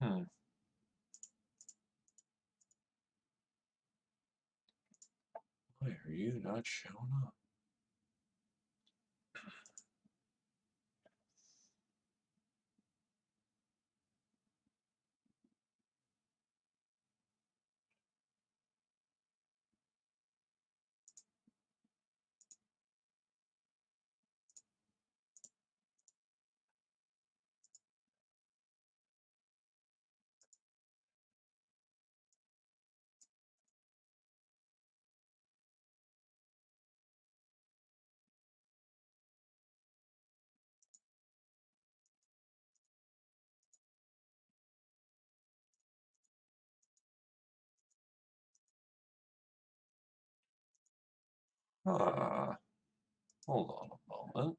Hmm. Why are you not showing up? Ah, hold on a moment.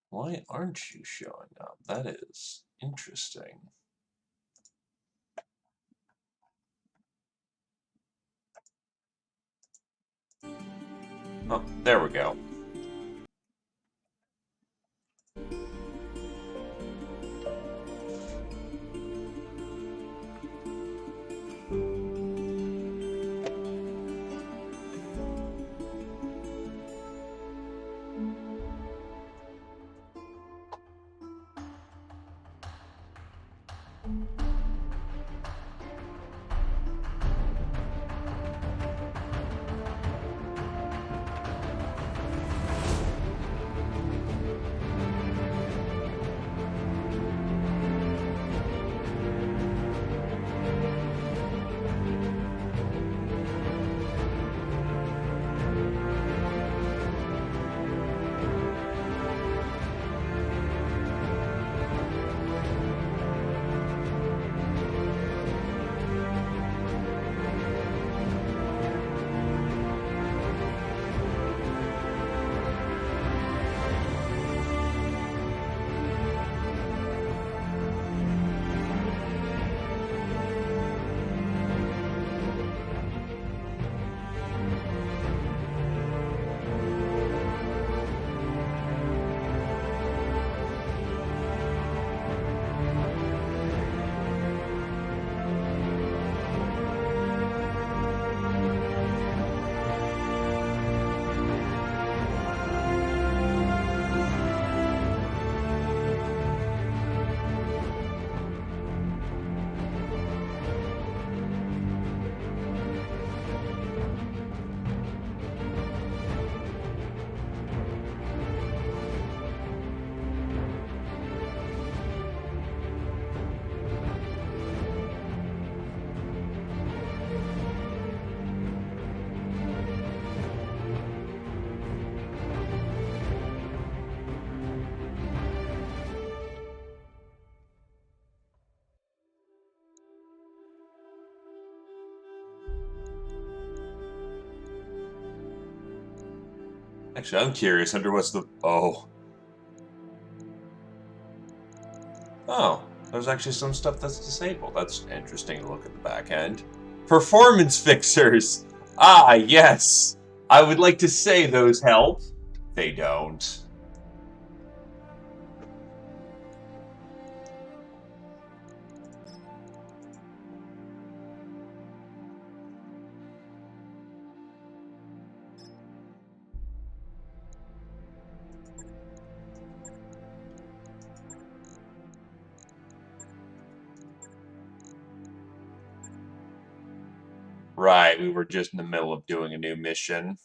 Why aren't you showing up? That is interesting. Oh, there we go. Actually, I'm curious. Under what's the... Oh. Oh, there's actually some stuff that's disabled. That's interesting to look at the back end. Performance fixers! Ah, yes! I would like to say those help. They don't. Right, we were just in the middle of doing a new mission.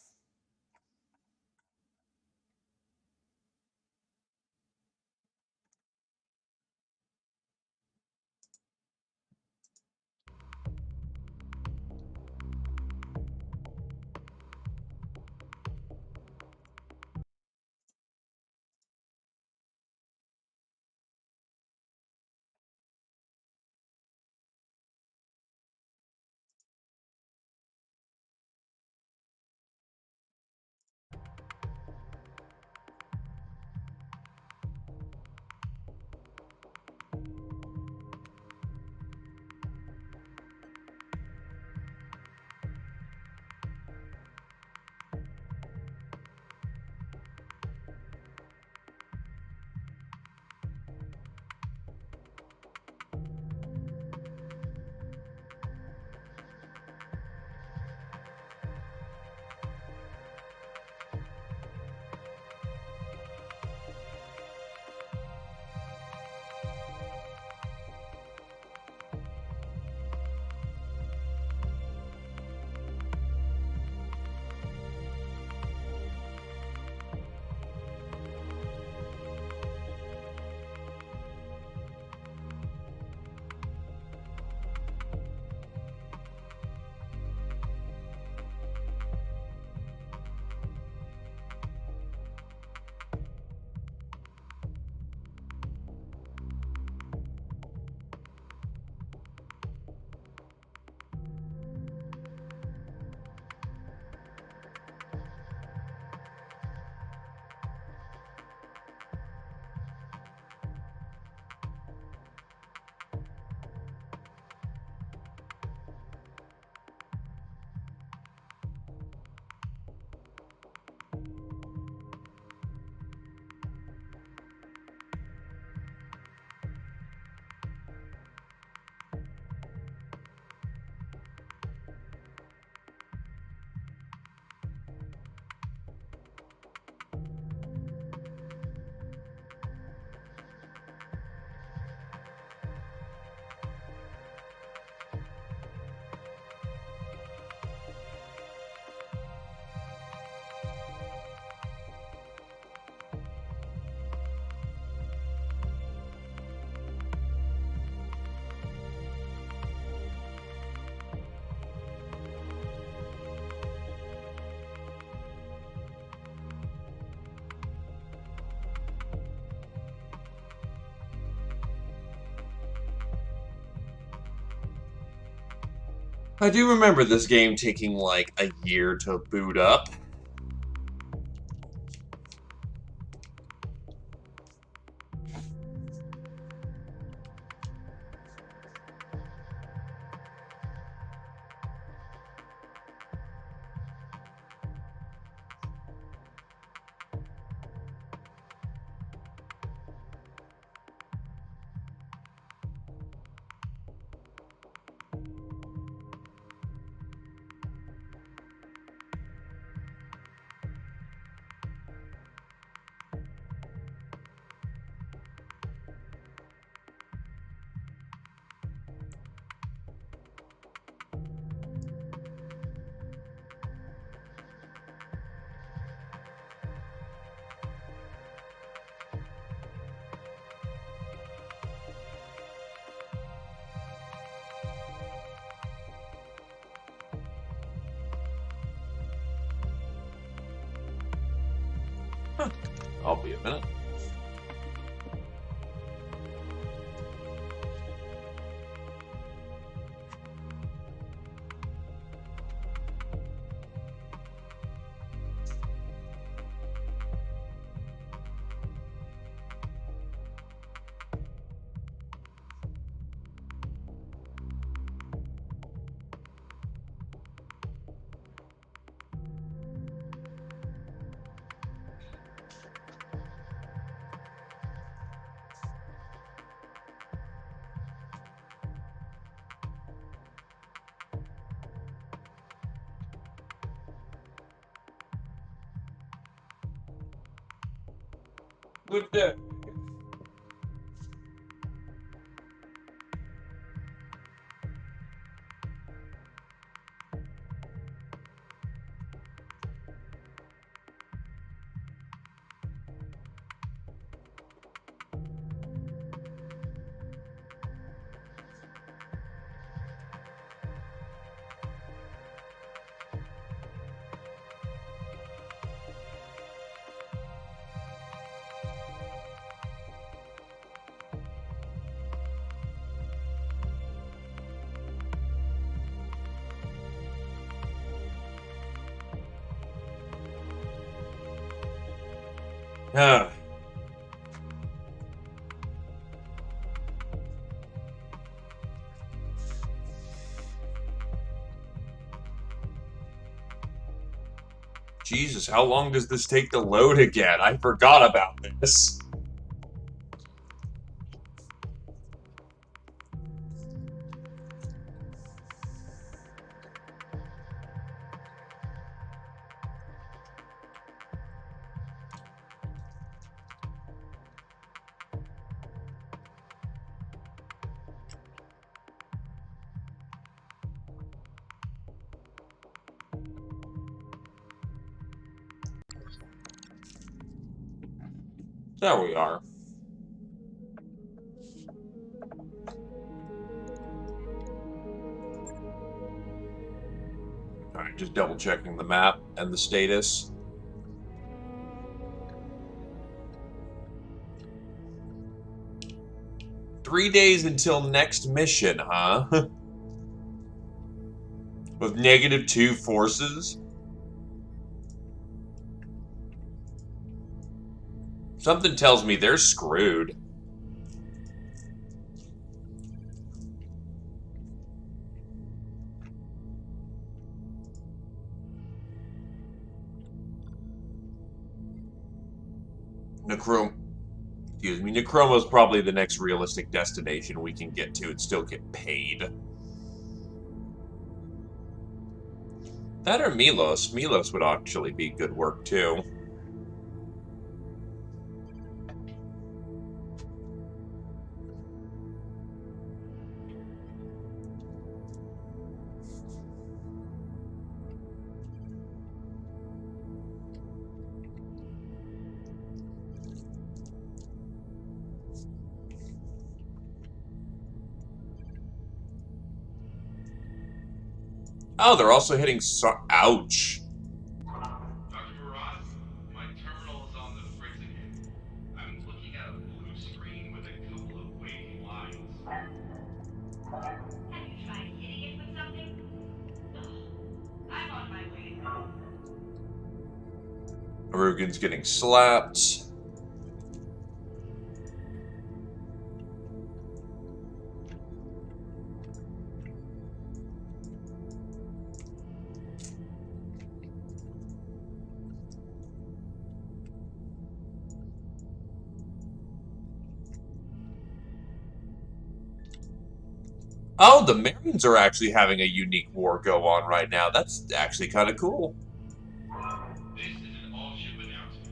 I do remember this game taking like a year to boot up. I'll be a minute. Good day. Ah. Jesus, how long does this take to load again? I forgot about this. There we are. Alright, just double checking the map and the status. "3 days until next mission, huh?" With -2 forces? Something tells me they're screwed. Necromo's probably the next realistic destination we can get to and still get paid. That or Milos. Milos would actually be good work, too. Oh, they're also hitting ouch. Dr. Baraz, my terminal is on the fritz again. I'm looking at a blue screen with a couple of wavy lines. Have you tried hitting it with something? Arugan's getting slapped. Oh, the Marians are actually having a unique war go on right now. That's actually kind of cool. This is an all-ship announcement.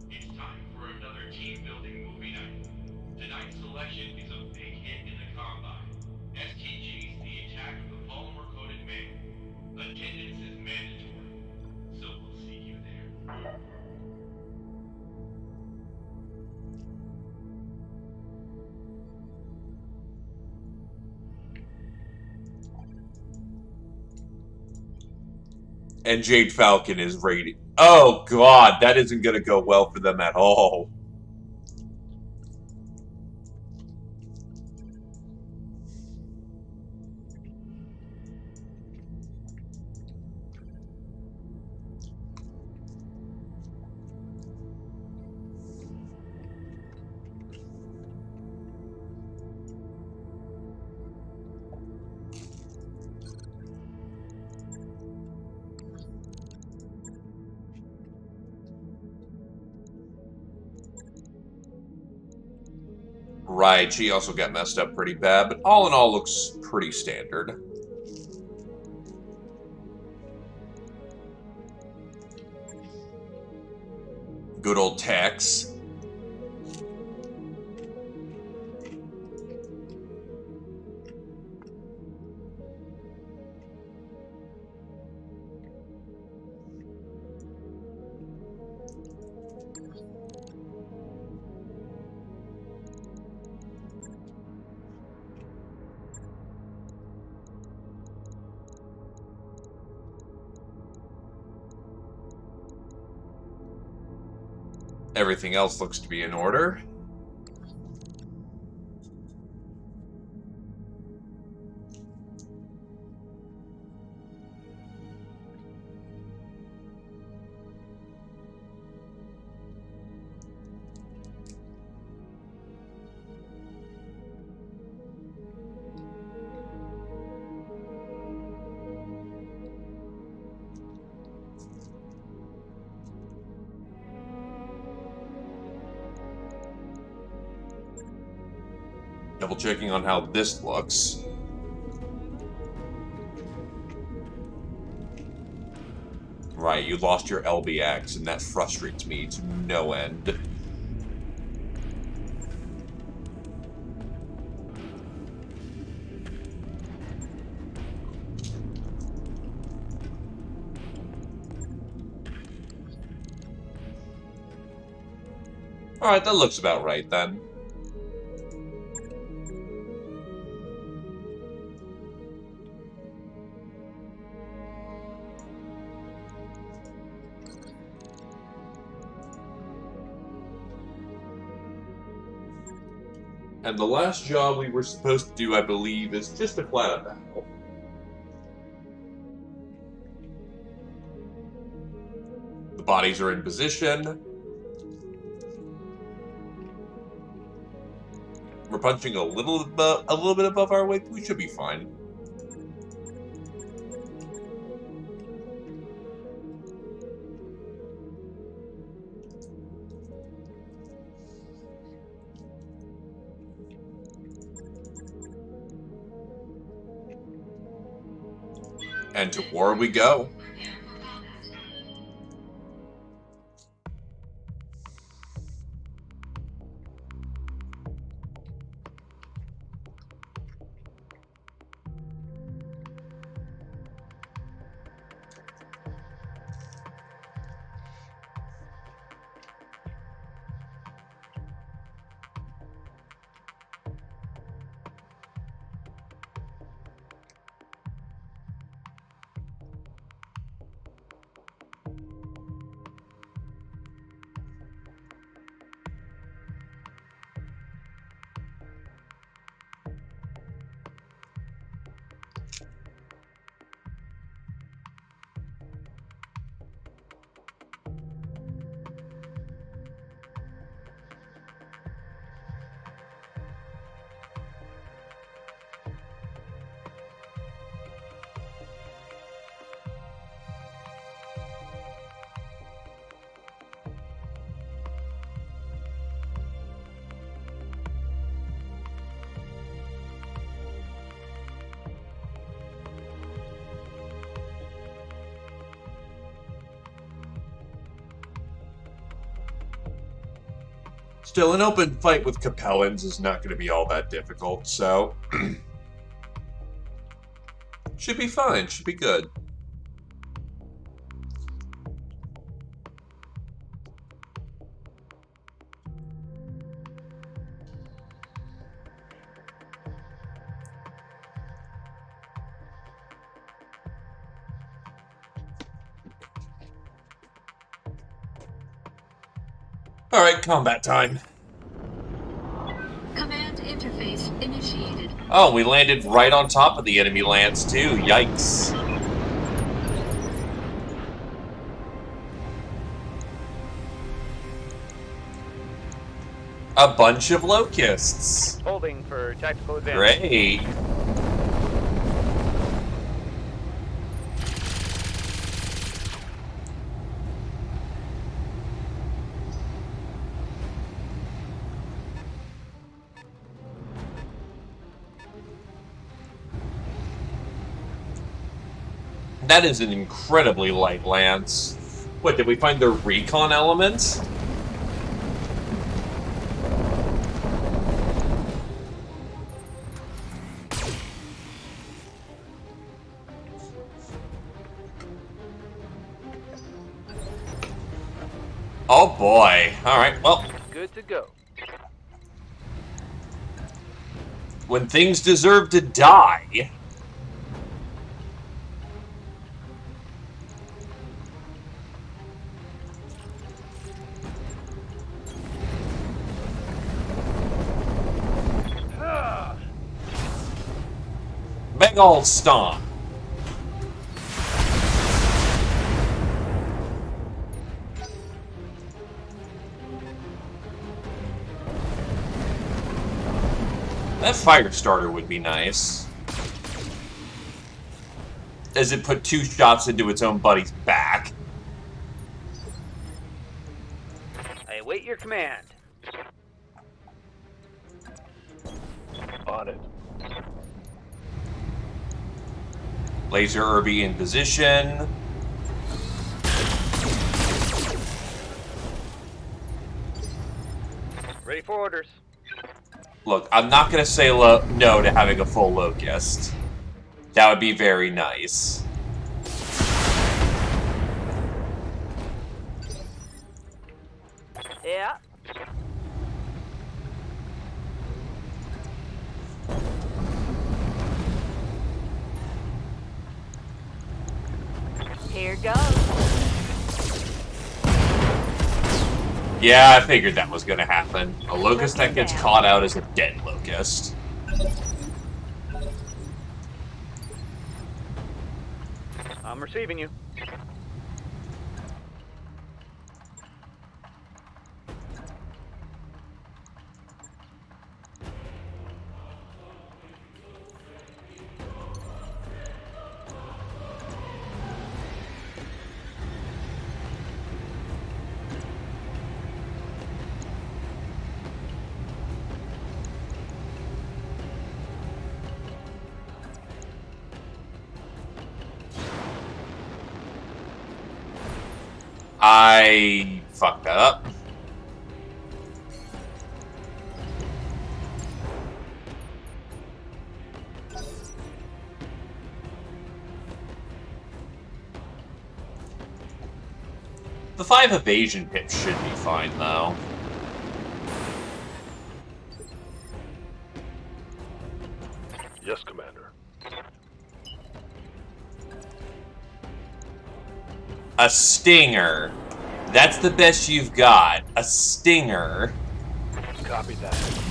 It's time for another team-building movie night. Tonight's selection is a big hit in the Combine. STG's The Attack of the Polymer-Coated Man. Attendance is mandatory, so we'll see you there. And Jade Falcon is rated. Oh, God, that isn't going to go well for them at all. Right, she also got messed up pretty bad, but all in all looks pretty standard. Good old Tex. Everything else looks to be in order. Double checking on how this looks. Right, you lost your LBX, and that frustrates me to no end. Alright, that looks about right then. And the last job we were supposed to do, I believe, is just a flat-out battle. The bodies are in position. We're punching a little bit above our weight. We should be fine. And to war we go. Still, an open fight with Capellans is not going to be all that difficult, so... should be fine, should be good. Alright, combat time. Command interface initiated. Oh, we landed right on top of the enemy lance, too. Yikes. A bunch of locusts. Holding for tactical advantage. Great. That is an incredibly light lance. What, did we find the recon element? Oh boy. Alright, well. Good to go. When things deserve to die. Big ol' stomp. That fire starter would be nice. As it put 2 shots into its own buddy's back. I await your command. On it. Laser Irby in position. Ready for orders. Look, I'm not going to say no to having a full Locust. That would be very nice. Yeah. Here goes. Yeah, I figured that was going to happen. A Locust that gets caught out is a dead Locust. I'm receiving you. I fucked that up. The 5 evasion pips should be fine, though. Yes, Commander. A stinger. That's the best you've got. A stinger. Copy that.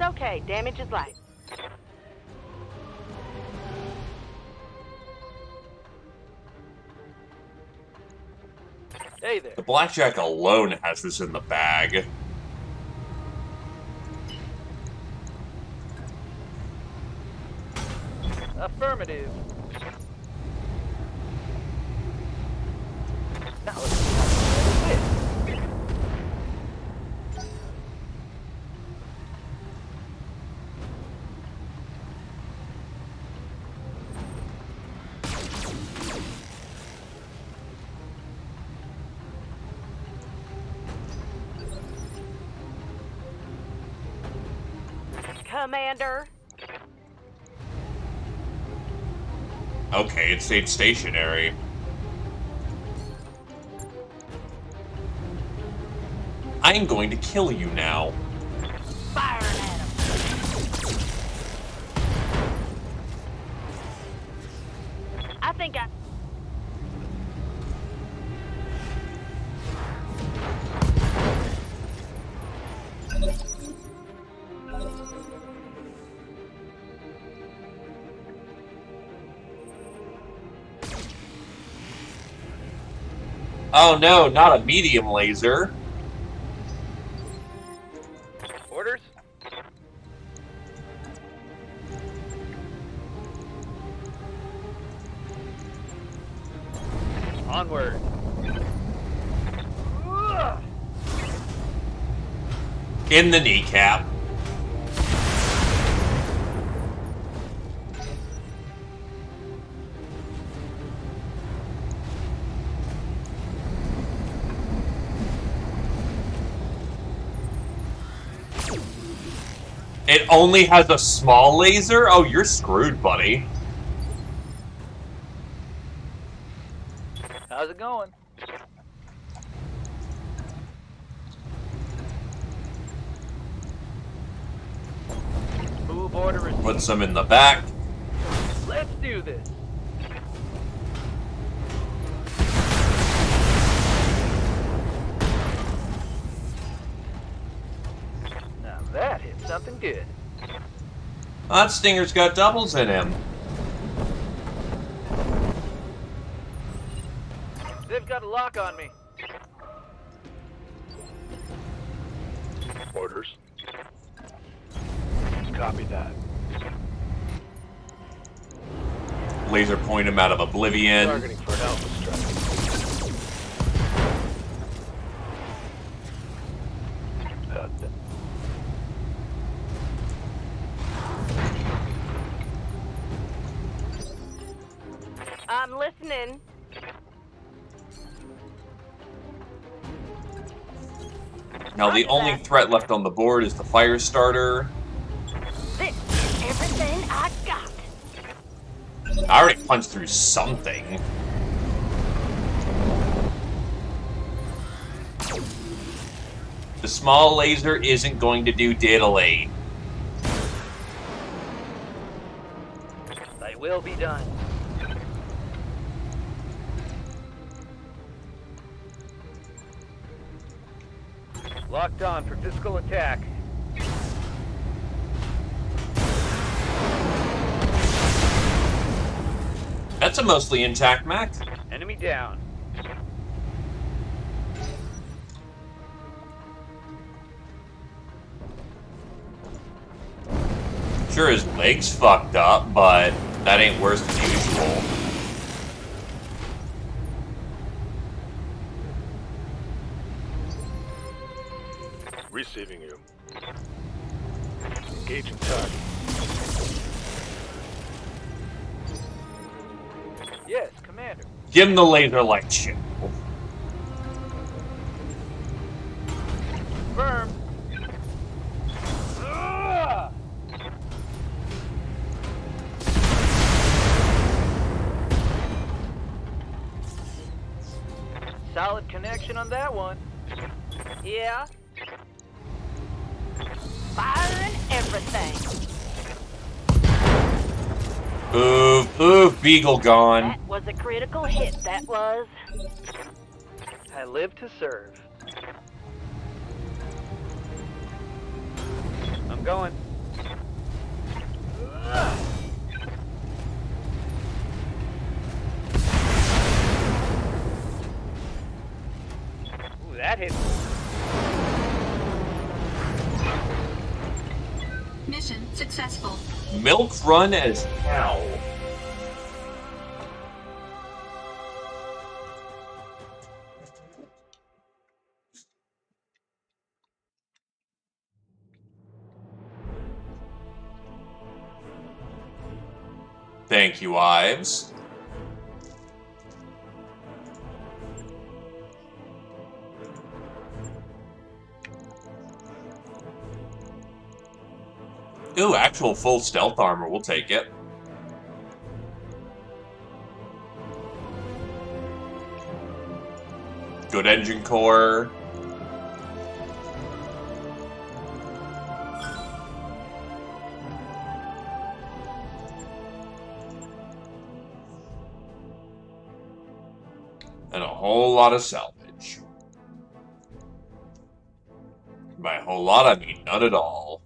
Okay, damage is light. Hey there. The Blackjack alone has this in the bag. Affirmative. Now let's see how you handle this. Commander. Okay, it stayed stationary. I'm going to kill you now. Firing at him. I think I... Oh no, not a medium laser. Orders? Onward. In the kneecap. It only has a small laser? Oh, you're screwed, buddy. How's it going? Move order received. Put some in the back. Let's do this. Now that hit something good. That Stinger's got doubles in him. They've got a lock on me. Orders. Copy that. Laser point him out of oblivion. Targeting for an alpha strike. I'm listening. Now the only threat left on the board is the fire starter. This is everything I got. I already punched through something. The small laser isn't going to do diddly. Thy will be done. Locked on for physical attack. That's a mostly intact mech. Enemy down. Sure, his leg's fucked up, but that ain't worse than usual. Receiving you. Engaging target. Yes, Commander. Give him the laser light shit. Firm. Ah! Solid connection on that one. Yeah. Firing everything. Oof, oof, Beagle gone. That was a critical hit, that was. I live to serve. I'm going. Ooh, that hit. Mission successful. Milk run as hell. Thank you, Ives. Ooh, actual full stealth armor. We'll take it. Good engine core. And a whole lot of salvage. By a whole lot, I mean none at all.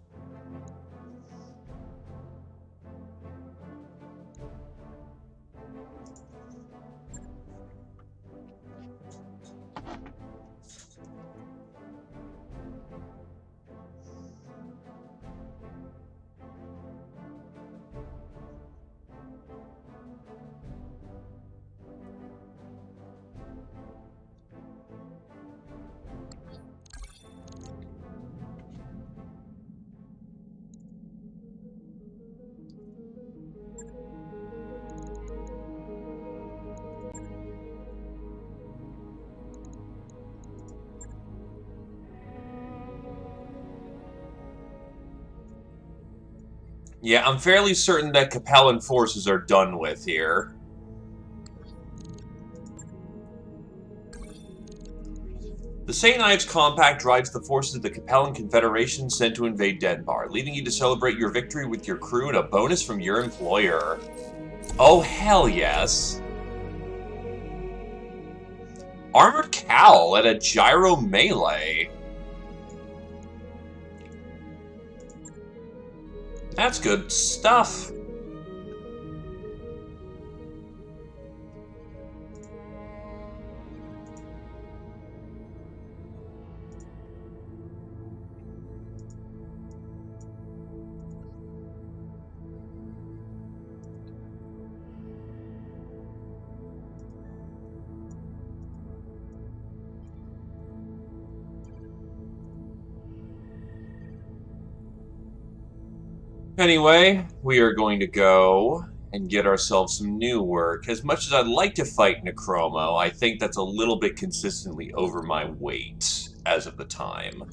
Yeah, I'm fairly certain that Capellan forces are done with here. The St. Ives Compact drives the forces of the Capellan Confederation sent to invade Denbar, leaving you to celebrate your victory with your crew and a bonus from your employer. Oh, hell yes. Armored Cowl at a gyro melee. That's good stuff. Anyway, we are going to go and get ourselves some new work. As much as I'd like to fight Necromo, I think that's a little bit consistently over my weight as of the time.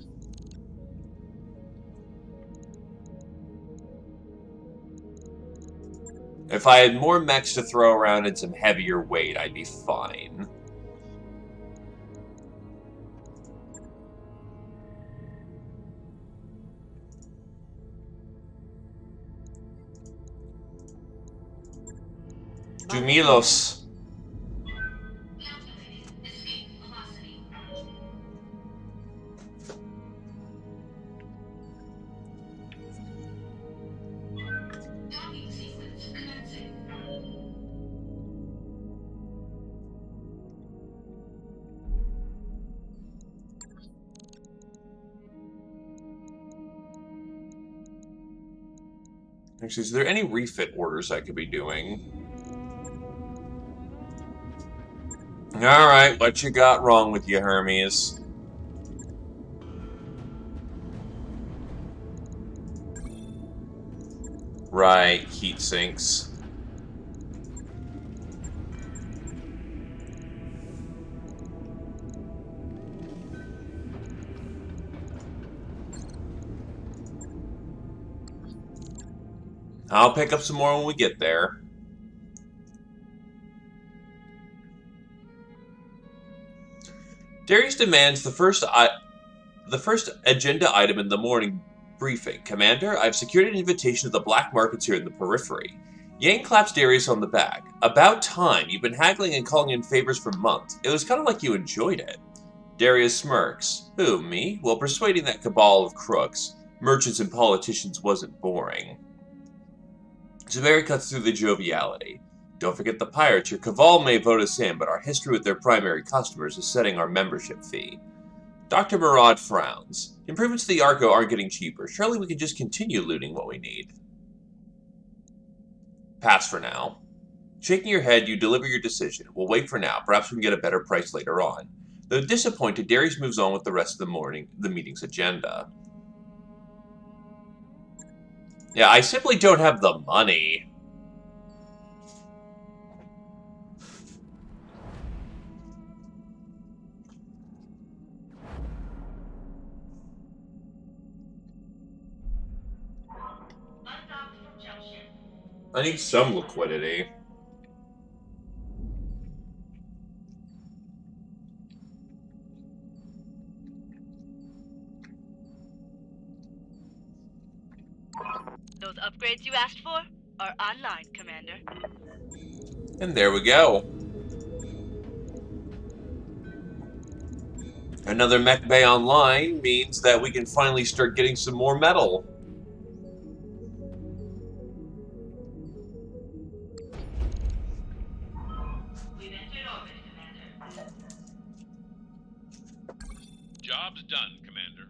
If I had more mechs to throw around and some heavier weight, I'd be fine. Dumilos. Actually, is there any refit orders I could be doing? Alright, what you got wrong with you, Hermes? Right, heat sinks. I'll pick up some more when we get there. Darius demands the first agenda item in the morning briefing. Commander, I've secured an invitation to the black markets here in the periphery. Yang claps Darius on the back. About time. You've been haggling and calling in favors for months. It was kind of like you enjoyed it. Darius smirks. Who, me? Well, persuading that cabal of crooks, merchants and politicians wasn't boring. Javeri cuts through the joviality. Don't forget the pirates. Your cabal may vote us in, but our history with their primary customers is setting our membership fee. Dr. Murad frowns. Improvements to the Arco aren't getting cheaper. Surely we can just continue looting what we need. Pass for now. Shaking your head, you deliver your decision. We'll wait for now. Perhaps we can get a better price later on. Though disappointed, Darius moves on with the rest of the meeting's agenda. Yeah, I simply don't have the money. I need some liquidity. Those upgrades you asked for are online, Commander. And there we go. Another mech bay online means that we can finally start getting some more metal. We've entered orbit, Commander. Job's done, Commander.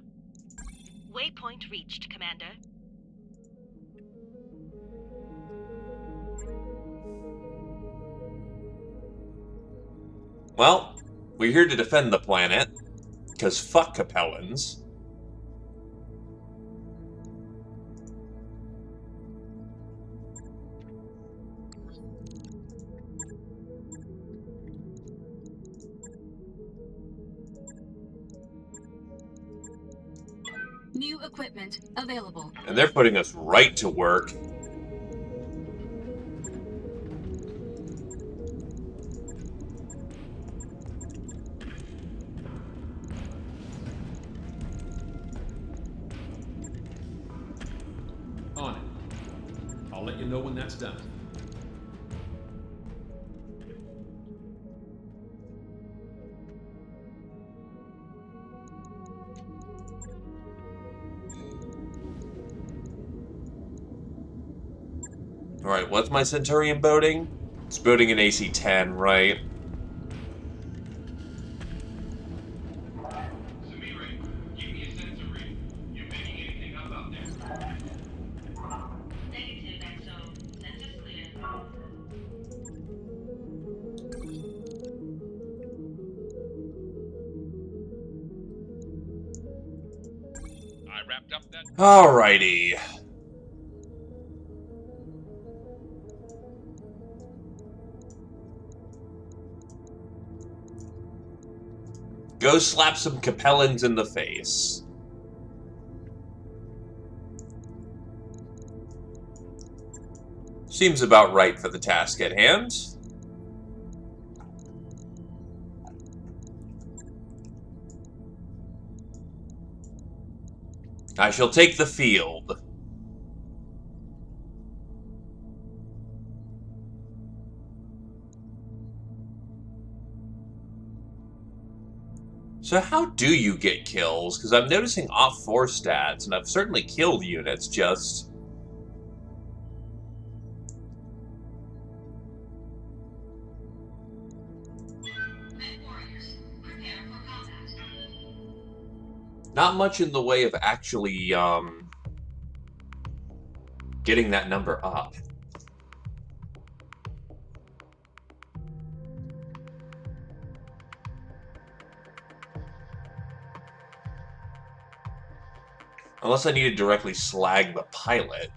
Waypoint reached, Commander. Well, we're here to defend the planet, because fuck Capellans. New equipment available. And they're putting us right to work. On it. I'll let you know when that's done. Alright, what's my Centurion boating? It's boating an AC-10, right? Samiri, give me a sensor read. You picking anything up out there? Negative, XO. Sensors clear. I wrapped up that. Alrighty. Go slap some Capellans in the face. Seems about right for the task at hand. I shall take the field. So how do you get kills? Because I'm noticing off 4 stats, and I've certainly killed units, just... not much in the way of actually, getting that number up. Unless I need to directly slag the pilot.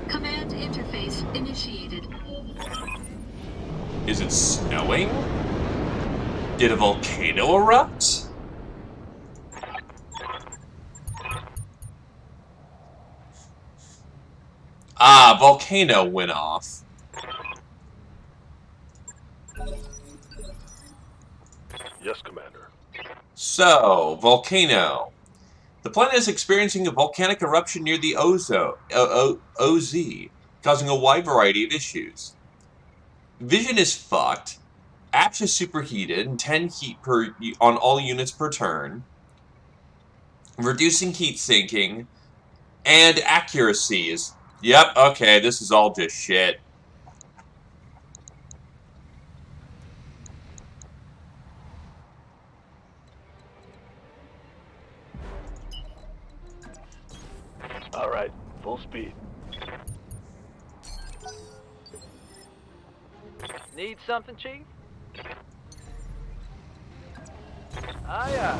Command interface initiated. Is it snowing? Did a volcano erupt? Ah, volcano went off. Yes, Commander. So, volcano. The planet is experiencing a volcanic eruption near the OZ, causing a wide variety of issues. Vision is fucked. Ash is superheated and 10 heat per on all units per turn. Reducing heat sinking. And accuracies. Yep, okay, this is all just shit. All right, full speed. Need something, Chief? Aye, aye.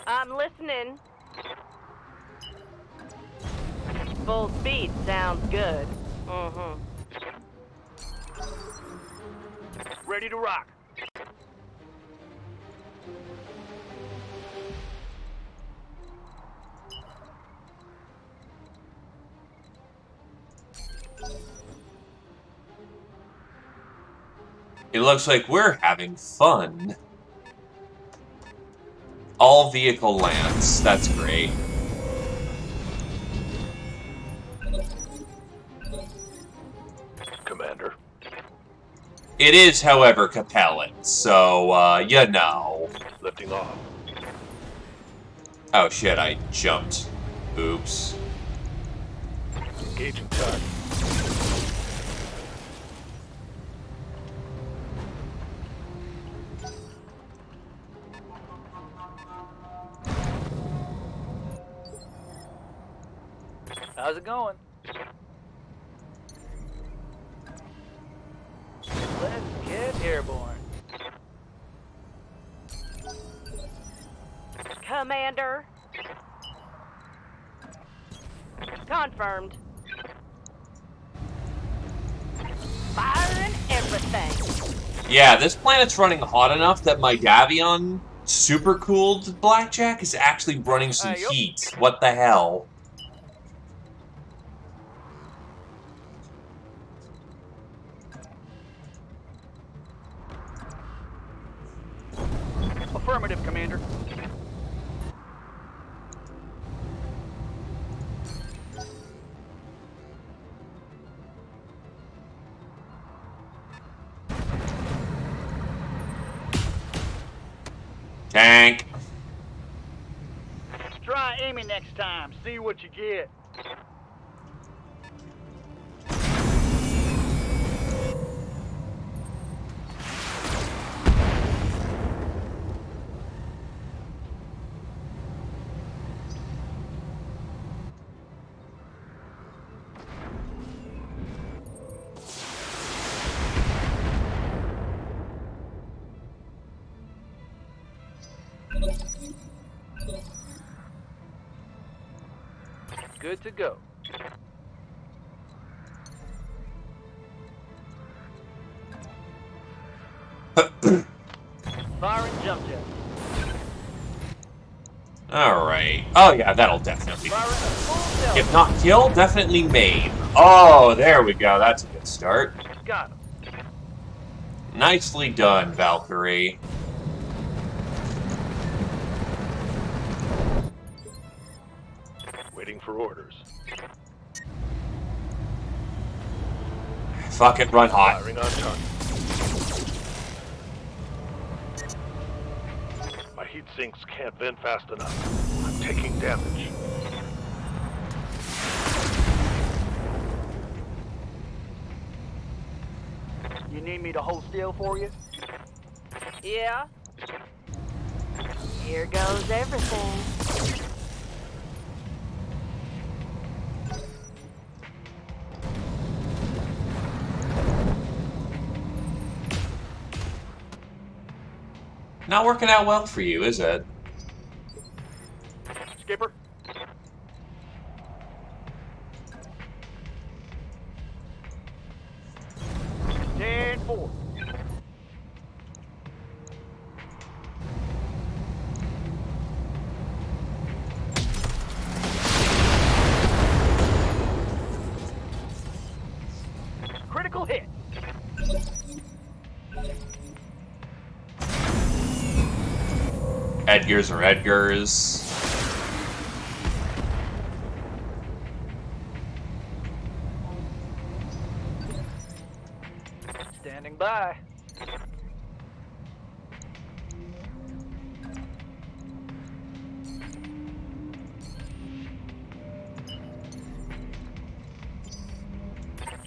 I'm listening. Full speed sounds good. Mm-hmm. Ready to rock. It looks like we're having fun. All vehicle lands. That's great. Commander. It is, however, Capellan, so, you know. Lifting off. Oh shit, I jumped. Oops. Engaging target. How's it going? Let's get airborne. Commander. Confirmed. Firing everything. Yeah, this planet's running hot enough that my Davion super-cooled Blackjack is actually running some Yup. heat. What the hell? Affirmative, Commander. Tank. Try aiming next time. See what you get. Good to go. Firing jump jet. Alright. Oh yeah, that'll definitely... Firing a full cell. If not kill, definitely maim. Oh, there we go. That's a good start. Got him. Nicely done, Valkyrie. Waiting for orders. Fuck it, run hot. Firing on target. My heat sinks can't vent fast enough. I'm taking damage. You need me to hold still for you? Yeah. Here goes everything. Not working out well for you, is it? Skipper? Ten four. Critical hit. Edgars are Edgars. by.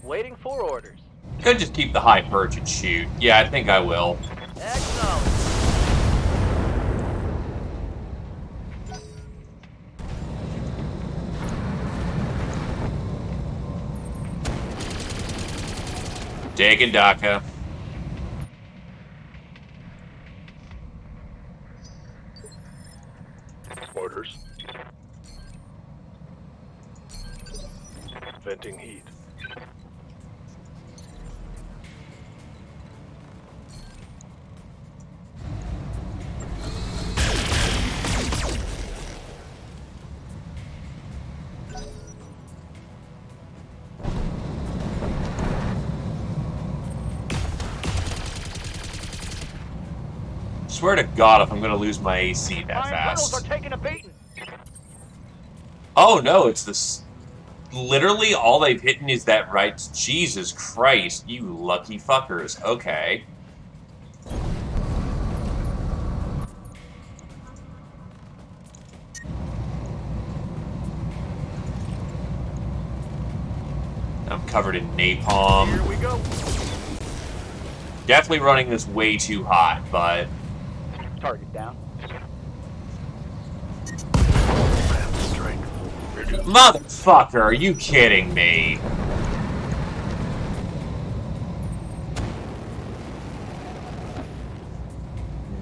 Waiting for orders. Could just keep the high perch and shoot. Yeah, I think I will. Acknowledged. Taking DACA. Orders. Venting heat. Swear to God if I'm gonna lose my AC that My internals are fast. taking a beating. Oh no, it's this. Literally all they've hit is that right. Jesus Christ, you lucky fuckers. Okay. I'm covered in napalm. Here we go. Definitely running this way too hot, but Target down. Strength. Reduce. motherfucker, are you kidding me?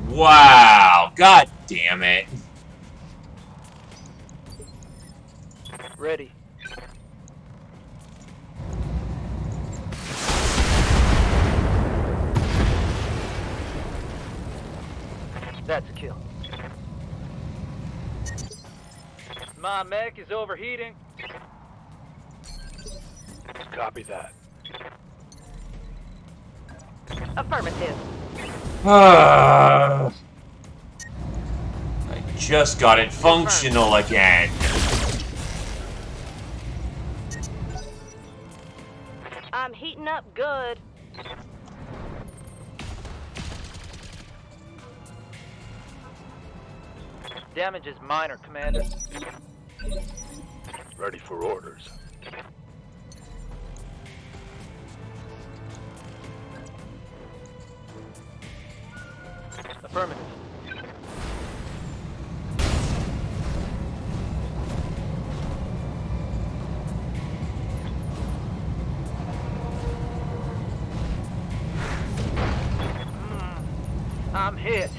Wow, god damn it. Ready. That's a kill. My mech is overheating. Copy that. Affirmative. I just got it functional again. I'm heating up good. Damage is minor, Commander. Ready for orders. Affirmative. I'm hit.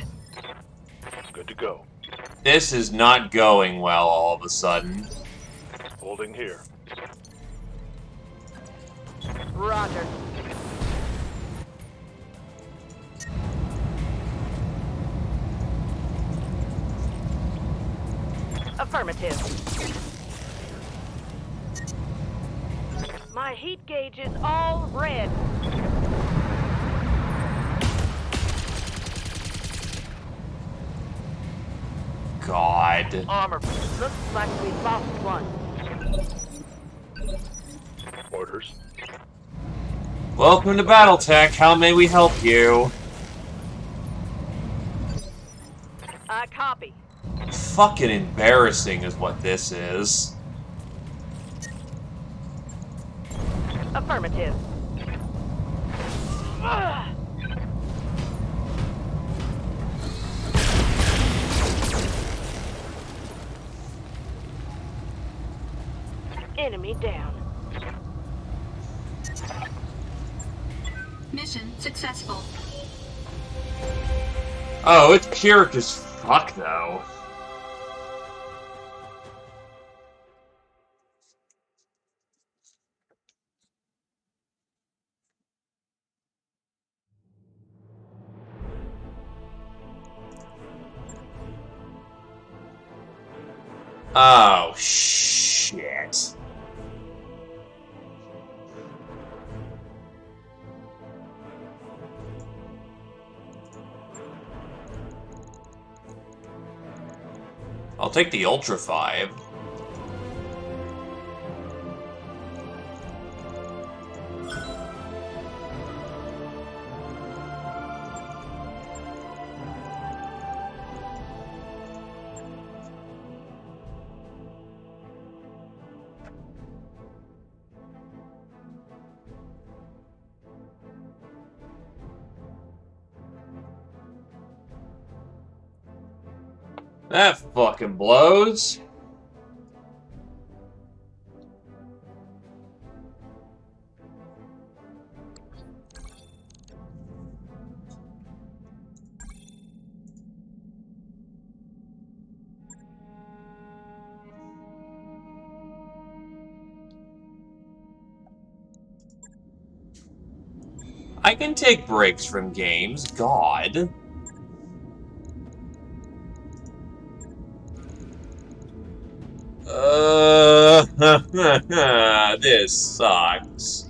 Good to go. This is not going well all of a sudden. Holding here. Roger. Affirmative. My heat gauge is all red. God. Armor. Looks like we lost one. Orders. Welcome to Battletech. How may we help you? I copy. Fucking embarrassing is what this is. Affirmative. Ugh. Enemy down. Mission successful. Oh, it's pure as fuck, though. Oh, shit. I'll take the Ultra 5. That fucking blows. I can take breaks from games, God. This sucks.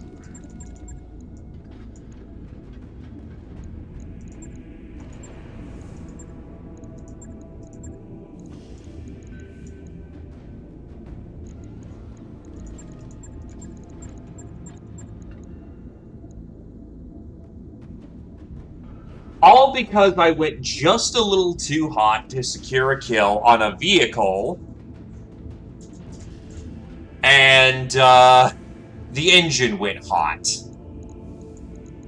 All because I went just a little too hot to secure a kill on a vehicle, and the engine went hot.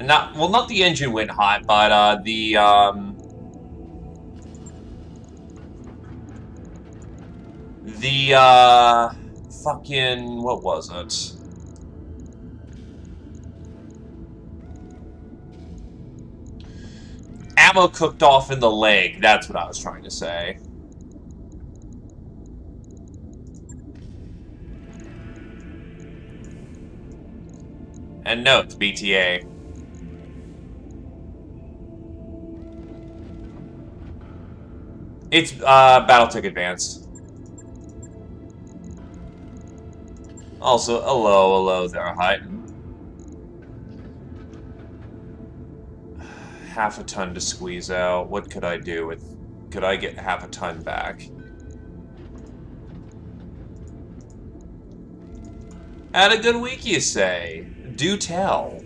Not the engine went hot, but fucking, what was it? Ammo cooked off in the leg, that's what I was trying to say. And no, it's BTA. It's, Battletech Advanced. Also, hello there, Hut. Half a ton to squeeze out. What could I do with... Could I get half a ton back? Had a good week, you say? Do tell.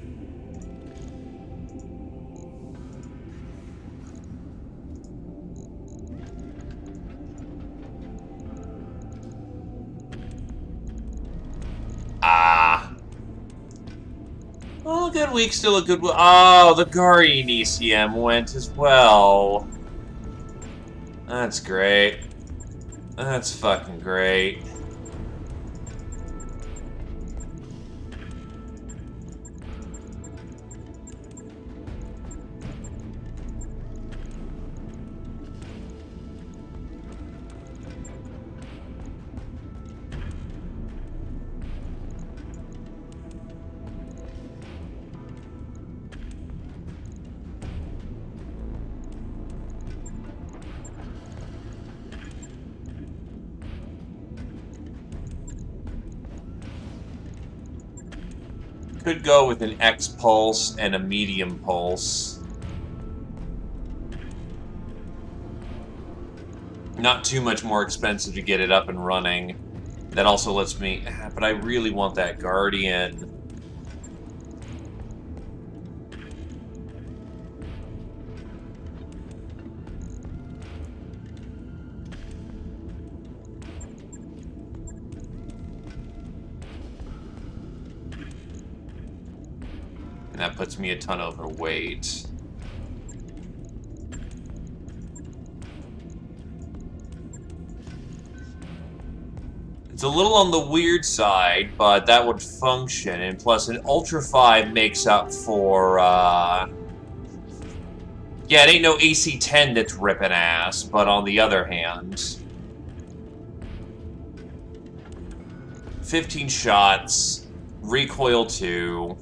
Well, a good week, still a good week. Oh, the Guardian ECM went as well. That's great. That's fucking great. Could go with an X pulse and a medium pulse. Not too much more expensive to get it up and running. That also lets me... But I really want that Guardian. And that puts me a ton overweight. It's a little on the weird side, but that would function. And plus, an Ultra 5 makes up for, yeah, it ain't no AC-10 that's ripping ass, but on the other hand... 15 shots, recoil 2...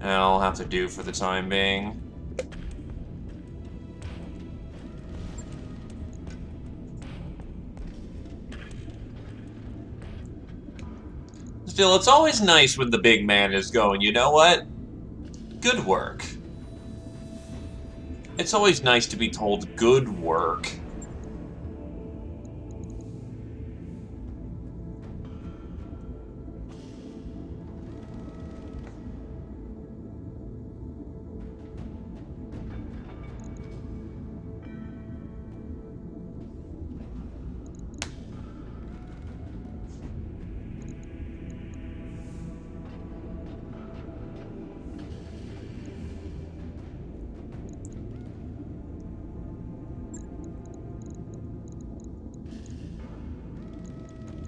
I'll have to do for the time being. Still, it's always nice when the big man is going, you know what? Good work. It's always nice to be told good work.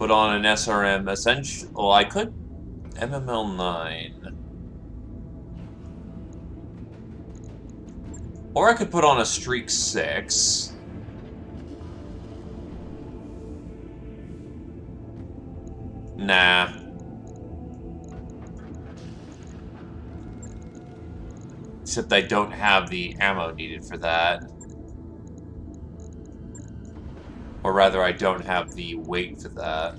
Put on an SRM Essential. Oh, I could. MML9. Or I could put on a Streak 6. Nah. Except I don't have the ammo needed for that. Or rather, I don't have the weight for that.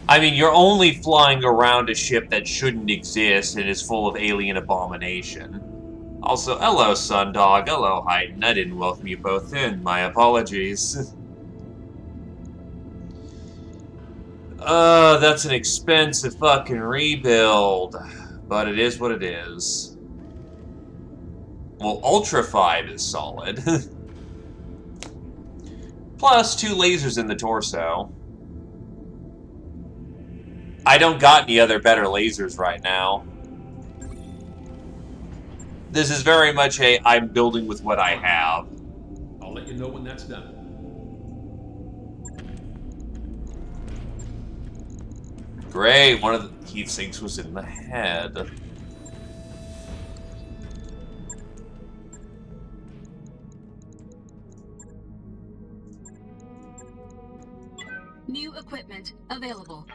I mean, you're only flying around a ship that shouldn't exist and is full of alien abomination. Also, hello, Sundog. Hello, Haydn. I didn't welcome you both in. My apologies. That's an expensive fucking rebuild. But it is what it is. Well, Ultra 5 is solid. Plus, 2 lasers in the torso. I don't got any other better lasers right now. This is very much a I'm building with what I have. I'll let you know when that's done. Great, one of the heat sinks was in the head. New equipment available.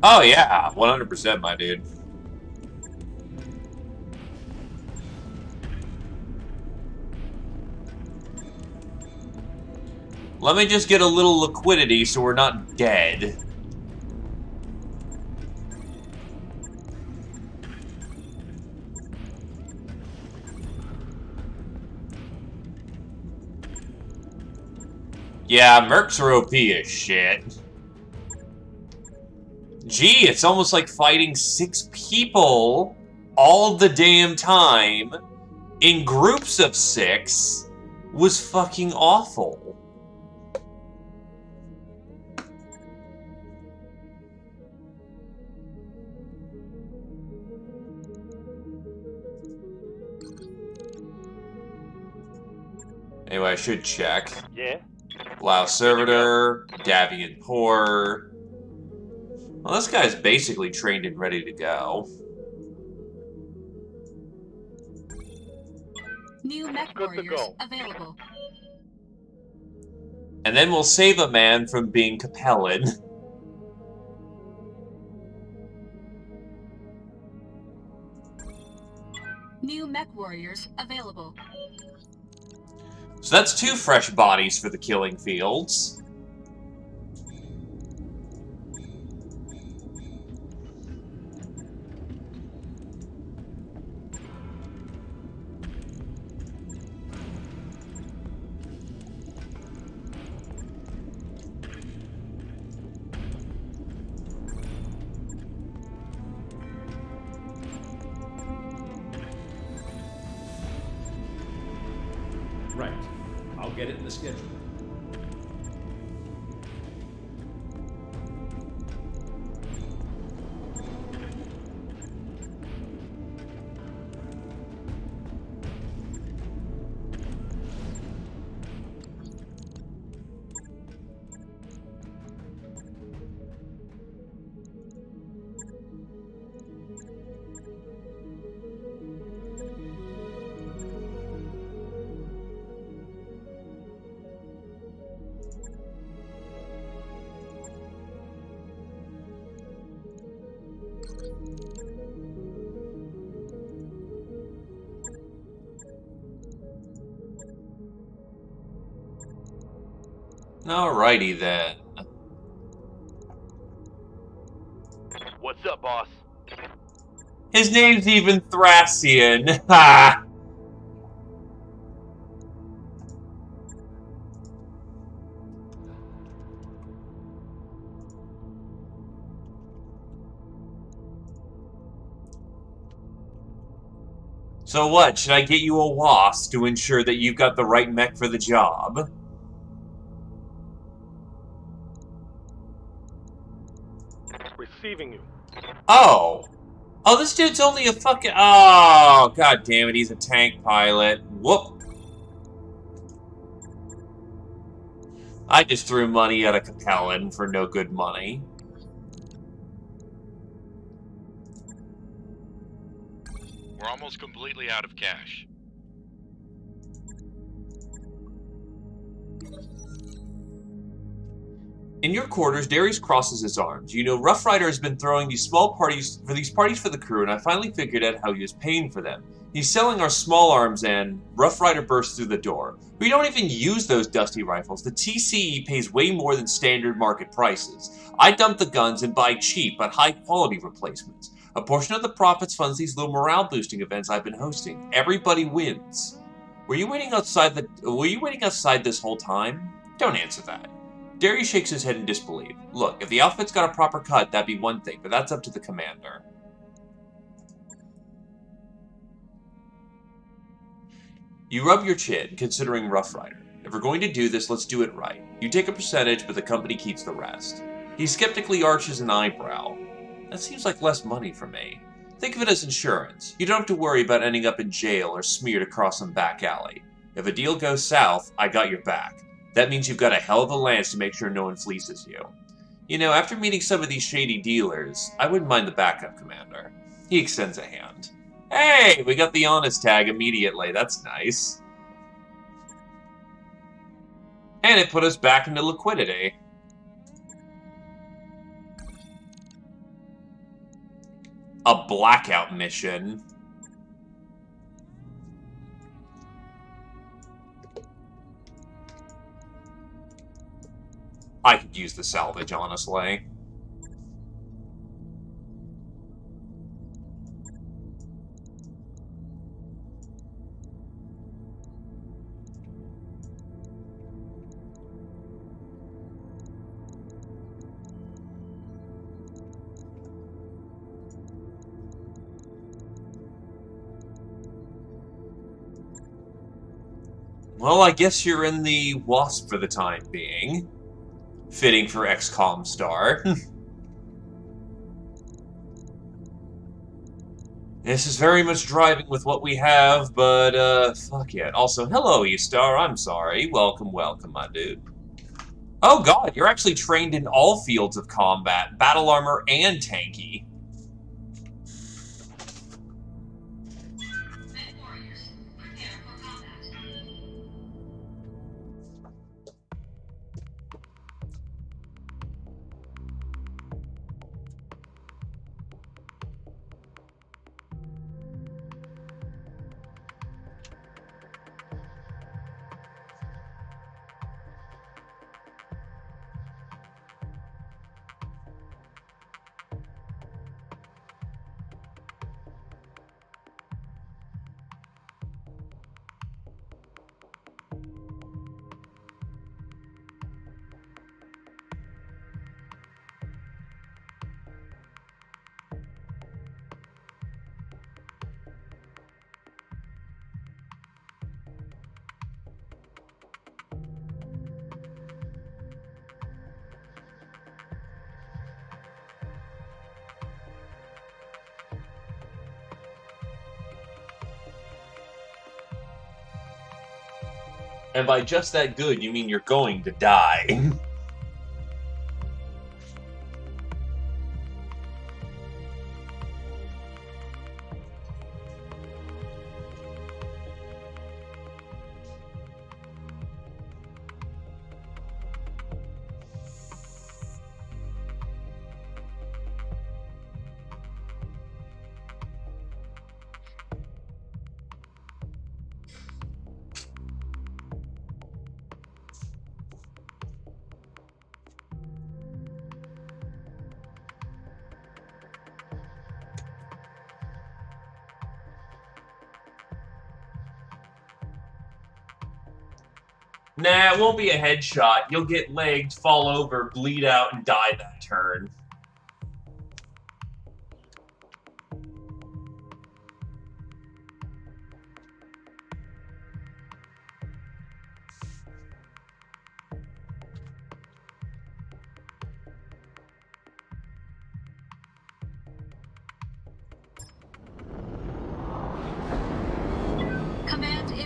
Oh yeah, 100%, my dude. Let me just get a little liquidity so we're not dead. Yeah, mercs are OP as shit. Gee, it's almost like fighting 6 people all the damn time in groups of 6 was fucking awful. Anyway, I should check. Yeah? Lao Servitor, Davian Poor. Well, this guy's basically trained and ready to go. New mech Good to warriors go. available. And then we'll save a man from being Capellan. New mech warriors available. So that's 2 fresh bodies for the killing fields. Right. I'll get it in the schedule. Alrighty then. What's up, boss? His name's even Thracian. Ha! So what, should I get you a WASP to ensure that you've got the right mech for the job? receiving you. Oh. Oh, this dude's only a fucking... Oh, god damn it, he's a tank pilot. Whoop. I just threw money at a Capellan for no good money. We're almost completely out of cash. In your quarters, Darius crosses his arms. You know, Rough Rider has been throwing these parties for the crew, and I finally figured out how he was paying for them. He's selling our small arms, and Rough Rider bursts through the door. We don't even use those dusty rifles. The TCE pays way more than standard market prices. I dump the guns and buy cheap but high-quality replacements. A portion of the profits funds these little morale-boosting events I've been hosting. Everybody wins. Were you waiting outside this whole time? Don't answer that. Darius shakes his head in disbelief. Look, if the outfit's got a proper cut, that'd be one thing, but that's up to the commander. You rub your chin, considering Rough Rider. If we're going to do this, let's do it right. You take a percentage, but the company keeps the rest. He skeptically arches an eyebrow. That seems like less money for me. Think of it as insurance. You don't have to worry about ending up in jail or smeared across some back alley. If a deal goes south, I got your back. That means you've got a hell of a lance to make sure no one fleeces you. You know, after meeting some of these shady dealers, I wouldn't mind the backup, Commander. He extends a hand. Hey, we got the honest tag immediately. That's nice. And it put us back into liquidity. A blackout mission. I could use the salvage, honestly. Well, I guess you're in the Wasp for the time being. Fitting for XCOM star. This is very much driving with what we have, but, fuck it. Also, hello, E-Star, I'm sorry. Welcome, welcome, my dude. Oh god, you're actually trained in all fields of combat, battle armor and tanky. Mech warriors, prepare for combat. And by just that good, you mean you're going to die. Nah, it won't be a headshot. You'll get legged, fall over, bleed out, and die that turn.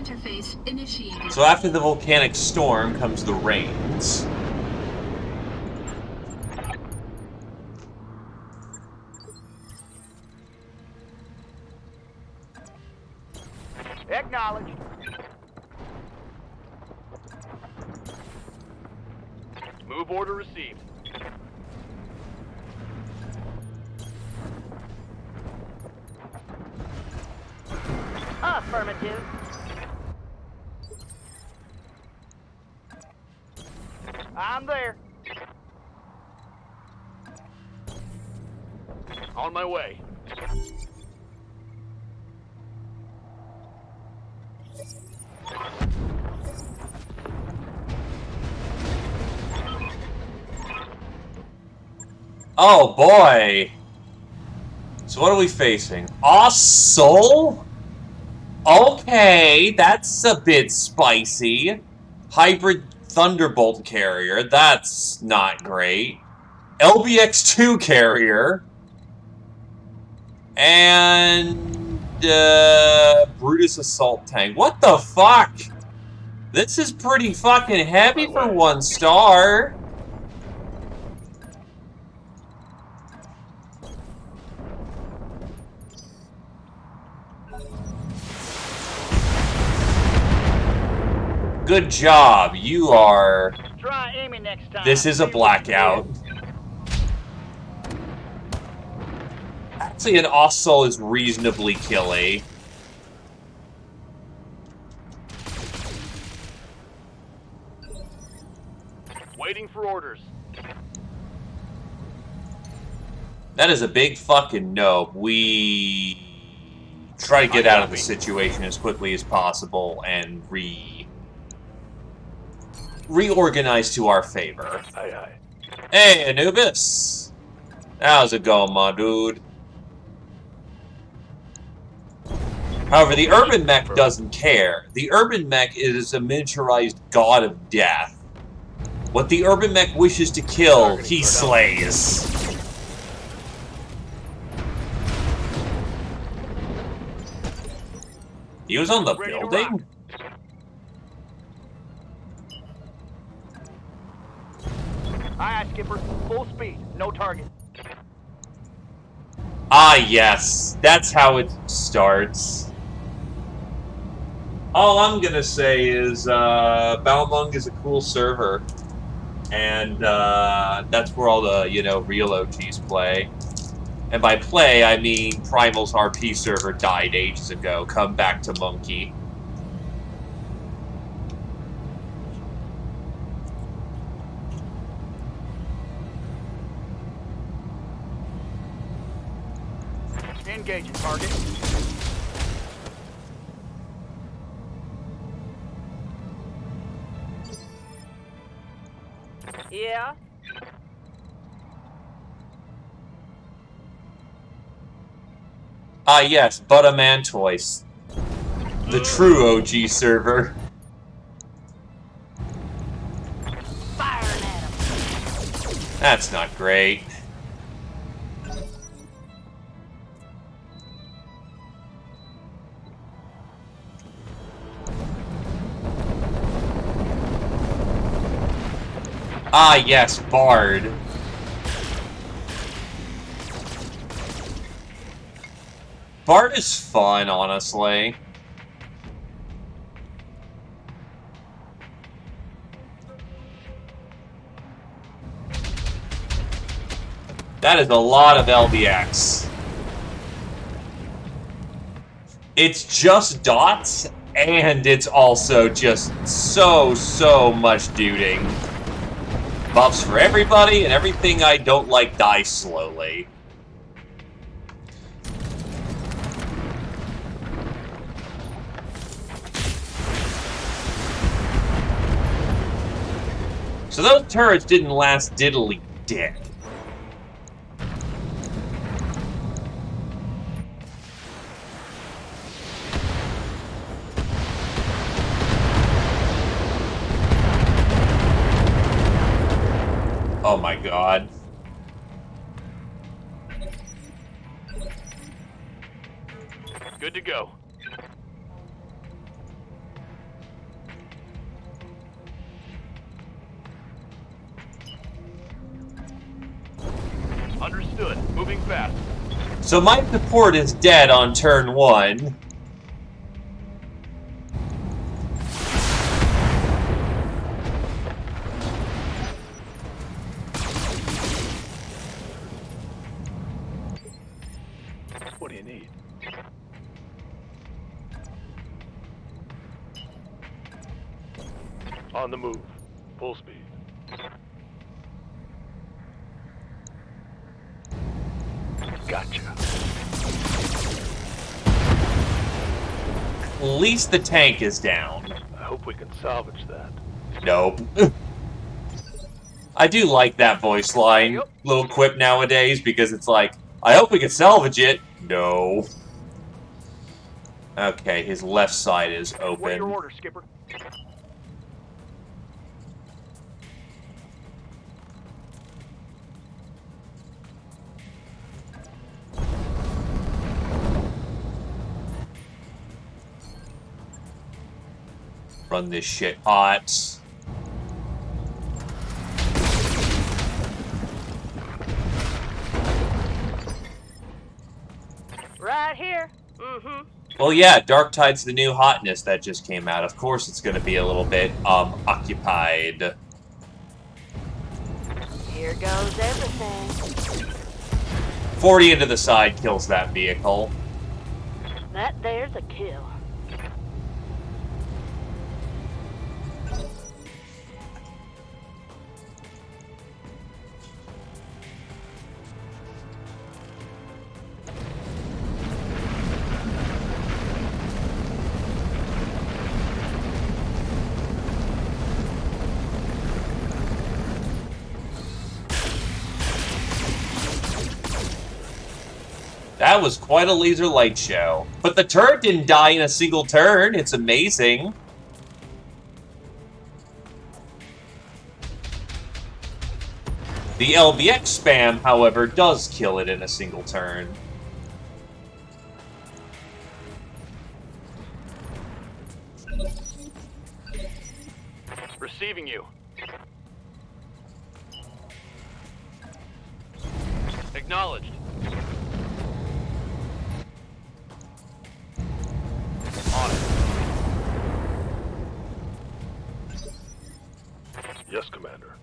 interface initiated. So after the volcanic storm comes the rains. Acknowledged. Move order received. Affirmative. I'm there. On my way. Oh boy! So what are we facing? Soul? Okay, that's a bit spicy. Hybrid Thunderbolt carrier, that's not great. LBX-2 carrier. And Brutus Assault Tank. What the fuck? This is pretty fucking heavy for 1 star. Good job. You are... Try aiming next time. This is a blackout. Actually, an Ossol is reasonably killy. Waiting for orders. That is a big fucking no. We try to get out of the situation as quickly as possible and reorganize to our favor. Aye, aye. Hey, Anubis! How's it going, my dude? However, the Urban Mech doesn't care. The Urban Mech is a miniaturized god of death. What the Urban Mech wishes to kill, he slays. He was on the building? Aye, aye, Skipper. Full speed. No target. Ah, yes. That's how it starts. All I'm gonna say is, Balmung is a cool server. And, that's where all the, real OGs play. And by play, I mean Primal's RP server died ages ago. Come back to Monkey. Engaging target. Yeah. Ah, yes, Butta Mantoise. The true OG server. Firing at him. That's not great. Ah, yes, Bard. Bard is fun, honestly. That is a lot of LBX. It's just dots, and it's also just so much duding. Buffs for everybody, and everything I don't like dies slowly. So those turrets didn't last diddly dick. Oh my god. Good to go. moving fast. So my support is dead on turn 1. What do you need? On the move. Full speed. Gotcha. At least the tank is down. I hope we can salvage that. Nope. I do like that voice line, Yep. little quip nowadays, because it's like, I hope we can salvage it. No. Okay, his left side is What are your open. orders, Skipper? Run this shit hot. Right here. Mm-hmm. Well, yeah, Dark Tide's the new hotness that just came out. Of course it's gonna be a little bit, occupied. Here goes everything. 40 into the side kills that vehicle. That there's a kill. That was quite a laser light show. But the turret didn't die in a single turn. It's amazing. The LBX spam, however, does kill it in a single turn. Receiving you. Acknowledged. On it. Yes, Commander.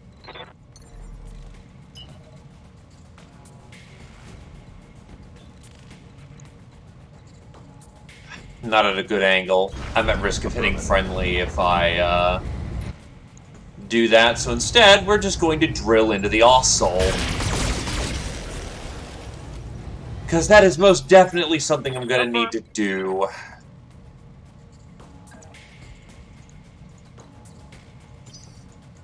Not at a good angle. I'm at risk of hitting friendly if I, do that. So instead, we're just going to drill into the Ossol. Because that is most definitely something I'm going to need to do.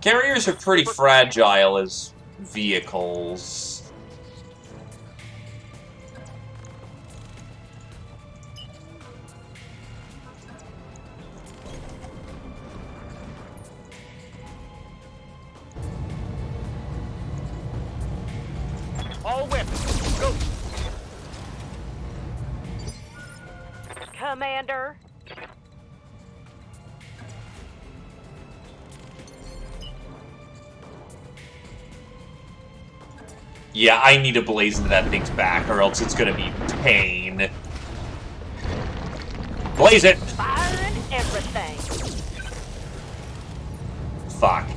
Carriers are pretty fragile as vehicles. All weapons. Go. Commander. Yeah, I need to blaze into that thing's back, or else it's gonna be pain. Blaze it! Firing everything. Fuck.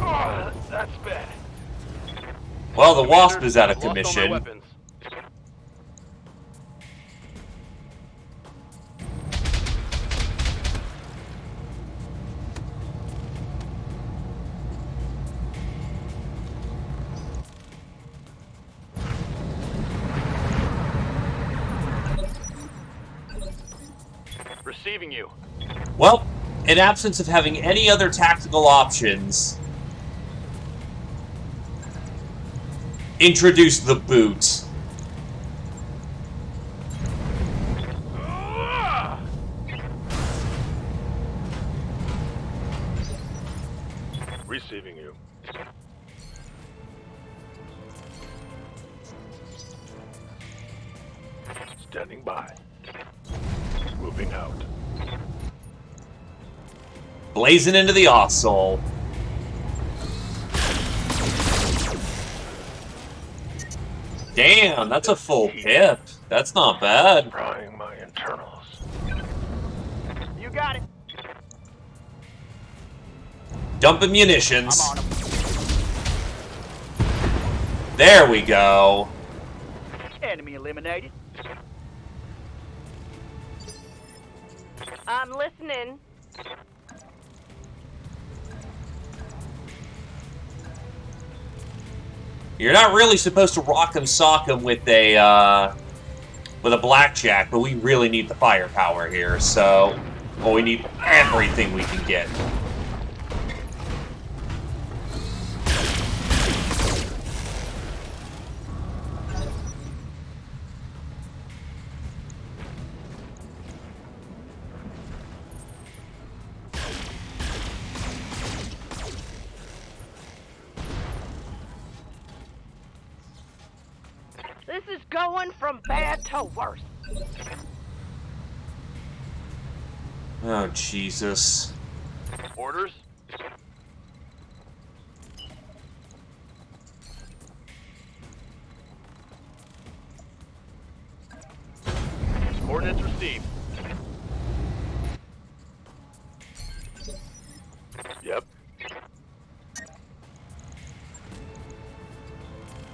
Oh, that's bad. Well, the Wasp is out of Lost all my commission. weapons. Receiving you. Well, in absence of having any other tactical options, introduce the boot. Receiving you. moving out. Blazing into the Osol. Damn, that's a full pip. That's not bad. Frying my internals. You got it. Dumping munitions. I'm on him. There we go. Enemy eliminated. I'm listening. You're not really supposed to rock 'em sock 'em with a blackjack, but we really need the firepower here, so well, we need everything we can get. This is going from bad to worse. Oh, Jesus. Orders. Coordinates received. Yep.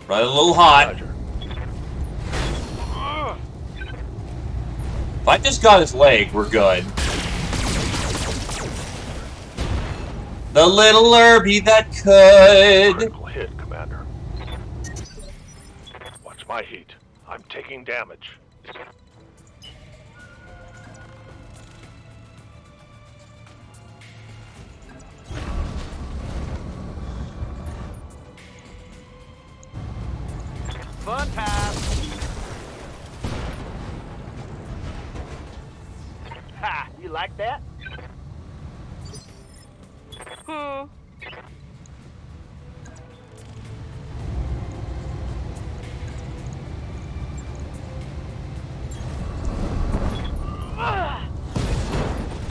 Right, a little hot. Roger. If I just got his leg, we're good. The little Herbie that could. Critical hit, Commander. Watch my heat. I'm taking damage. Fun time. Ha! You like that?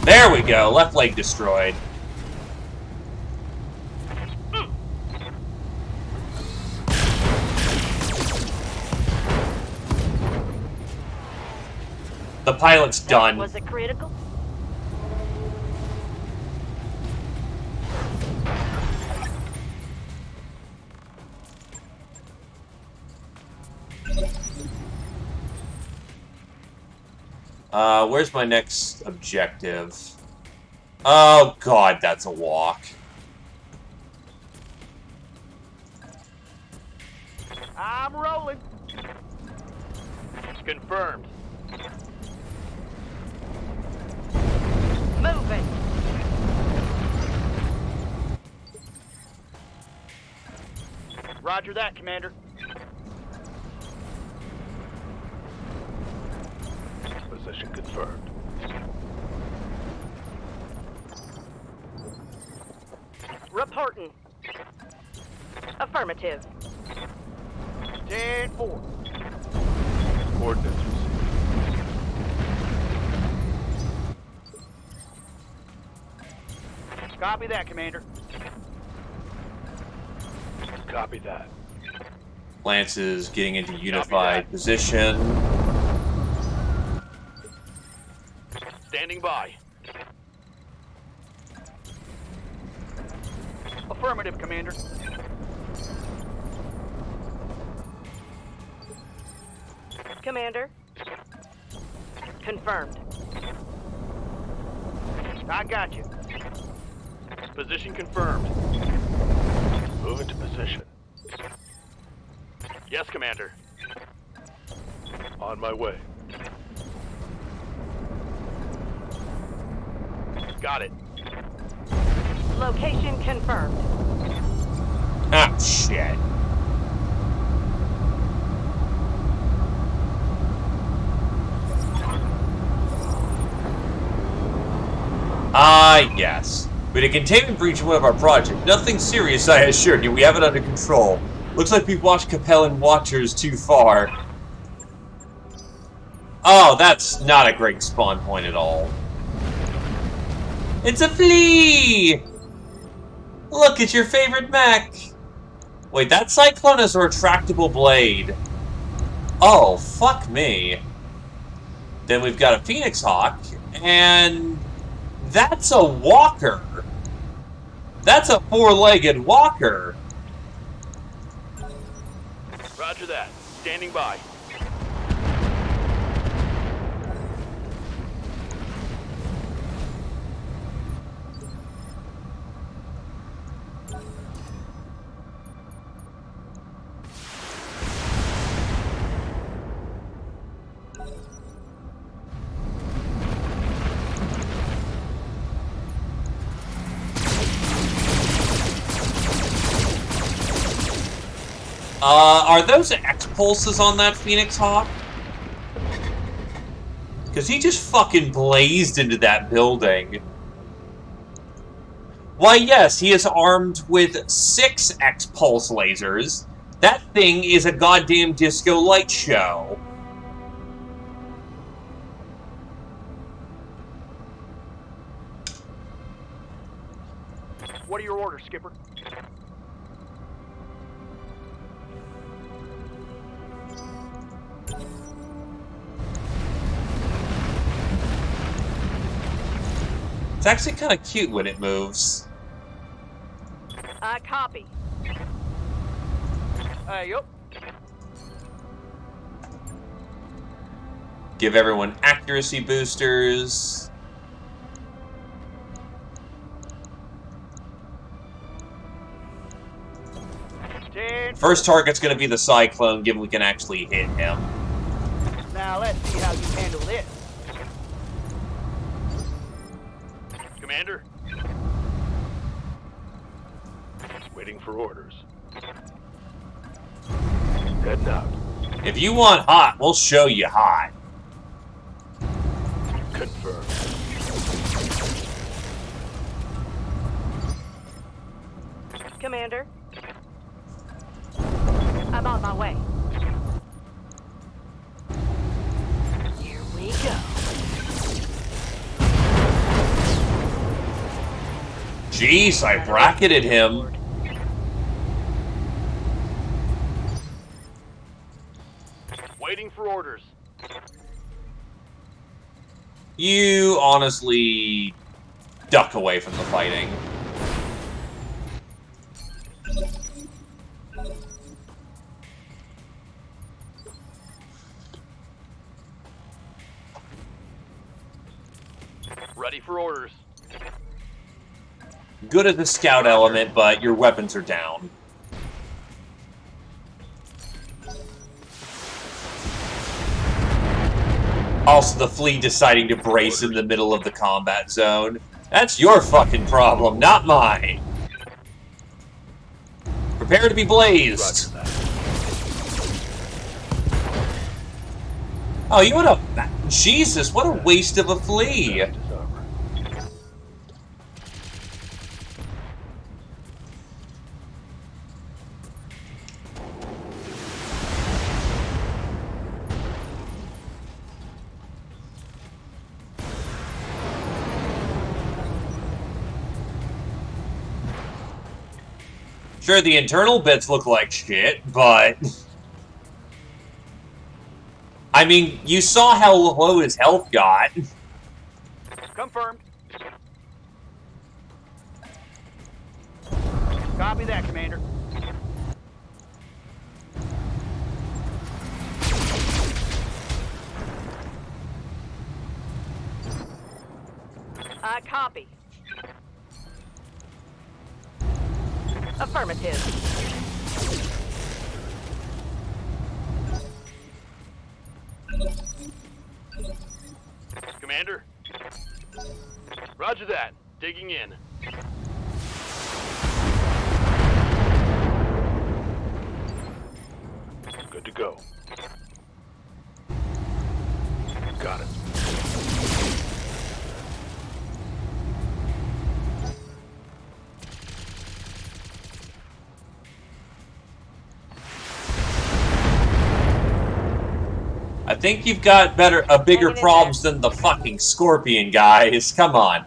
There we go. Left leg destroyed. The pilot's done. Was it critical? Where's my next objective? Oh, God, that's a walk. I'm rolling. Confirmed. Moving. Roger that, Commander. Position confirmed. Reporting. Affirmative. 10-4. Coordinates received. Copy that, Commander. Copy that. Lance is getting into unified position. Standing by. Affirmative, Commander. Commander. Confirmed. I got you. Position confirmed. Move into position. Yes, Commander. On my way. Got it. Location confirmed. Ah, shit. Ah, yes. We had a containment breach in one of our projects. Nothing serious, I assure you. We have it under control. Looks like we've watched Capellan Watchers too far. Oh, that's not a great spawn point at all. It's a flea! Look, it's your favorite mech! Wait, that Cyclone is a retractable blade. Oh, fuck me. Then we've got a Phoenix Hawk, and that's a walker. That's a four-legged walker. Roger that. Standing by. Are those X-pulses on that Phoenix Hawk? Because he just fucking blazed into that building. Why, yes, he is armed with 6 X-pulse lasers. That thing is a goddamn disco light show. What are your orders, Skipper? It's actually kind of cute when it moves. Copy. Yup. Give everyone accuracy boosters. First target's going to be the Cyclone, given we can actually hit him. Now let's see how you handle this. Commander? Waiting for orders. Heading out. If you want hot, we'll show you hot. Confirmed. Commander. I'm on my way. Here we go. Jeez, I bracketed him. Waiting for orders. You honestly duck away from the fighting. Ready for orders. Good at the scout element, but your weapons are down. Also, the flea deciding to brace in the middle of the combat zone. That's your fucking problem, not mine. Prepare to be blazed. Oh, you want a... Jesus, what a waste of a flea. Sure, the internal bits look like shit, but... I mean, you saw how low his health got. Confirmed. Copy that, Commander. Copy. Affirmative. Commander? Roger that. Digging in. Good to go. Got it. think you've got bigger Hanging in problems than the fucking Scorpion, guys. Come on.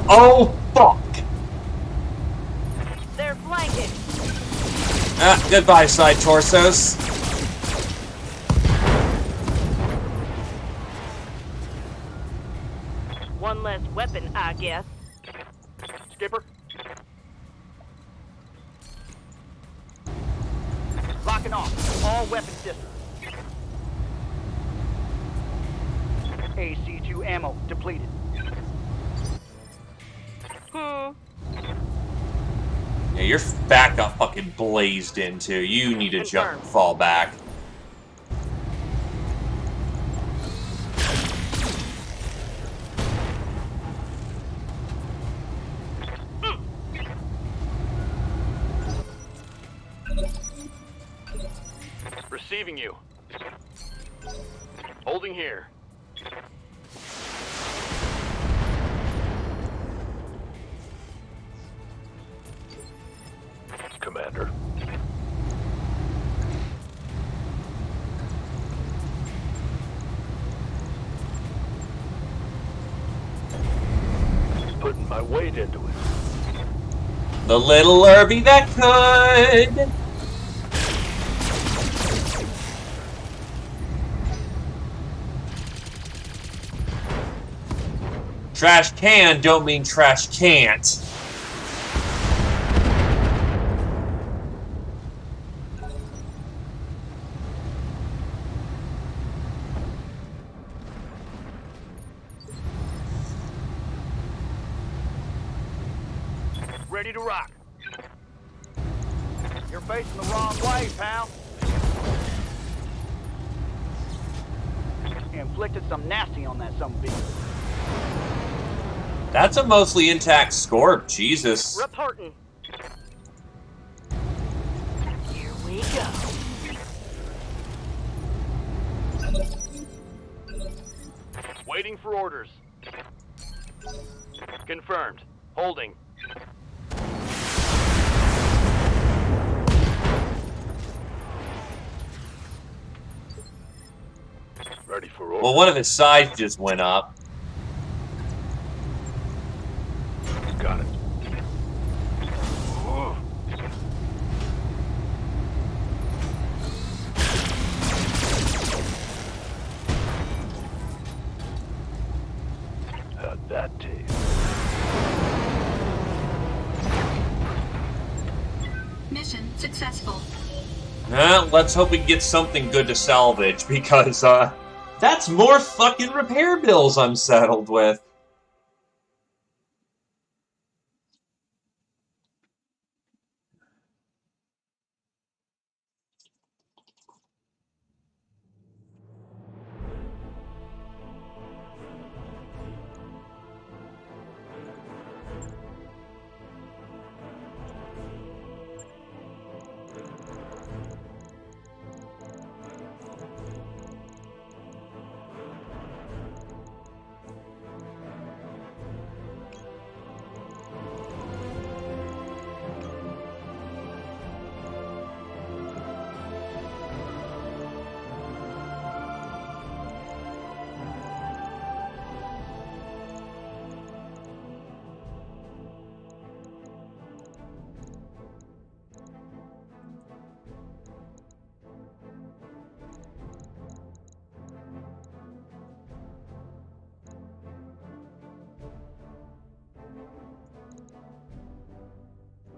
Oh, fuck! They're flanking. Ah, goodbye, side torsos. One less weapon, I guess. Skipper. Locking off all weapon systems. AC2 ammo depleted. Hmm. Yeah, your back got fucking blazed into. You need to jump and Confirmed. fall back. Receiving you. Holding here. Commander. Putting my weight into it. The little Irby that could. Trash can don't mean trash can't. Ready to rock. You're facing the wrong way, pal. Inflicted some nasty on that son of a bitch. That's a mostly intact Scorp. Jesus. Reporting. Here we go. Waiting for orders. Confirmed. Holding. Ready for orders. Well, one of his sides just went up. Got it. How'd that taste? Mission successful. Well, let's hope we can get something good to salvage, because, that's more fucking repair bills I'm settled with.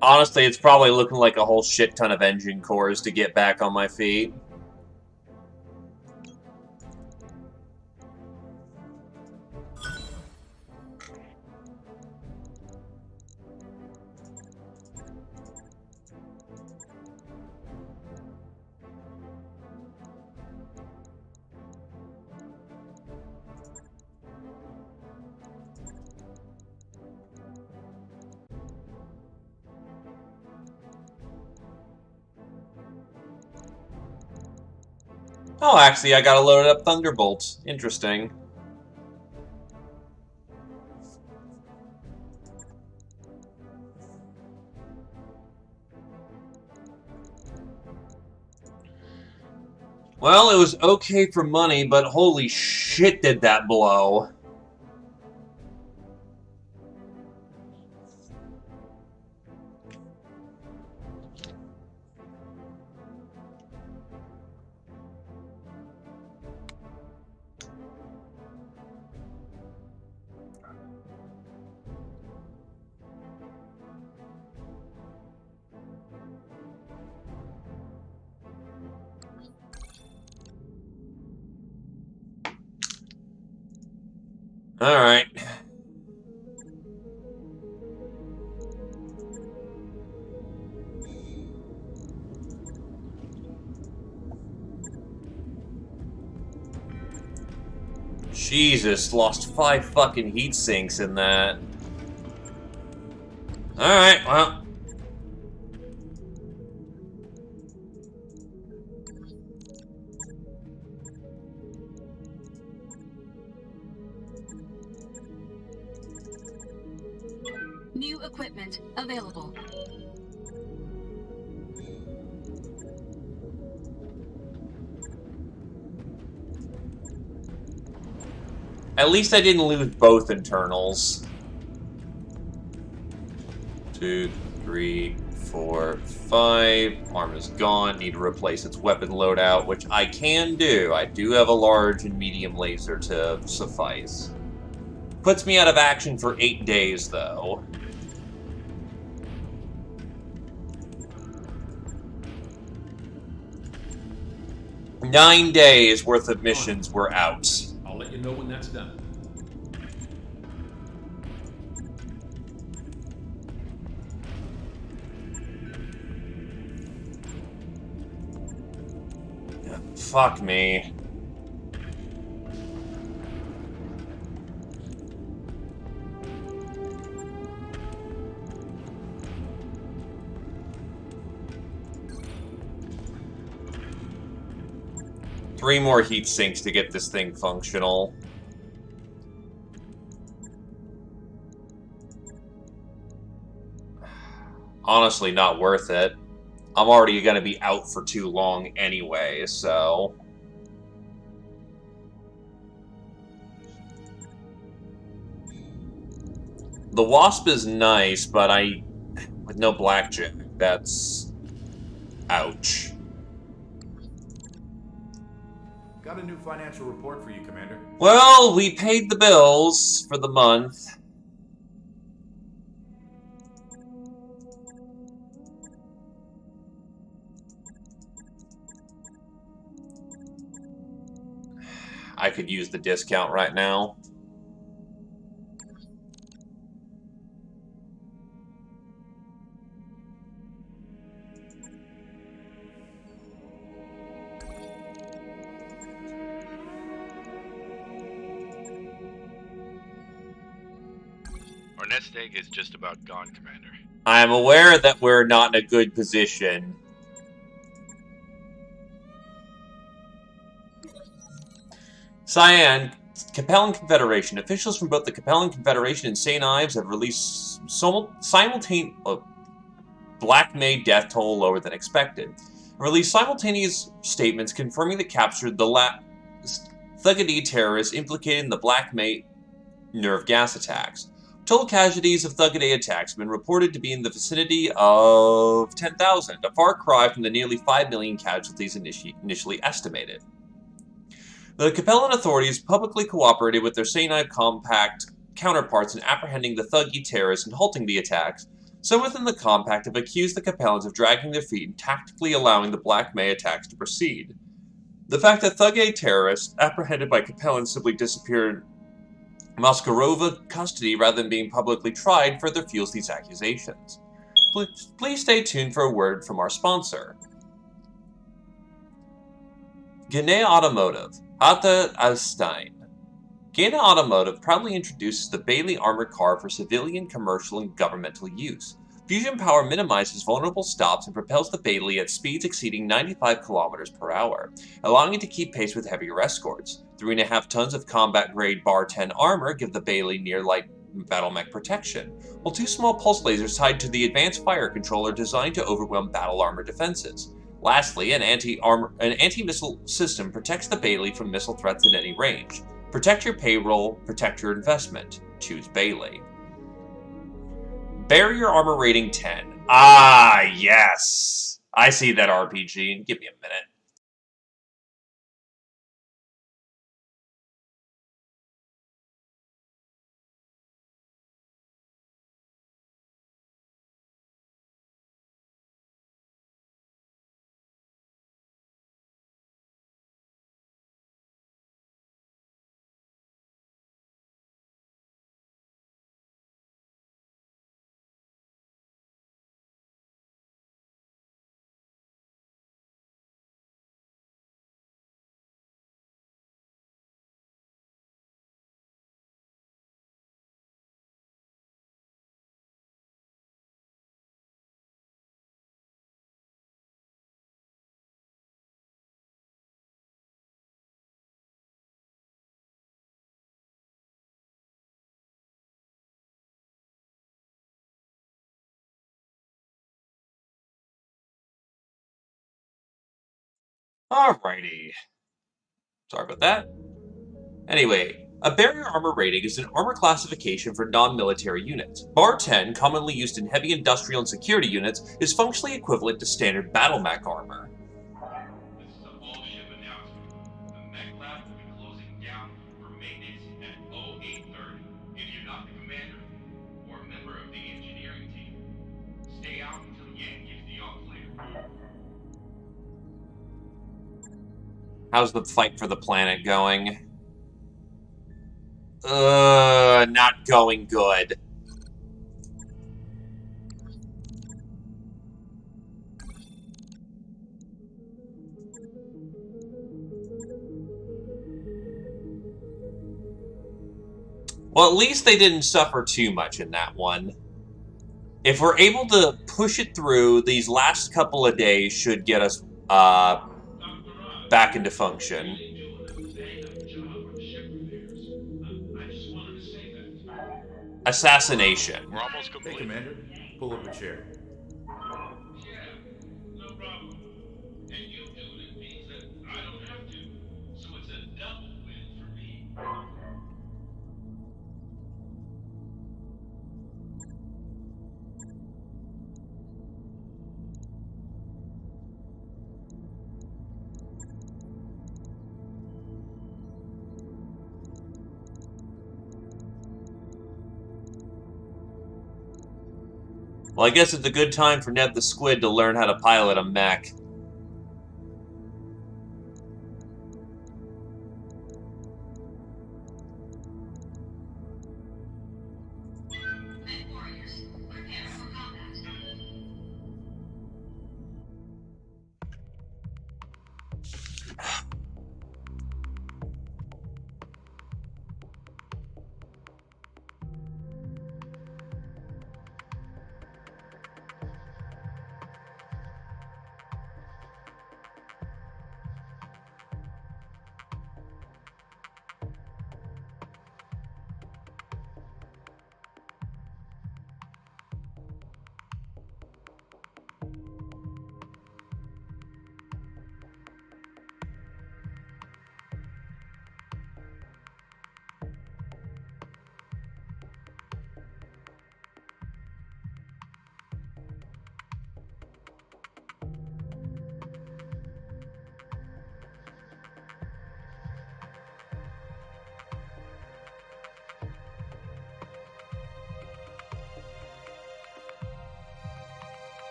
Honestly, it's probably looking like a whole shit ton of engine cores to get back on my feet. Oh, actually, I got a loaded up Thunderbolt. Interesting. Well, it was okay for money, but holy shit did that blow. Alright. Jesus, lost 5 fucking heat sinks in that. Alright, well. New equipment available. At least I didn't lose both internals. 2, 3, 4, 5. Arm is gone. Need to replace its weapon loadout, which I can do. I do have a large and medium laser to suffice. Puts me out of action for 8 days, though. Nine days worth of missions were out. I'll let you know when that's done. Fuck me. Three more heat sinks to get this thing functional. Honestly, not worth it. I'm already going to be out for too long anyway, so... The Wasp is nice, but with no blackjack, that's... ouch. Got a new financial report for you, Commander. Well, we paid the bills for the month. I could use the discount right now. Our nest egg is just about gone, Commander. I am aware that we're not in a good position. Cyan, Capellan Confederation. Officials from both the Capellan Confederation and St. Ives have released simultaneous Black May death toll lower than expected. Released simultaneous statements confirming the capture of the Thuggedy terrorists implicated in the Black May nerve gas attacks. Total casualties of Thuggedy attacks have been reported to be in the vicinity of 10,000, a far cry from the nearly 5 million casualties initially estimated. The Capellan authorities publicly cooperated with their St. Ives Compact counterparts in apprehending the Thuggedy terrorists and halting the attacks. Some within the Compact have accused the Capellans of dragging their feet and tactically allowing the Black May attacks to proceed. The fact that Thuggedy terrorists, apprehended by Capellans, simply disappeared in Moskorova custody rather than being publicly tried further fuels these accusations. Please stay tuned for a word from our sponsor. Gene Automotive. Hata Alstein. Gane Automotive proudly introduces the Bailey armored car for civilian, commercial, and governmental use. Fusion power minimizes vulnerable stops and propels the Bailey at speeds exceeding 95 km per hour, allowing it to keep pace with heavier escorts. 3.5 tons of combat-grade Bar 10 armor give the Bailey near-light battle mech protection, while 2 small pulse lasers tied to the advanced fire controller designed to overwhelm battle armor defenses. Lastly, an anti-missile system protects the Bailey from missile threats at any range. Protect your payroll, protect your investment. Choose Bailey. Barrier armor rating 10. Ah, yes! I see that RPG. Give me a minute. Alrighty. Sorry about that. Anyway, a barrier armor rating is an armor classification for non-military units. Bar 10, commonly used in heavy industrial and security units, is functionally equivalent to standard battle mech armor. This is a all-ship announcement. The mech lab will be closing down for maintenance at 0830. If you're not the commander or a member of the engineering team, stay out until Yang gives the all clear. How's the fight for the planet going? Not going good. Well, at least they didn't suffer too much in that one. If we're able to push it through, these last couple of days should get us Dr. Oz, back into function. really doing a bang-up job on the ship repairs. I just wanted to say that. Assassination. We're almost Hey, complete. Commander. Pull up a chair. Yeah, no problem. And you doing it means that I don't have to. So it's a double win for me. Well, I guess it's a good time for Ned the Squid to learn how to pilot a mech. Mech warriors, prepare for combat.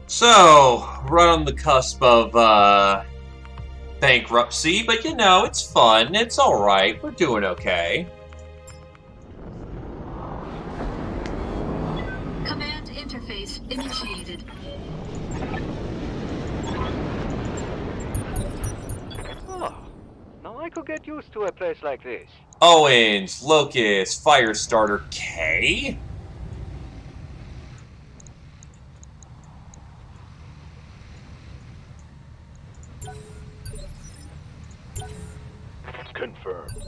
So, right on the cusp of bankruptcy, but you know, it's fun. It's alright. We're doing okay. Command interface initiated. Oh, now I could get used to a place like this. Owens, Locust, Firestarter K? Confirmed.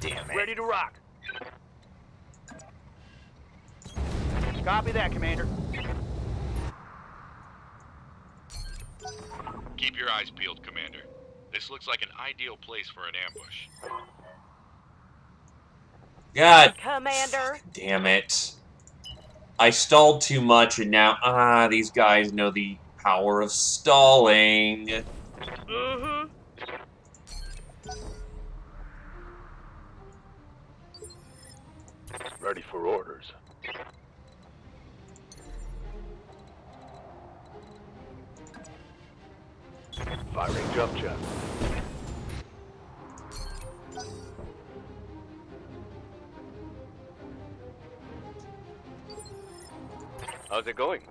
Damn it. Ready to rock. Copy that, Commander. Keep your eyes peeled, Commander. This looks like an ideal place for an ambush. God Commander. damn it. I stalled too much and now, these guys know the power of stalling. Mm-hmm. Ready for orders. Firing jump jet. How's it going?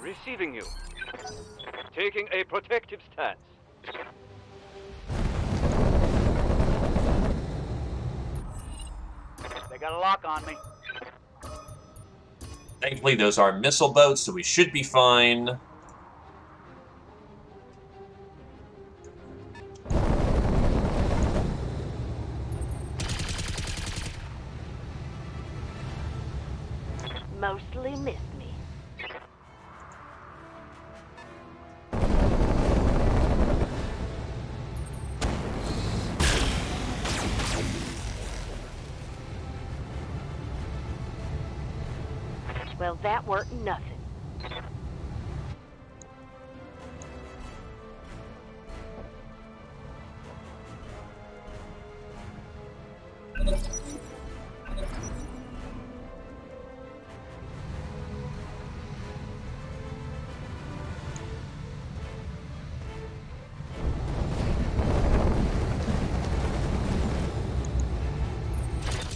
Receiving you. Taking a protective stance. They got a lock on me. Thankfully, those are missile boats, so we should be fine. Mostly missed me. Well, that weren't nothing.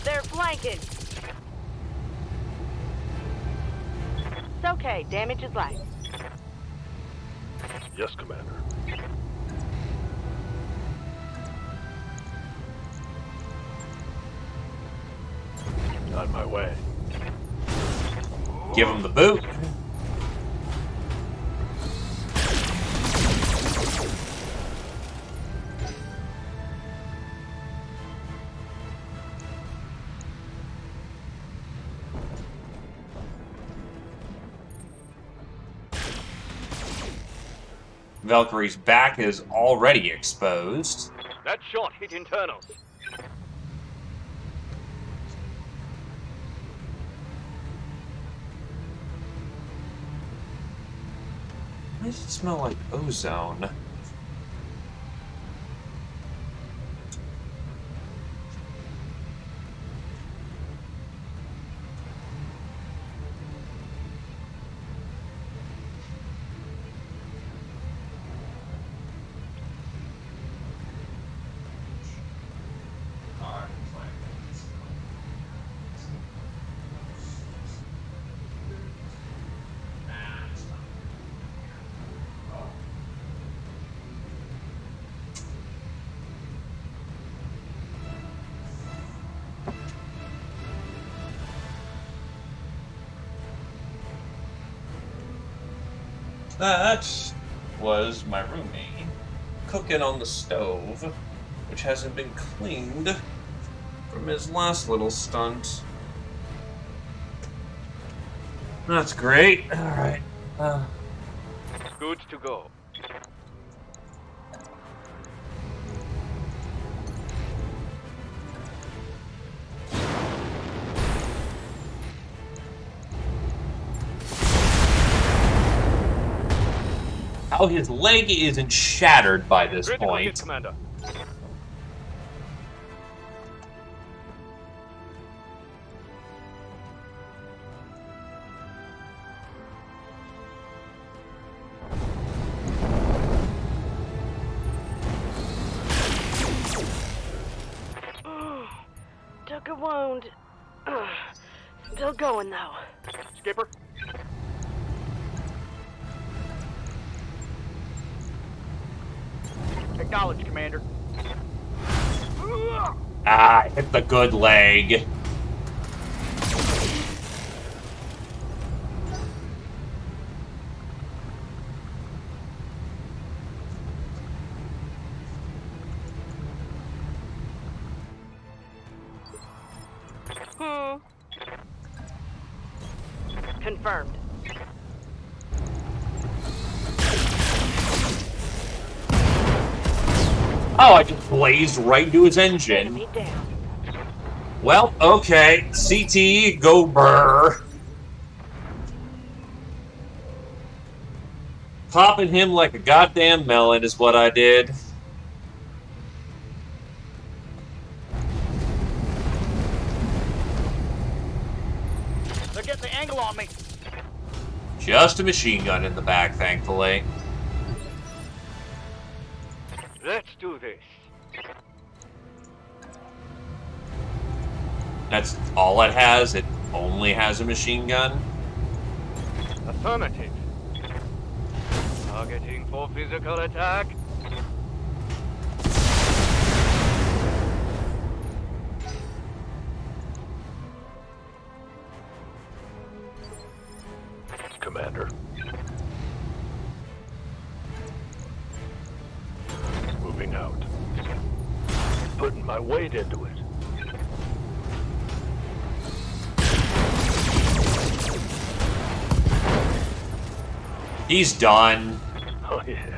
They're flanking. It's okay. Damage is light. Yes, Commander. On my way. Give them the boot. Valkyrie's back is already exposed. That shot hit internals. Why does it smell like ozone? That was my roommate cooking on the stove, which hasn't been cleaned from his last little stunt. That's great. All right. Good to go. How his leg isn't shattered by this Critical hit, point. Commander. Took a wound. Still going though. Skipper. Acknowledge, Commander. Ah, hit the good leg. Confirmed. Oh, I just blazed right into his engine. Enemy down. Well, okay. CT, go brr. Popping him like a goddamn melon is what I did. They're getting the angle on me. Just a machine gun in the back, thankfully. Let's do this. That's all it has. It only has a machine gun. Affirmative. Targeting for physical attack. Commander. Moving out. Putting my weight into it. He's done. Oh, yeah.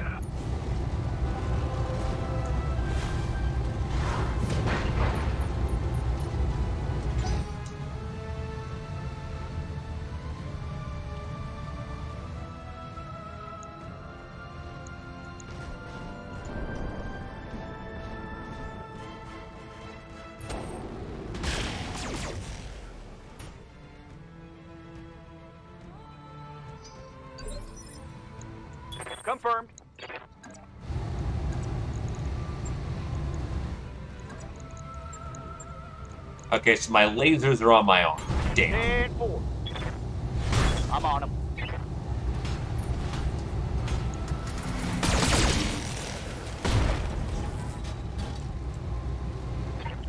Confirmed. Okay, so my lasers are on my arm. Damn. 10-4. I'm on him.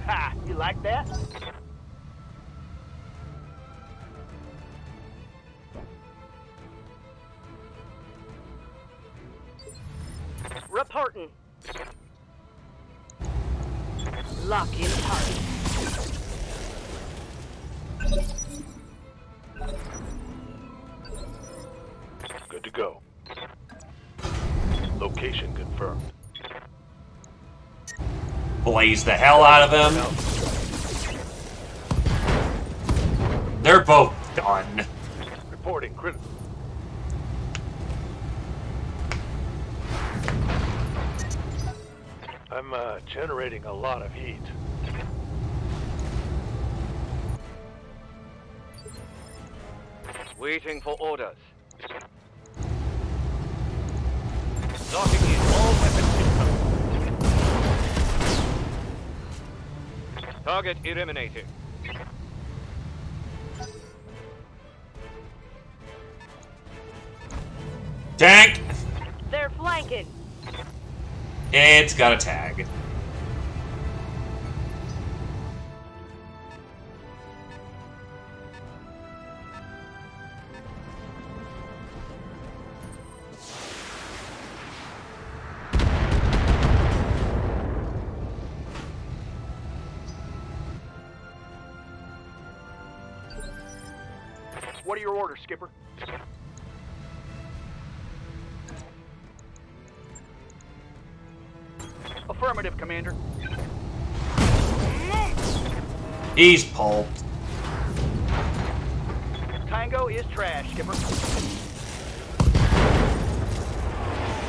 Ha! You like that? Reporting. Lock in target. Good to go. Location confirmed. Blaze the hell out of him. They're both done. Reporting critical. I'm generating a lot of heat. Waiting for orders. Locking in all weapon systems. Target eliminated. Tank! They're flanking. It's got a tag. What are your orders, Skipper? Affirmative, Commander. He's pulped. Tango is trash, Skipper.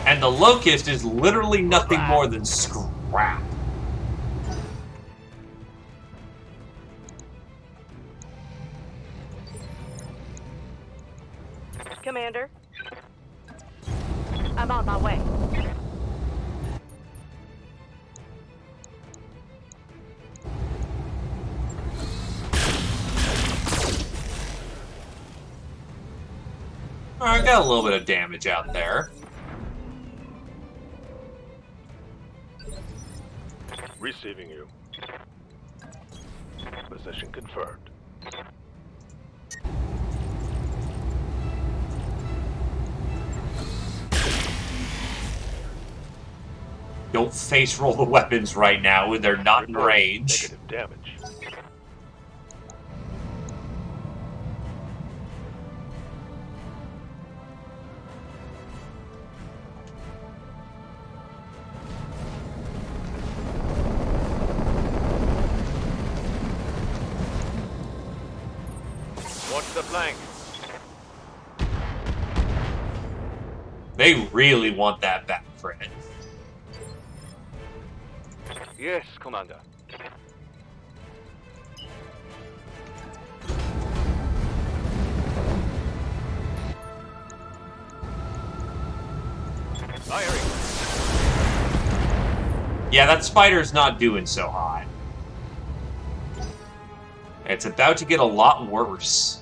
And the Locust is literally nothing more than scrap. Commander. I'm on my way. Alright, got a little bit of damage out there. Receiving you. Position confirmed. Don't face roll the weapons right now when they're not in Reporting range. Negative damage. the flank. They really want that back, Fred. Yes, Commander. Firing. Yeah, that spider's not doing so hot. It's about to get a lot worse.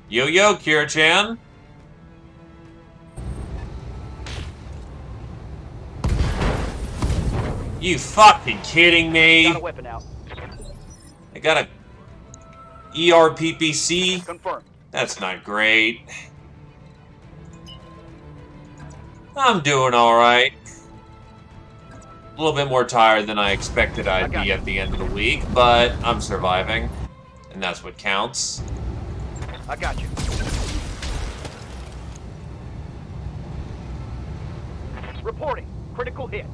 Yo, Kira-chan. You fucking kidding me? Got a weapon out. I got a ERPPC? Confirmed. That's not great. I'm doing alright. A little bit more tired than I expected I'd be at the end of the week, but I'm surviving. And that's what counts. I got you. Reporting. Critical hit.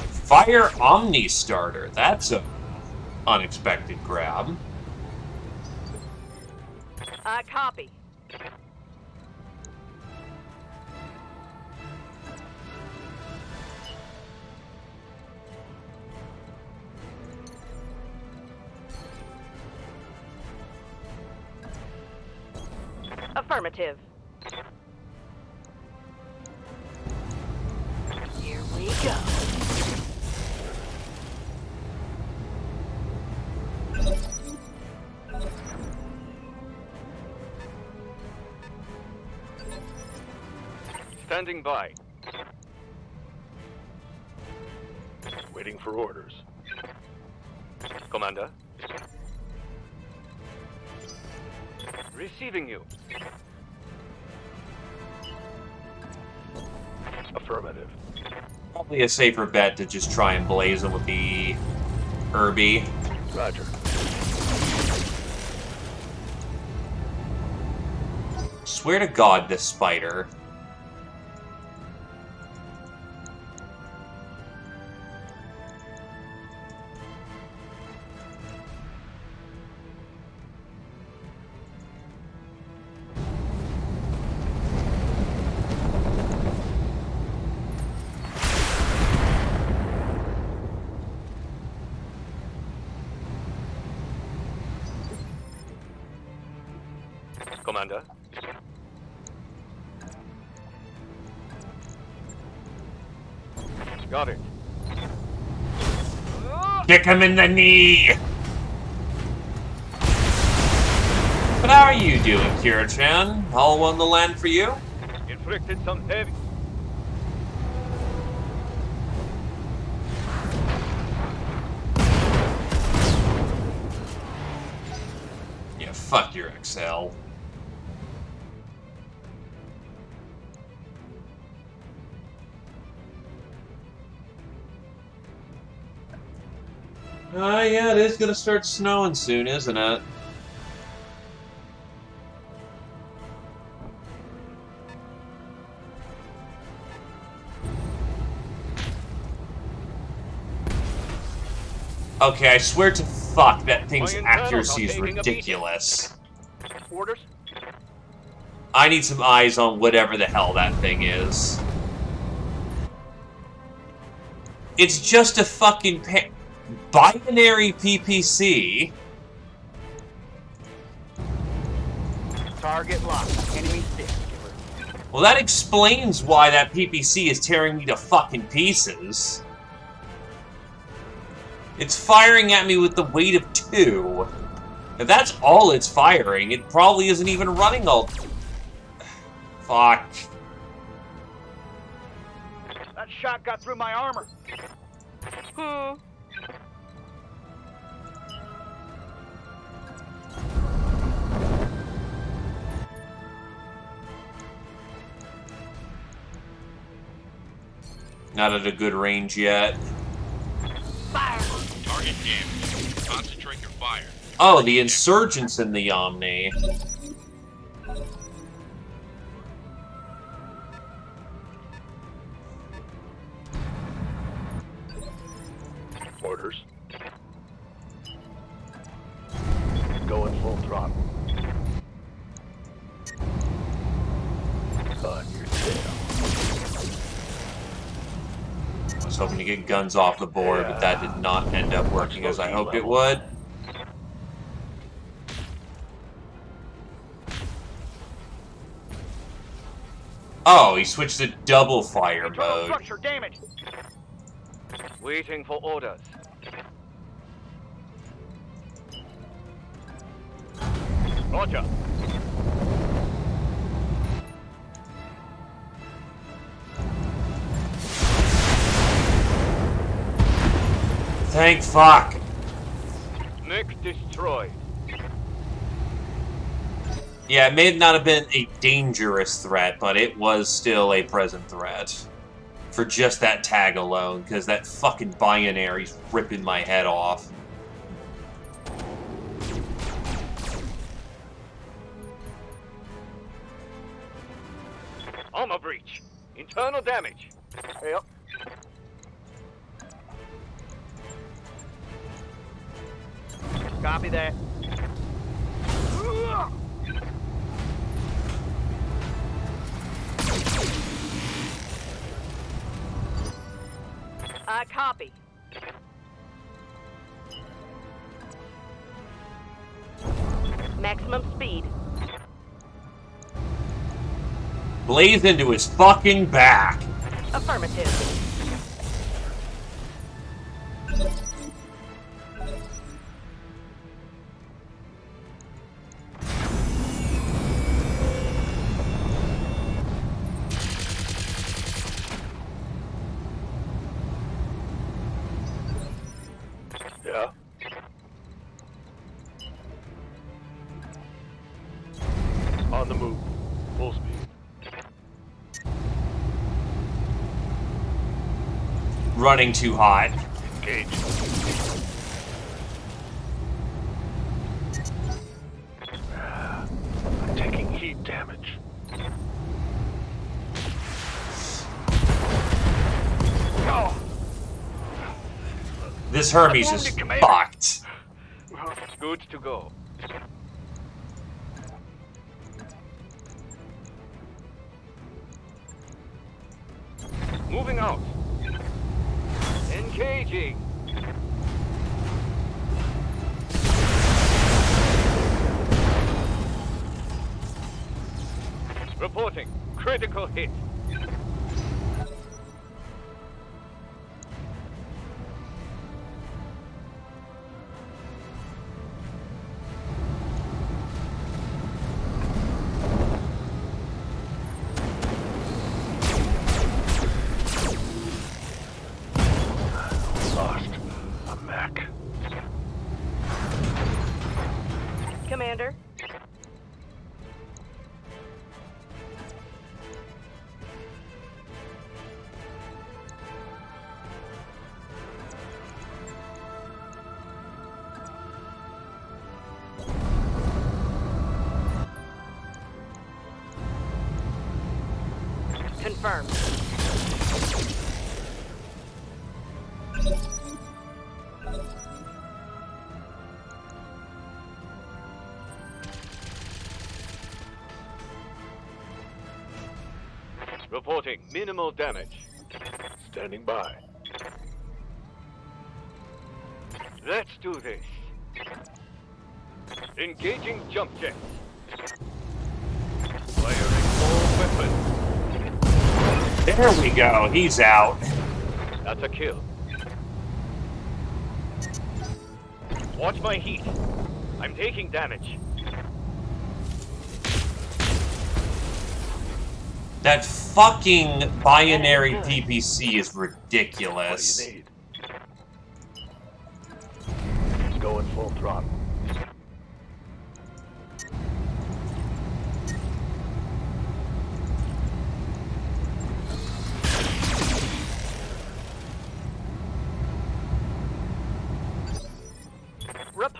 Fire Omni Starter. That's a unexpected grab. I copy. Affirmative. Here we go. Standing by. Waiting for orders. Commander. Receiving you. Affirmative. Probably a safer bet to just try and blaze him with the Herbie. Roger. Swear to God, this spider. Commander. Got it. Kick him in the knee! But how are you doing, Kira-chan? All on the land for you? Inflicted some heavy. Yeah, fuck your XL. Yeah, it is gonna start snowing soon, isn't it? Okay, I swear to fuck, that thing's My internals accuracy are is taking a ridiculous. Orders? I need some eyes on whatever the hell that thing is. It's just a fucking binary PPC. Target locked. Enemy stick. Skipper. Well, that explains why that PPC is tearing me to fucking pieces. It's firing at me with the weight of 2. If that's all it's firing, it probably isn't even running all... Fuck. That shot got through my armor. Not at a good range yet. Fire! target damage. Concentrate your fire. Oh, the insurgents in the Omni. Orders. Going full throttle. On your tail. I was hoping to get guns off the board, but that did not end up working as I hoped it would. Oh, he switched to double fire Internal mode. structure damaged. Waiting for orders. Roger. Thank fuck. Mech destroyed. Yeah, it may not have been a dangerous threat, but it was still a present threat. For just that tag alone, because that fucking binary's ripping my head off. Armor breach. Internal damage. Yep. Copy that. I copy. Maximum speed. Blaze into his fucking back. Affirmative. Yeah. On the move. Full speed. Running too hot. Engage. I'm taking heat damage. Oh, This Hermes is fucked. Good to go. Moving out. Engaging. Reporting. Critical hit. lost. A mech. Commander. Confirmed. Reporting minimal damage. Standing by. Let's do this. Engaging jump jet. Firing all weapons. There we go. He's out. That's a kill. Watch my heat. I'm taking damage. That fucking binary PPC is What ridiculous. do you need? Going full throttle.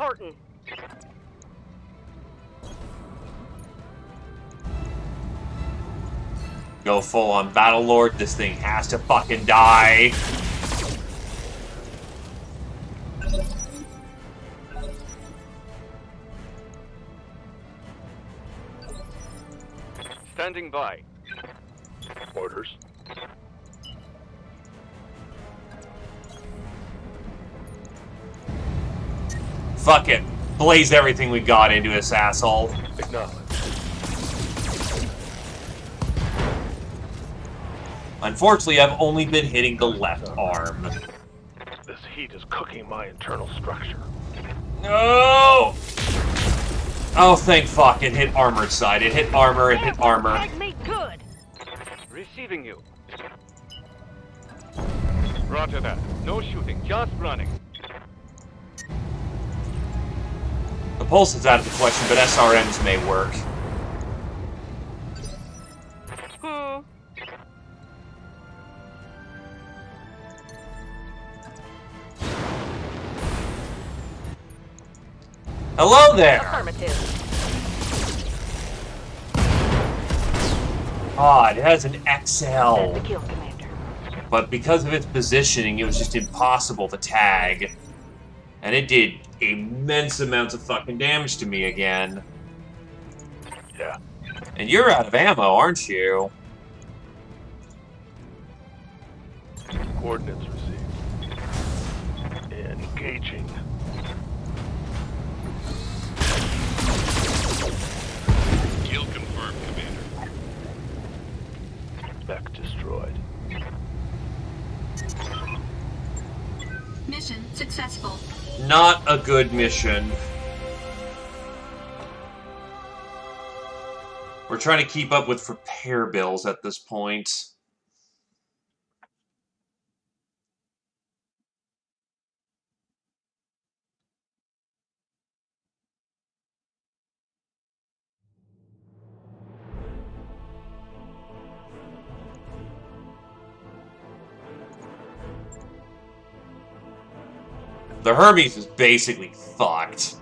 carton. Go full on Battle Lord. This thing has to fucking die. Standing by. Orders. Fuck it. Blaze everything we got into this asshole. Acknowledge. Unfortunately, I've only been hitting the left arm. This heat is cooking my internal structure. No! Oh, thank fuck. It hit armored side. It hit armor. It hit armor. Tag made good. Receiving you. Roger that. No shooting, just running. The pulse is out of the question, but SRMs may work. Hello there! Affirmative. God, it has an Send XL. the kill, Commander. But because of its positioning, it was just impossible to tag. And it did immense amounts of fucking damage to me again. Yeah. And you're out of ammo, aren't you? Coordinates received. Engaging. Kill confirmed, Commander. Mech destroyed. Mission successful. Not a good mission. We're trying to keep up with repair bills at this point. The Hermes is basically fucked.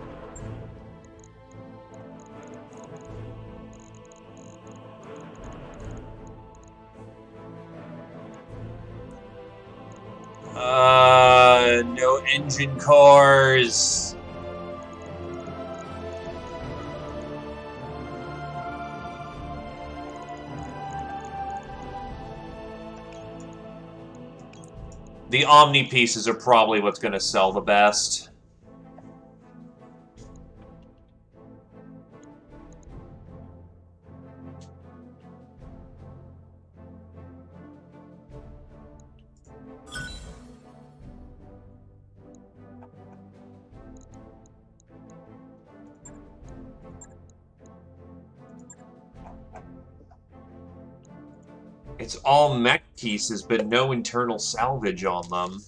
No engine cores. The Omni pieces are probably what's going to sell the best. It's all mech pieces, but no internal salvage on them.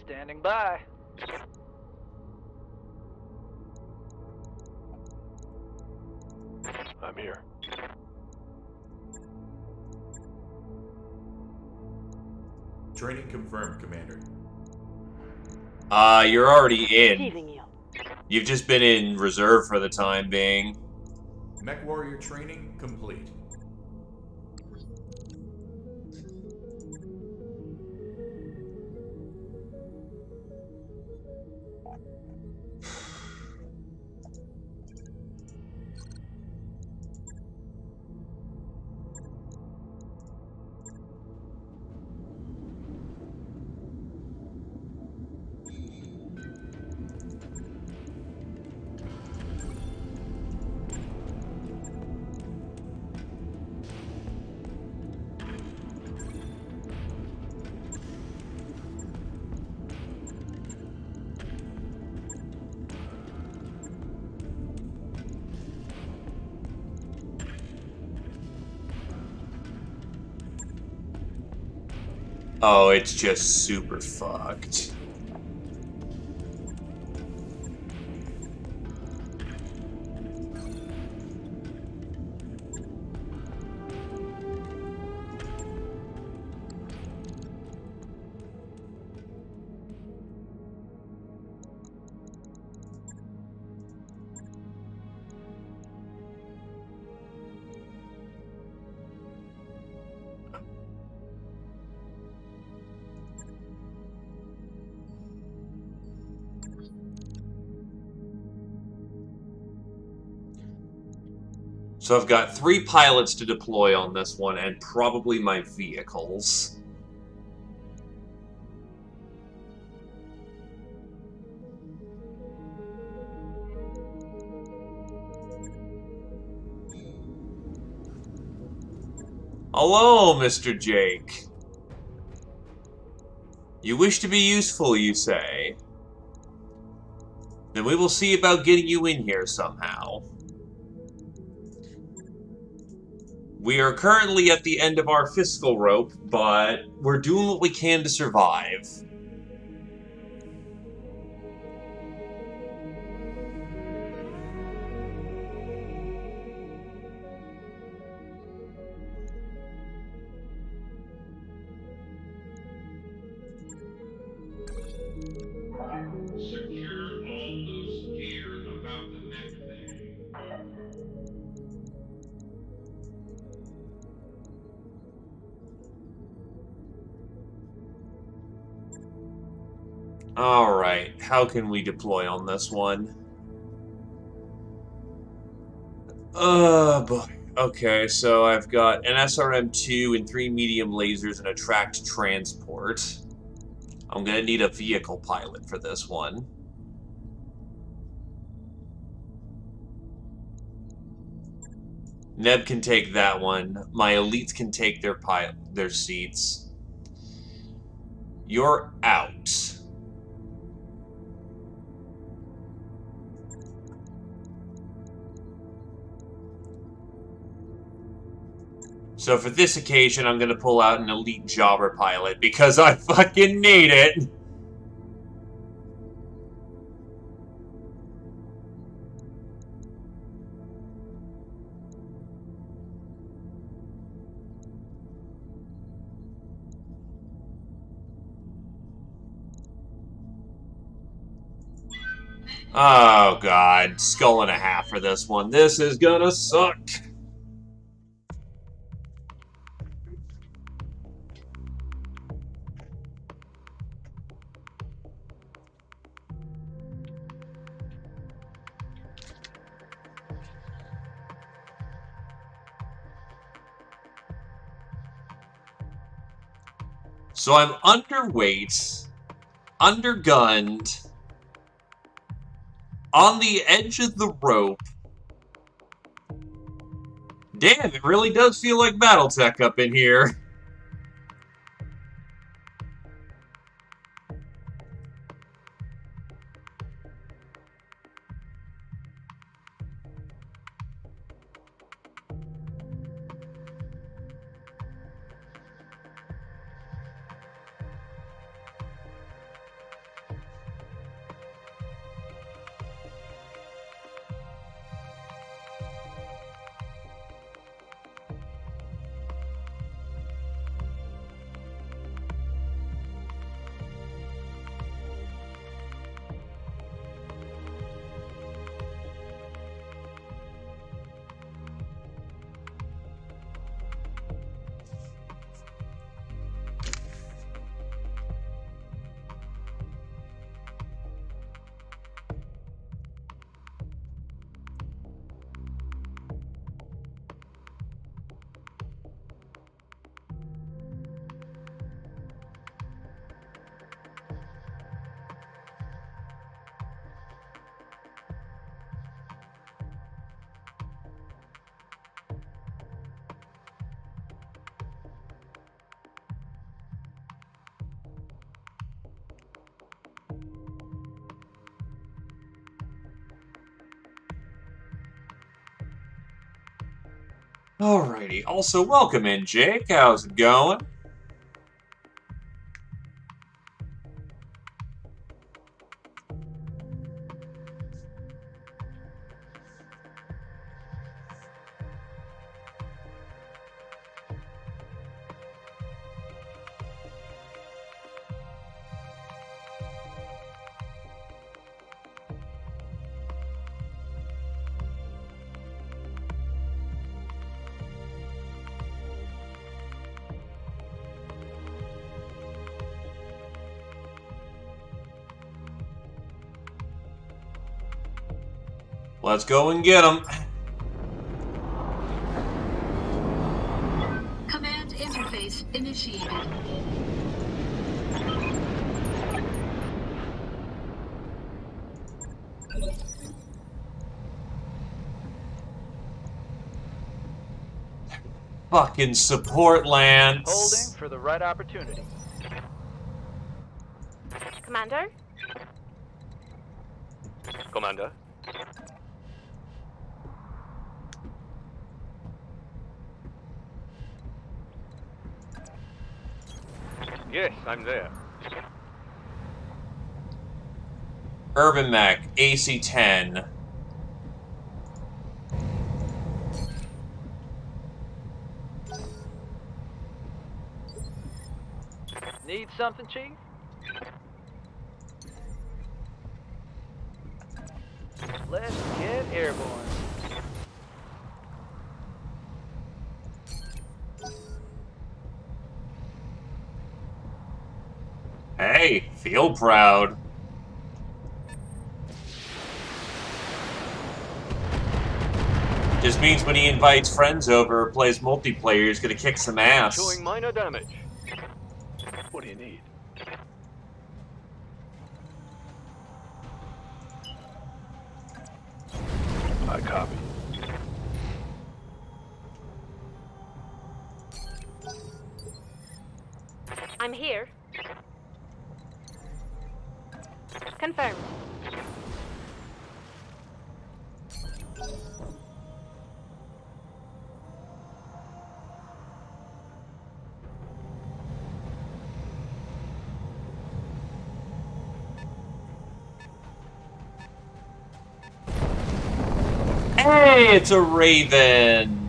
Standing by. I'm here. Training confirmed, Commander. You're already in. Receiving you. You've just been in reserve for the time being. Mech Warrior training complete. Oh, it's just super fucked. So I've got 3 pilots to deploy on this one, and probably my vehicles. Hello, Mr. Jake. You wish to be useful, you say? Then we will see about getting you in here somehow. We are currently at the end of our fiscal rope, but we're doing what we can to survive. Secure all loose gear about the mech bay. Alright, how can we deploy on this one? Boy. Okay, so I've got an SRM-2 and 3 medium lasers and a tracked transport. I'm gonna need a vehicle pilot for this one. Neb can take that one. My elites can take their seats. You're out. So for this occasion, I'm gonna pull out an elite jobber pilot because I fucking need it. Oh god, skull and a half for this one. This is gonna suck. So I'm underweight, undergunned, on the edge of the rope. Damn, it really does feel like Battletech up in here. Alrighty, also welcome in, Jake. How's it going? Let's go and get them. Command interface initiated. Fucking support Lance. Holding for the right opportunity. Commander? Commander? Yes, I'm there. Urban Mech, AC-10. Need something, Chief? Let's get airborne. Hey, feel proud. Just means when he invites friends over or plays multiplayer, he's gonna kick some ass. Showing minor damage. What do you need? I copy. I'm here. Confirmed. Hey, it's a Raven.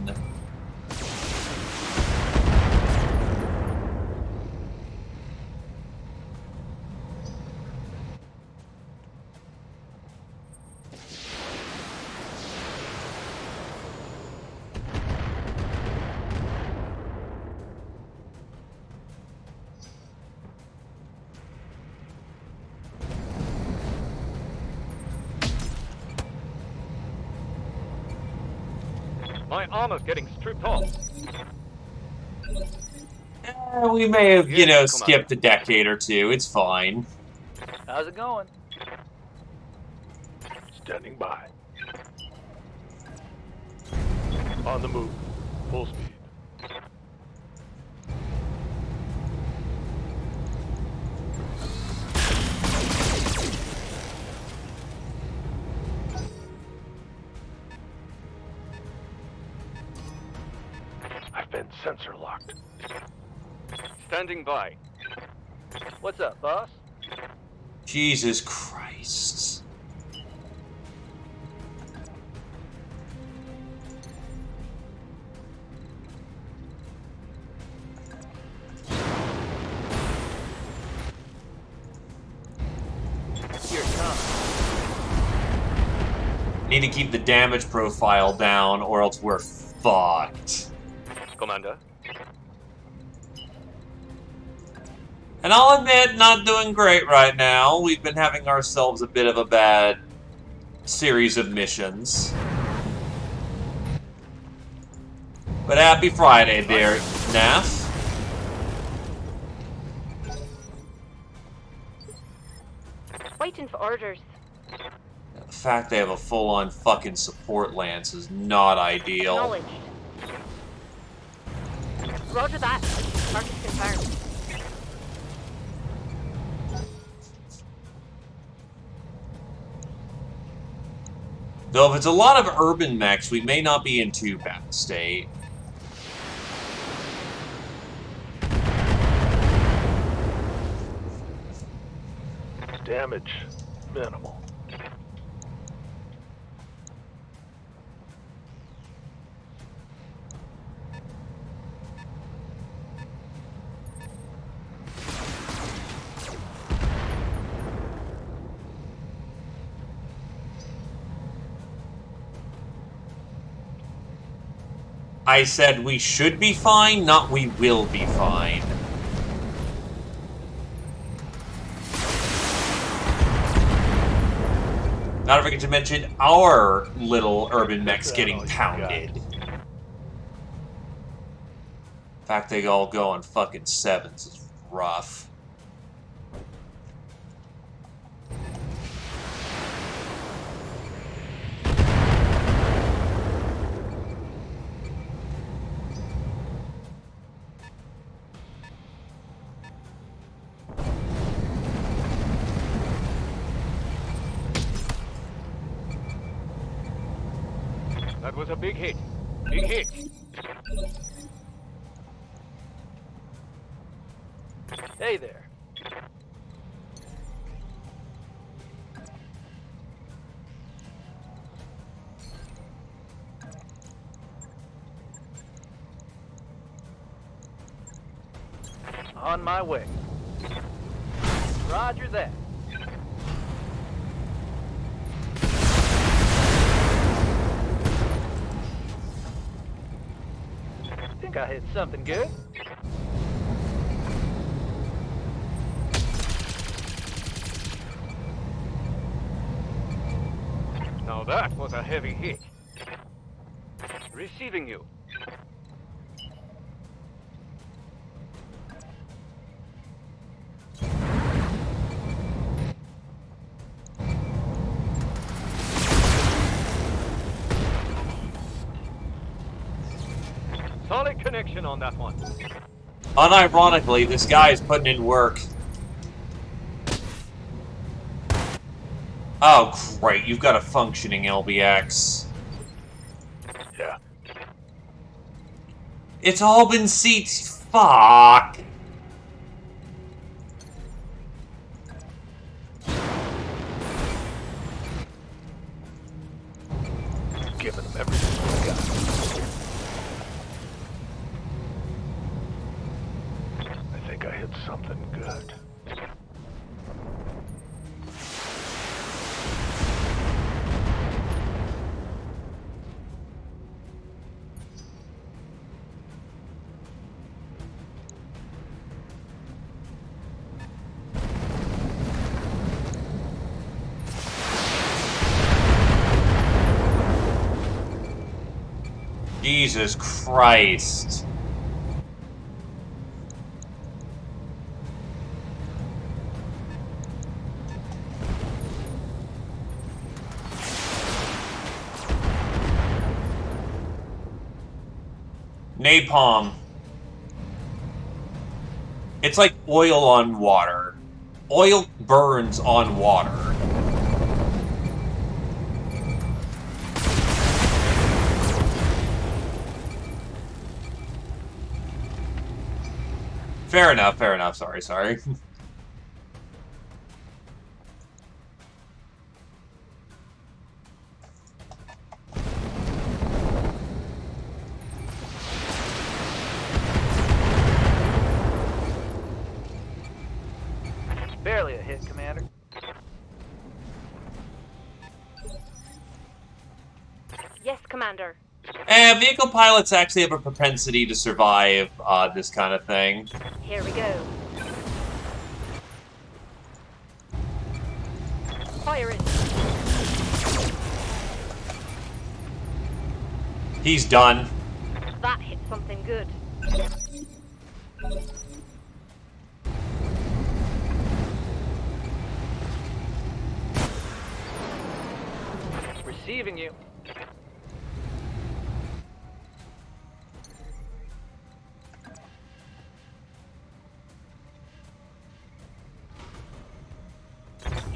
My armor's getting stripped off. We may have, you know, Commander. skipped a decade or two. It's fine. How's it going? Standing by. On the move. Full speed. I've been sensor locked. Standing by. What's up, boss? Jesus Christ. Here it comes. Need to keep the damage profile down or else we're fucked. Commander? And I'll admit, not doing great right now. We've been having ourselves a bit of a bad series of missions. But happy Friday, dear Nath. Waiting for orders. The fact they have a full-on fucking support lance is not ideal. Acknowledged. Roger that. Target confirmed. Though if it's a lot of urban mechs, we may not be in too bad a state. Damage minimal. I said we should be fine, not we will be fine. Not forget to mention our little urban mechs Is that getting all you pounded. got? In fact, they all go on fucking sevens. It's rough. That was a big hit. Big hit. Hey there. On my way. Roger that. Think I hit something good. Now that was a heavy hit. Receiving you. Solid connection on that one. Unironically, this guy is putting in work. Oh, great. You've got a functioning LBX. Yeah. It's all been seats. Fuck. Giving them everything we got. I think I hit something good. Jesus Christ. Napalm. It's like oil on water. Oil burns on water. Fair enough, fair enough. Sorry, sorry. Barely a hit, Commander. Yes, Commander. Vehicle pilots actually have a propensity to survive this kind of thing. Here we go. Fire it. He's done. That hit something good. Receiving you.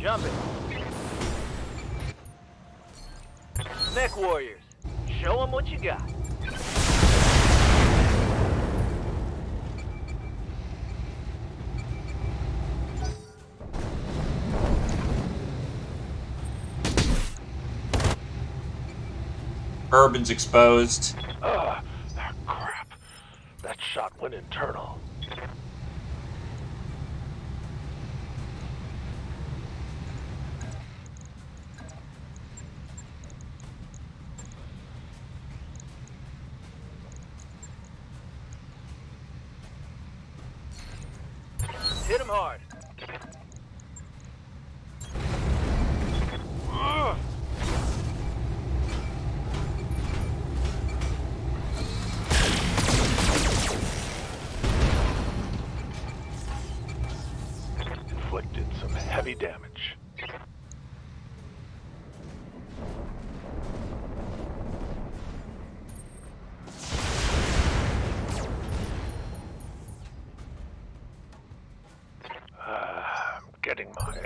Jumping. Mech warriors, show them what you got. Urban's exposed. Ah, crap. That shot went internal. Hit him hard. Ugh.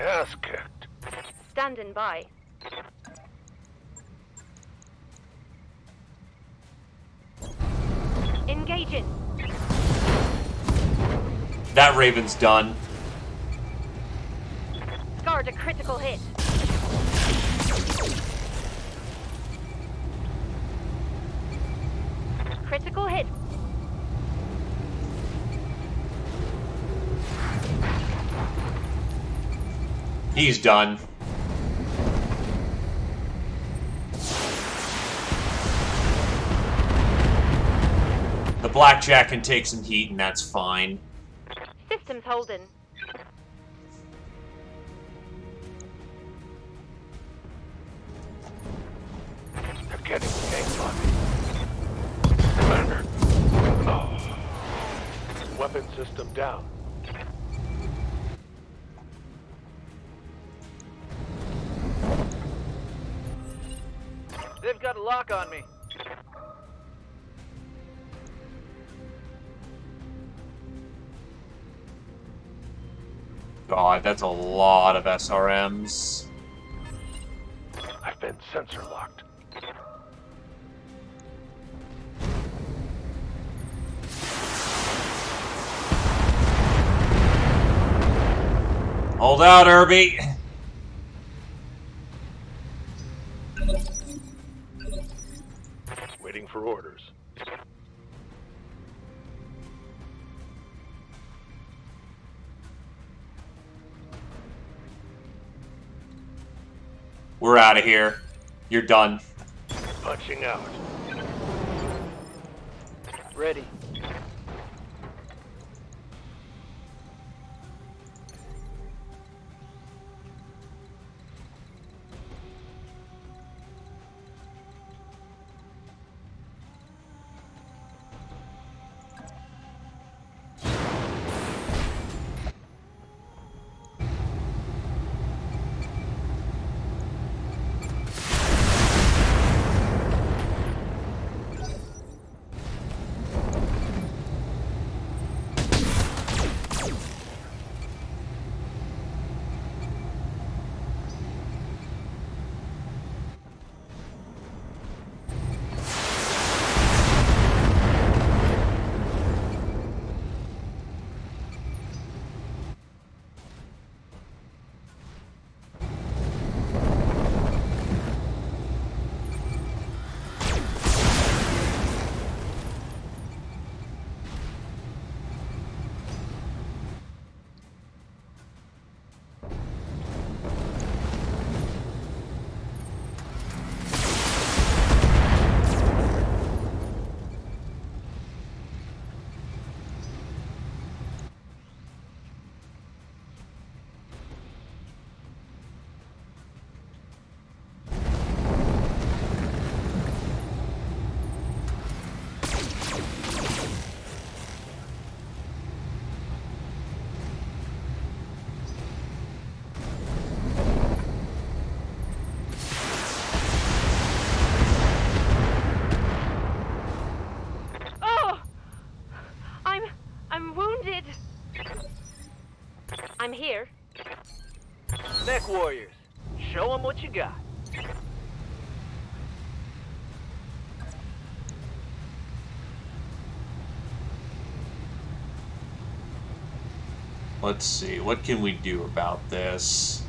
ass kicked. Standing by. Engaging. That Raven's done. Scored a critical hit. Critical hit. He's done. The Blackjack can take some heat, and that's fine. Systems holding. They're getting games on me. Commander. Oh. Weapon system down. They've got a lock on me. God, that's a lot of SRMs. I've been sensor locked. Hold out, Irby. Waiting for orders. We're out of here. You're done. Punching out. Ready. I'm here. Mech Warriors, show them what you got. Let's see, what can we do about this?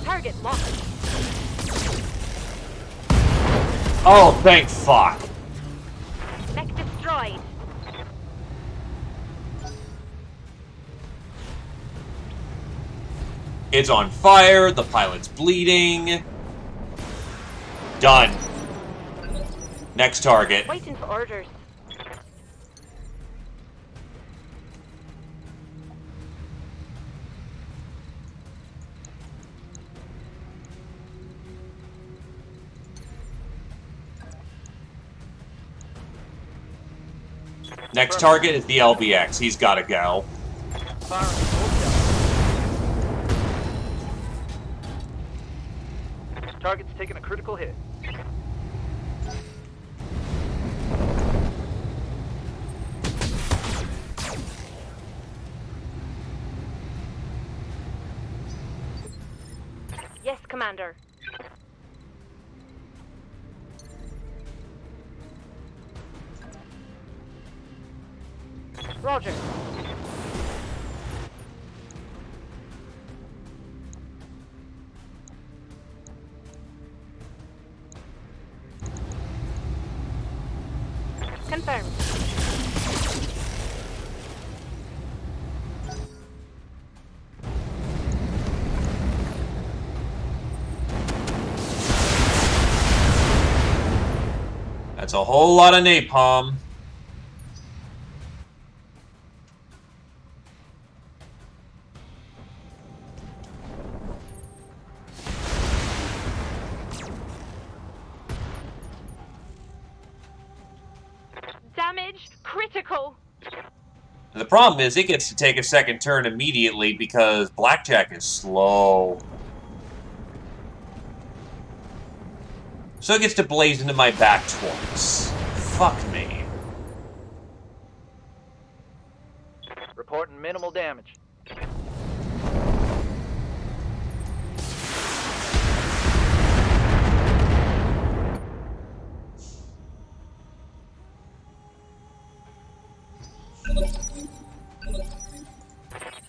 Target locked. Oh, thank fuck. Mech destroyed. It's on fire, the pilot's bleeding. Done. Next target. Waiting for orders. Next target is the LBX. He's gotta go. Firing full tilt. Target's taking a critical hit. Yes, Commander. Roger. Confirmed. That's a whole lot of napalm. Damage critical. And the problem is, it gets to take a second turn immediately because Blackjack is slow. So it gets to blaze into my back twice. Fuck me. Reporting minimal damage.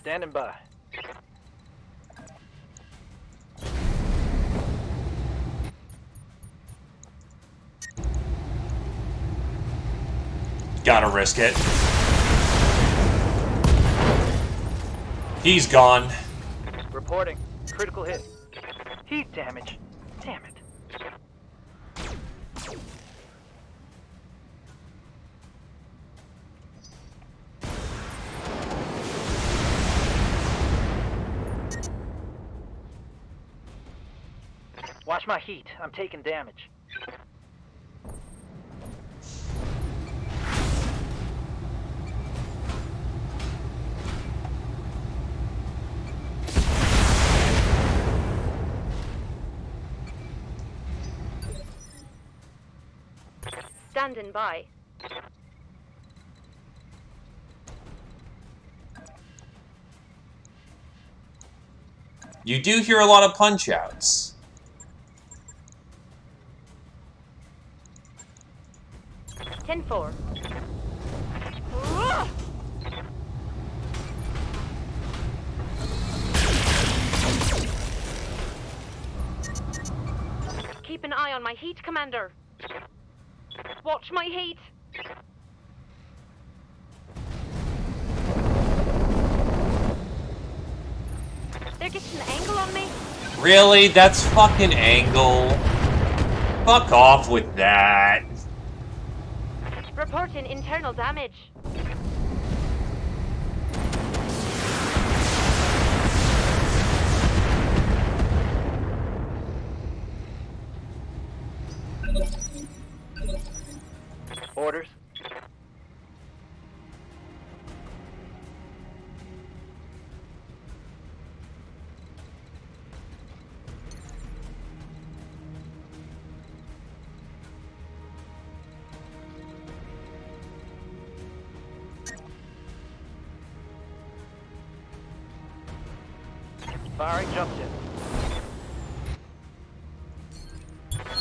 Standing by. Gotta risk it. He's gone. Reporting. Critical hit. Heat damage. Damn it. Watch my heat. I'm taking damage. Standing by. You do hear a lot of punch-outs. 10-4. Keep an eye on my heat, Commander. Watch my heat. They're getting an angle on me. Really? That's fucking angle. Fuck off with that. Reporting internal damage. Orders. Firing jump jet.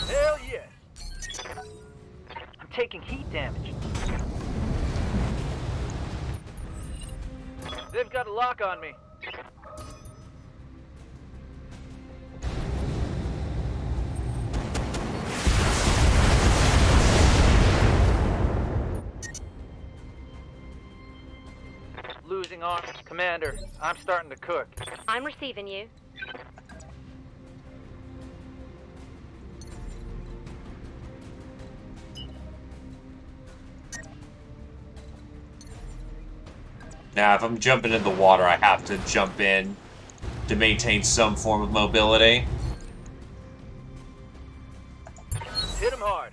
Hell yes! I'm taking heat damage. They've got a lock on me. Losing arm. Commander, I'm starting to cook. I'm receiving you. Now, if I'm jumping in the water, I have to jump in to maintain some form of mobility. Hit him hard.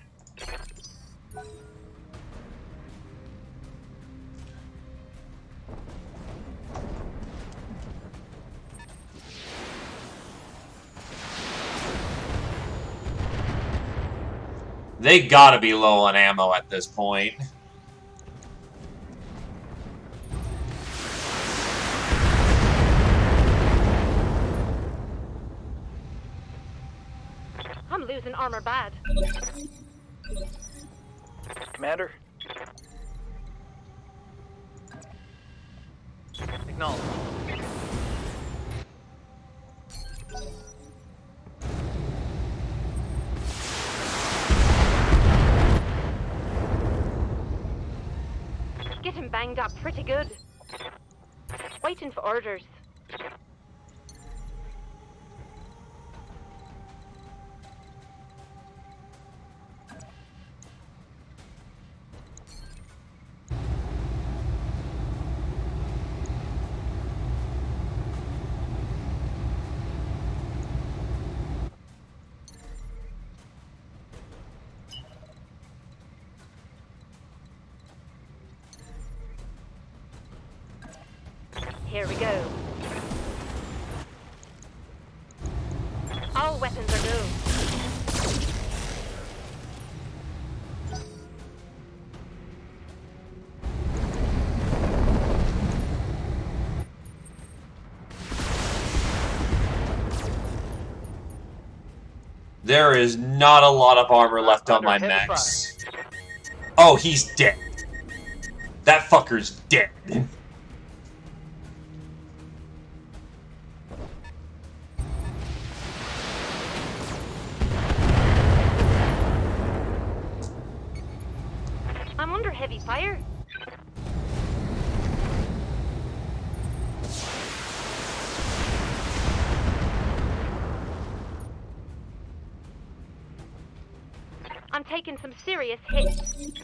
They gotta be low on ammo at this point. I'm losing armor bad. Commander? Acknowledge. Getting banged up pretty good. Waiting for orders. Here we go. All weapons are go. There is not a lot of armor left on Under my heavy mechs. Oh, he's dead. That fucker's dead. I'm under heavy fire. I'm taking some serious hits.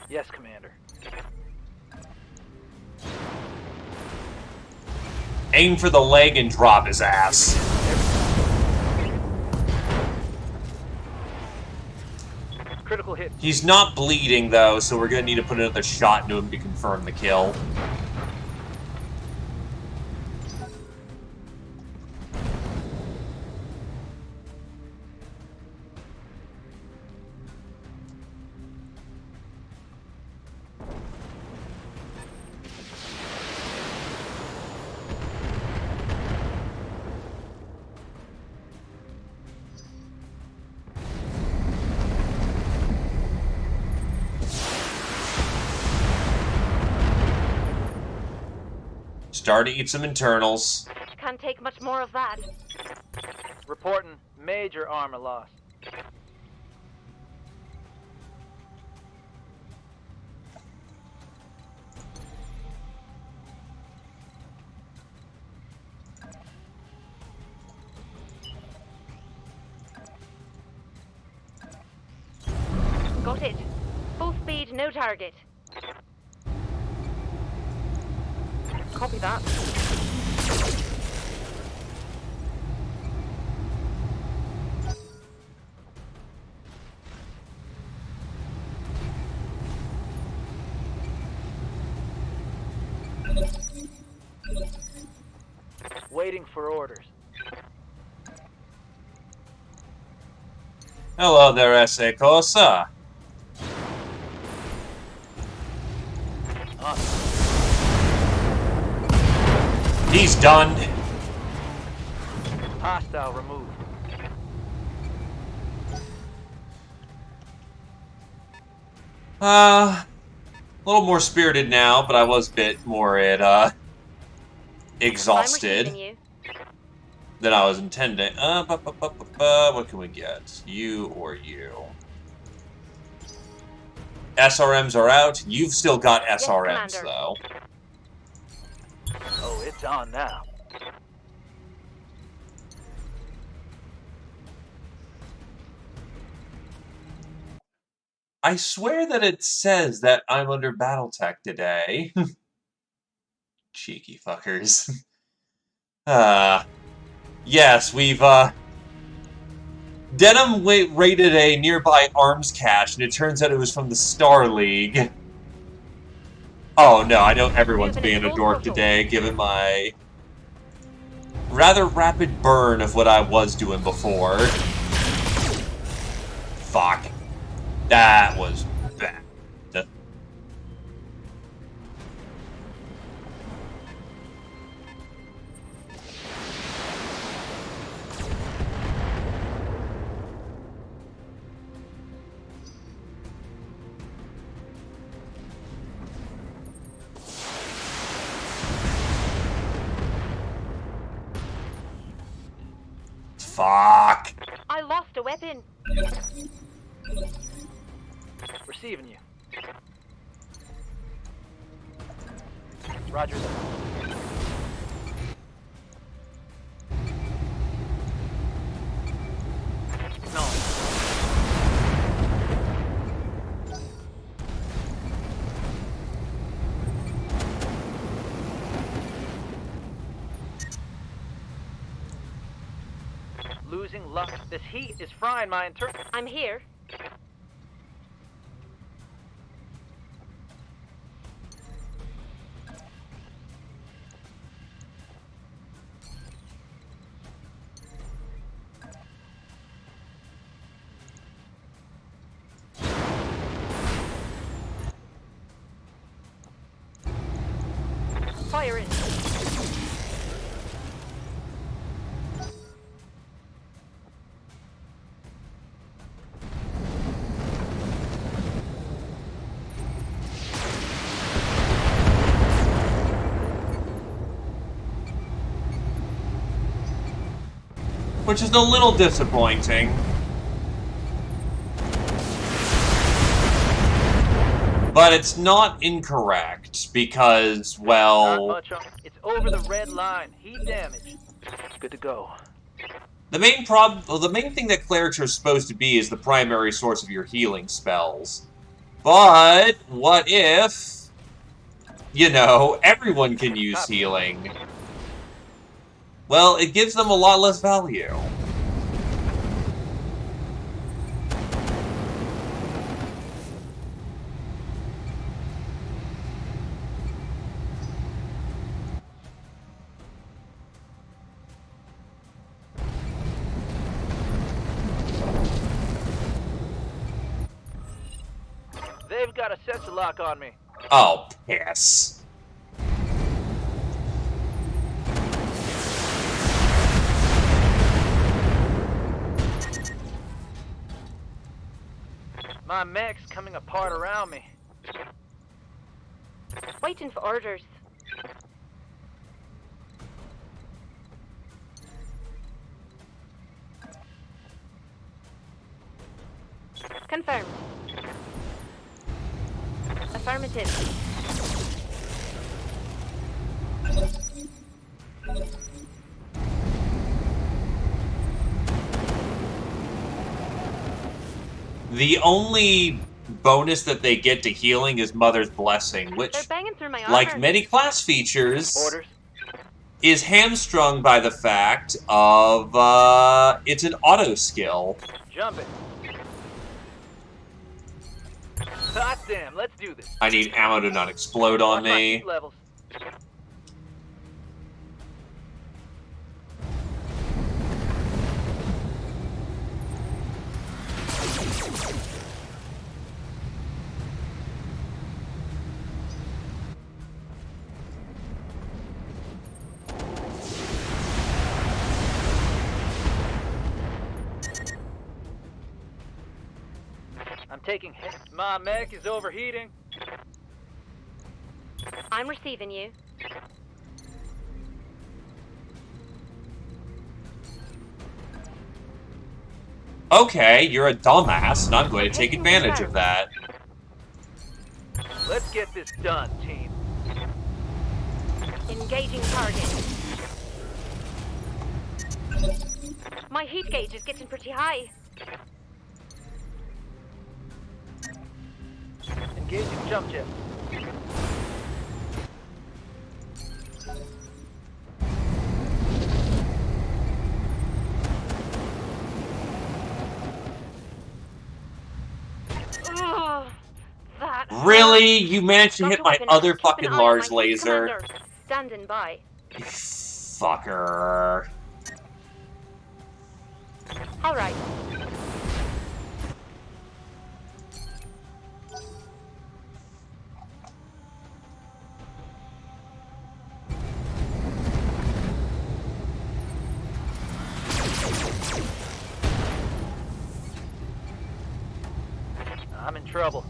Yes, Commander. Aim for the leg and drop his ass. Critical hit. He's not bleeding, though, so we're gonna need to put another shot into him to confirm the kill. Start to eat some internals. Can't take much more of that. Reporting major armor loss. Got it. Full speed, no target. Copy that. Waiting for orders. Hello there, S.A. Cosa. He's done. Hostile removed. A little more spirited now, but I was a bit more exhausted I'm receiving you. than I was intending. What can we get? You or you? SRMs are out. You've still got SRMs, Commander. though. Oh, it's on now. I swear that it says that I'm under Battletech today. Cheeky fuckers. Yes, we've, Denim raided a nearby arms cache, and it turns out it was from the Star League. Oh no, I know everyone's being a dork today, given my rather rapid burn of what I was doing before. Fuck. That was bad. Fuck. I lost a weapon. Receiving you. Roger that. No. Losing luck. This heat is frying my I'm here. Fire in. Which is a little disappointing. But it's not incorrect, because, Not well... much on. It's over the red line. Heat damage. Good to go. The main thing that clerics are supposed to be is the primary source of your healing spells. But, what if... You know, everyone can use healing. Well, it gives them a lot less value. They've got a sensor lock on me. Oh, piss. My mech's coming apart around me. Waiting for orders. Confirmed. Affirmative. The only bonus that they get to healing is Mother's Blessing, which, They're banging through my armor. like many class features, Orders. is hamstrung by the fact of, it's an auto skill. Jumping. Hot damn, let's do this. I need ammo to not explode on Watch my me. heat levels. I'm taking hit. My mech is overheating. I'm receiving you. Okay, you're a dumbass, and I'm going to take advantage of that. Let's get this done, team. Engaging target. My heat gauge is getting pretty high. Engaging jump jet. Ugh, that Really? You managed to hit Dr. my Weapon, other keep an fucking eye on large my heat laser? commander. Standing by. You fucker. All right. trouble.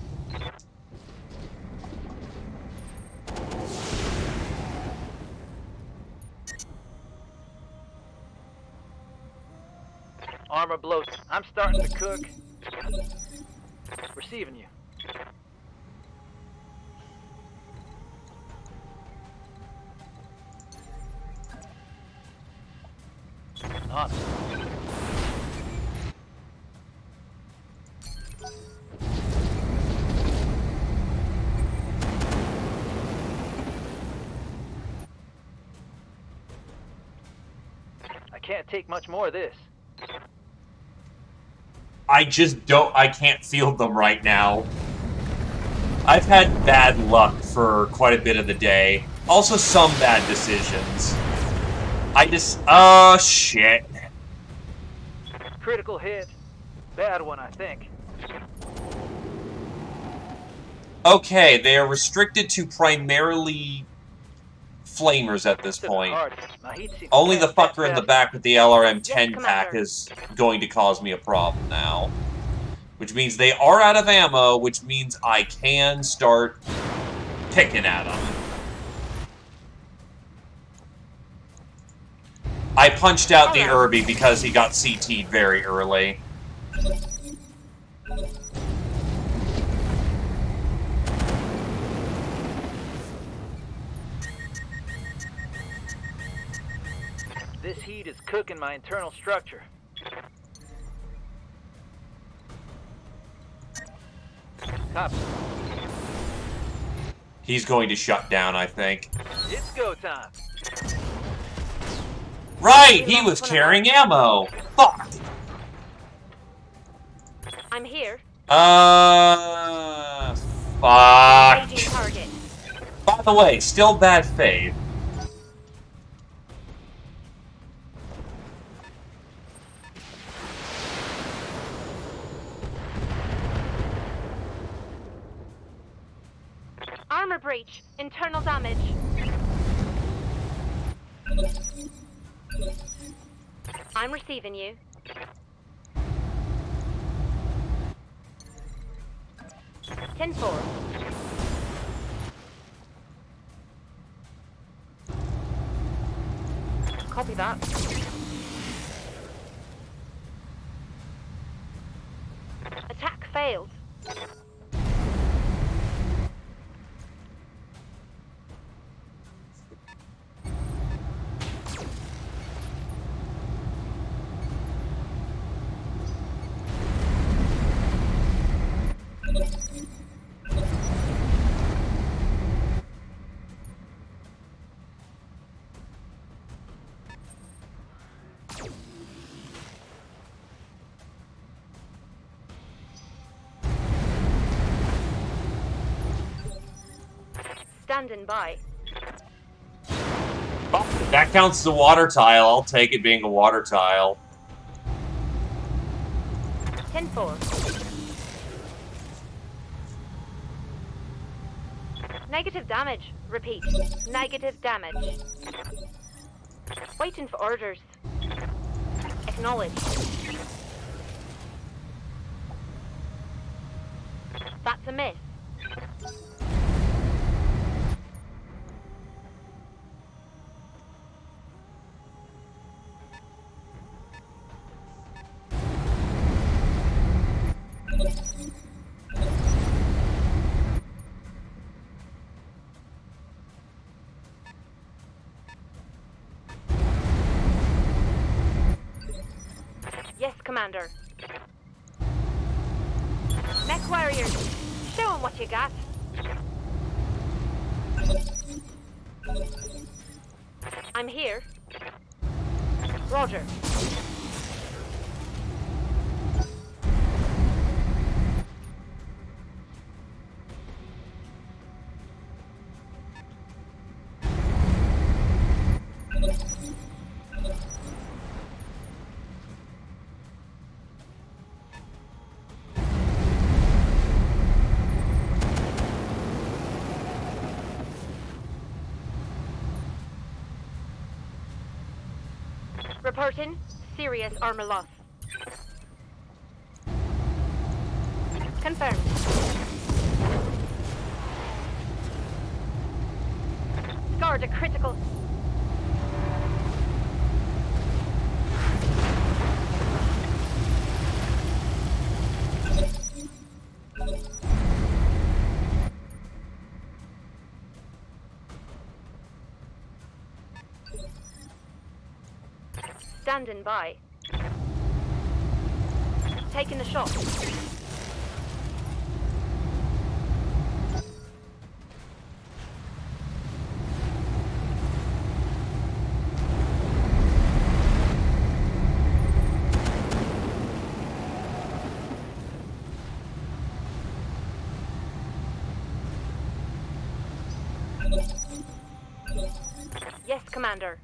Armor blows. I'm starting to cook. Receiving you. On. I can't take much more of this. I can't field them right now. I've had bad luck for quite a bit of the day. Also some bad decisions. Oh, shit. Critical hit. Bad one, I think. Okay, they are restricted to primarily flamers at this point. Only the fucker in the back with the LRM-10 pack is going to cause me a problem now. Which means they are out of ammo, which means I can start picking at them. I punched out the Irby because he got CT'd very early. This heat is cooking my internal structure. Copy. He's going to shut down, I think. It's go time. Right, he was carrying ammo. Fuck. I'm here. Fuck. Engaging target. By the way, still bad faith. Armor breach. Internal damage. I'm receiving you. Ten-4. Copy that. Attack failed. Standing by. If that counts as a water tile, I'll take it being a water tile. 10-4. Negative damage. Repeat. Negative damage. Waiting for orders. Acknowledge. That's a miss. Yes, Commander. Mech warriors, show 'em what you got. I'm here. Roger. Reporting serious armor loss. Confirmed. ignored a critical... Standing by. Taking the shot. Yes, Commander.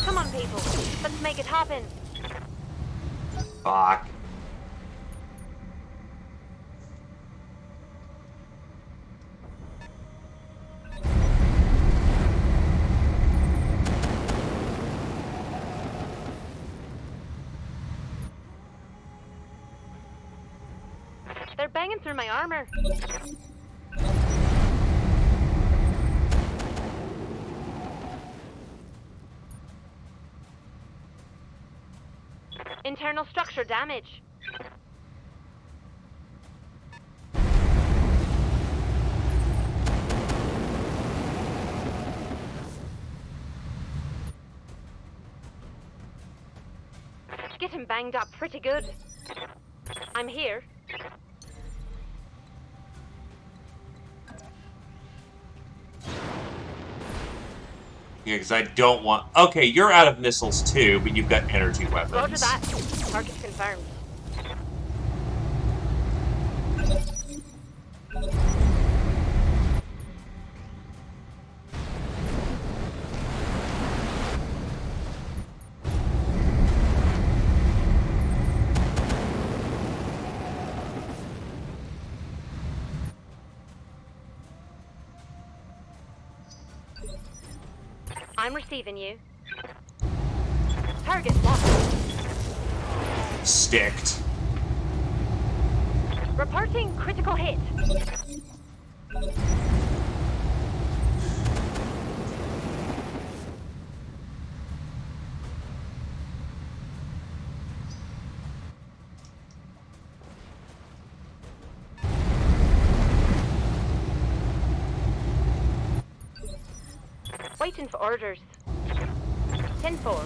Come on, people. Let's make it happen. Fuck. They're banging through my armor. Internal structure damage. Getting banged up pretty good. I'm here. Yeah, because I don't want... Okay, you're out of missiles too, but you've got energy weapons. Roger that. Target confirmed. I'm receiving you. Target locked. Sticked. Reporting critical hit. Waiting for orders. 10-4.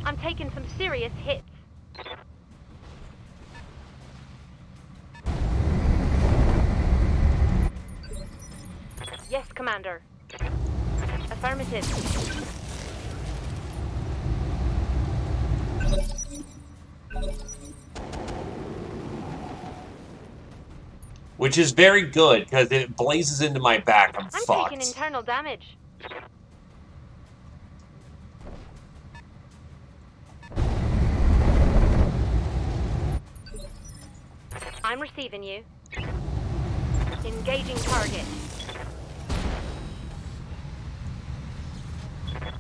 I'm taking some serious hits. Yes, Commander. Affirmative. Which is very good, because it blazes into my back. I'm fucked. Taking internal damage. I'm receiving you. Engaging target.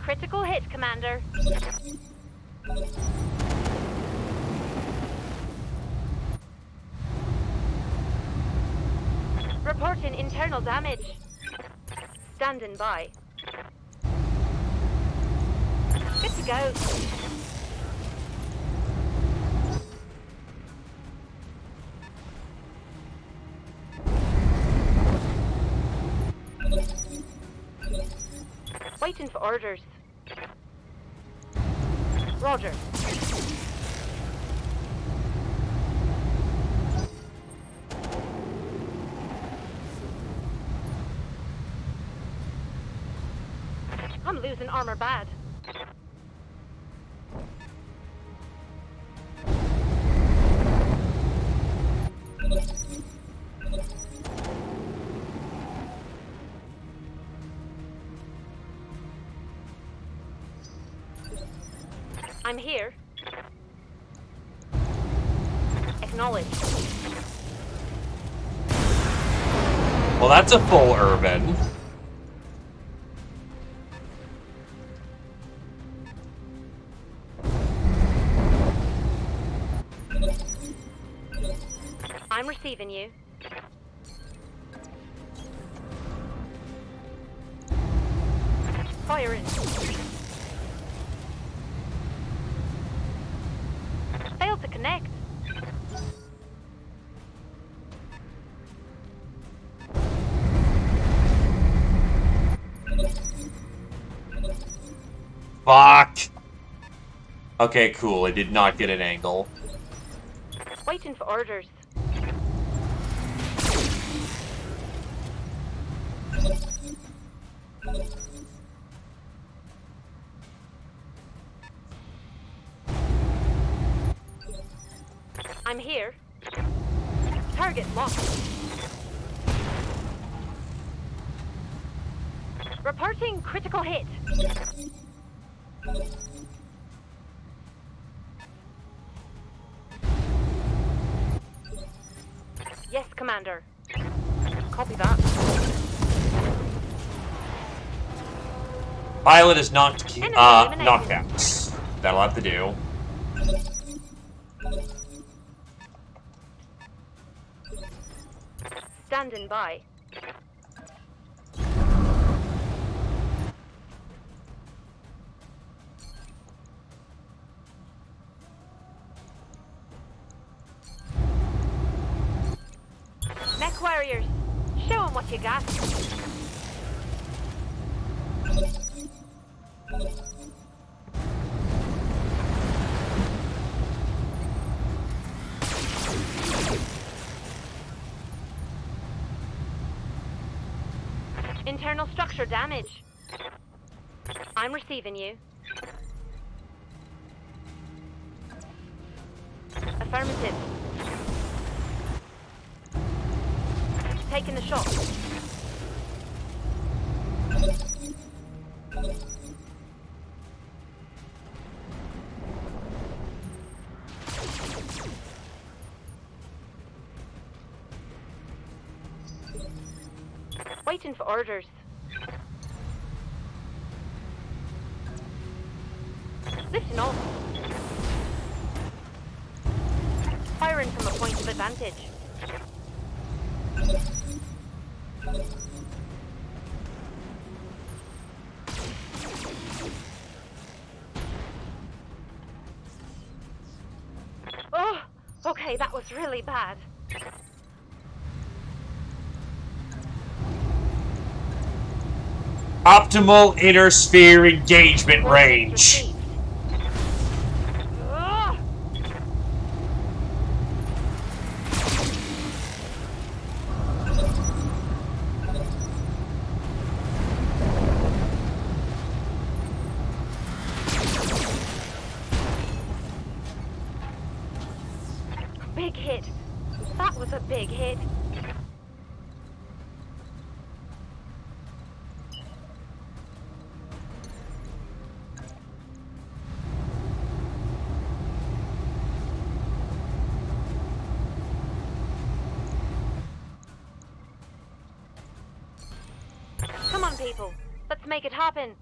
Critical hit, Commander. Reporting internal damage. Standing by. Good to go. Waiting for orders. Roger. I'm losing armor bad. I'm here. Acknowledged. Well, that's a full urban. I'm receiving you. Fire in. Failed to connect. Fuck! Okay, cool. I did not get an angle. Waiting for orders. I'm here. Target locked. Reporting critical hit. Yes, Commander. Copy that. Pilot is knocked out. That'll have to do. Standing by. Mech warriors, show 'em what you got. Internal structure damage. I'm receiving you. Affirmative. Taking the shot. Waiting for orders. Lifting off. Firing from a point of advantage. Oh, okay, that was really bad. Optimal inner sphere engagement range. Ugh. Big hit. That was a big hit. Come on, people. Let's make it happen.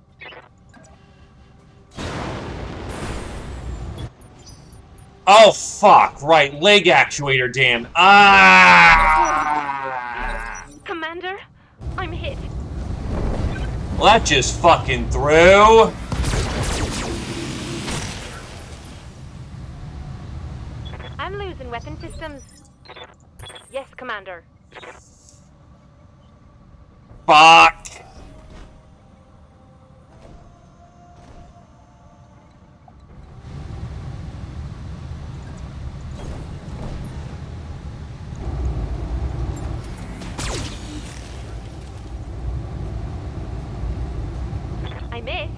Oh, fuck. Right, leg actuator, damn. Ah! Commander, I'm hit. Well, that just fucking through. I'm losing weapon systems. Yes, Commander. Fuck. I missed.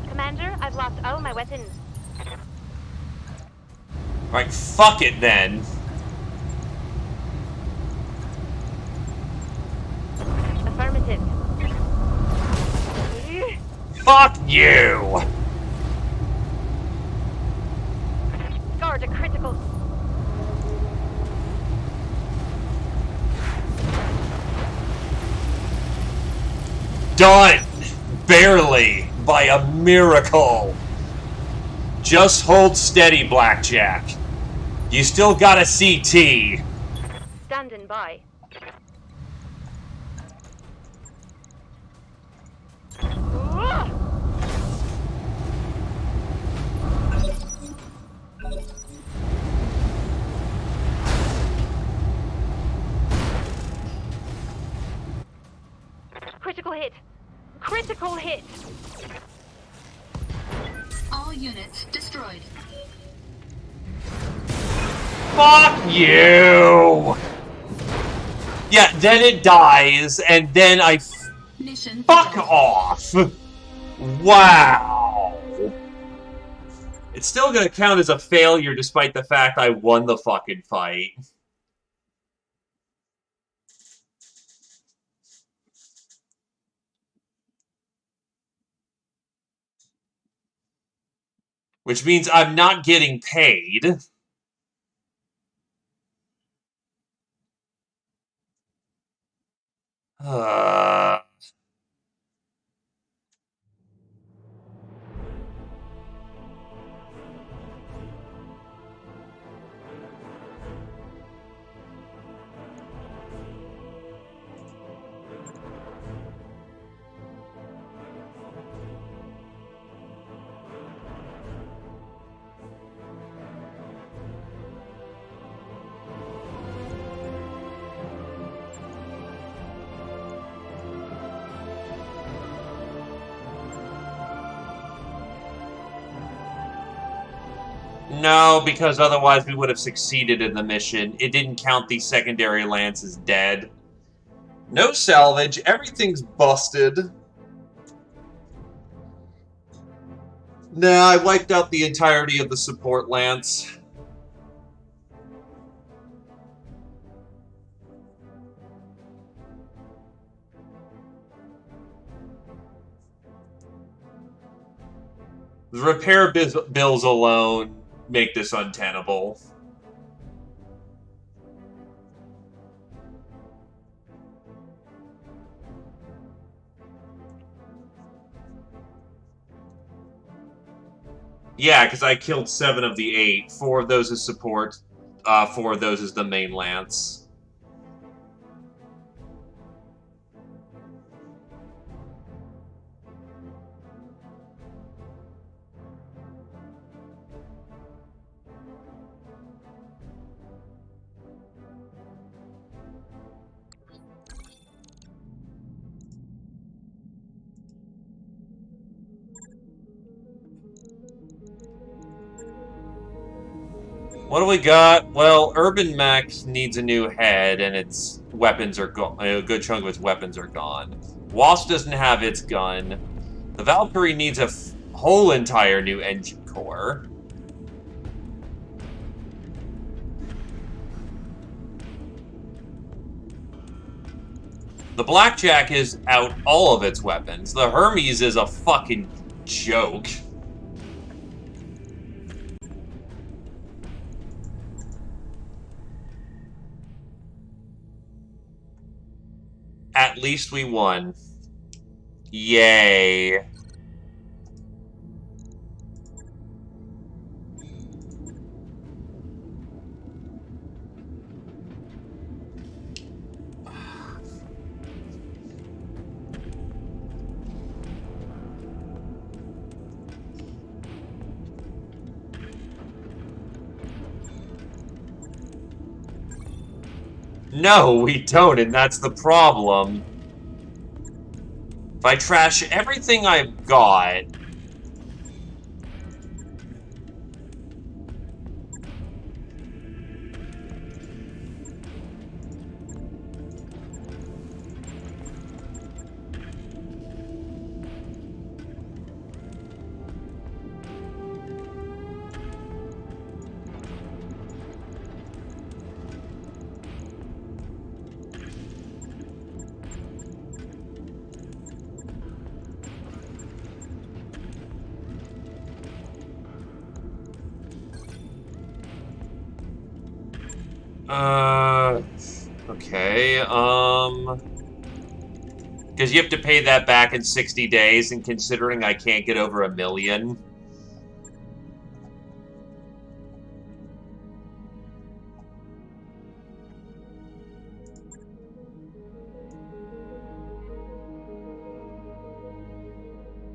Commander, I've lost all my weapons. Right, fuck it then. Affirmative. you! Guard a critical. Done! Barely! By a miracle! Just hold steady, Blackjack. You still got a CT. Standing by. Critical hit. Critical hit. All units destroyed. Fuck you! Yeah, then it dies, and then I Mission fuck failed. off! Wow! It's still gonna count as a failure despite the fact I won the fucking fight. Which means I'm not getting paid. No, because otherwise we would have succeeded in the mission. It didn't count the secondary lance as dead. No salvage, everything's busted. Nah, I wiped out the entirety of the support lance. The repair bills alone make this untenable. Yeah, because I killed 7 of the 8. 4 of those as support, 4 of those as the main lance. What do we got? Well, Urban Mech needs a new head, and its weapons are gone. A good chunk of its weapons are gone. Wasp doesn't have its gun. The Valkyrie needs a whole entire new engine core. The Blackjack is out all of its weapons. The Hermes is a fucking joke. At least we won. Yay. No, we don't, and that's the problem. If I trash everything I've got... Okay, because you have to pay that back in 60 days, and considering I can't get over 1 million...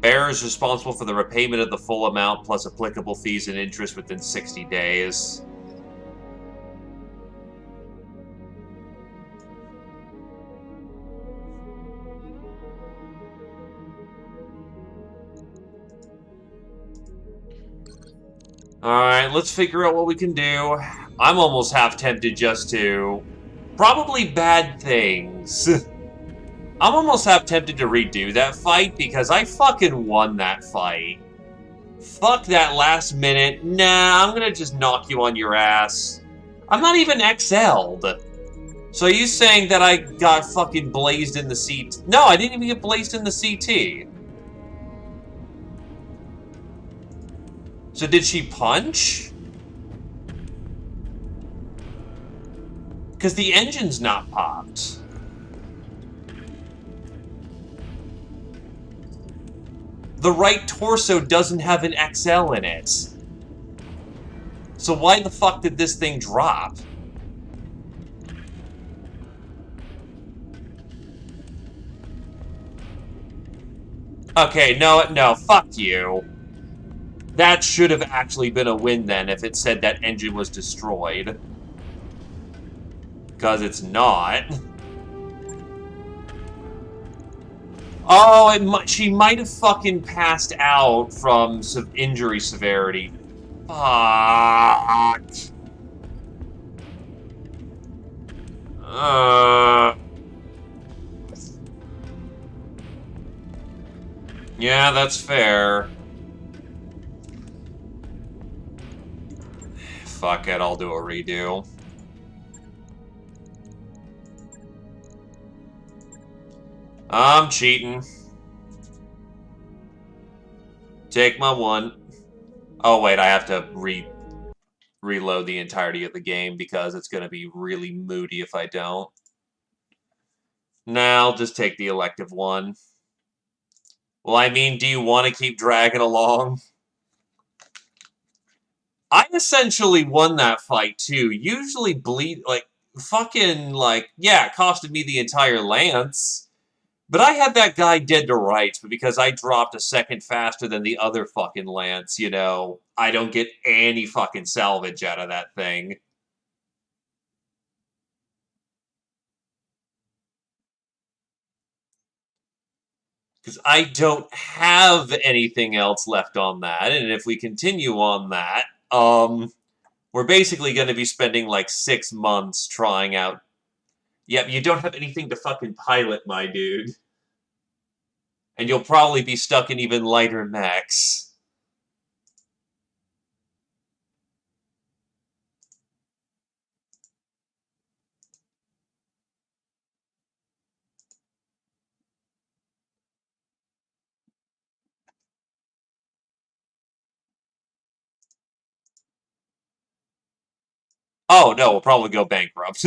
Bearer is responsible for the repayment of the full amount plus applicable fees and interest within 60 days. Alright, let's figure out what we can do. I'm almost half tempted just to... Probably bad things. I'm almost half tempted to redo that fight because I fucking won that fight. Fuck that last minute. Nah, I'm gonna just knock you on your ass. I'm not even XL'd. So are you saying that I got fucking blazed in the CT? No, I didn't even get blazed in the CT. So did she punch? Because the engine's not popped. The right torso doesn't have an XL in it. So why the fuck did this thing drop? Okay, no, fuck you. That should have actually been a win then if it said that engine was destroyed. Because it's not. Oh, she might have fucking passed out from some injury severity. Fuck. Yeah, that's fair. Fuck it, I'll do a redo. I'm cheating. Take my one. Oh, wait, I have to reload the entirety of the game because it's going to be really moody if I don't. Nah, I'll just take the elective one. Well, I mean, do you want to keep dragging along? I essentially won that fight, too. Usually yeah, it costed me the entire lance. But I had that guy dead to rights, but because I dropped a second faster than the other fucking lance, you know, I don't get any fucking salvage out of that thing. Because I don't have anything else left on that, and if we continue on that, we're basically going to be spending like 6 months trying out... Yep, you don't have anything to fucking pilot, my dude. And you'll probably be stuck in even lighter mechs. Oh, no, we'll probably go bankrupt.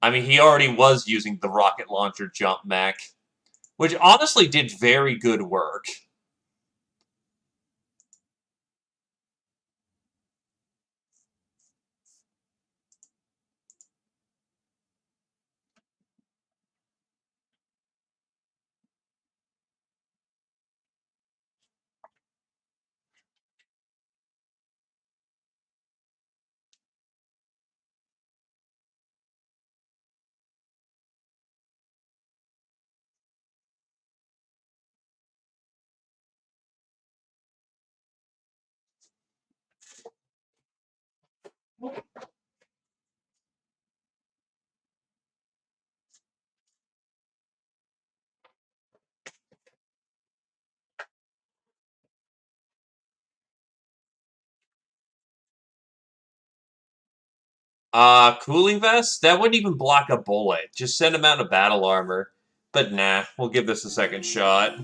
I mean, he already was using the rocket launcher jump mech, which honestly did very good work. Cooling vest? That wouldn't even block a bullet. Just send him out in battle armor. But nah, we'll give this a second shot.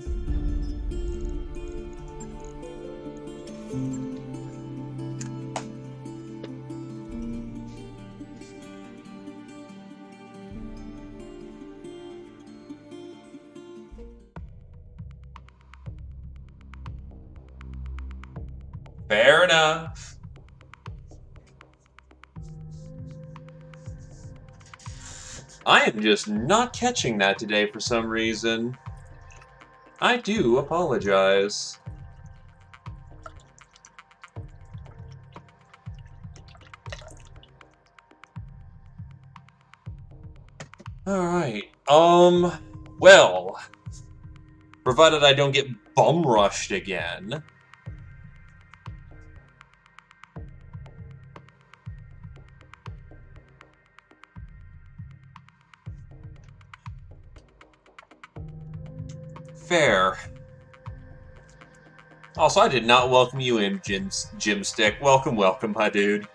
Fair enough. I am just not catching that today for some reason. I do apologize. Alright, well, provided I don't get bum rushed again. Fair. Also, I did not welcome you in, Jim Stick. Welcome, welcome, my dude.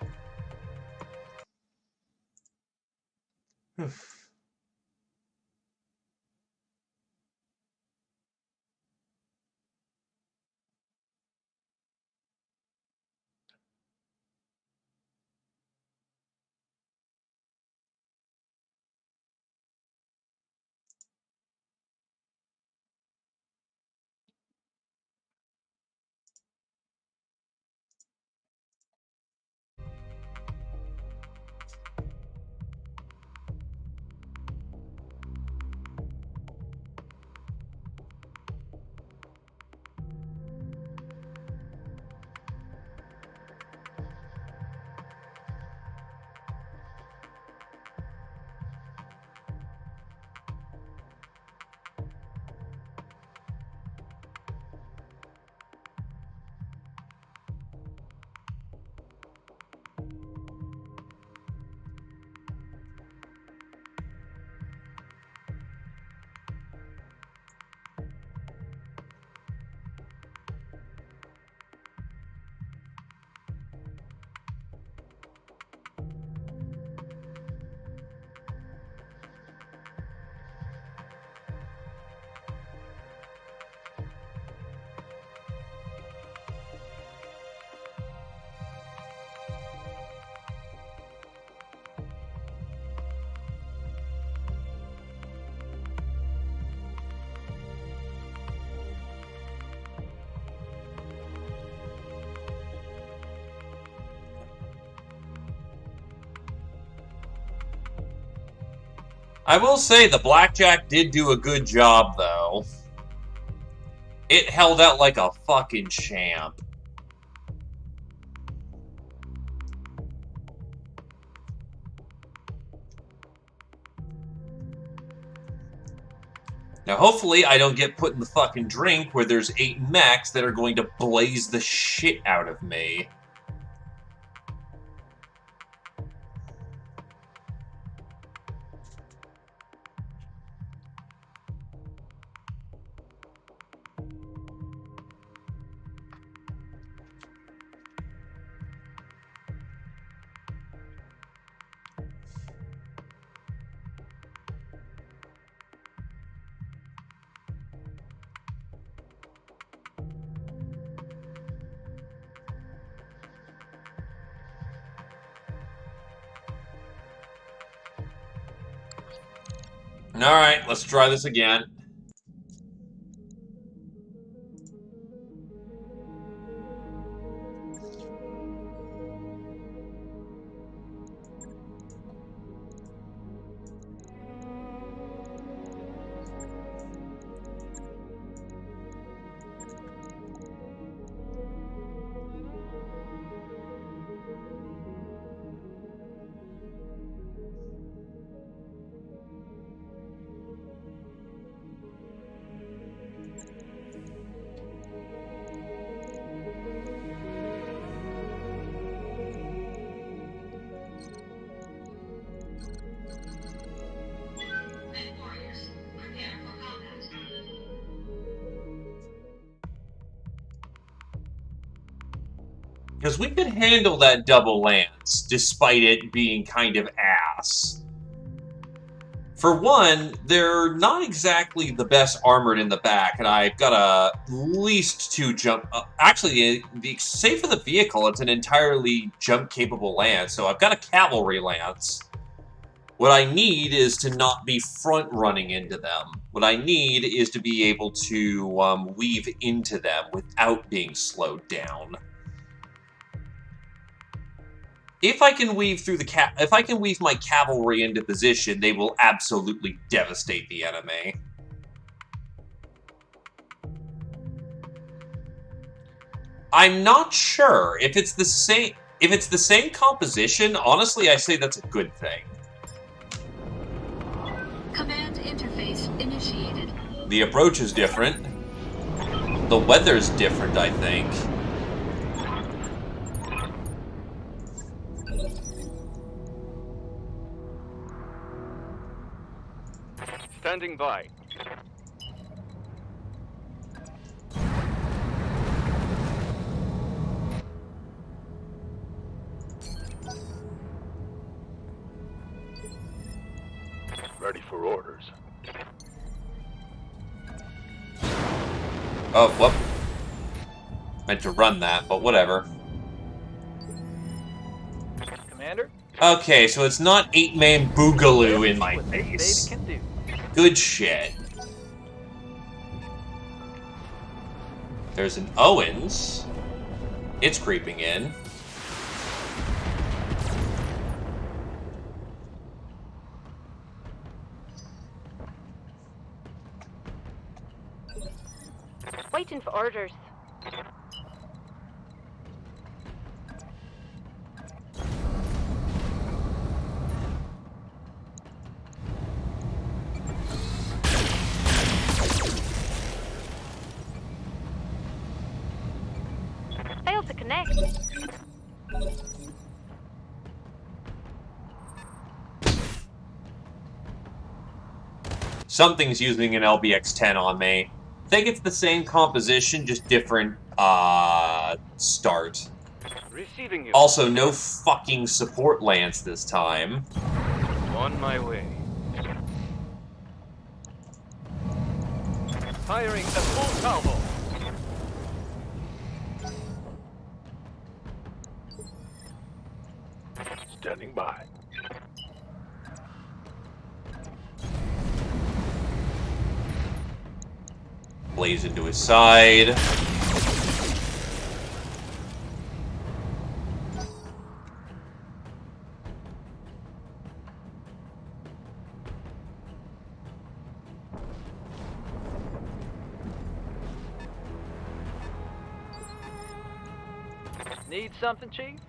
I will say the blackjack did do a good job, though. It held out like a fucking champ. Now, hopefully, I don't get put in the fucking drink where there's 8 mechs that are going to blaze the shit out of me. Alright, let's try this again. Because we could handle that double lance, despite it being kind of ass. For one, they're not exactly the best armored in the back, and I've got at least 2 jump... actually, save for the vehicle, it's an entirely jump-capable lance, so I've got a cavalry lance. What I need is to not be front-running into them. What I need is to be able to weave into them without being slowed down. If I can weave through if I can weave my cavalry into position, they will absolutely devastate the enemy. I'm not sure if it's the same. If it's the same composition, honestly, I say that's a good thing. Command interface initiated. The approach is different. The weather's different, I think. Standing by. Ready for orders. Oh, whoop. Meant to run that, but whatever. Commander? Okay, so it's not 8-man boogaloo in my What this face. baby can do. Good shit. There's an Owens. It's creeping in. Waiting for orders. Failed to connect. Something's using an LBX-10 on me. I think it's the same composition, just different, start. Receiving you. Also, no fucking support lance this time. On my way. Firing at full salvo. Standing by. Blaze into his side. Need something, Chief?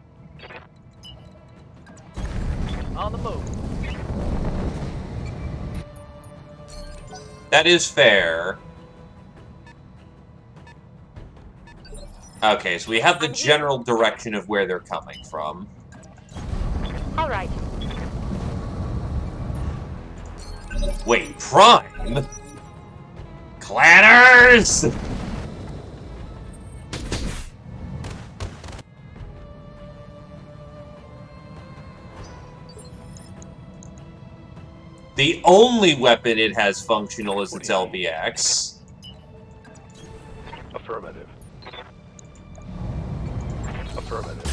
On the move. That is fair. Okay, so we have the general direction of where they're coming from. All right. Wait, Prime? Clanners! The only weapon it has functional is its LBX. Affirmative. Affirmative.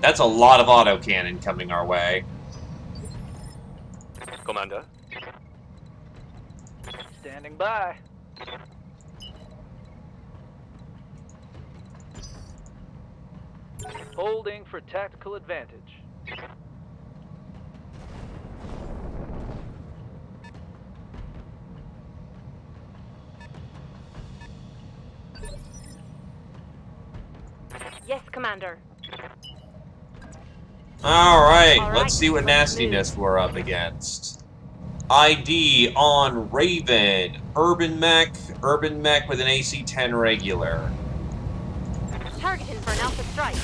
That's a lot of autocannon coming our way. Commander. Standing by. Holding for tactical advantage. Yes, Commander. Alright, All right, let's see what let's nastiness we're up against. ID on Raven. Urban mech with an AC-10 regular. Targeting for an alpha strike.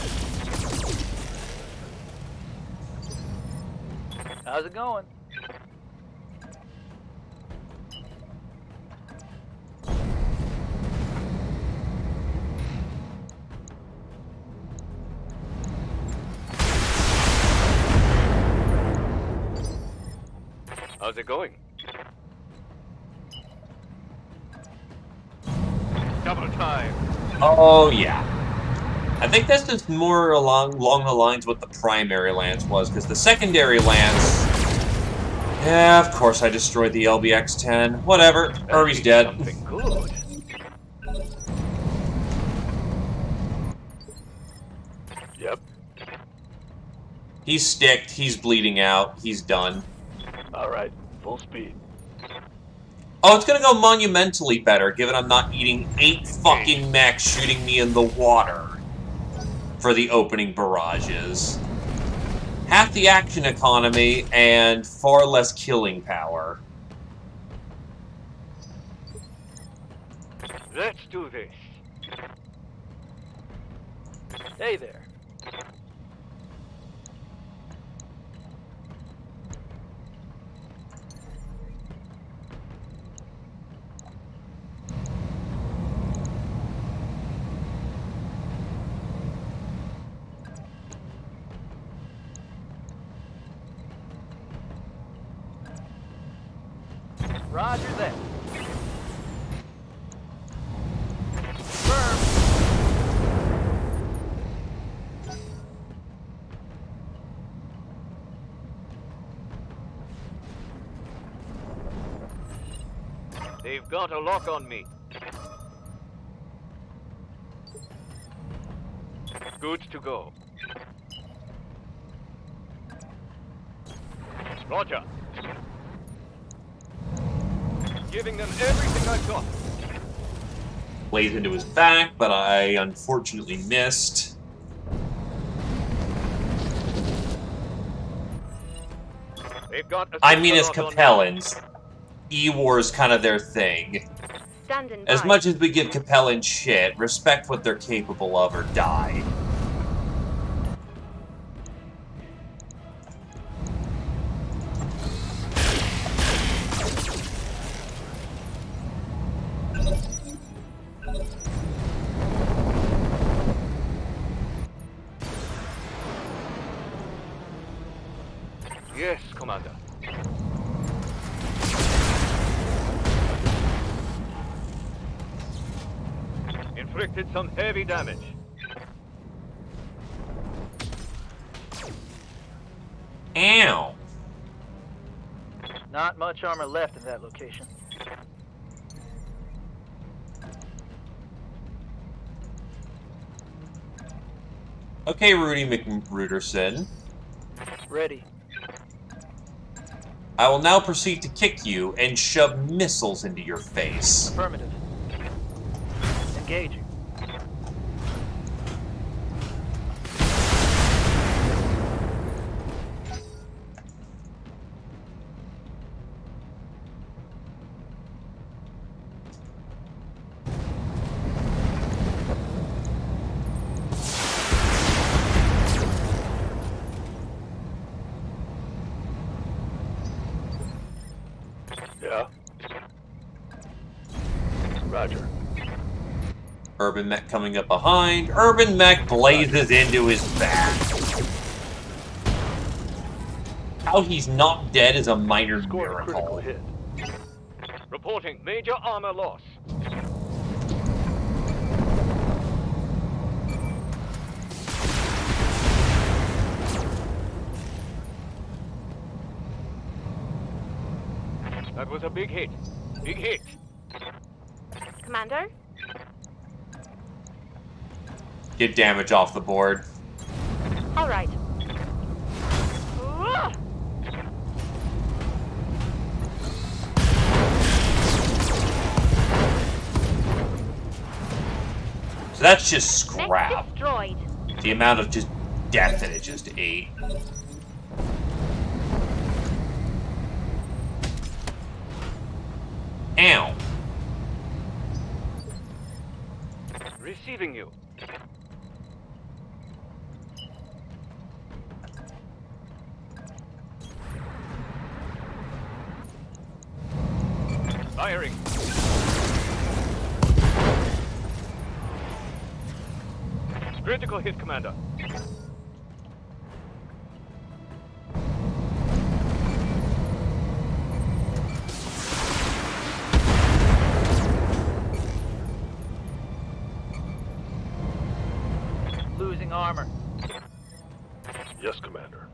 How's it going? How's it going? Double time. Oh, yeah. I think that's just more along the lines of what the primary lance was, because the secondary lance Yeah, of course I destroyed the LBX-10. Whatever. That Irby's is dead. something good. Yep. He's sticked. He's bleeding out. He's done. All right. Full speed. Oh, it's gonna go monumentally better, given I'm not eating 8 fucking mechs shooting me in the water for the opening barrages. Half the action economy and far less killing power. Let's do this. Hey there. Roger that. Confirm. They've got a lock on me. Good to go. Roger. Giving them everything I've got. Blaze into his back, but I unfortunately missed. They've got a I mean, as lock on me. Capellans, E-War's kind of their thing. Standing As by. much as we give Capellans shit, respect what they're capable of or die. Yes, Commander. Inflicted some heavy damage. Ow! Not much armor left in that location. Okay, Rudy McRuderson. Ready. I will now proceed to kick you and shove missiles into your face. Affirmative. Engaging. Yeah. Roger. Urban Mech coming up behind. Urban Mech blazes into his back. How he's not dead is a minor Scored a critical miracle. hit. Reporting major armor loss. That was a big hit. Big hit. Commander? Get damage off the board. All right. So that's just Mech scrap. destroyed. The amount of just death that it just ate. Ow. Receiving you. Firing. Critical hit, Commander. Losing armor. Yes, Commander.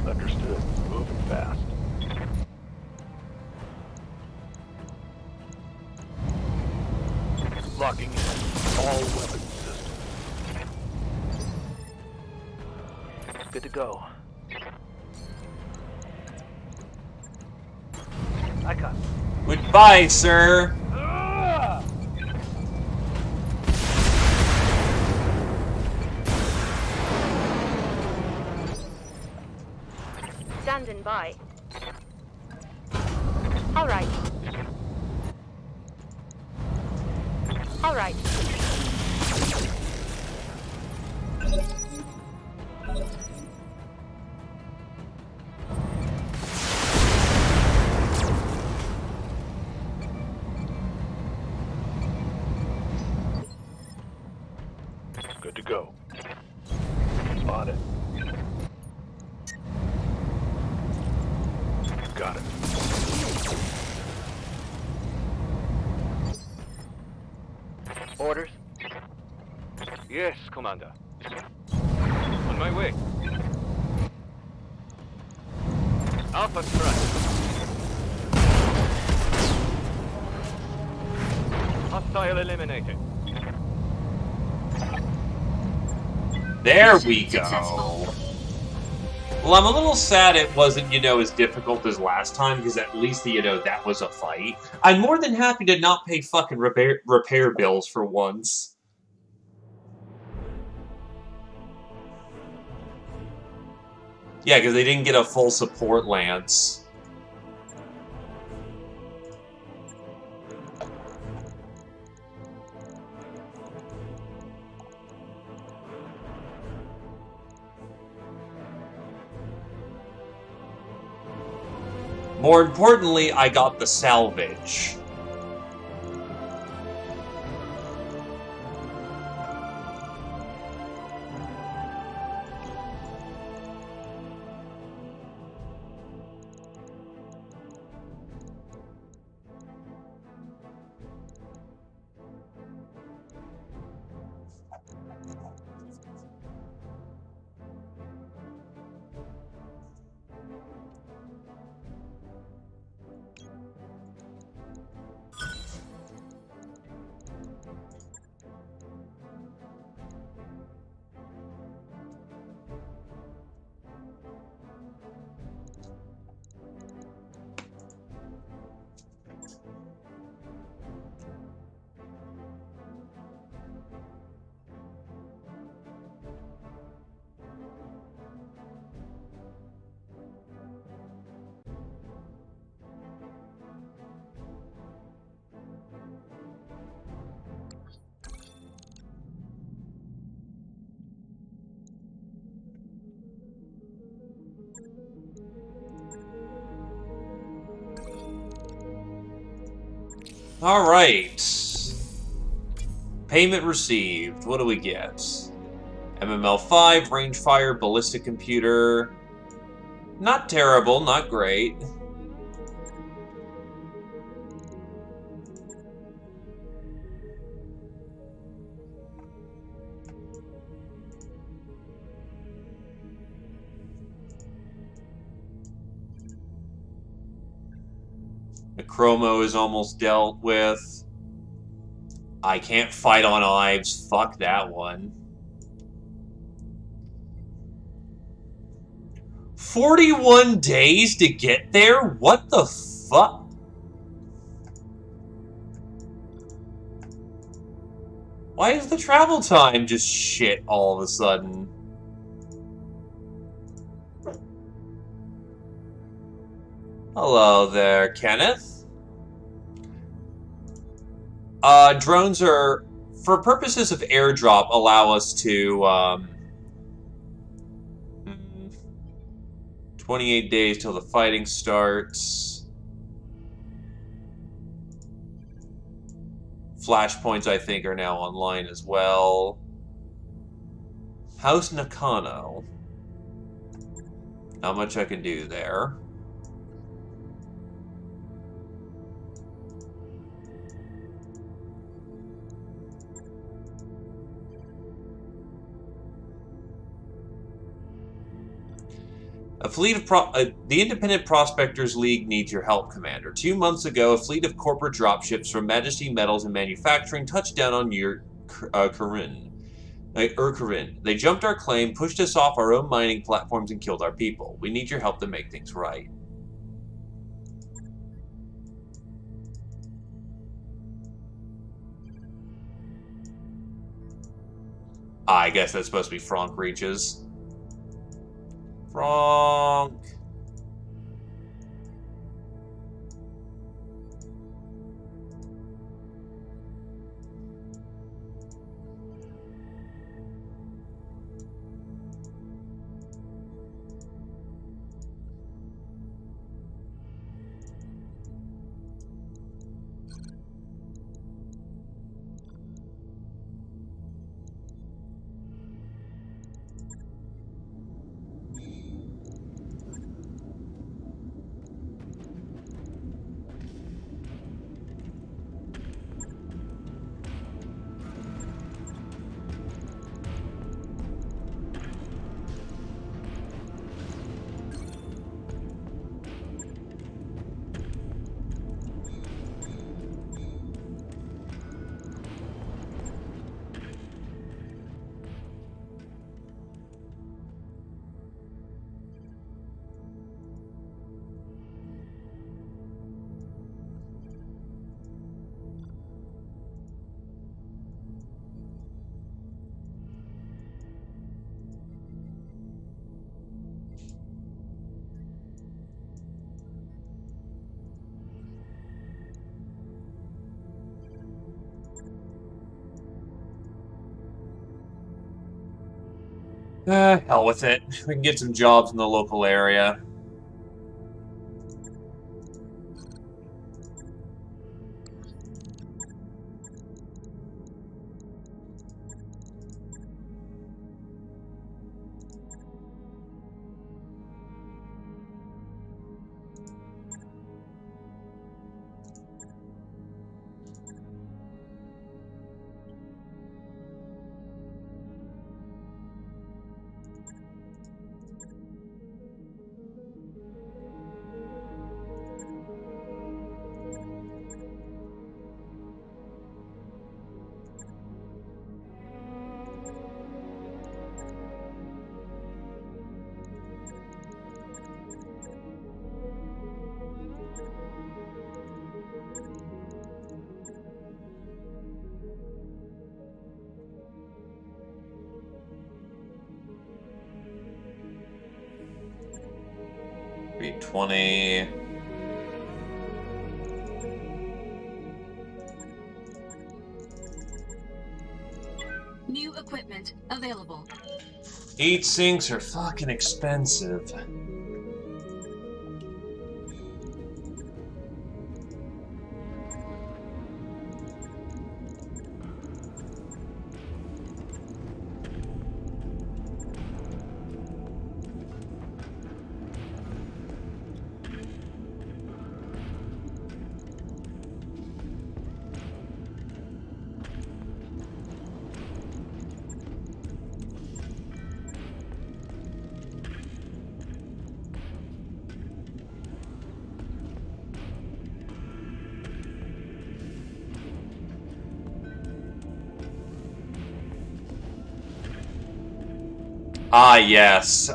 Understood. Moving fast. Locking in. All weapon systems. Good to go. Icon. Goodbye, sir. Standing by. All right. All right. Good to go. On it. Got it. Orders. Yes, Commander. On my way. Alpha strike. Hostile eliminated. There we Mission successful. go. Well, I'm a little sad it wasn't, as difficult as last time, because at least, that was a fight. I'm more than happy to not pay fucking repair bills for once. Yeah, because they didn't get a full support lance. More importantly, I got the salvage. Alright. Payment received. What do we get? MML5, rangefire, ballistic computer. Not terrible, not great. The Chromo is almost dealt with. I can't fight on Ives. Fuck that one. 41 days to get there? What the fuck? Why is the travel time just shit all of a sudden? Hello there, Kenneth. Drones are, for purposes of airdrop, allow us to, 28 days till the fighting starts. Flashpoints, I think, are now online as well. House Nakano. Not much I can do there. A fleet of the Independent Prospectors League needs your help, Commander. 2 months ago, a fleet of corporate dropships from Majesty Metals and Manufacturing touched down on Urkarin. They jumped our claim, pushed us off our own mining platforms, and killed our people. We need your help to make things right. I guess that's supposed to be Franck reaches. Franck. Hell with it. We can get some jobs in the local area. Be 20. New equipment available. Heat sinks are fucking expensive. Ah, yes.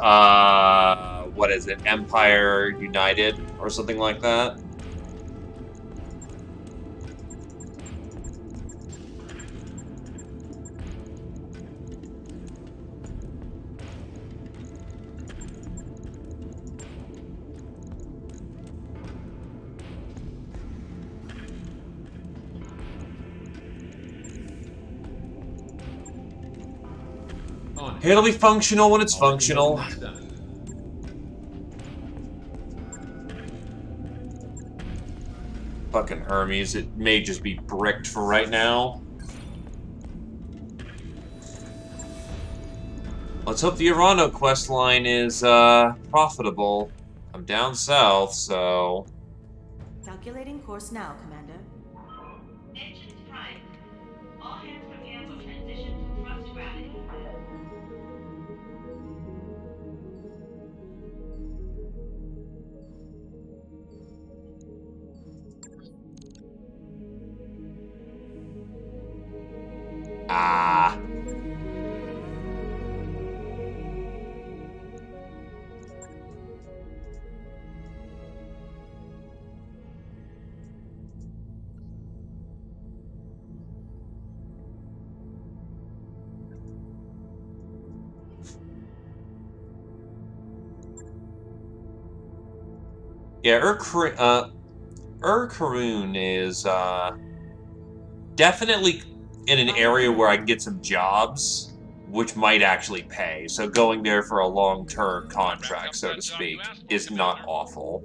What is it? Empire United or something like that? On it. It'll be functional when it's I'll let you know functional. when that's done. Fucking Hermes. It may just be bricked for right now. Let's hope the Urano quest line is profitable. I'm down south, so... Calculating course now, Commander. Engines prime. All hands from here will transition to thrust gravity. Ah. Yeah, Karun is definitely in an area where I can get some jobs, which might actually pay. So going there for a long-term contract, so to speak, is not awful.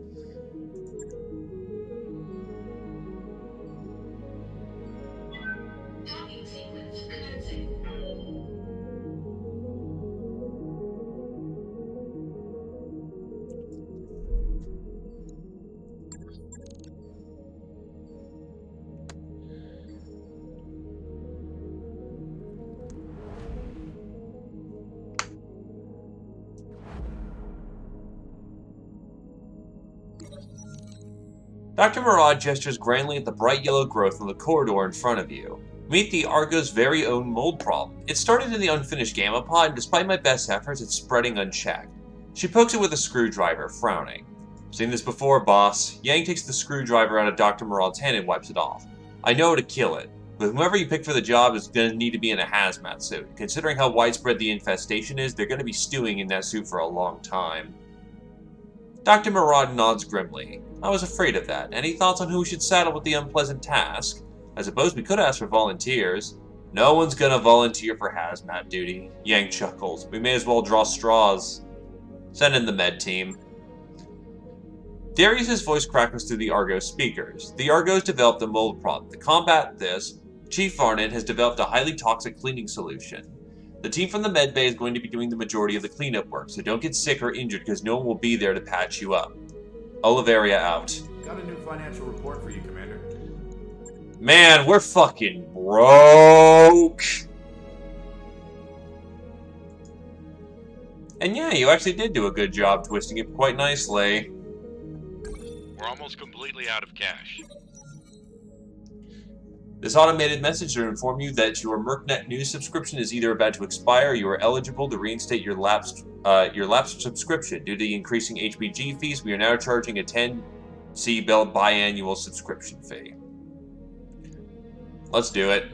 Dr. Murad gestures grandly at the bright yellow growth in the corridor in front of you. Meet the Argo's very own mold problem. It started in the unfinished gamma pod, and despite my best efforts, it's spreading unchecked. She pokes it with a screwdriver, frowning. Seen this before, boss. Yang takes the screwdriver out of Dr. Murad's hand and wipes it off. I know how to kill it, but whoever you pick for the job is going to need to be in a hazmat suit. Considering how widespread the infestation is, they're going to be stewing in that suit for a long time. Dr. Murad nods grimly. I was afraid of that. Any thoughts on who we should saddle with the unpleasant task? I suppose we could ask for volunteers. No one's gonna volunteer for hazmat duty. Yang chuckles. We may as well draw straws. Send in the med team. Darius's voice crackles through the Argo speakers. The Argos developed a mold problem. To combat this, Chief Varnet has developed a highly toxic cleaning solution. The team from the med bay is going to be doing the majority of the cleanup work, so don't get sick or injured because no one will be there to patch you up. Oliveria out. Got a new financial report for you, Commander. Man, we're fucking broke. And yeah, you actually did do a good job twisting it quite nicely. We're almost completely out of cash. This automated message will inform you that your MercNet News subscription is either about to expire or you are eligible to reinstate your lapsed subscription. Due to the increasing HBG fees, we are now charging a 10 C-Bell biannual subscription fee. Let's do it.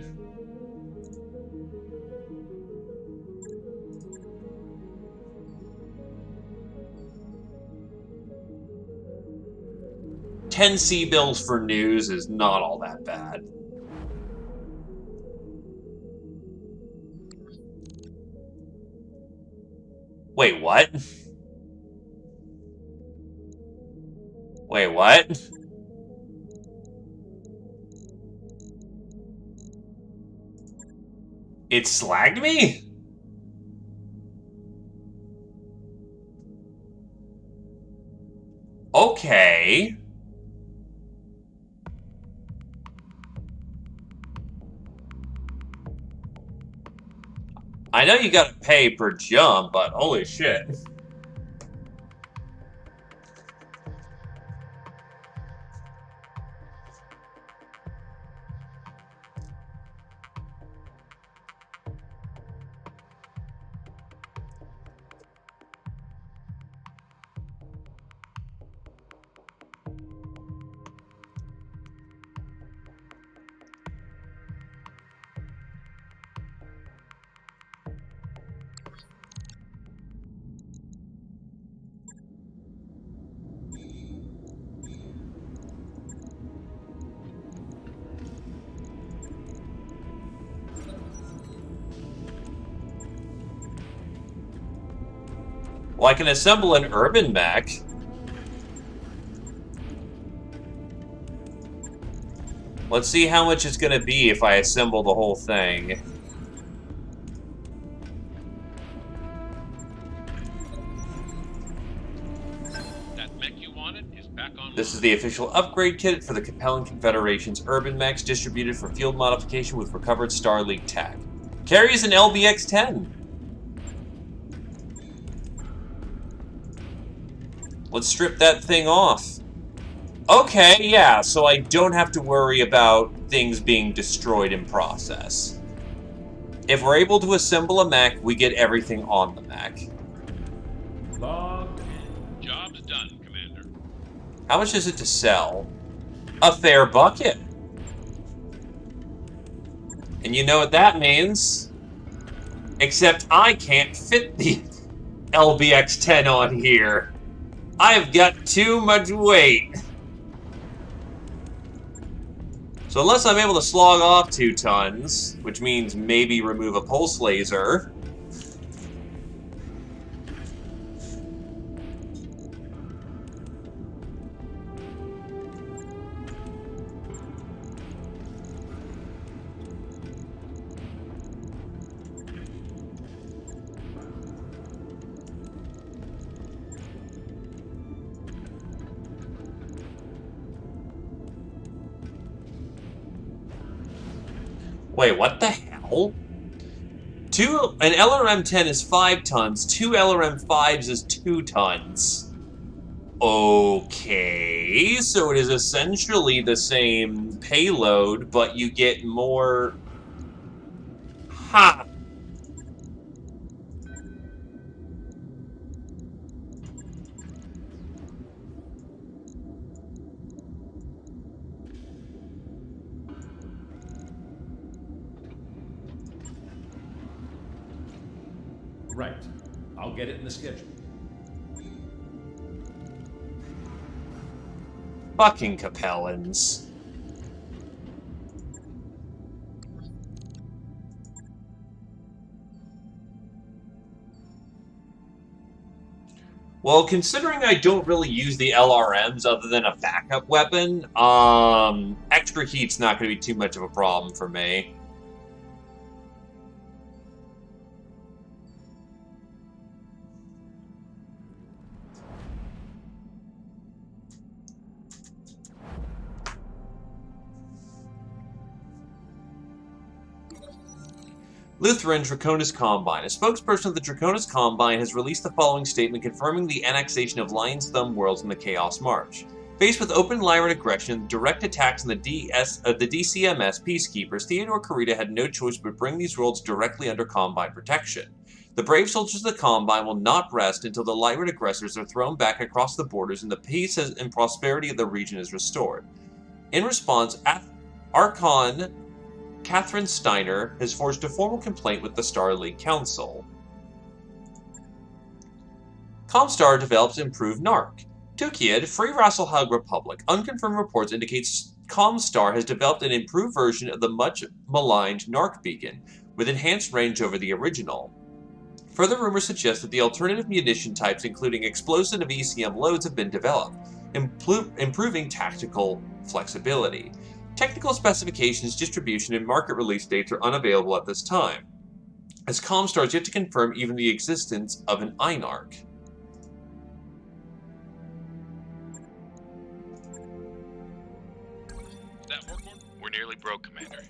$10 C-Bills for news is not all that bad. Wait, what? Wait, what? It slagged me? Okay. I know you gotta pay per jump, but holy shit. Well, I can assemble an urban mech. Let's see how much it's gonna be if I assemble the whole thing. That mech you wanted is back on. This is the official upgrade kit for the Capellan Confederation's urban mechs, distributed for field modification with recovered Star League tech. Carries an LBX-10. Let's strip that thing off. Okay, yeah, so I don't have to worry about things being destroyed in process. If we're able to assemble a mech, we get everything on the mech. Logged. Job's done, Commander. How much is it to sell? A fair bucket. And you know what that means? Except I can't fit the LBX-10 on here. I've got too much weight. So unless I'm able to slog off 2 tons, which means maybe remove a pulse laser... Wait, what the hell? An LRM-10 is 5 tons, 2 LRM-5s is 2 tons. Okay, so it is essentially the same payload, but you get more... Ha! Right. I'll get it in the schedule. Fucking Capellans. Well, considering I don't really use the LRMs other than a backup weapon, extra heat's not going to be too much of a problem for me. Lutheran Draconis Combine. A spokesperson of the Draconis Combine has released the following statement confirming the annexation of Lion's Thumb worlds in the Chaos March. Faced with open Lyran aggression and direct attacks on the DCMS peacekeepers, Theodore Karita had no choice but bring these worlds directly under Combine protection. The brave soldiers of the Combine will not rest until the Lyran aggressors are thrown back across the borders and the peace and prosperity of the region is restored. In response, Archon Catherine Steiner has forged a formal complaint with the Star League Council. Comstar develops improved NARC. Tukid, Free Rasselhug Republic. Unconfirmed reports indicates Comstar has developed an improved version of the much-maligned NARC beacon, with enhanced range over the original. Further rumors suggest that the alternative munition types, including explosive and ECM loads, have been developed, improving tactical flexibility. Technical specifications, distribution, and market release dates are unavailable at this time, as Comstar has yet to confirm even the existence of an INARC. That work one? We're nearly broke, Commander.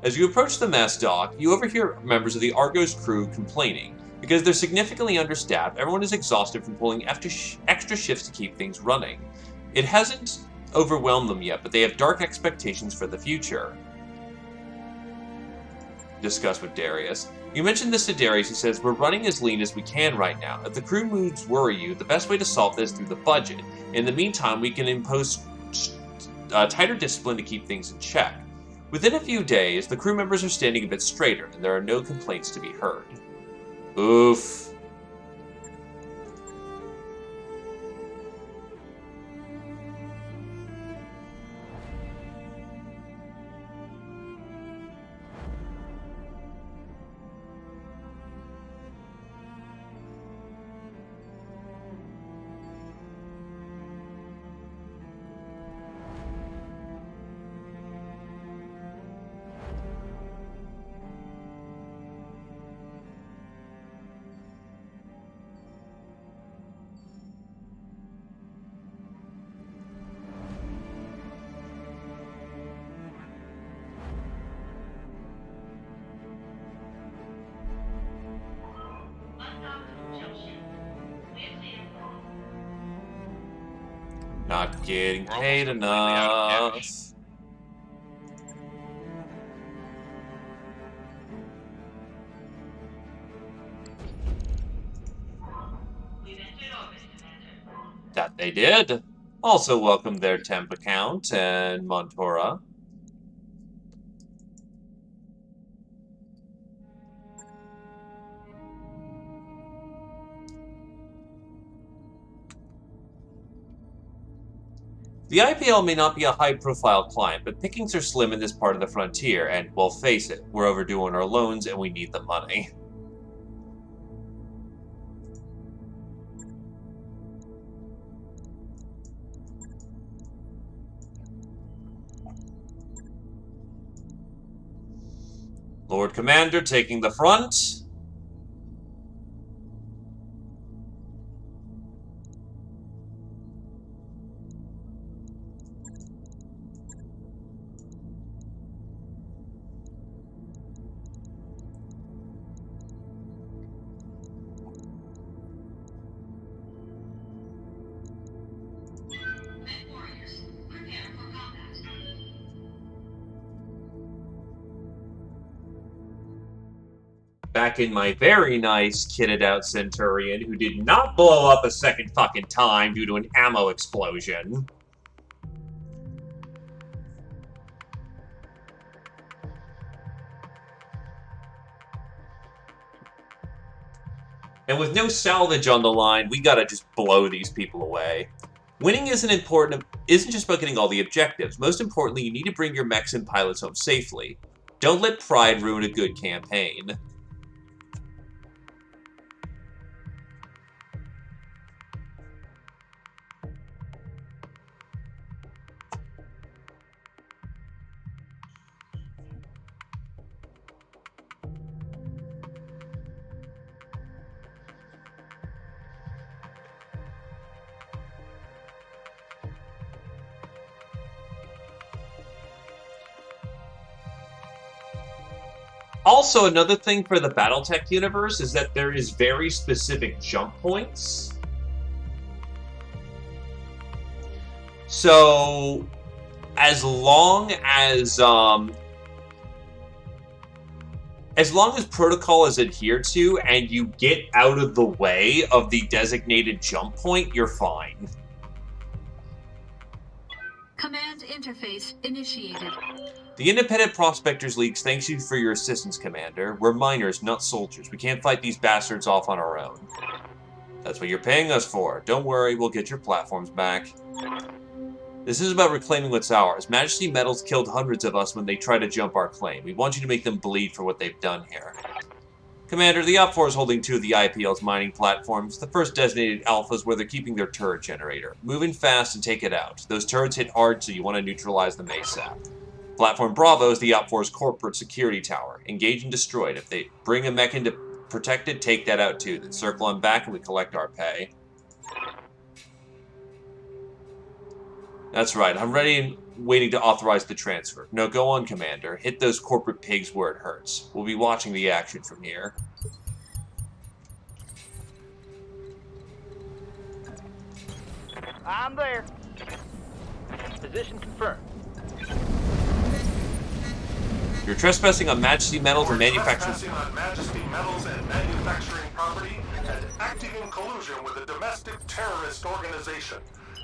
As you approach the mess dock, you overhear members of the Argos crew complaining. Because they're significantly understaffed, everyone is exhausted from pulling extra shifts to keep things running. It hasn't overwhelmed them yet, but they have dark expectations for the future. Discuss with Darius. You mentioned this to Darius, who says, "We're running as lean as we can right now. If the crew moods worry you, the best way to solve this is through the budget. In the meantime, we can impose tighter discipline to keep things in check." Within a few days, the crew members are standing a bit straighter, and there are no complaints to be heard. Oof. Not getting paid enough. They did. Also welcome their temp account and Montora. The IPL may not be a high-profile client, but pickings are slim in this part of the frontier, and, well, face it, we're overdue on our loans and we need the money. Lord Commander taking the front. Back in my very nice kitted out Centurion, who did not blow up a second fucking time due to an ammo explosion. And with no salvage on the line, we gotta just blow these people away. Winning isn't just about getting all the objectives. Most importantly, you need to bring your mechs and pilots home safely. Don't let pride ruin a good campaign. Also, another thing for the Battletech universe is that there is very specific jump points. So, as long as protocol is adhered to and you get out of the way of the designated jump point, you're fine. Command interface initiated. The Independent Prospectors League thanks you for your assistance, Commander. We're miners, not soldiers. We can't fight these bastards off on our own. That's what you're paying us for. Don't worry, we'll get your platforms back. This is about reclaiming what's ours. Majesty Metals killed hundreds of us when they tried to jump our claim. We want you to make them bleed for what they've done here. Commander, the Op4 is holding 2 of the IPL's mining platforms. The first designated Alpha is where they're keeping their turret generator. Move in fast and take it out. Those turrets hit hard, so you want to neutralize them ASAP. Platform Bravo is the Op4's corporate security tower. Engage and destroy it. If they bring a mech in to protect it, take that out too. Then circle on back and we collect our pay. That's right. I'm ready and waiting to authorize the transfer. No, go on, Commander. Hit those corporate pigs where it hurts. We'll be watching the action from here. I'm there. Position confirmed. You're trespassing on Majesty Metals and manufacturing... Trespassing on Majesty Metals and manufacturing property and acting in collusion with a domestic terrorist organization.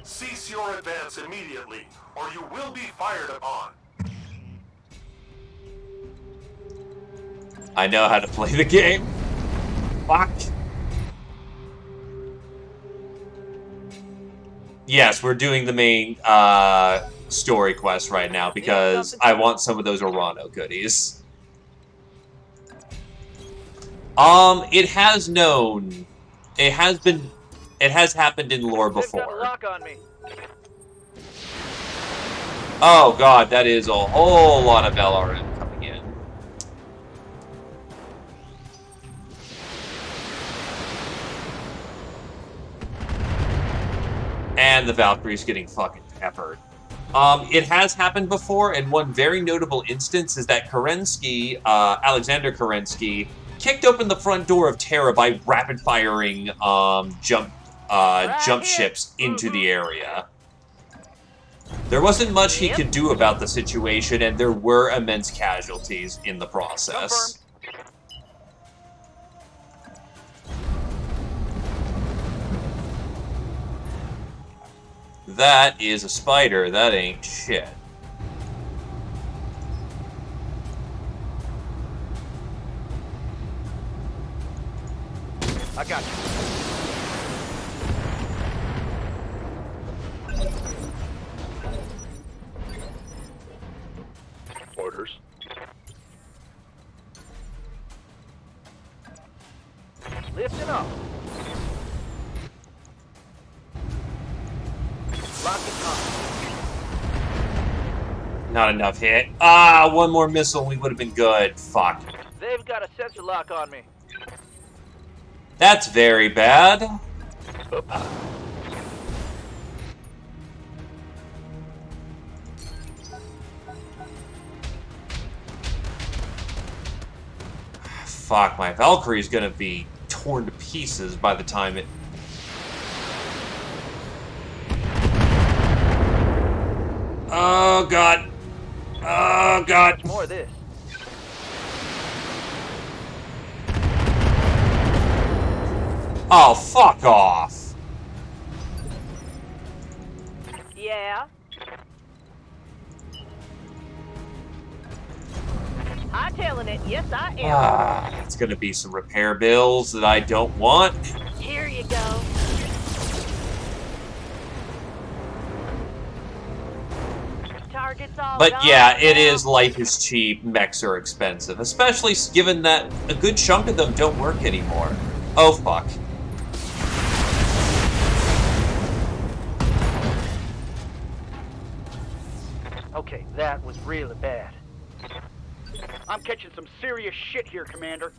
Cease your advance immediately, or you will be fired upon. I know how to play the game. Fuck. Yes, we're doing the main story quest right now because I want some of those Orano goodies. It has happened in lore before. Oh god, that is a whole lot of LRM coming in. And the Valkyrie's getting fucking peppered. It has happened before, and one very notable instance is that Kerensky, Alexander Kerensky, kicked open the front door of Terra by rapid-firing jump ships into the area. There wasn't much he could do about the situation, and there were immense casualties in the process. That is a spider. That ain't shit. I got you. Orders. Lifting up. Locking up. Not enough hit. Ah, one more missile, we would have been good. Fuck. They've got a sensor lock on me. That's very bad. Fuck, my Valkyrie's gonna be torn to pieces by the time it... Oh, God. Oh, God. More of this. Oh, fuck off. Yeah? Hightailing it, yes I am. Ah, it's gonna be some repair bills that I don't want. Here you go. Target's all But gone yeah, it now. is life is cheap, mechs are expensive. Especially given that a good chunk of them don't work anymore. Oh, fuck. Okay, that was really bad. I'm catching some serious shit here, Commander.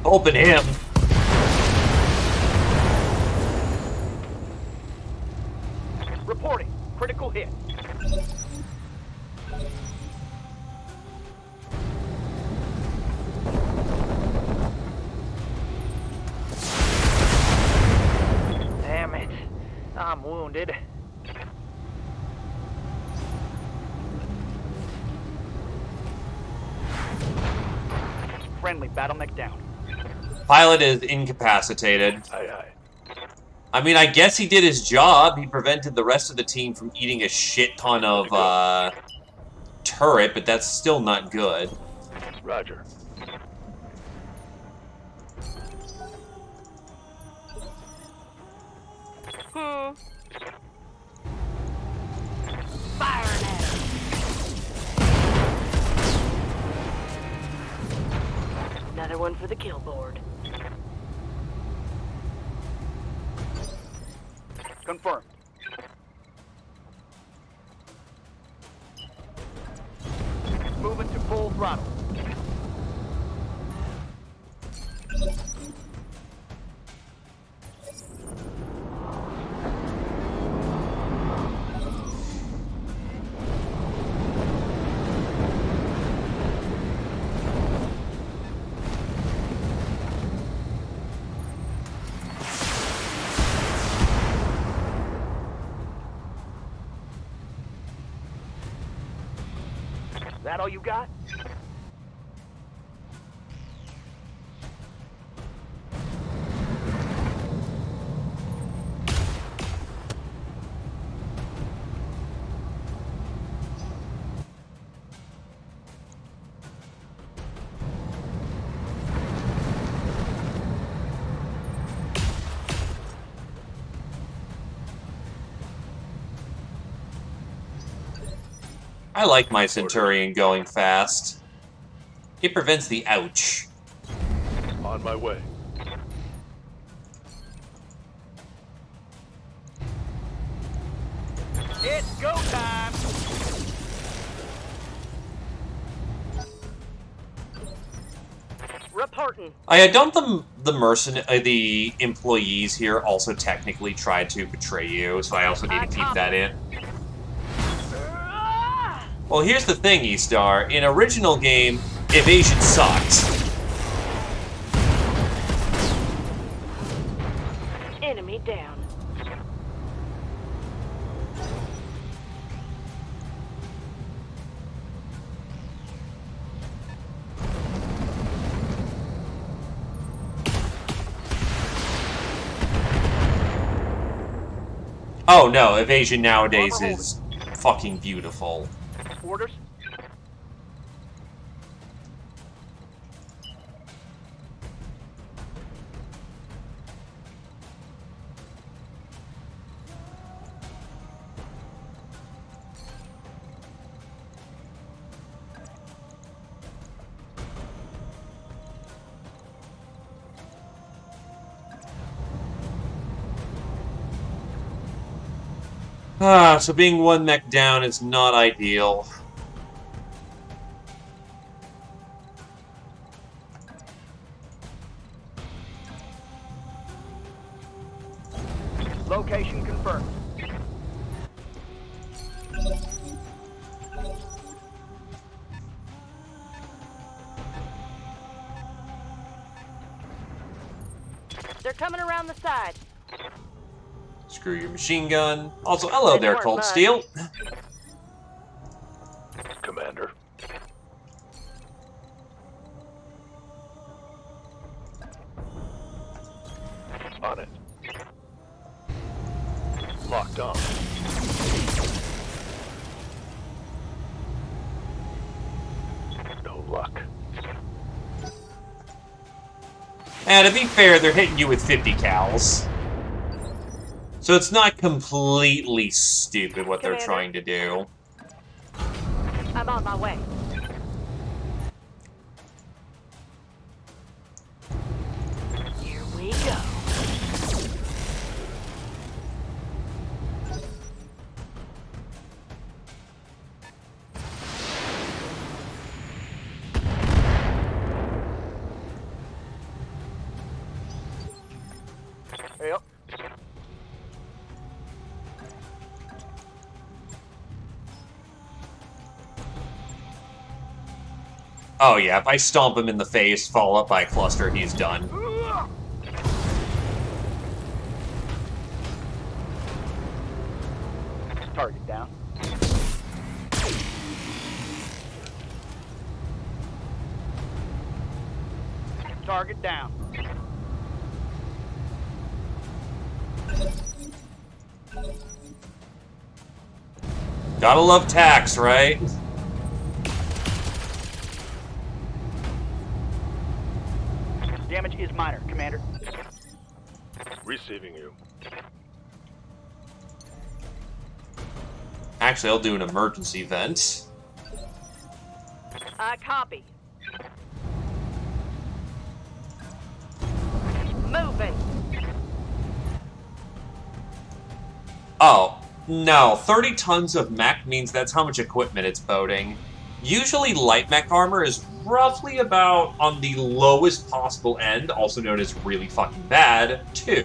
Open him. Reporting. Critical hit. Damn it. I'm wounded. Friendly bottleneck down. Pilot is incapacitated. Aye, aye. I mean, I guess he did his job. He prevented the rest of the team from eating a shit ton of turret, but that's still not good. Roger. Firing at her. Another one for the kill board. Confirmed. Moving to full throttle. That all you got? I like my Centurion going fast. It prevents the ouch. On my way. It's go time! Reporting. Don't the employees here also technically try to betray you, so I also need to keep that in. Well, here's the thing, E-Star. In original game, evasion sucked. Enemy down. Oh no, evasion nowadays is fucking beautiful. Orders? So being one mech down is not ideal. Location confirmed. They're coming around the side. Screw your machine gun. Also, hello there, Cold Steel. Commander. On it. Locked on. No luck. And to be fair, they're hitting you with 50 cals. So it's not completely stupid what they're trying to do. I'm on my way. Here we go. Yep. Oh yeah, if I stomp him in the face, follow up by a cluster, he's done. Target down. Target down. Gotta love tax, right? Damage is minor, Commander. Receiving you. Actually, I'll do an emergency vent. I copy. Moving. Oh, no. 30 tons of mech means that's how much equipment it's boating. Usually light mech armor is roughly about on the lowest possible end, also known as really fucking bad, 2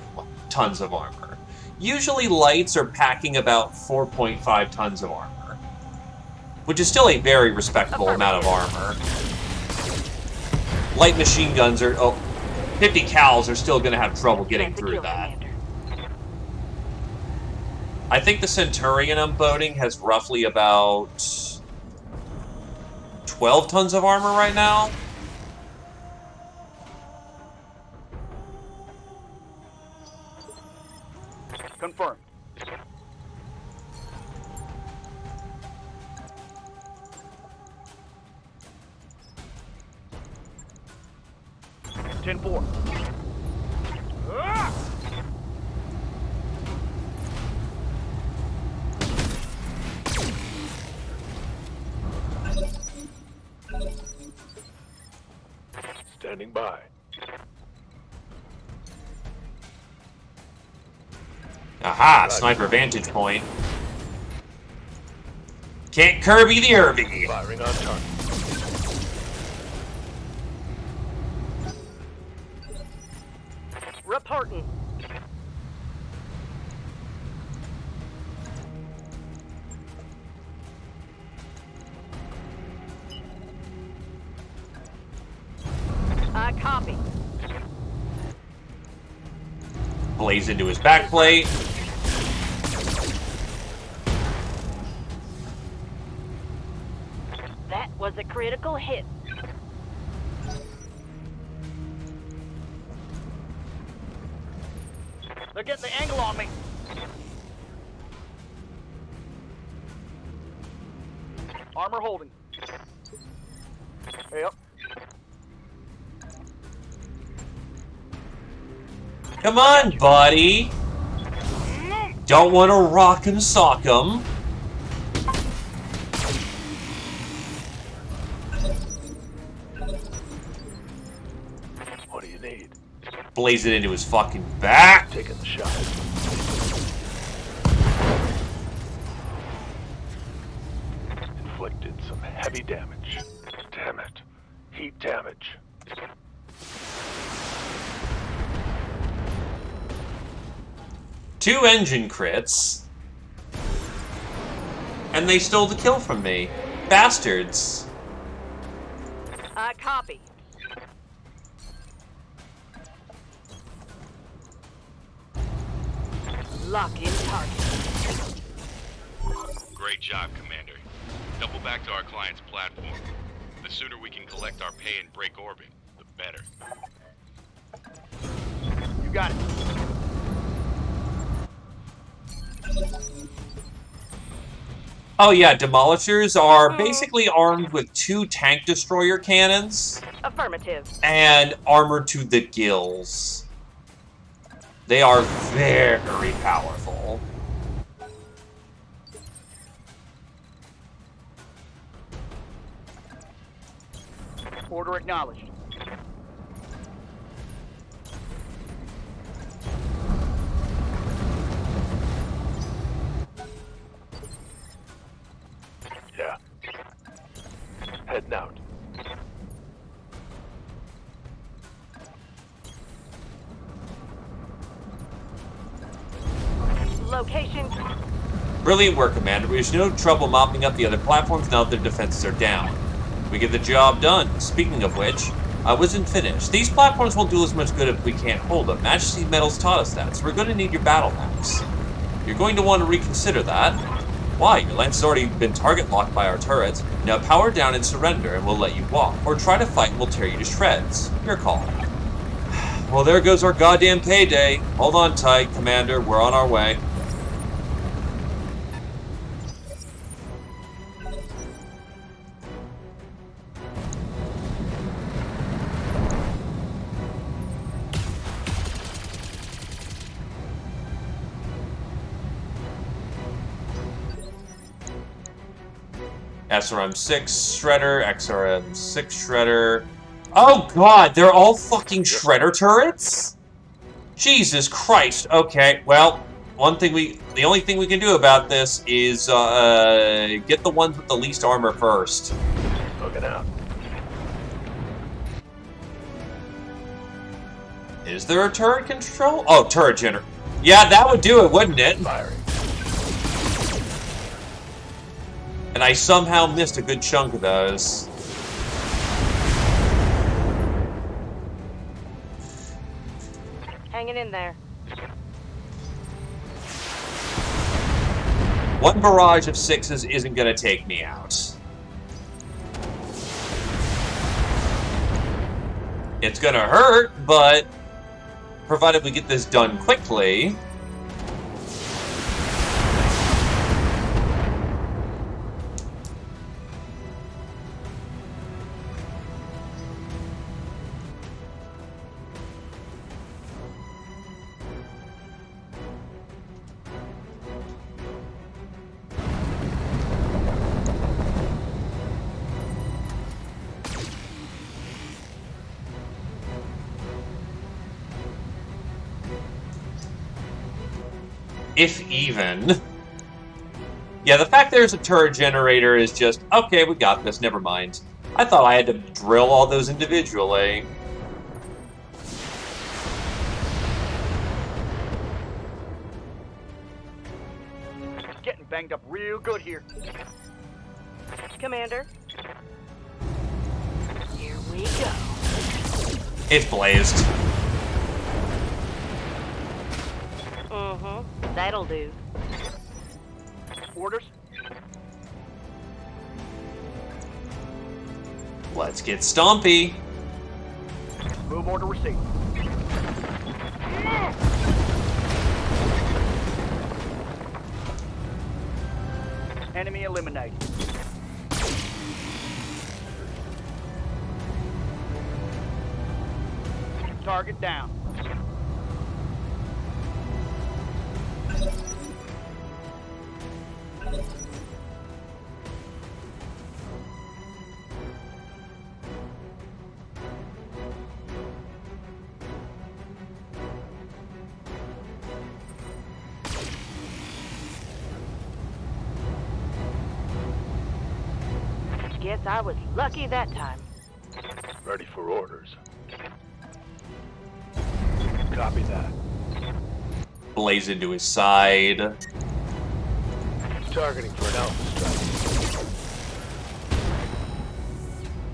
tons of armor. Usually lights are packing about 4.5 tons of armor, which is still a very respectable amount of armor. Light machine guns are... 50 cals are still going to have trouble getting through that. I think the Centurion I'm boating has roughly about 12 tons of armor right now. Confirmed. Ten four. Standing by. Aha, sniper vantage point. Can't Kirby the Irby. Firing on target. Reporting. I copy. Blaze into his backplate. That was a critical hit. They're getting the angle on me. Armor holding. Yep. Come on, buddy. Don't want to rock and sock 'em. What do you need? Blaze it into his fucking back. Taking the shot. Inflicted some heavy damage. Damn it. Heat damage. Two engine crits. And they stole the kill from me. Bastards. Copy. Lock in target. Great job, Commander. Double back to our client's platform. The sooner we can collect our pay and break orbit, the better. You got it. Oh yeah, Demolishers are basically armed with 2 tank destroyer cannons. Affirmative. And armored to the gills. They are very powerful. Order acknowledged. Yeah. Heading out. Location. Brilliant work, Commander. There's no trouble mopping up the other platforms now that their defenses are down. We get the job done. Speaking of which, I wasn't finished. These platforms won't do as much good if we can't hold them. Majesty Metals taught us that, so we're going to need your battle maps. You're going to want to reconsider that. Why? Your lance has already been target locked by our turrets. Now power down and surrender, and we'll let you walk. Or try to fight and we'll tear you to shreds. Your call. Well, there goes our goddamn payday. Hold on tight, Commander. We're on our way. SRM-6 Shredder, XRM-6 Shredder. Oh god, they're all fucking Shredder turrets? Jesus Christ. Okay, well, the only thing we can do about this is get the ones with the least armor first. Looking out. Is there a turret control? Oh, turret generator. Yeah, that would do it, wouldn't it? Firing. And I somehow missed a good chunk of those. Hanging in there. One barrage of 6s isn't going to take me out. It's going to hurt, but provided we get this done quickly... If even. Yeah, the fact there's a turret generator is just, okay, we got this, never mind. I thought I had to drill all those individually. Getting banged up real good here. Commander. Here we go. It's blazed. That'll do. Orders? Let's get stompy. Move order received. Enemy eliminated. Target down. Guess I was lucky that time. Ready for orders. Copy that. Blaze into his side. Targeting for an alpha strike.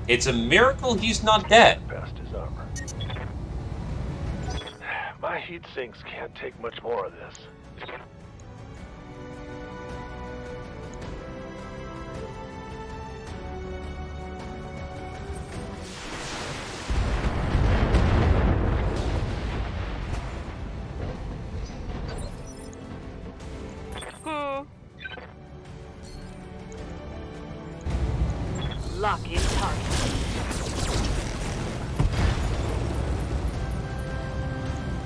It's a miracle he's not dead. Past his armor. My heat sinks can't take much more of this. Lock in target.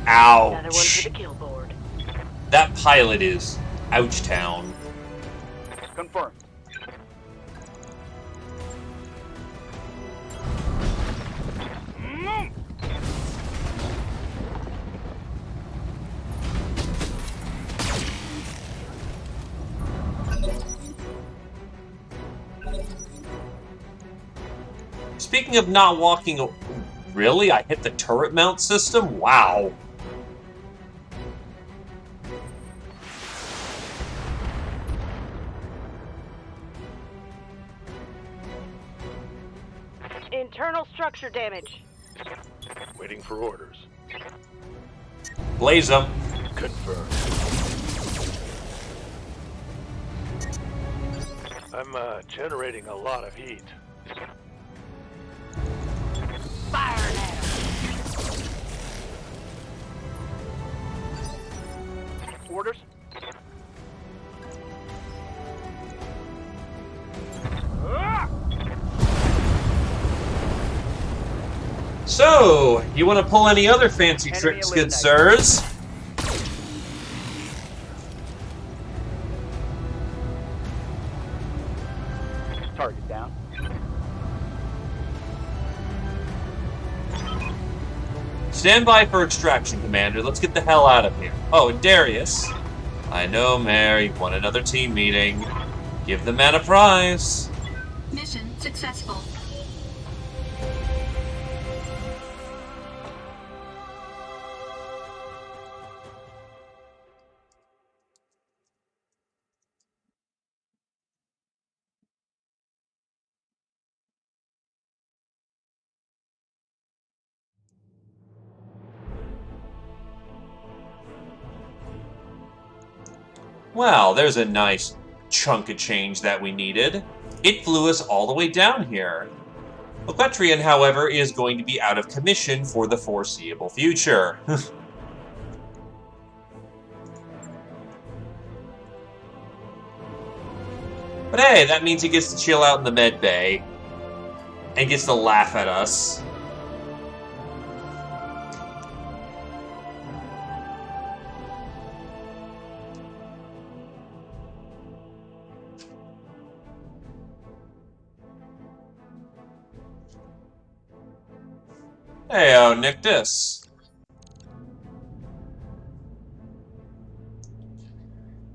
Ouch. Another one for the kill board. That pilot is ouch town. Confirmed. Speaking of not walking... Really? I hit the turret mount system? Wow. Internal structure damage. Waiting for orders. Blaze them. Confirmed. I'm generating a lot of heat. Fire at him. Orders. So, you want to pull any other fancy tricks, good sirs? Target down. Stand by for extraction, Commander. Let's get the hell out of here. Oh, and Darius. I know, Mary. Want another team meeting. Give the man a prize. Mission successful. Well, there's a nice chunk of change that we needed. It flew us all the way down here. Loquetrian, however, is going to be out of commission for the foreseeable future. But hey, that means he gets to chill out in the med bay and gets to laugh at us. Heyo, Nictus.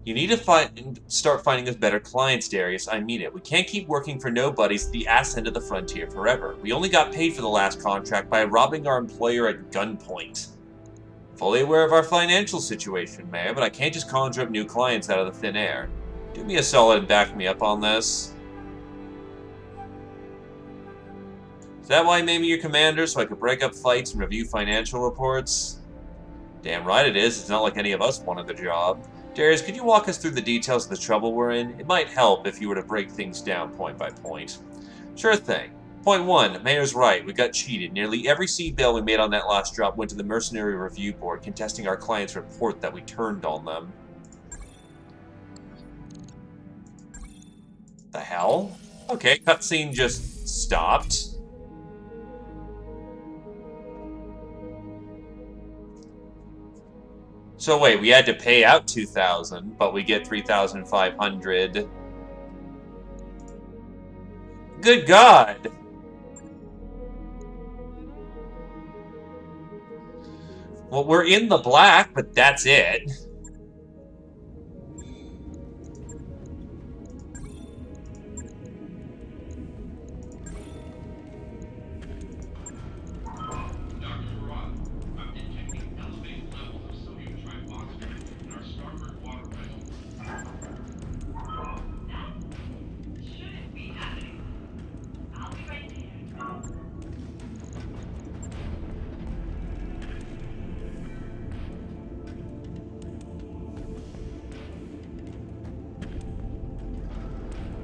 You need to start finding us better clients, Darius. I mean it. We can't keep working for nobodies at the ass end of the frontier forever. We only got paid for the last contract by robbing our employer at gunpoint. Fully aware of our financial situation, Mayor, but I can't just conjure up new clients out of the thin air. Do me a solid and back me up on this. Is that why you made me your commander, so I could break up fights and review financial reports? Damn right it is. It's not like any of us wanted the job. Darius, could you walk us through the details of the trouble we're in? It might help if you were to break things down point by point. Sure thing. Point 1. Mayor's right. We got cheated. Nearly every seed bail we made on that last drop went to the Mercenary Review Board, contesting our client's report that we turned on them. The hell? Okay, cutscene just stopped. So wait, we had to pay out 2,000, but we get 3,500. Good God! Well, we're in the black, but that's it.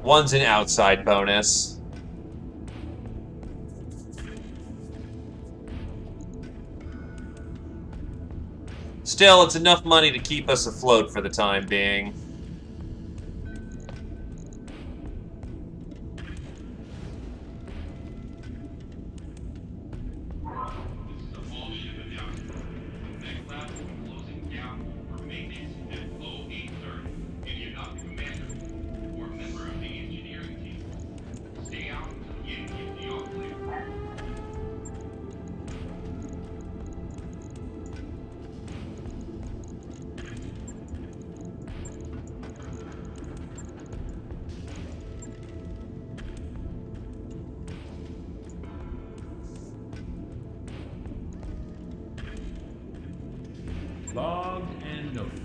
One's an outside bonus. Still, it's enough money to keep us afloat for the time being. Logged and noted.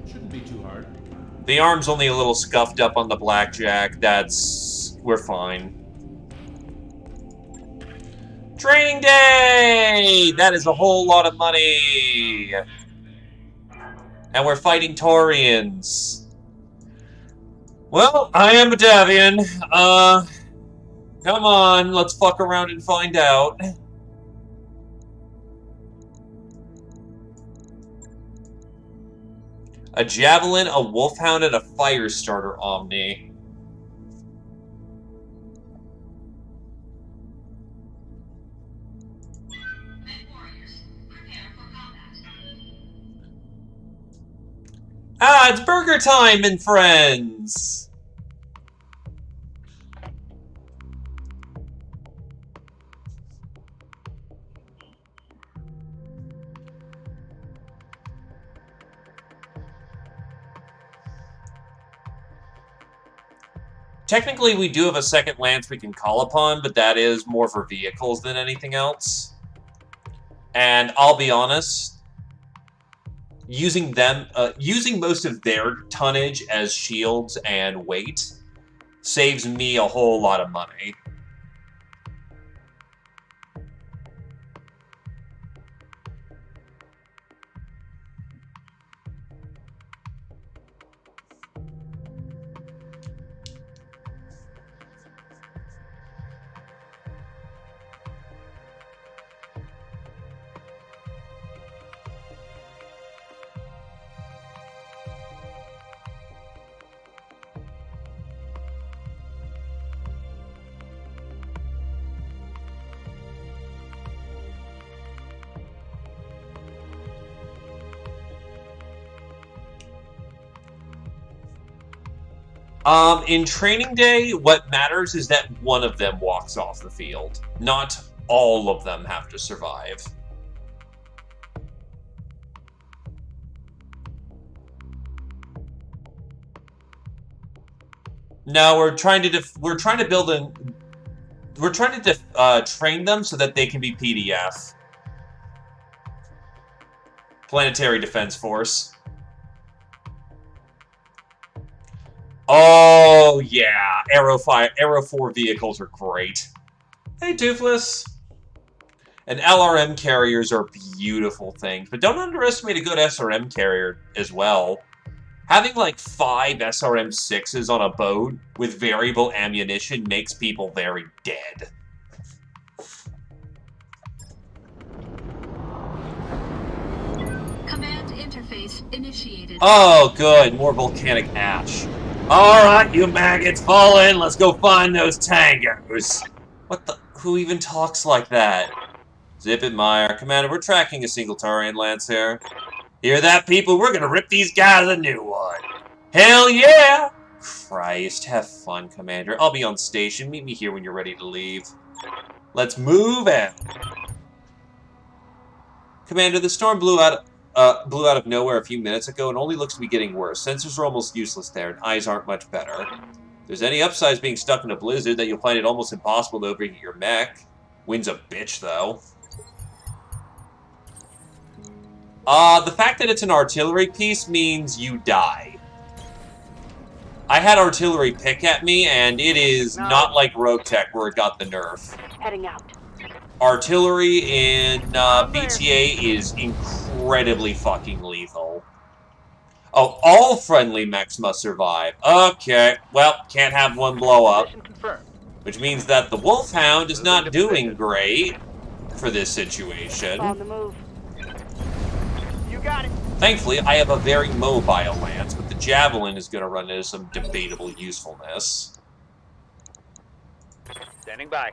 Shouldn't be too hard. The arm's only a little scuffed up on the blackjack. We're fine. Training day! That is a whole lot of money! And we're fighting Taurians. Well, I am Batavian. Come on, let's fuck around and find out. A Javelin, a Wolfhound, and a Firestarter Omni. Ah, it's burger time, and friends! Technically, we do have a second lance we can call upon, but that is more for vehicles than anything else. And I'll be honest, using most of their tonnage as shields and weight saves me a whole lot of money. In training day, what matters is that one of them walks off the field. Not all of them have to survive. No, we're trying to train them so that they can be PDF. Planetary Defense Force. Oh, yeah. Aero 4 vehicles are great. Hey, Toothless. And LRM carriers are beautiful things, but don't underestimate a good SRM carrier as well. Having like 5 SRM-6s on a boat with variable ammunition makes people very dead. Command interface initiated. Oh, good. More volcanic ash. Alright, you maggots, fall in. Let's go find those tangos. What the? Who even talks like that? Zip it, Meyer. Commander, we're tracking a single Taurian lance here. Hear that, people? We're gonna rip these guys a new one. Hell yeah! Christ, have fun, Commander. I'll be on station. Meet me here when you're ready to leave. Let's move out. Commander, the storm blew out of nowhere a few minutes ago and only looks to be getting worse. Sensors are almost useless there, and eyes aren't much better. If there's any upsides being stuck in a blizzard, that you'll find it almost impossible to overheat your mech. Wind's a bitch, though. The fact that it's an artillery piece means you die. I had artillery pick at me, and it is not like Rogue Tech where it got the nerf. Heading out. Artillery in BTA is incredibly fucking lethal. Oh, all friendly mechs must survive. Okay, well, can't have one blow up. Which means that the Wolfhound is not doing great for this situation. On the move. You got it. Thankfully, I have a very mobile lance, but the Javelin is going to run into some debatable usefulness. Standing by.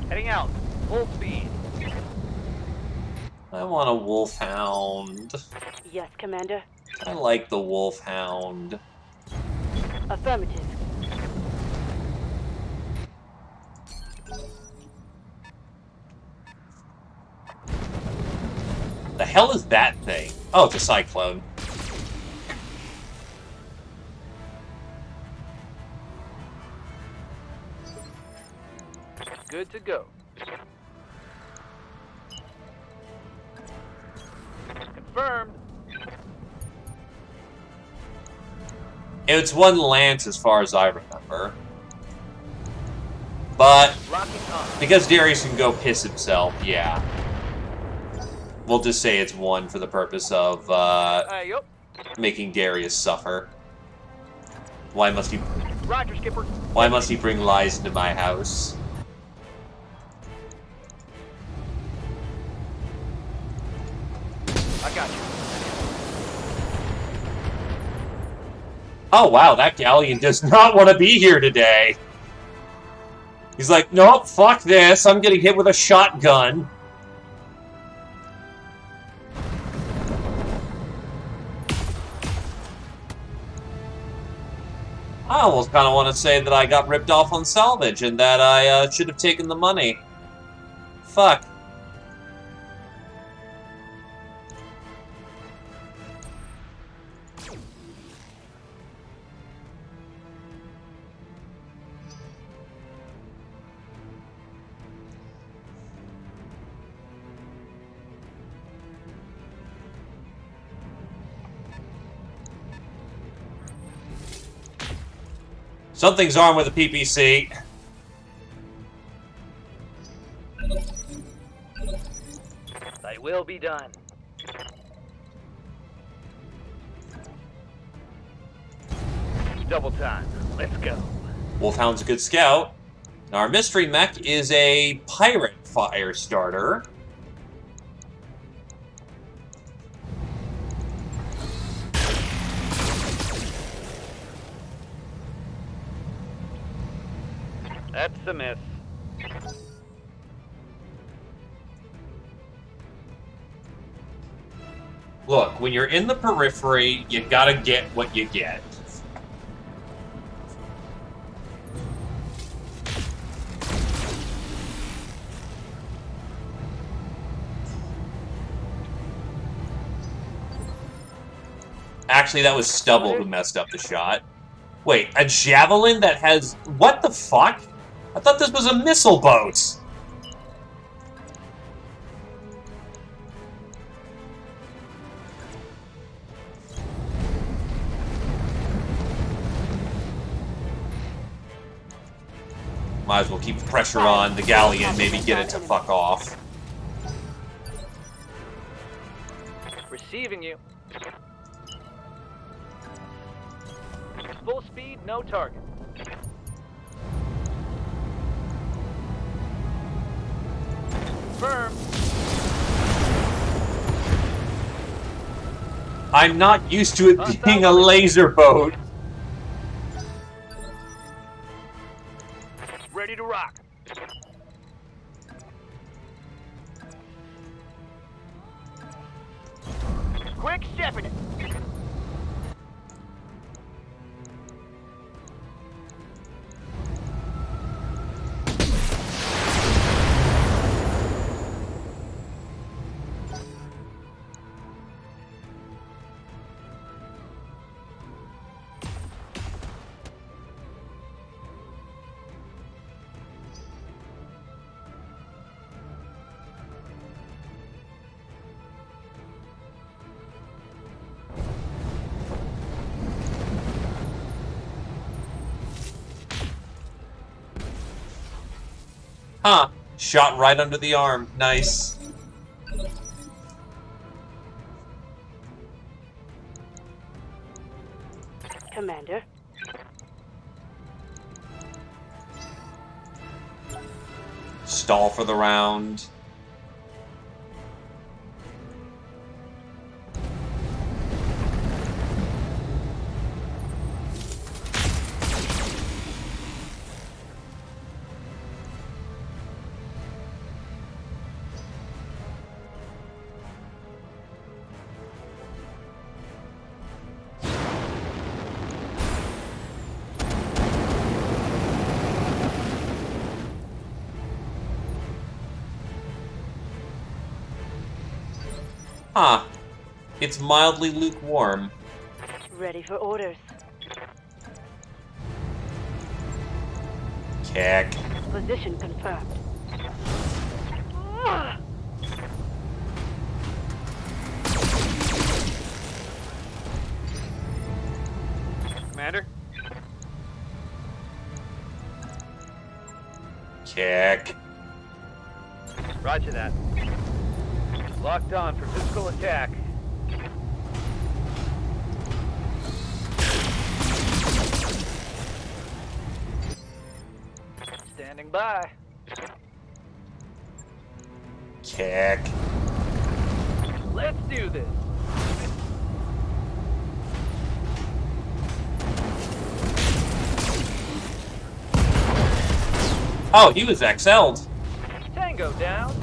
Heading out. Full speed. I want a Wolfhound. Yes, Commander. I like the Wolfhound. Affirmative. The hell is that thing? Oh, it's a Cyclone. Good to go. Confirmed. It's one lance as far as I remember. But because Darius can go piss himself, yeah. We'll just say it's one for the purpose of making Darius suffer. Why must he? Roger, Skipper. Why must he bring lies into my house? I got you. Oh wow, that galleon does not want to be here today. He's like, nope, fuck this. I'm getting hit with a shotgun. I almost kind of want to say that I got ripped off on salvage and that I should have taken the money. Fuck. Something's wrong with the PPC. They will be done. Double time. Let's go. Wolfhound's a good scout. Now our mystery mech is a pirate fire starter. That's a miss. Look, when you're in the periphery, you gotta get what you get. Actually, that was Stubble who messed up the shot. Wait, a javelin that has... What the fuck? I thought this was a missile boat! Might as well keep the pressure on the galleon, maybe get it to fuck off. Receiving you. Full speed, no target. Confirmed. I'm not used to it being a laser boat. Ready to rock. Huh. Shot right under the arm. Nice. Commander. Stall for the round. Huh. It's mildly lukewarm. Ready for orders. Kick. Position confirmed. Commander? Kick. Roger that. Locked on for physical attack. Standing by. Kick. Let's do this. Oh, he was XL'd. Tango down.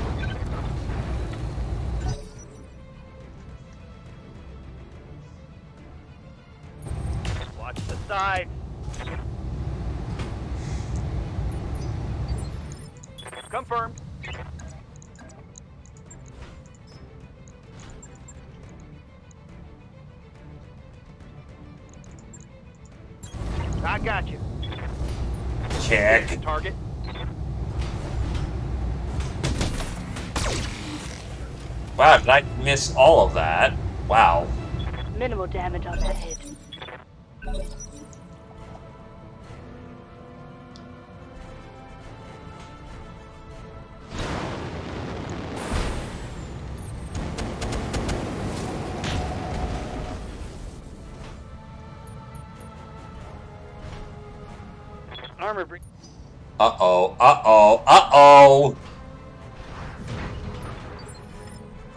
Watch the side. Confirmed. I got you. Kick. Target. Wow, did I miss all of that? Wow. Minimal damage on that hit. Armor breach. Uh-oh, uh-oh, uh-oh!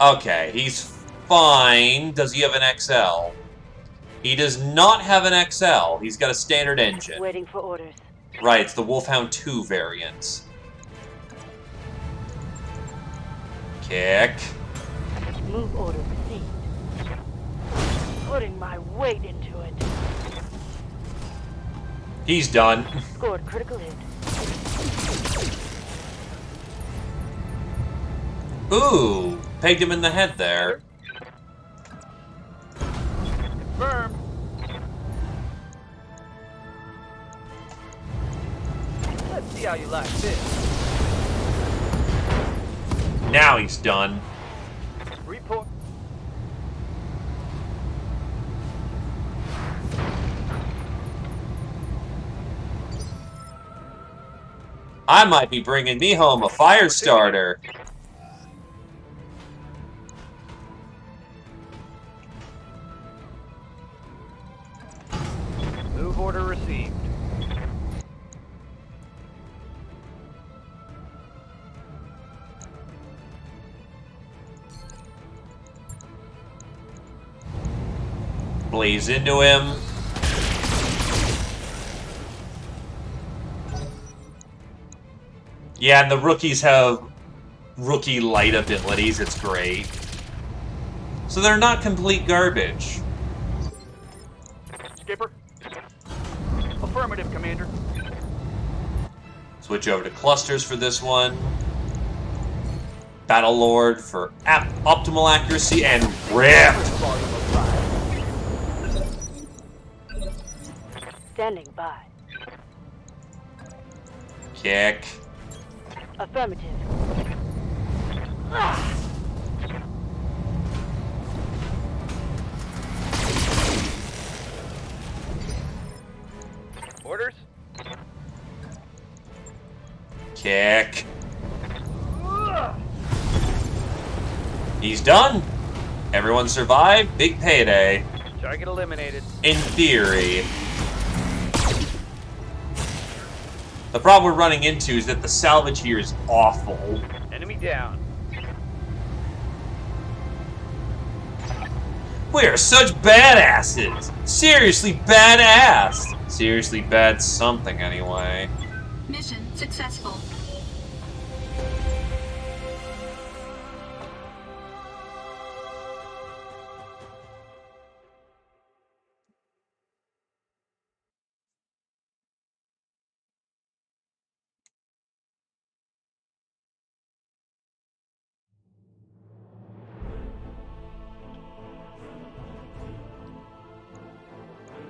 Okay, he's fine. Does he have an XL? He does not have an XL. He's got a standard engine. Waiting for orders. Right, it's the Wolfhound 2 variant. Kick. Move order received. Putting my weight into it. He's done. Scored critical hit. Ooh, pegged him in the head there. Confirmed. Let's see how you like this. Now he's done. Report. I might be bringing me home a fire starter. Move order received. Blaze into him. Yeah, and the rookies have rookie light abilities. It's great. So they're not complete garbage. Skipper. Affirmative, Commander. Switch over to clusters for this one. Battle Lord for optimal accuracy and RIP! Standing by. Kick. Affirmative. Orders? Kick. He's done. Everyone survived. Big payday. Target eliminated. In theory. The problem we're running into is that the salvage here is awful. Enemy down. We are such badasses! Seriously badass! Seriously bad something, anyway. Mission successful.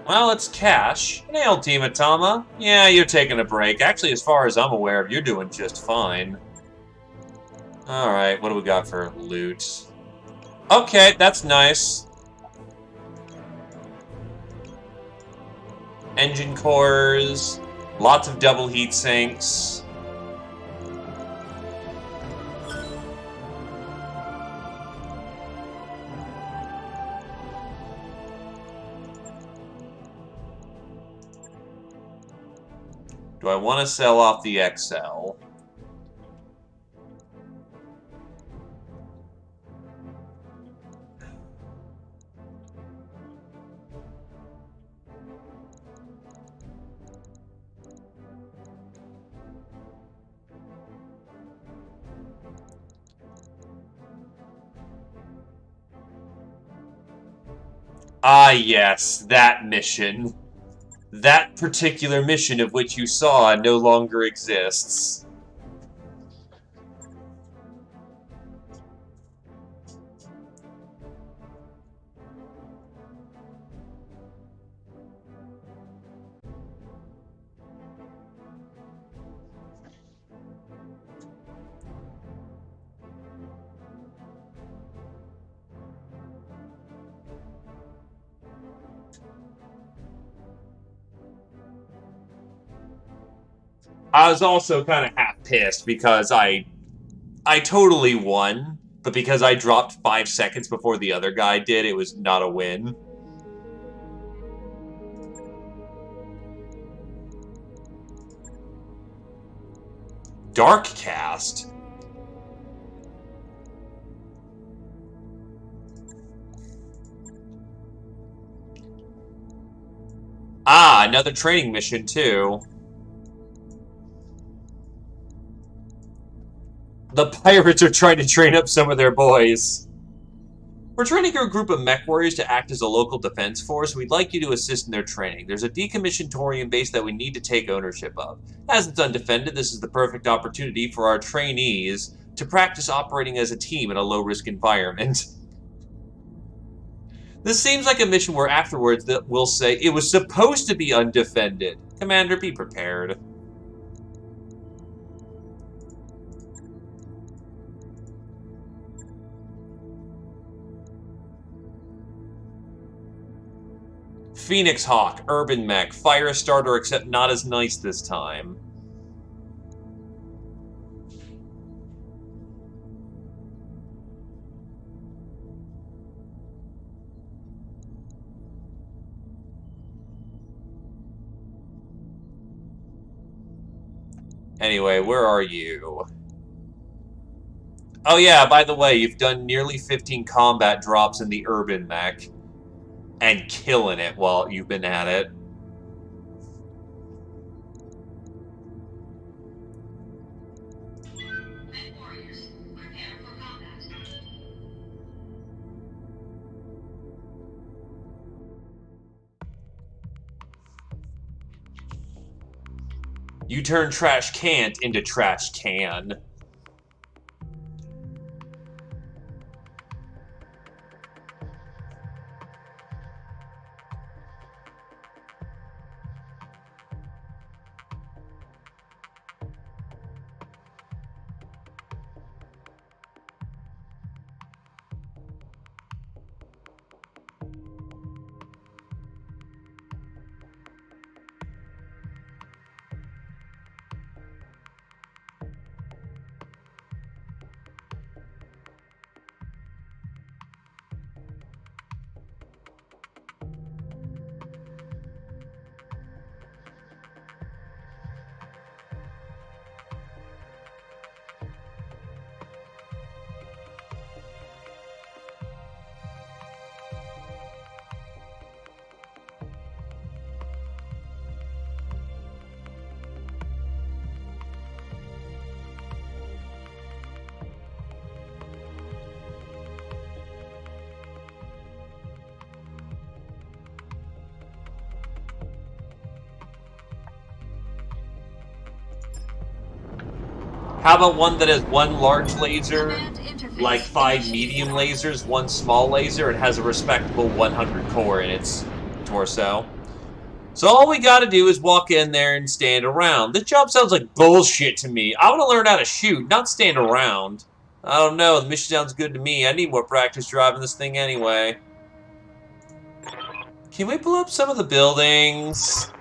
Well, it's Cash. Nailed, Team Atama. Yeah, you're taking a break. Actually, as far as I'm aware of, you're doing just fine. Alright, what do we got for loot? Okay, that's nice. Engine cores. Lots of double heat sinks. Do I want to sell off the XL? Ah, yes, that mission. That particular mission of which you saw no longer exists. I was also kind of half pissed because I totally won, but because I dropped 5 seconds before the other guy did, it was not a win. Darkcast? Ah, another training mission, too. The pirates are trying to train up some of their boys. We're training a group of mech warriors to act as a local defense force. We'd like you to assist in their training. There's a decommissioned Torium base that we need to take ownership of. As it's undefended, this is the perfect opportunity for our trainees to practice operating as a team in a low-risk environment. This seems like a mission where afterwards that we'll say, it was supposed to be undefended. Commander, be prepared. Phoenix Hawk, Urban Mech, Fire Starter, except not as nice this time. Anyway, where are you? Oh yeah, by the way, you've done nearly 15 combat drops in the Urban Mech. And killing it while you've been at it. You turn trash can't into trash can. How about one that has one large laser, Command interface like 5 initiated. medium lasers, one small laser, and has a respectable 100 core in its torso? So all we gotta do is walk in there and stand around. This job sounds like bullshit to me. I want to learn how to shoot, not stand around. I don't know, the mission sounds good to me. I need more practice driving this thing anyway. Can we blow up some of the buildings?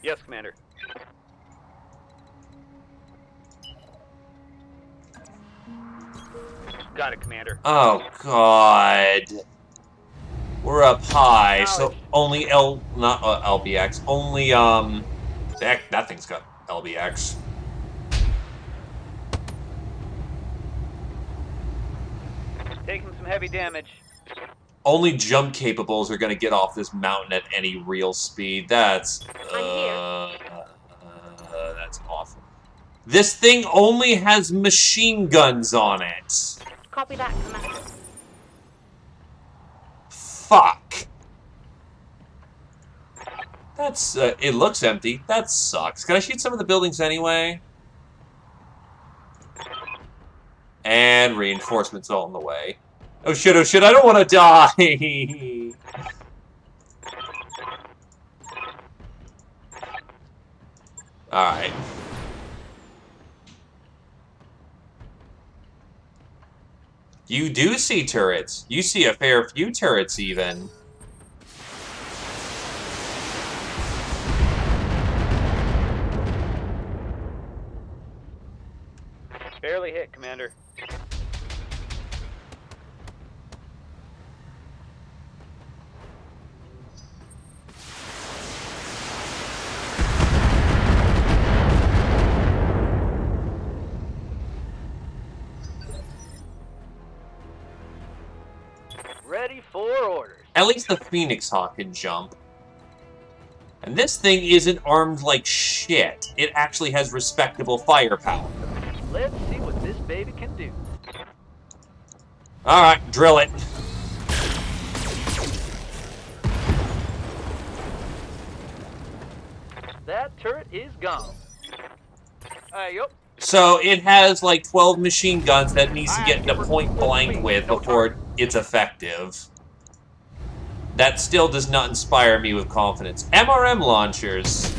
Yes, Commander. Got it, Commander. Oh, God. We're up high, so only not LBX, only, that thing's got LBX. Taking some heavy damage. Only jump capables are going to get off this mountain at any real speed. That's awful. This thing only has machine guns on it. Copy that, Commander. Fuck. That's, it looks empty. That sucks. Can I shoot some of the buildings anyway? And reinforcements all in the way. Oh shit, I don't want to die! Alright. You do see turrets. You see a fair few turrets, even. Barely hit, Commander. Ready for orders. At least the Phoenix Hawk can jump. And this thing isn't armed like shit. It actually has respectable firepower. Let's see what this baby can do. Alright, drill it. That turret is gone. Yup. So it has like 12 machine guns that needs to get into point blank with before it's effective. That still does not inspire me with confidence. MRM launchers.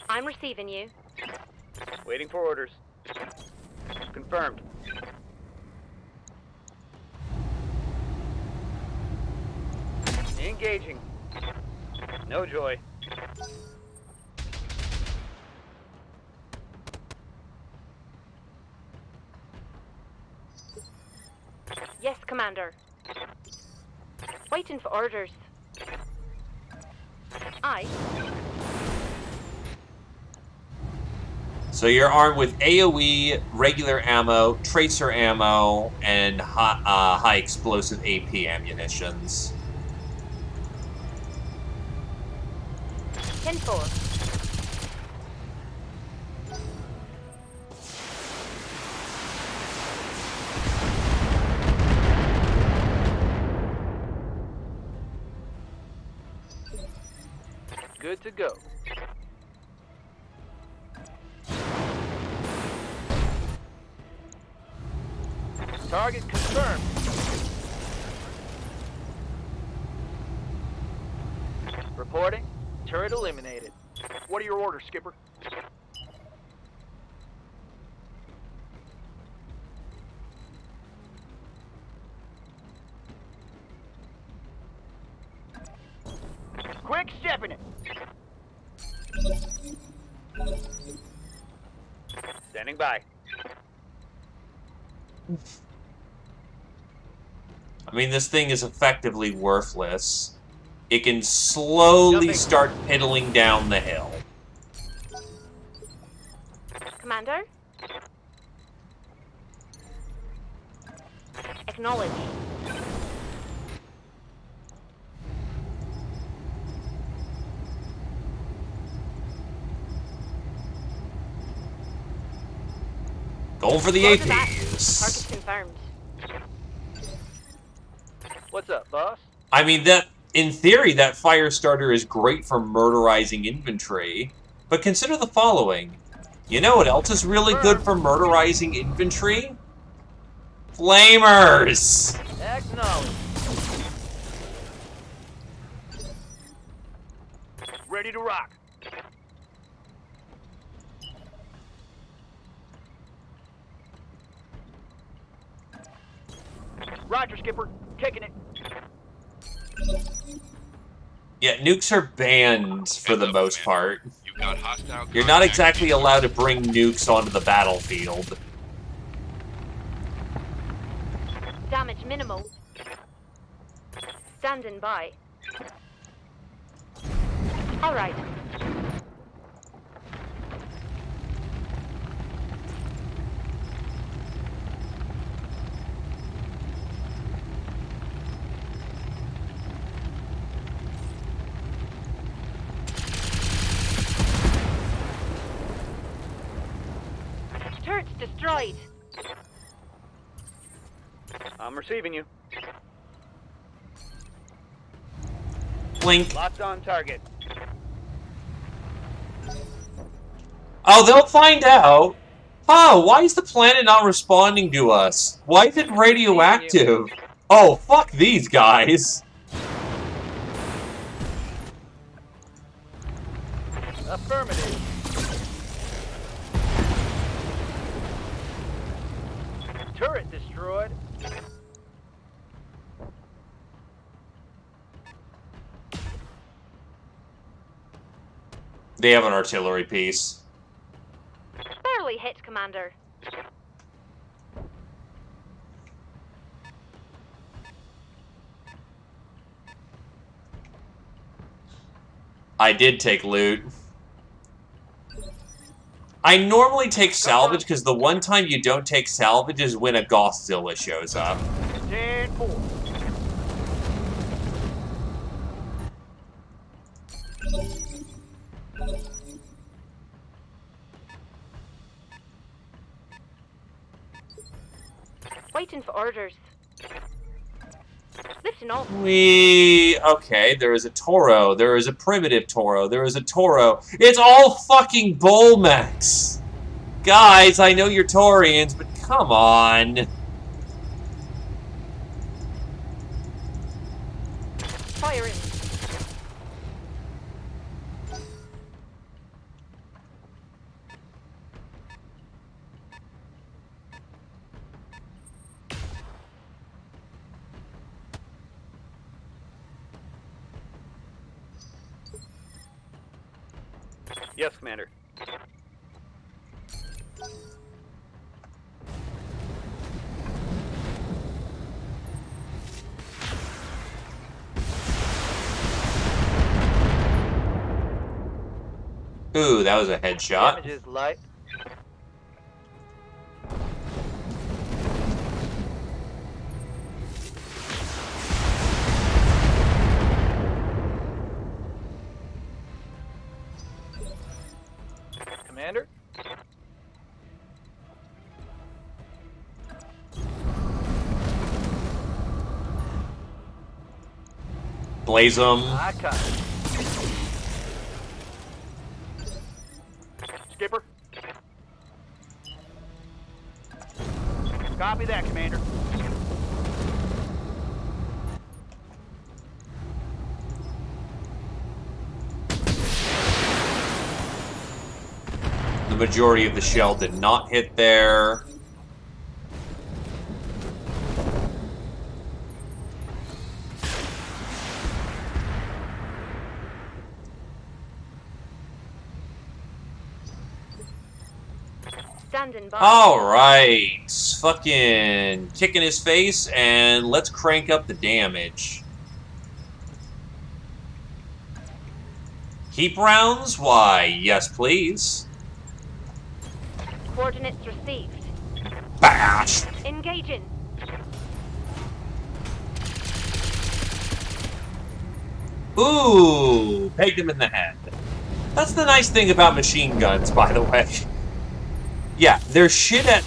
I'm receiving you. Waiting for orders. Confirmed. Engaging. No joy. Yes, Commander. Waiting for orders. Aye. So you're armed with AoE, regular ammo, tracer ammo, and high explosive AP ammunitions. 10-4. Good to go. Target confirmed. Reporting. Turret eliminated. What are your orders, Skipper? Quick stepping it. Standing by. I mean, this thing is effectively worthless. It can slowly start piddling down the hill. Commander? Acknowledge. Going for the Roger that. APs. Target confirmed. What's up, boss? I mean, that in theory, that fire starter is great for murderizing infantry. But consider the following. You know what else is really good for murderizing infantry? Flamers! Acknowledge. Ready to rock. Roger, Skipper. Kicking it. Yeah, nukes are banned for the most part. You've got hostile You're not contact exactly in- allowed to bring nukes onto the battlefield. Damage minimal. Standing by. All right. Turret's destroyed. I'm receiving you. Blink. Locked on target. Oh, they'll find out. Oh, why is the planet not responding to us? Why is it radioactive? Oh, fuck these guys. Affirmative. Turret destroyed. They have an artillery piece. Barely hit, Commander. I did take loot. I normally take salvage because the one time you don't take salvage is when a Gothzilla shows up. 10-4. Waiting for orders. Lifting off. Okay, there is a Toro, there is a primitive Toro, there is a Toro. It's all fucking bull mechs! Guys, I know you're Taurians, but come on. Firing. Yes, Commander. Ooh, that was a headshot. Damage is light. Commander? Blaze them. I caught it. Skipper? Copy that, Commander. The majority of the shell did not hit there. Standing by. Alright. Fucking kicking his face, and let's crank up the damage. Keep rounds? Why, yes please. Coordinates received. Bash! Engaging. Ooh, pegged him in the head. That's the nice thing about machine guns, by the way. Yeah, they're shit at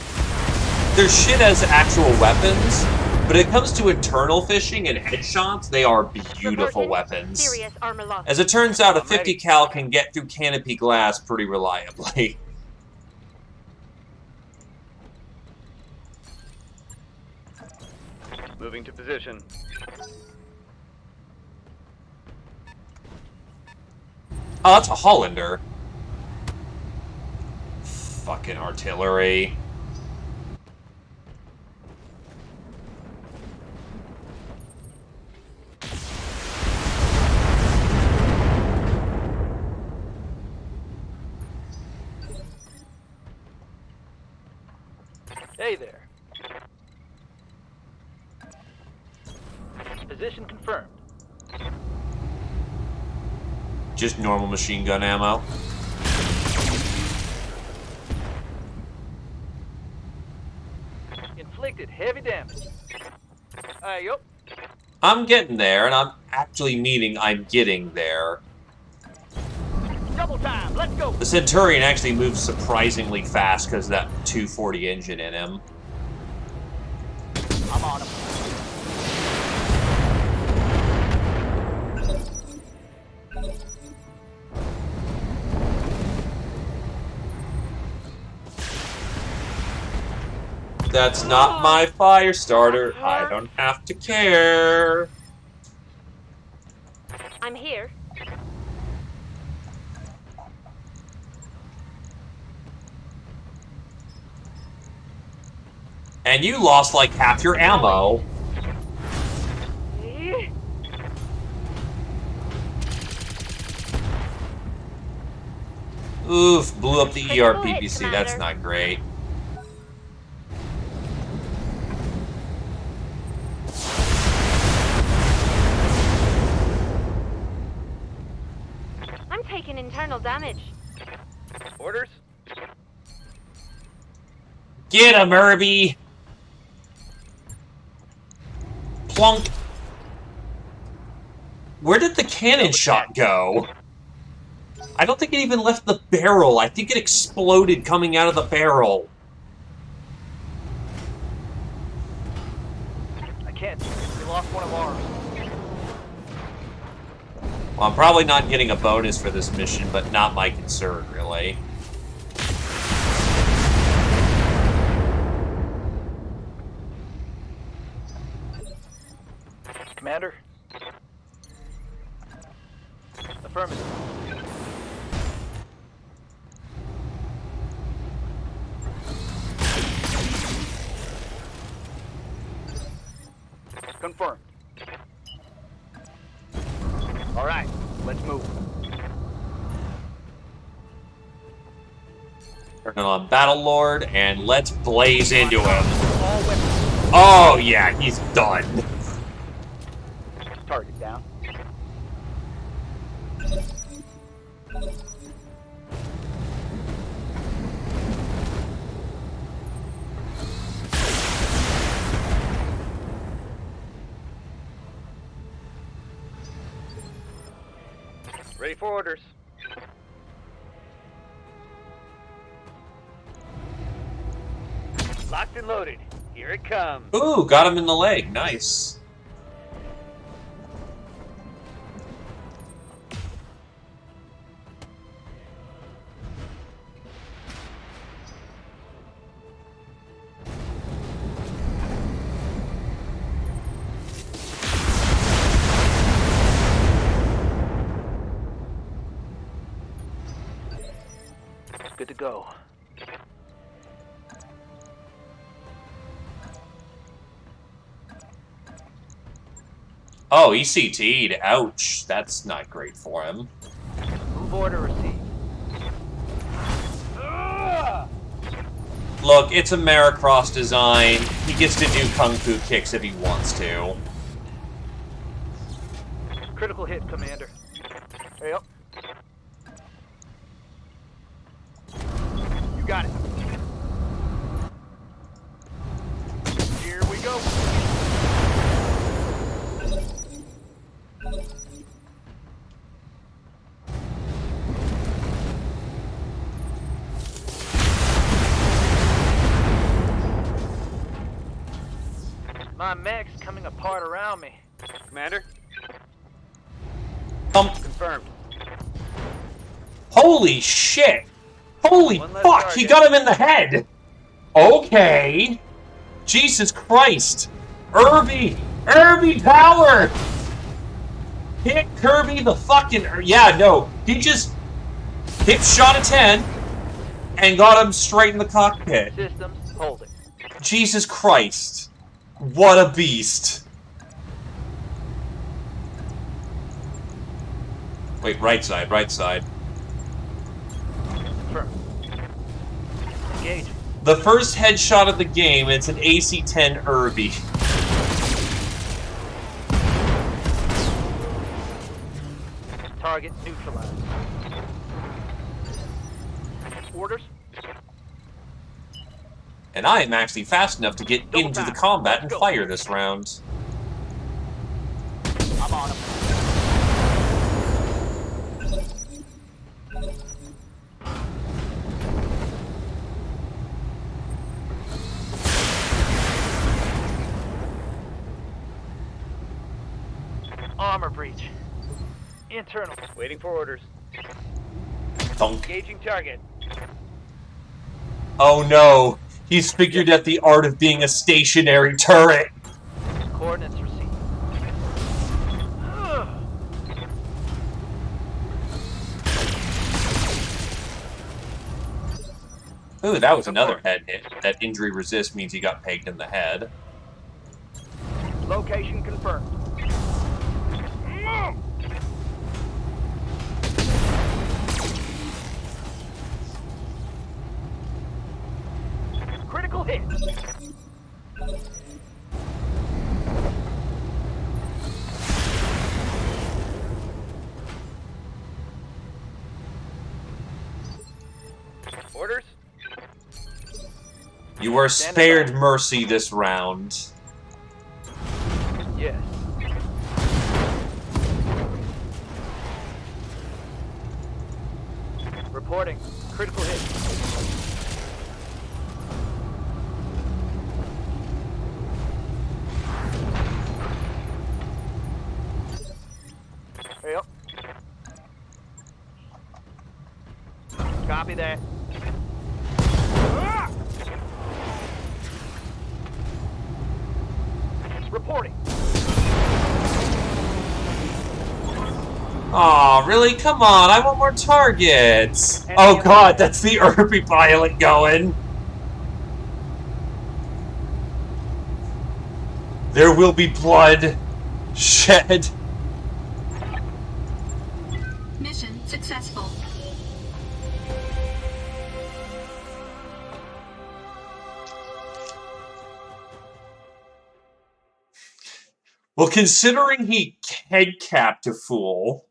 Their shit as actual weapons, but it comes to internal fishing and headshots, they are beautiful weapons. Serious armor loss. As it turns out, a I'm ready. 50 cal can get through canopy glass pretty reliably. Moving to position. Oh, that's a Hollander. Fucking artillery. Hey there. Position confirmed. Just normal machine gun ammo. Inflicted heavy damage. Yup. I'm getting there, and I'm actually meaning I'm getting there. Double time. Let's go. The Centurion actually moves surprisingly fast because of that 240 engine in him. I'm on him. That's not my fire starter. I don't have to care. I'm here. And you lost like half your ammo. Oof, blew up the ER PPC. That's not great. I'm taking internal damage. Orders? Get him, Herbie! Plunk! Where did the cannon shot go? I don't think it even left the barrel. I think it exploded coming out of the barrel. I can't. We lost one of ours. Well, I'm probably not getting a bonus for this mission, but not my concern, really. Commander? Affirmative. Confirmed. All right, let's move. Turn on Battlelord, and let's blaze into him. All weapons. Oh, yeah, he's done. Target down. Ready for orders. Locked and loaded. Here it comes. Ooh, got him in the leg. Nice. Good to go. Oh, he CT'd. Ouch. That's not great for him. Move order received. Look, it's a Maricross design. He gets to do Kung Fu kicks if he wants to. Critical hit, Commander. Yep. You got it. Here we go. My mech's coming apart around me. Commander? Confirmed. Holy shit! Holy One less fuck! He target. got him in the head! Okay! Jesus Christ! Irby! Irby power! Hit Kirby the fucking... Yeah, no. He just hip shot a 10 and got him straight in the cockpit. Systems holding. Jesus Christ. What a beast. Wait, right side, right side. Confirmed. Engage. The first headshot of the game, it's an AC-10 Irby. Target neutralized. Orders? And I am actually fast enough to get into the combat and fire this round. I'm on him. Armor breach. Internal. Waiting for orders. Thunk. Engaging target. Oh no! He's figured out the art of being a stationary turret! Coordinates received. Ooh, that was another head hit. That injury resist means he got pegged in the head. Location confirmed. Critical hit. Orders? You were spared mercy this round. Yes. Reporting. Critical hit. Yep. Copy that. Reporting. Aw, really? Come on, I want more targets! Oh god, that's the Irby pilot going! There will be blood shed. Mission successful. Well, considering he head-capped a fool...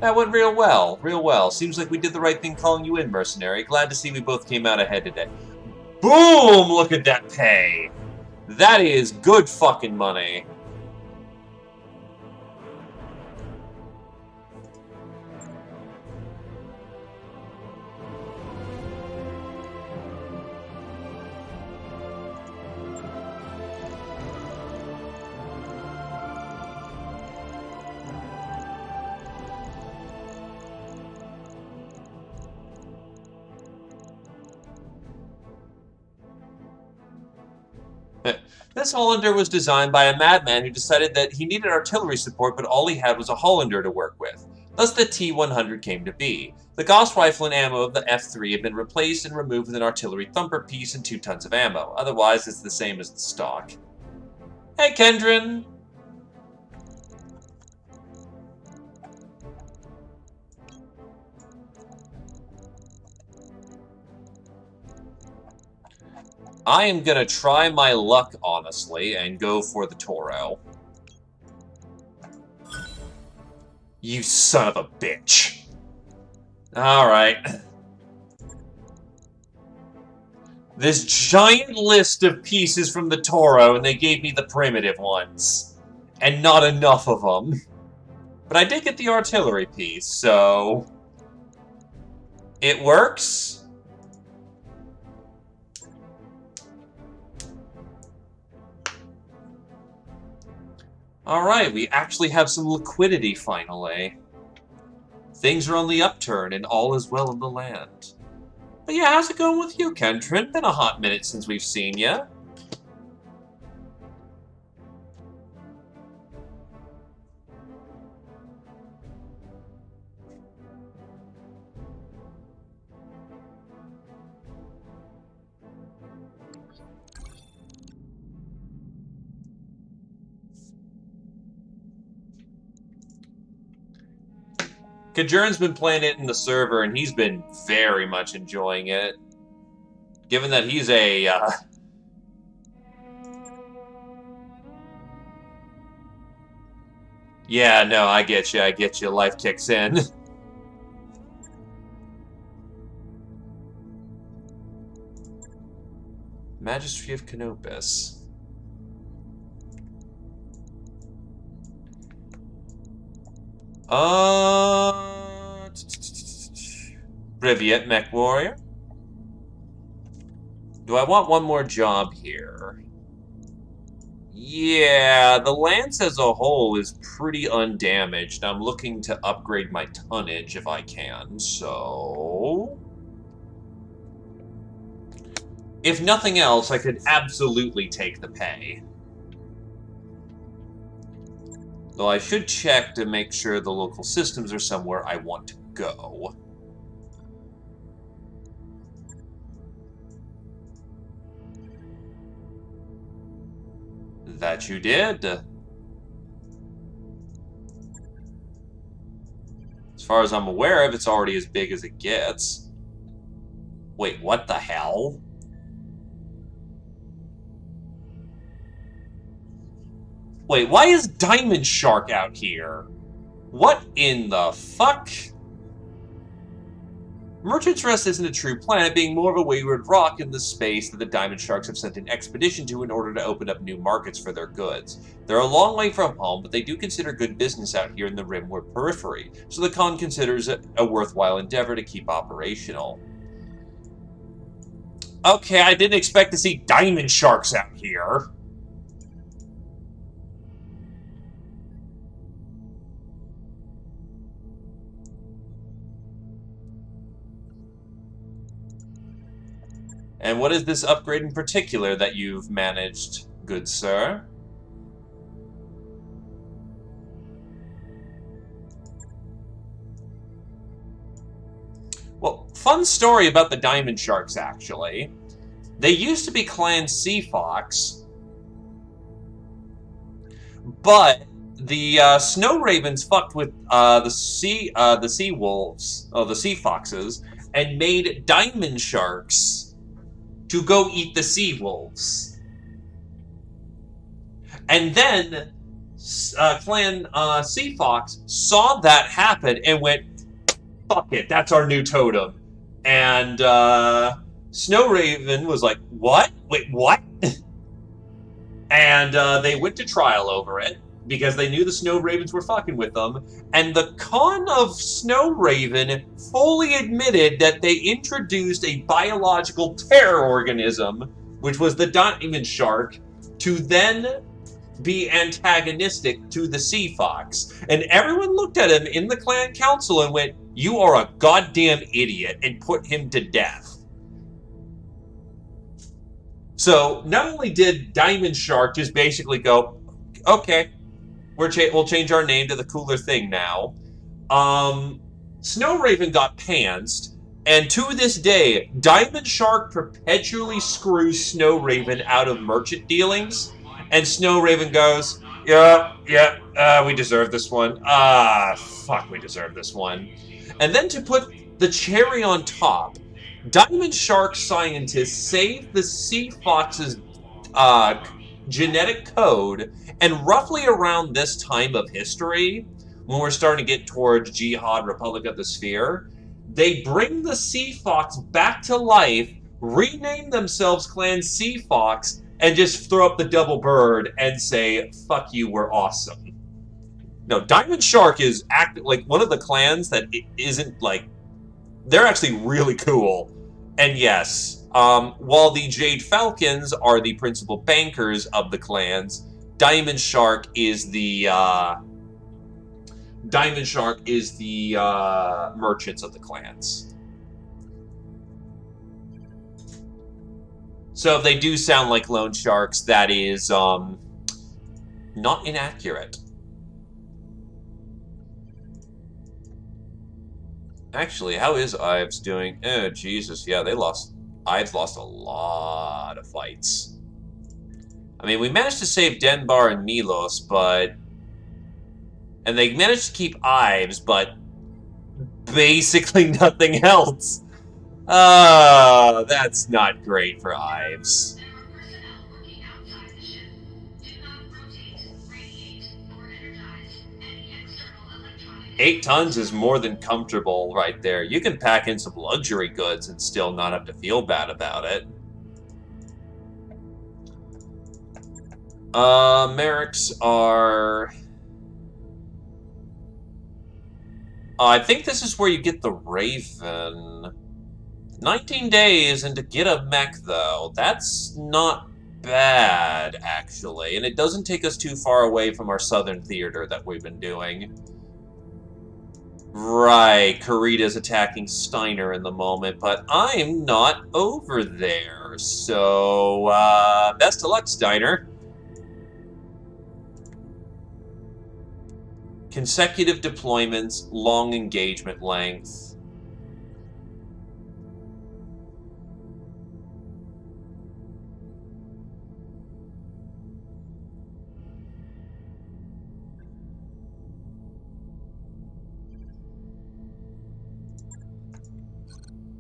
That went real well, real well. Seems like we did the right thing calling you in, mercenary. Glad to see we both came out ahead today. Boom! Look at that pay! That is good fucking money. This Hollander was designed by a madman who decided that he needed artillery support, but all he had was a Hollander to work with. Thus the T-100 came to be. The Gauss rifle and ammo of the F-3 have been replaced and removed with an artillery thumper piece and 2 tons of ammo. Otherwise, it's the same as the stock. Hey, Kendrin! I am gonna try my luck, honestly, and go for the Toro. You son of a bitch. Alright. This giant list of pieces from the Toro, and they gave me the primitive ones. And not enough of them. But I did get the artillery piece, so it works. Alright, we actually have some liquidity finally. Things are on the upturn and all is well in the land. But yeah, how's it going with you, Kentrin? Been a hot minute since we've seen ya. Kajurin's been playing it in the server, and he's been very much enjoying it. Given that he's a, Yeah, no, I get you. Life kicks in. Magistry of Canopus. Riviet Mech Warrior. Do I want one more job here? Yeah, the Lance as a whole is pretty undamaged. I'm looking to upgrade my tonnage if I can, so... If nothing else, I could absolutely take the pay. Though I should check to make sure the local systems are somewhere I want to go. That you did. As far as I'm aware of, it's already as big as it gets. Wait, what the hell? Wait, why is Diamond Shark out here? What in the fuck? Merchant's Rest isn't a true planet, being more of a wayward rock in the space that the Diamond Sharks have sent an expedition to in order to open up new markets for their goods. They're a long way from home, but they do consider good business out here in the Rimworld periphery, so the Con considers it a worthwhile endeavor to keep operational. Okay, I didn't expect to see Diamond Sharks out here. And what is this upgrade in particular that you've managed, good sir? Well, fun story about the Diamond Sharks, actually. They used to be Clan Sea Fox, but the Snow Ravens fucked with the Sea Wolves, the Sea Foxes, and made Diamond Sharks to go eat the sea wolves. And then Clan Sea Fox saw that happen and went, fuck it, that's our new totem. And Snow Raven was like, what? Wait, what? And they went to trial over it because they knew the Snow Ravens were fucking with them. And the Con of Snow Raven fully admitted that they introduced a biological terror organism, which was the Diamond Shark, to then be antagonistic to the Sea Fox. And everyone looked at him in the clan council and went, you are a goddamn idiot, and put him to death. So not only did Diamond Shark just basically go, okay, we'll change our name to the cooler thing now. Snow Raven got pantsed, and to this day, Diamond Shark perpetually screws Snow Raven out of merchant dealings, and Snow Raven goes, yeah, we deserve this one. Fuck, we deserve this one. And then to put the cherry on top, Diamond Shark scientists saved the Sea Fox's genetic code, and roughly around this time of history, when we're starting to get towards Jihad, Republic of the Sphere, they bring the Sea Fox back to life, rename themselves Clan Sea Fox, and just throw up the double bird and say, fuck you, we're awesome. No, Diamond Shark is like one of the clans that isn't like... They're actually really cool. And yes, while the Jade Falcons are the principal bankers of the clans, Diamond Shark is the merchants of the clans. So if they do sound like loan sharks, that is not inaccurate. Actually, how is Ives doing? Oh, Jesus, yeah, they lost. Ives lost a lot of fights. I mean, we managed to save Denbar and Milos, but... And they managed to keep Ives, but basically nothing else. That's not great for Ives. 8 tons is more than comfortable right there. You can pack in some luxury goods and still not have to feel bad about it. Merrick's are... I think this is where you get the Raven. 19 days, and to get a mech, though, that's not bad, actually. And it doesn't take us too far away from our southern theater that we've been doing. Right, Karita's attacking Steiner in the moment, but I'm not over there. So, best of luck, Steiner. Consecutive deployments, long engagement length.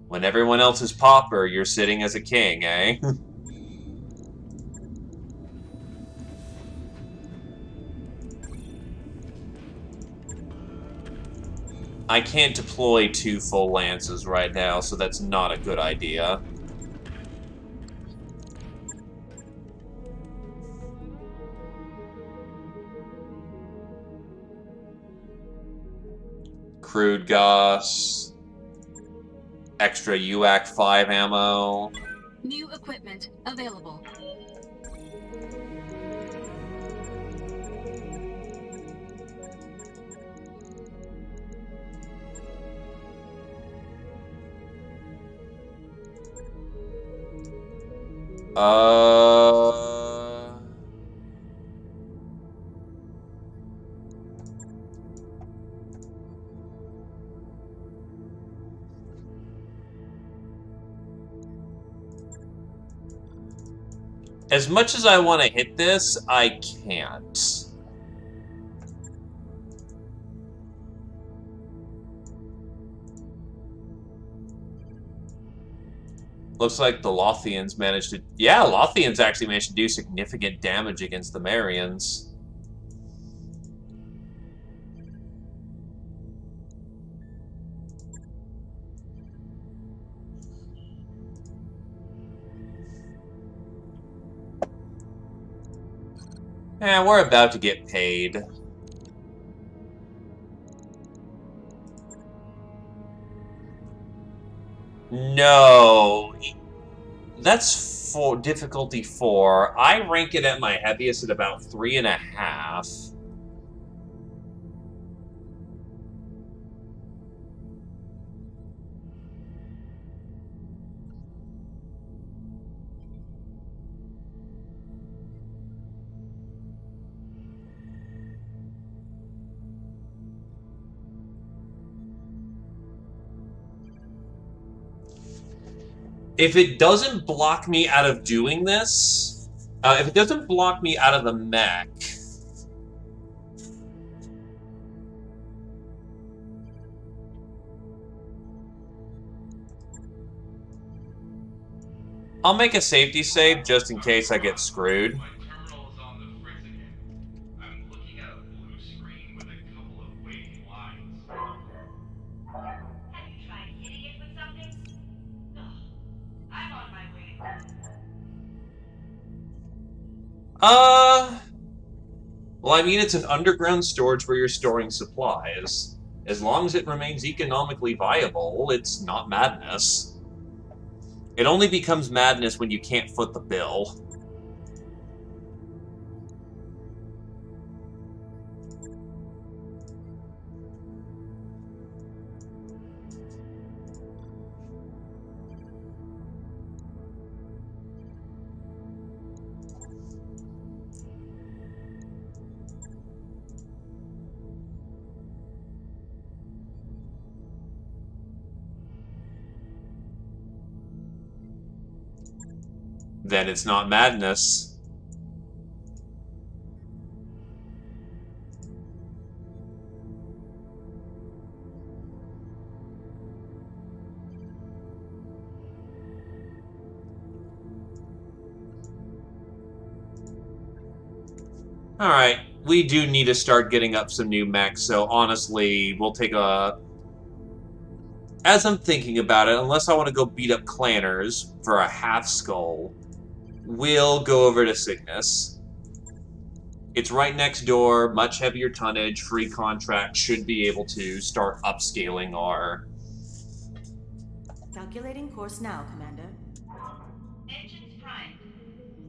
When everyone else is pauper, you're sitting as a king, eh? I can't deploy 2 full lances right now, so that's not a good idea. Crude Goss. Extra UAC 5 ammo. New equipment available. As much as I want to hit this, I can't. Looks like the Lothians managed to... Yeah, Lothians actually managed to do significant damage against the Marians. Yeah, we're about to get paid. No. That's for difficulty 4. I rank it at my heaviest at about 3.5. If it doesn't block me out of doing this, if it doesn't block me out of the mech, I'll make a safety save just in case I get screwed. Well, I mean, it's an underground storage where you're storing supplies. As long as it remains economically viable, it's not madness. It only becomes madness when you can't foot the bill. Then it's not madness. Alright, we do need to start getting up some new mechs, so honestly, we'll take a... As I'm thinking about it, unless I want to go beat up Clanners for a half skull, we'll go over to Cygnus. It's right next door, much heavier tonnage, free contract, should be able to start upscaling our... Calculating course now, Commander. Engines primed.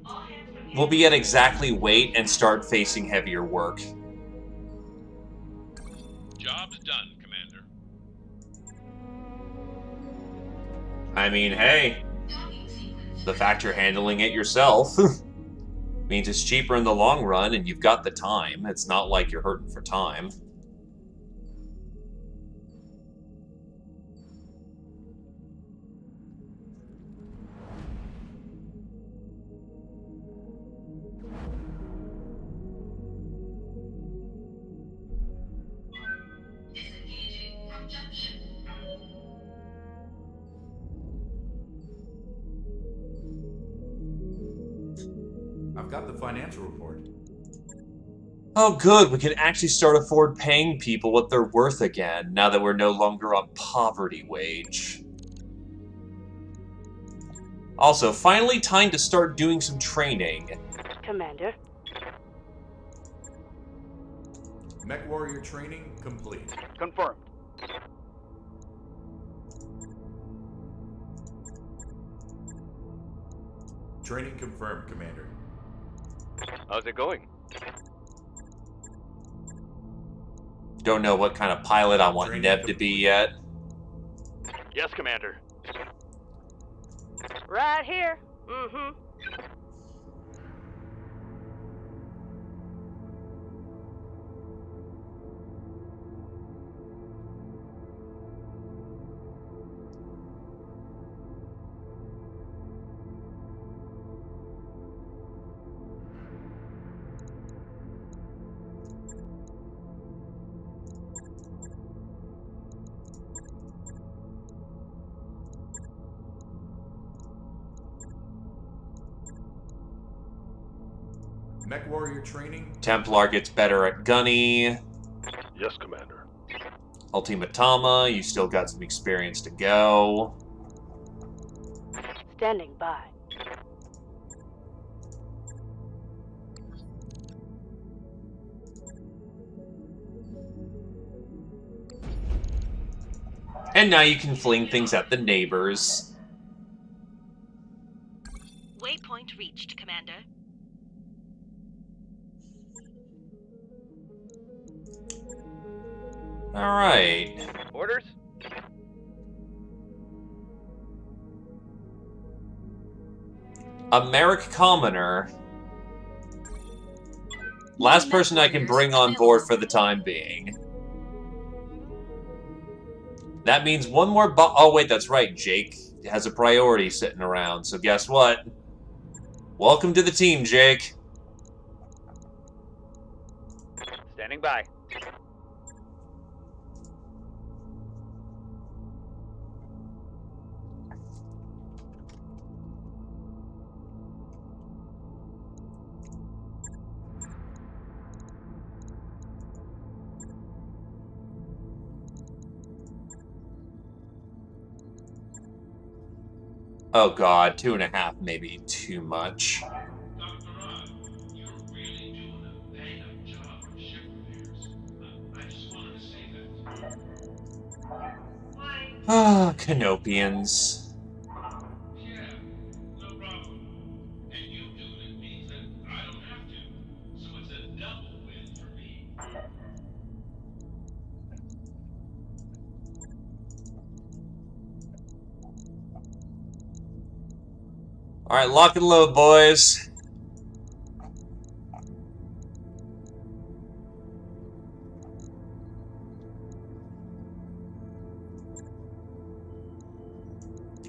All hands prepare. We'll be at exactly weight and start facing heavier work. Job's done, Commander. I mean, hey, the fact you're handling it yourself means it's cheaper in the long run and you've got the time. It's not like you're hurting for time. I've got the financial report. Oh good, we can actually start afford paying people what they're worth again, now that we're no longer on poverty wage. Also, finally time to start doing some training. Commander. Mech warrior training complete. Confirmed. Training confirmed, Commander. How's it going? Don't know what kind of pilot I want Training Neb to be yet. Yes, Commander. Right here. Mm-hmm. Mech warrior training. Templar gets better at Gunny. Yes, Commander. Ultimatama, you still got some experience to go. Standing by. And now you can fling things at the neighbors. Waypoint reached, Commander. Alright. Orders? A Merrick Commoner. Last person I can bring on board for the time being. That means one more oh wait, that's right, Jake has a priority sitting around, so guess what? Welcome to the team, Jake. Standing by. Oh god, 2.5 maybe too much. Dr. Odd, you're really doing a bang-up job. Ah, Canopians. Yeah, no problem. And you doing it means that I don't have to. So it's a double win for me. Alright, lock and load, boys.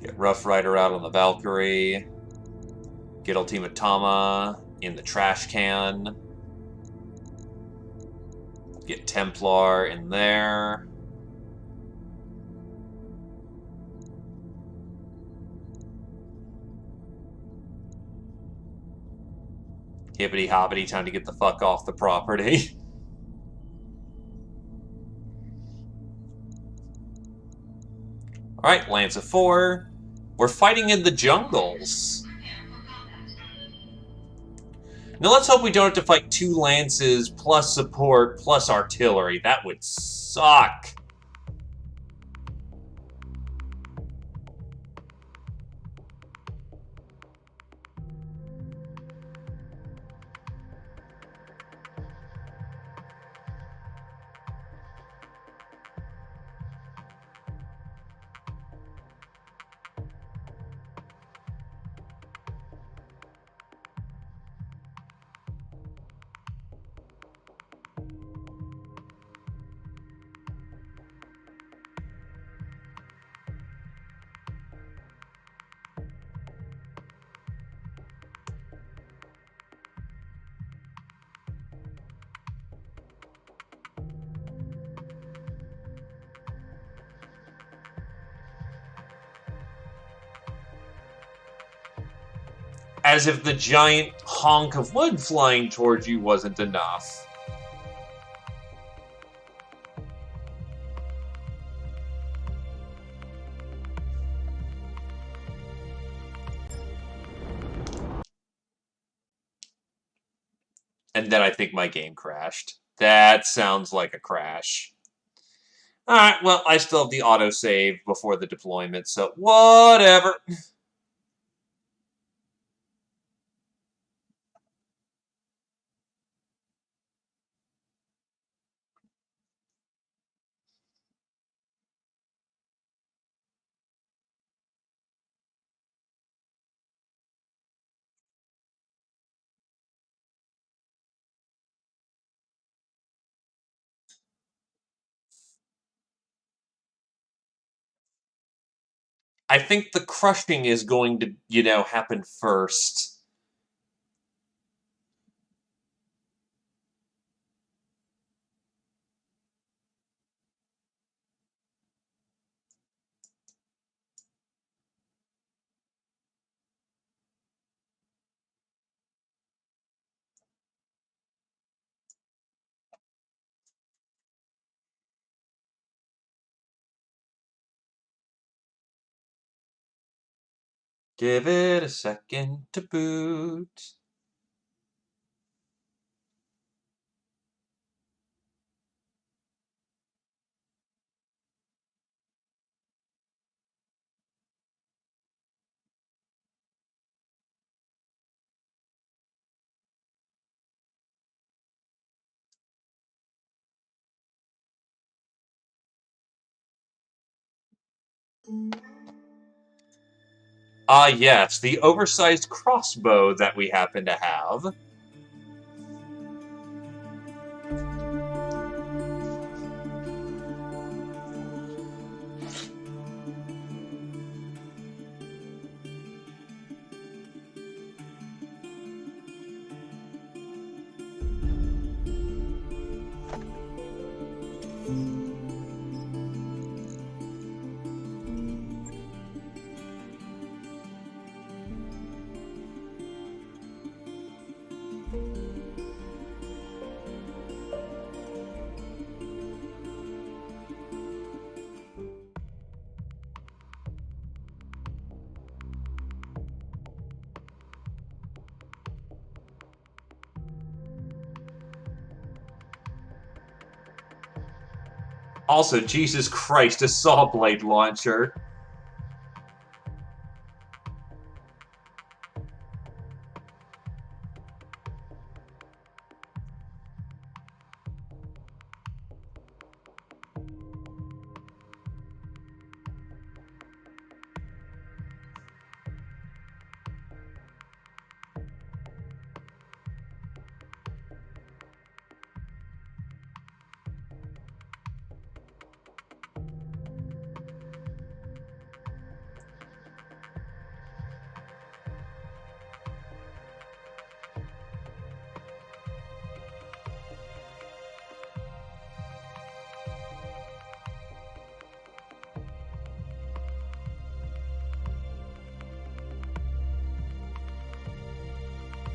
Get Rough Rider out on the Valkyrie. Get Ultima Tama in the trash can. Get Templar in there. Hippity hoppity, time to get the fuck off the property. Alright, Lance of 4. We're fighting in the jungles. Now let's hope we don't have to fight 2 lances, plus support, plus artillery. That would suck. As if the giant honk of wood flying towards you wasn't enough. And then I think my game crashed. That sounds like a crash. Alright, well, I still have the autosave before the deployment, so whatever. I think the crushing is going to, happen first. Give it a second to boot. Ah, yes, the oversized crossbow that we happen to have. Also, Jesus Christ, a saw blade launcher.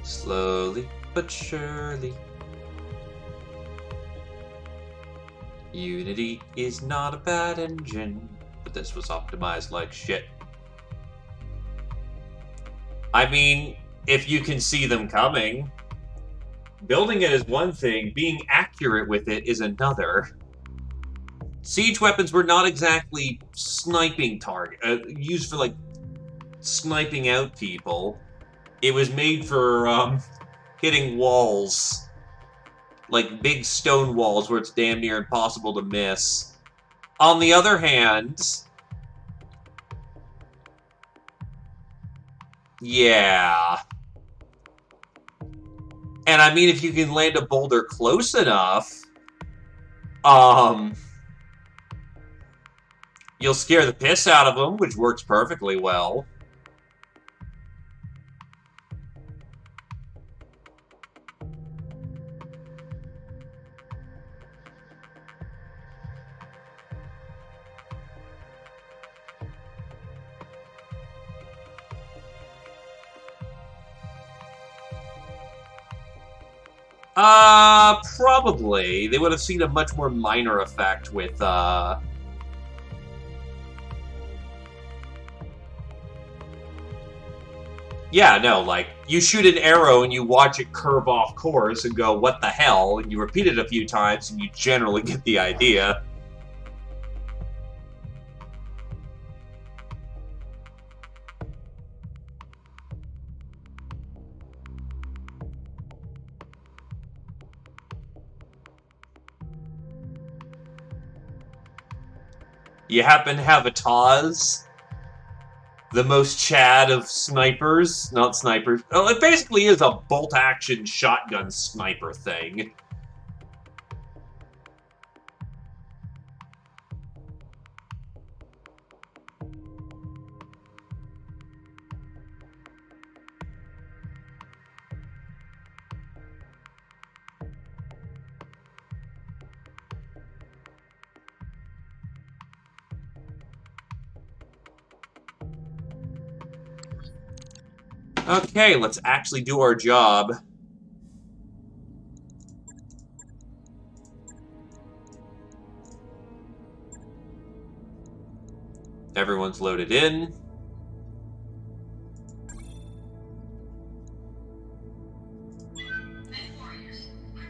Slowly but surely. Unity is not a bad engine, but this was optimized like shit. I mean, if you can see them coming. Building it is one thing, being accurate with it is another. Siege weapons were not exactly sniping used for, like, sniping out people. It was made for, hitting walls. Like big stone walls where it's damn near impossible to miss. On the other hand... yeah. And I mean, if you can land a boulder close enough, you'll scare the piss out of them, which works perfectly well. Probably. They would have seen a much more minor effect with, yeah, no, like, you shoot an arrow and you watch it curve off course and go, what the hell? And you repeat it a few times and you generally get the idea. You happen to have a Taz? The most Chad of snipers? Not snipers. Oh, it basically is a bolt-action shotgun sniper thing. Okay, let's actually do our job. Everyone's loaded in.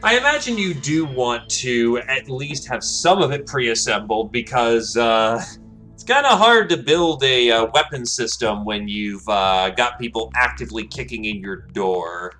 I imagine you do want to at least have some of it pre-assembled because, it's kind of hard to build a weapon system when you've got people actively kicking in your door.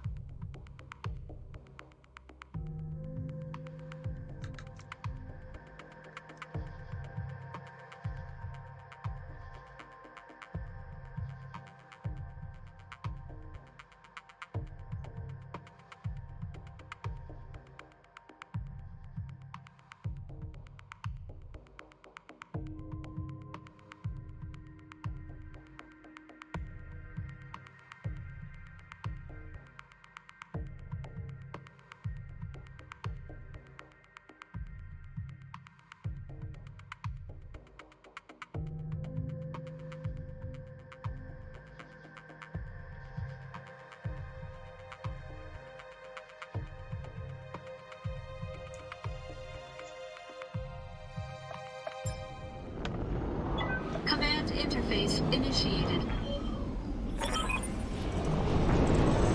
Command interface initiated.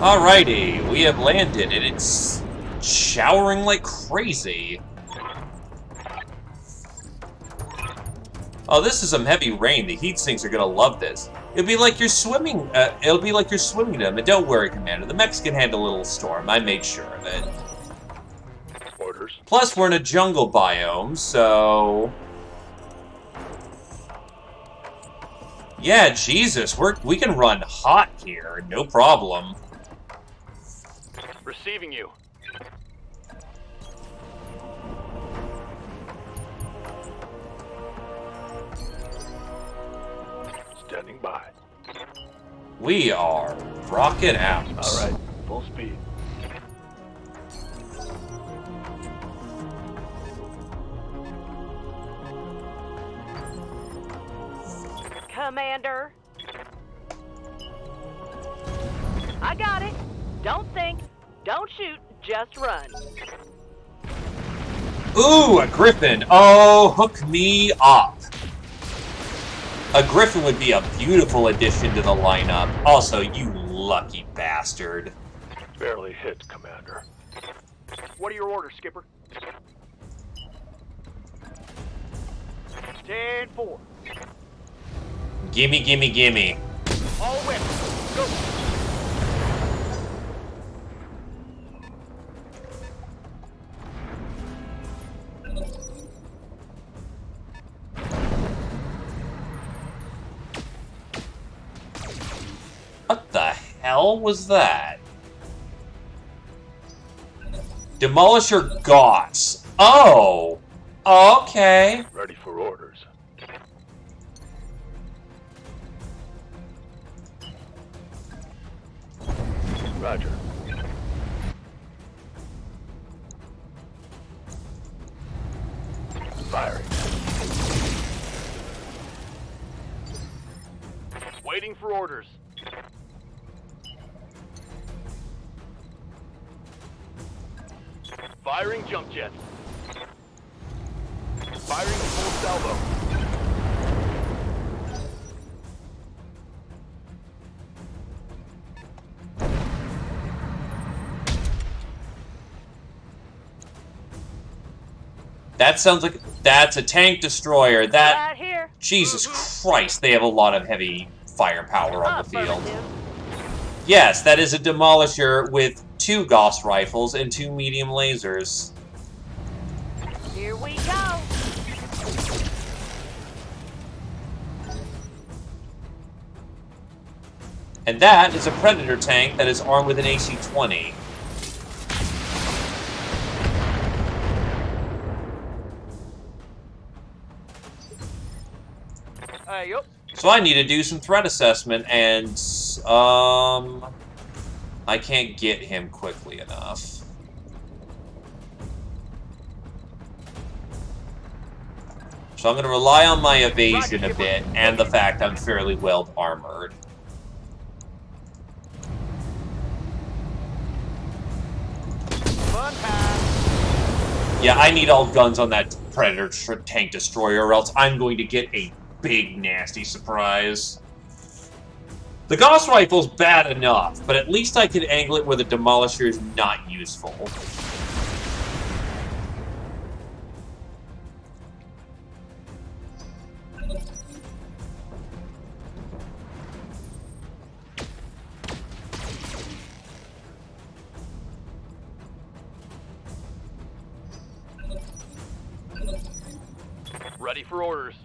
Alrighty, we have landed, and it's showering like crazy. Oh, this is some heavy rain. The heat sinks are gonna love this. It'll be like you're swimming. It'll be like you're swimming them. And don't worry, Commander. The mechs can handle a little storm. I make sure of it. Orders. Plus, we're in a jungle biome, so yeah, Jesus, we can run hot here, no problem. Receiving you. Standing by. We are rocking out. All right, full speed. Commander. I got it. Don't think. Don't shoot. Just run. Ooh, a griffin. Oh, hook me up. A griffin would be a beautiful addition to the lineup. Also, you lucky bastard. Barely hit, Commander. What are your orders, Skipper? 10-4. Gimme, gimme, gimme. All weapons. Go. What the hell was that? Demolisher Goss. Oh! Okay. Ready for orders. Roger. Firing. Waiting for orders. Firing jump jets. Firing full salvo. That sounds like that's a tank destroyer. That Right here. Jesus Christ, they have a lot of heavy firepower on the field. Affirmative. Yes, that is a demolisher with 2 Gauss rifles and 2 medium lasers. Here we go. And that is a Predator tank that is armed with an AC-20. Yup. So I need to do some threat assessment, and I can't get him quickly enough. So I'm going to rely on my evasion a bit, and the fact I'm fairly well armored. Fun time. Yeah, I need all guns on that Predator tank destroyer, or else I'm going to get a big, nasty surprise. The Gauss rifle's bad enough, but at least I can angle it where the Demolisher is not useful. Ready for orders.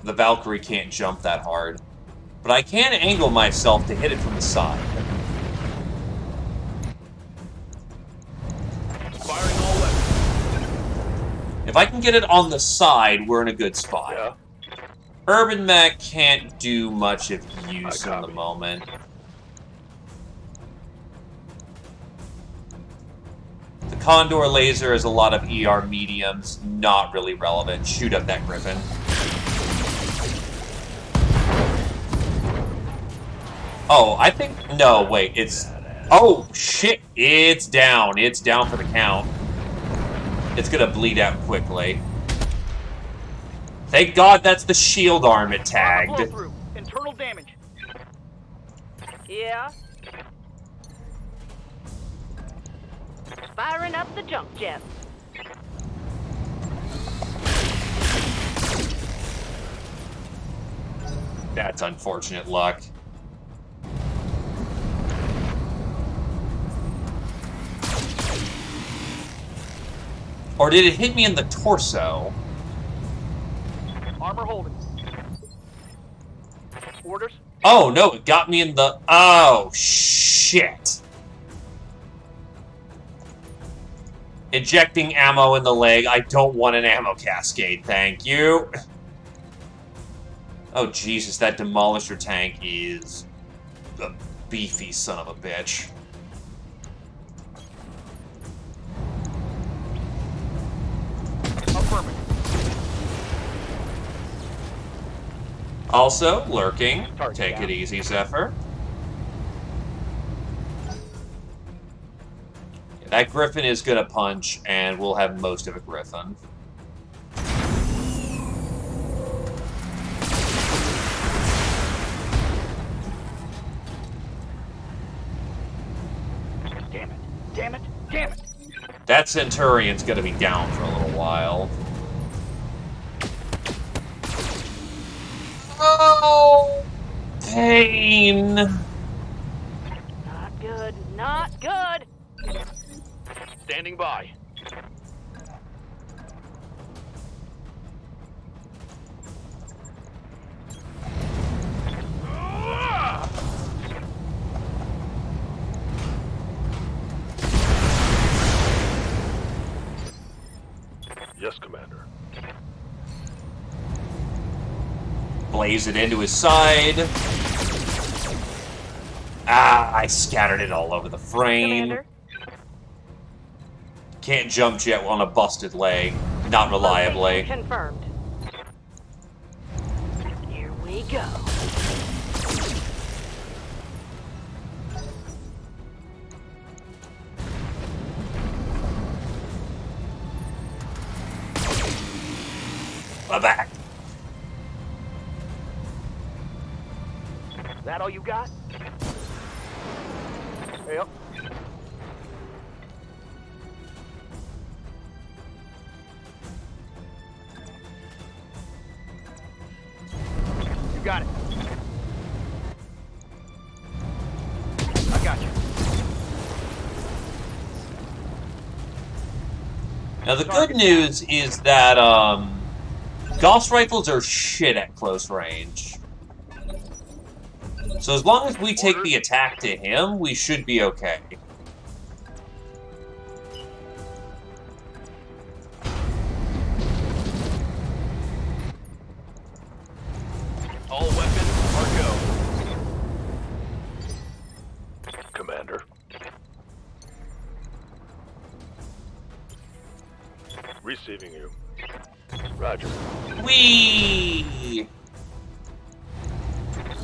The Valkyrie can't jump that hard. But I can angle myself to hit it from the side. Firing all weapons. If I can get it on the side, we're in a good spot. Yeah. Urban Mech can't do much of use in the moment. The Condor laser has a lot of ER mediums, not really relevant. Shoot up that Griffin. Oh, I think... No, wait, it's... Oh, shit! It's down. It's down for the count. It's gonna bleed out quickly. Thank God that's the shield arm it tagged. Internal damage. Yeah? Firing up the jump jet. That's unfortunate luck. Or did it hit me in the torso? Armor holding. Orders? Oh, no, it got me in the... Oh, shit. Injecting ammo in the leg. I don't want an ammo cascade, thank you. Oh, Jesus, that Demolisher tank is a beefy son of a bitch. Affirmative. Also, lurking. Target Take down. it easy, Zephyr. Yeah, that Griffin is gonna punch, and we'll have most of a Griffin. Damn it. Damn it. Damn it. That Centurion's gonna be down for a little while. Oh, pain. Not good. Not good. Standing by. Yes, Commander. Blaze it into his side. Ah, I scattered it all over the frame. Commander. Can't jump jet on a busted leg. Not reliably. Location confirmed. Here we go. My back. That all you got? Yep. You got it. I got you. Now the good news is that Gauss rifles are shit at close range. So as long as we take the attack to him, we should be okay. All weapons are go. Commander. Receiving you. Roger. Whee!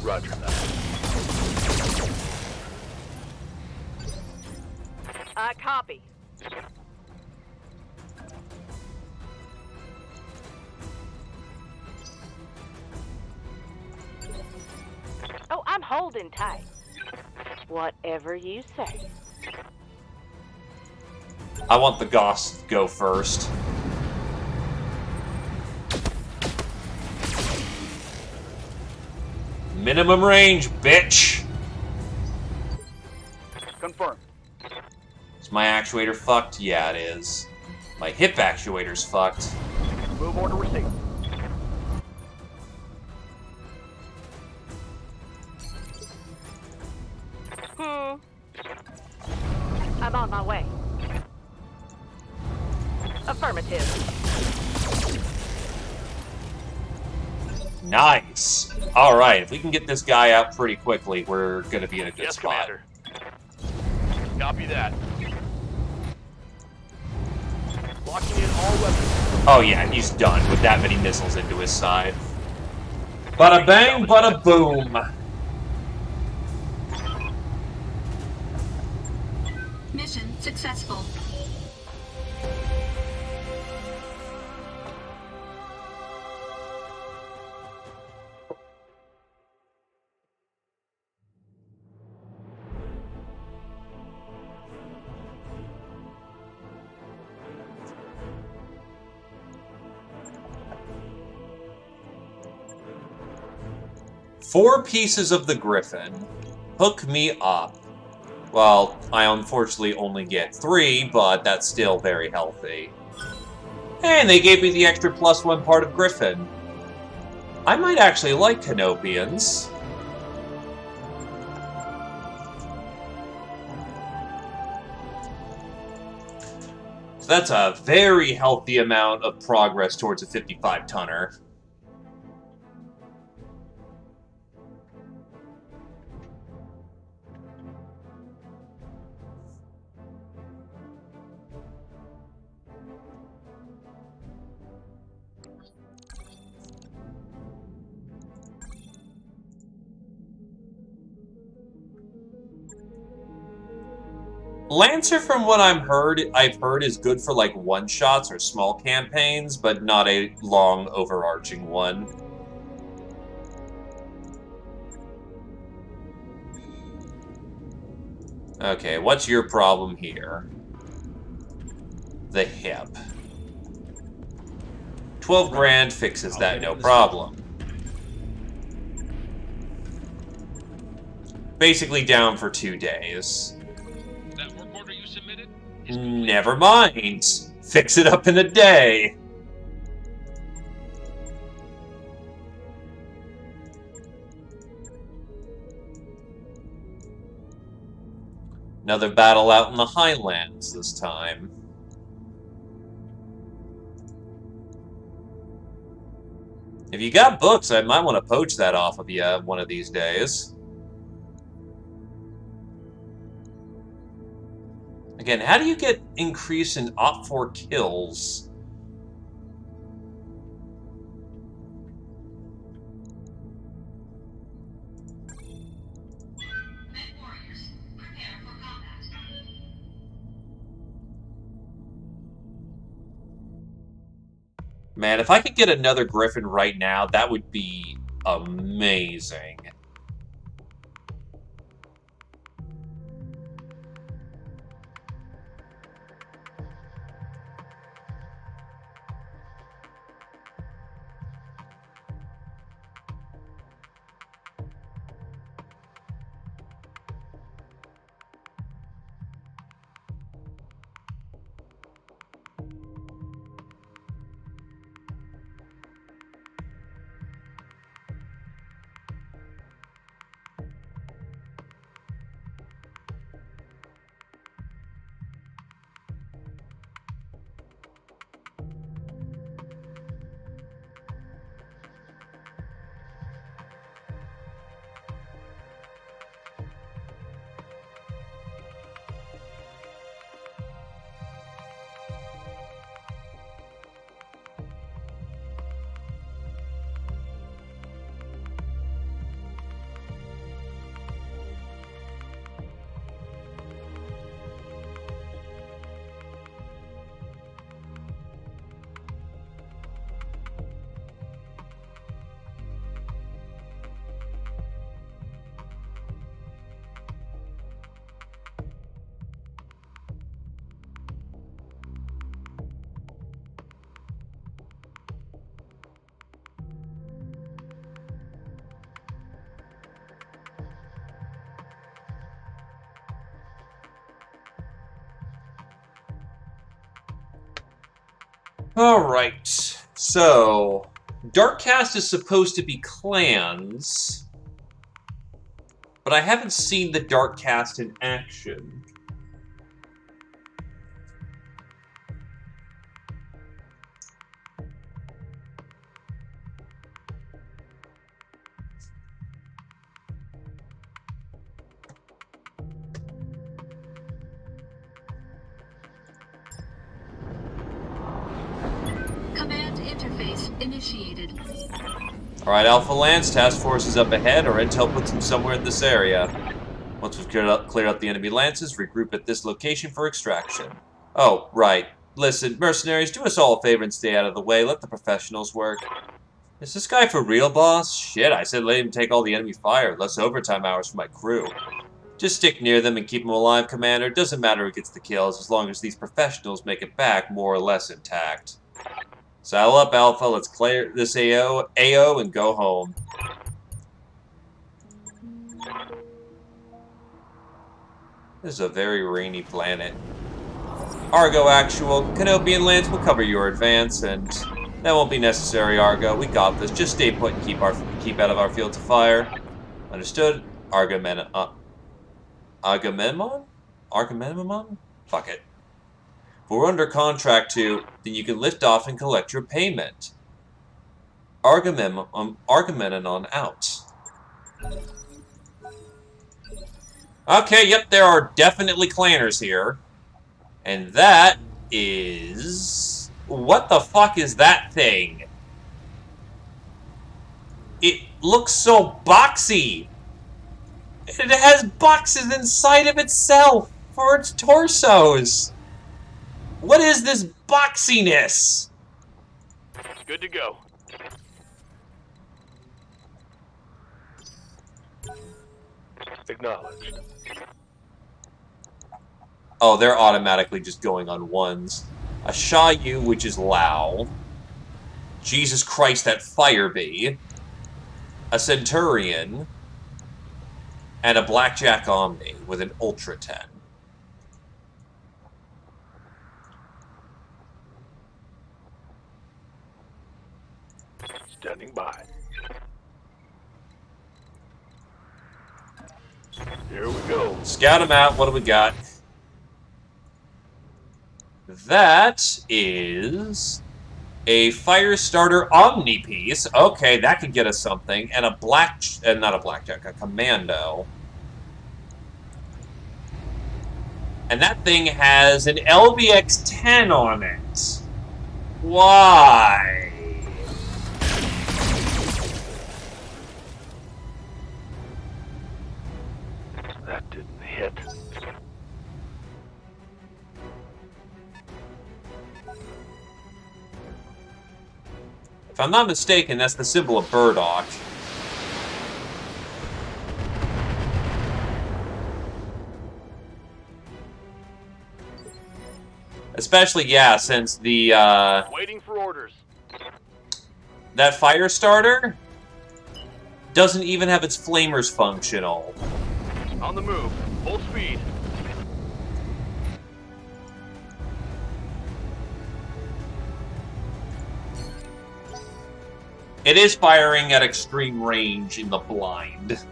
Roger that. I copy. Oh, I'm holding tight. Whatever you say. I want the Gauss to go first. Minimum range, bitch! Confirmed. Is my actuator fucked? Yeah, it is. My hip actuator's fucked. Move order received. I'm on my way. Affirmative. Nice! Alright, if we can get this guy out pretty quickly, we're gonna be in a good Yes, spot. Commander. Copy that. Locking in all weapons. Oh yeah, he's done with that many missiles into his side. Bada bang, bada boom! Mission successful. 4 pieces of the Griffin. Hook me up. Well, I unfortunately only get 3, but that's still very healthy. And they gave me the extra +1 part of Griffin. I might actually like Canopians. So that's a very healthy amount of progress towards a 55-tonner. Lancer, from what I've heard is good for like one-shots or small campaigns, but not a long, overarching one. Okay, what's your problem here? The hip. 12 grand fixes that, no problem. Basically down for 2 days. That work order you submitted? Never mind. Fix it up in a day. Another battle out in the Highlands this time. If you got books, I might want to poach that off of you one of these days. Again, how do you get increase in Op4 kills? Man, if I could get another Griffin right now, that would be amazing. Alright, so Darkcast is supposed to be clans, but I haven't seen the Darkcast in action. Command interface initiated. Alright, Alpha Lance, task force is up ahead. Our intel puts them somewhere in this area. Once we've cleared out the enemy lances, regroup at this location for extraction. Oh, right. Listen, mercenaries, do us all a favor and stay out of the way. Let the professionals work. Is this guy for real, boss? Shit, I said let him take all the enemy fire. Less overtime hours for my crew. Just stick near them and keep them alive, Commander. Doesn't matter who gets the kills, as long as these professionals make it back more or less intact. Saddle up, Alpha. Let's clear this AO and go home. This is a very rainy planet. Argo actual. Canopian Lance will cover your advance, and that won't be necessary, Argo. We got this. Just stay put and keep out of our fields of fire. Understood? Agamemnon? Fuck it. If we're under contract to, then you can lift off and collect your payment. Agamemnon out. Okay, yep, there are definitely clanners here. And that is... What the fuck is that thing? It looks so boxy. It has boxes inside of itself for its torsos. What is this boxiness? Good to go. Acknowledged. Oh, they're automatically just going on ones. A Shayu, which is Lao. Jesus Christ, that Firebee. A Centurion. And a Blackjack Omni with an Ultra 10. Standing by. Here we go. Scout them out. What do we got? That is a Firestarter Omni piece. Okay, that could get us something. And a not a Blackjack, a Commando. And that thing has an LBX-10 on it. Why? That didn't hit. If I'm not mistaken, that's the symbol of Burdock. Especially, yeah, since the, Waiting for orders. that Firestarter doesn't even have its flamers functional. On the move. Full speed. It is firing at extreme range in the blind.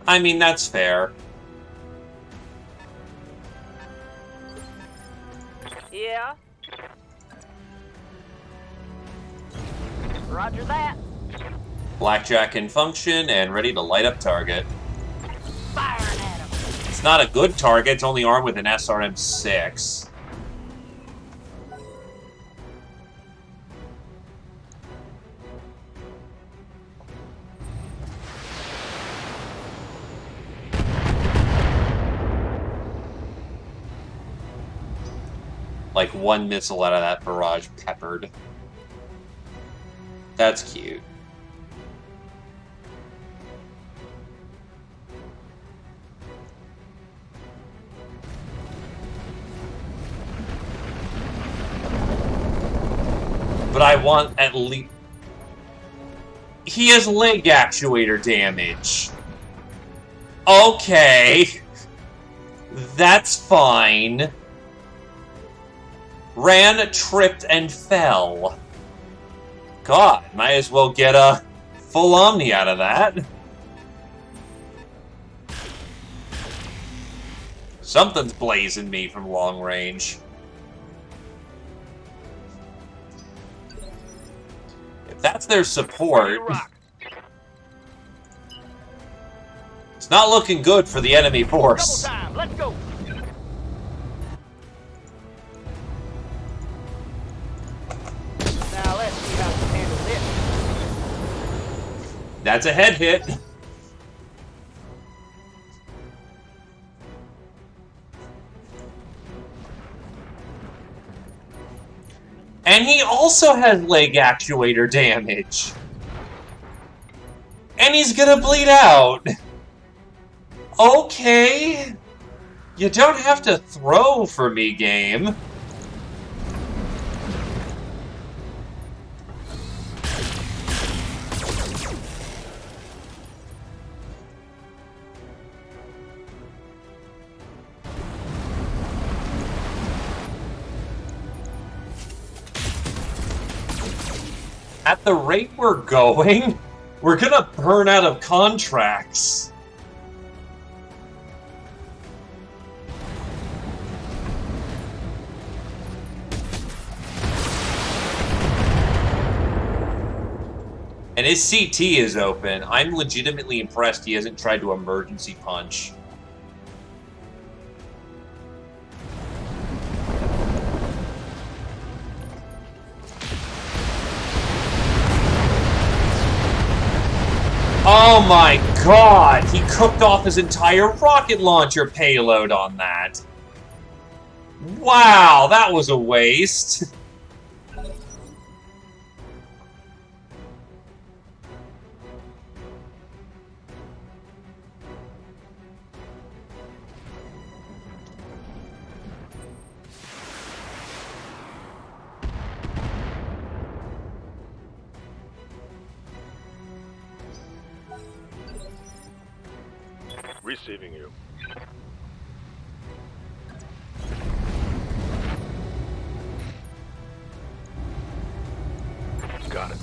I mean, that's fair. Yeah. Roger that. Blackjack in function and ready to light up target. Firing at him. It's not a good target, it's only armed with an SRM-6. Like one missile out of that barrage peppered. That's cute. But I want at least... He has leg actuator damage. Okay. That's fine. Ran, tripped, and fell. God, might as well get a full Omni out of that. Something's blazing me from long range. If that's their support, it's not looking good for the enemy force. Double time, let's go. Now let's see how you handle this. That's a head hit. And he also has leg actuator damage. And he's gonna bleed out. Okay. You don't have to throw for me, game. At the rate we're going, we're gonna burn out of contracts. And his CT is open. I'm legitimately impressed he hasn't tried to emergency punch. Oh my god! He cooked off his entire rocket launcher payload on that. Wow, that was a waste. Receiving you. Got it.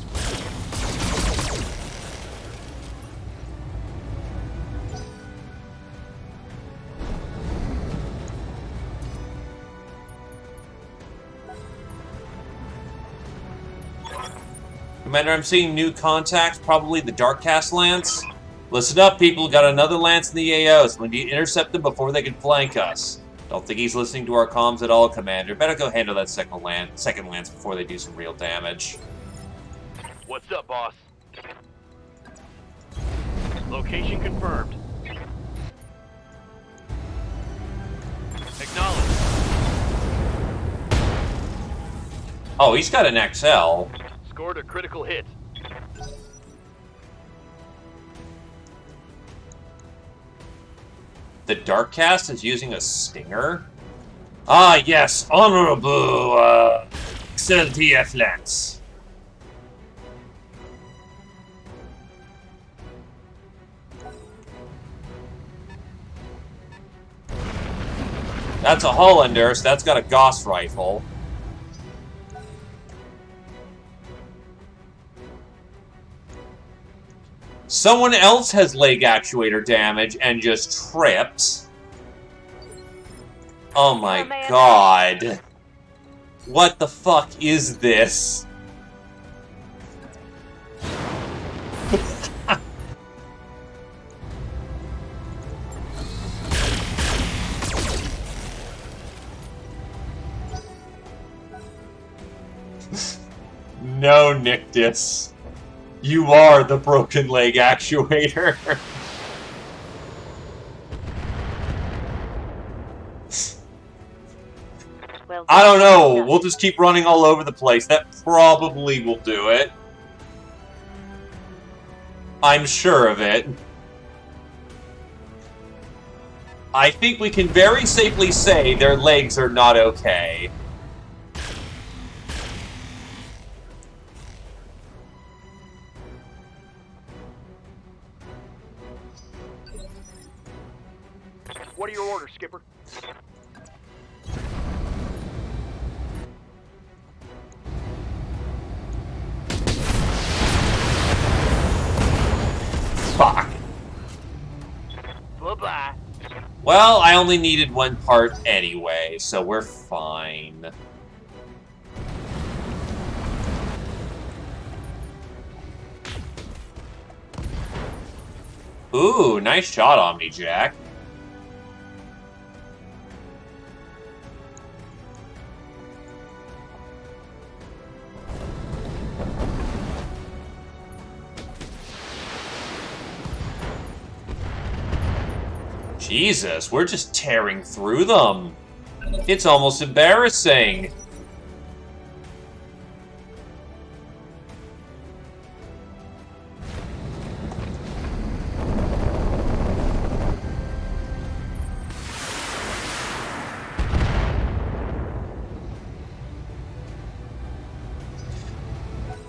Commander, I'm seeing new contacts, probably the Darkcast Lance. Listen up, people. Got another Lance in the AO, so we need to intercept them before they can flank us. Don't think he's listening to our comms at all, Commander. Better go handle that second Lance before they do some real damage. What's up, boss? Location confirmed. Acknowledged. Oh, he's got an XL. Scored a critical hit. The Darkcast is using a Stinger? Ah, yes, Honorable, XLTF Lance. That's a Hollander, so that's got a Gauss rifle. Someone else has leg actuator damage and just tripped. Oh my god. What the fuck is this? No, Nictus. You are the broken leg actuator. Well, I don't know. We'll just keep running all over the place. That probably will do it. I'm sure of it. I think we can very safely say their legs are not okay. What are your orders, Skipper? Fuck. Bye-bye. Well, I only needed one part anyway, so we're fine. Ooh, nice shot, Omni-Jack. Jesus, we're just tearing through them. It's almost embarrassing.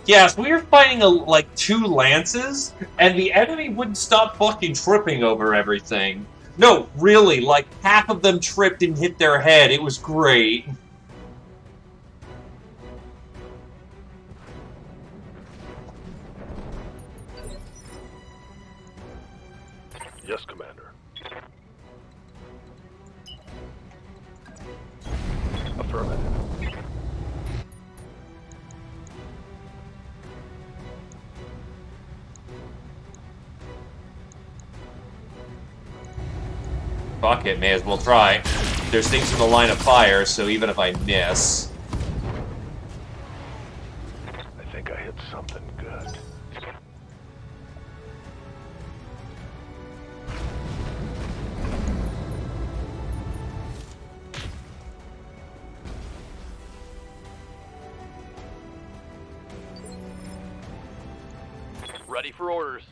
Yes, we were fighting like 2 lances, and the enemy wouldn't stop fucking tripping over everything. No, really, like half of them tripped and hit their head. It was great. Yes, Commander. Affirmative. Fuck it, may as well try. There's things in the line of fire, so even if I miss... I think I hit something good. Ready for orders.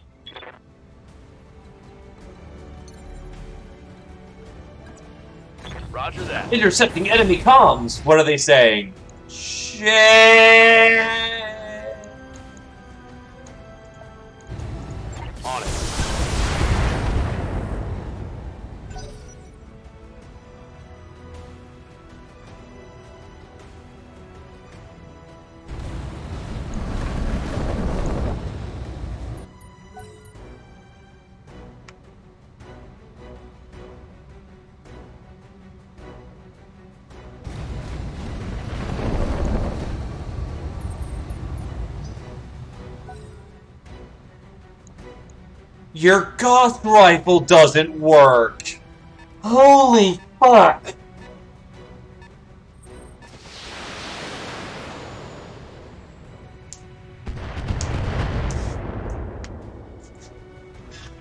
Roger that. Intercepting enemy comms! What are they saying? Shit! On it. Your Goth rifle doesn't work! Holy fuck!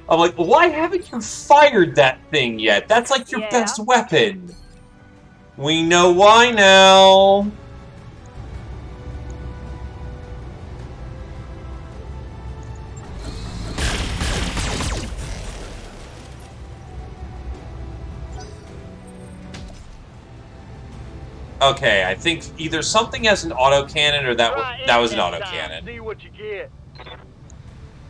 I'm like, why haven't you fired that thing yet? That's like your best weapon. We know why now. Okay, I think either something has an autocannon or that was an autocannon. See what you get.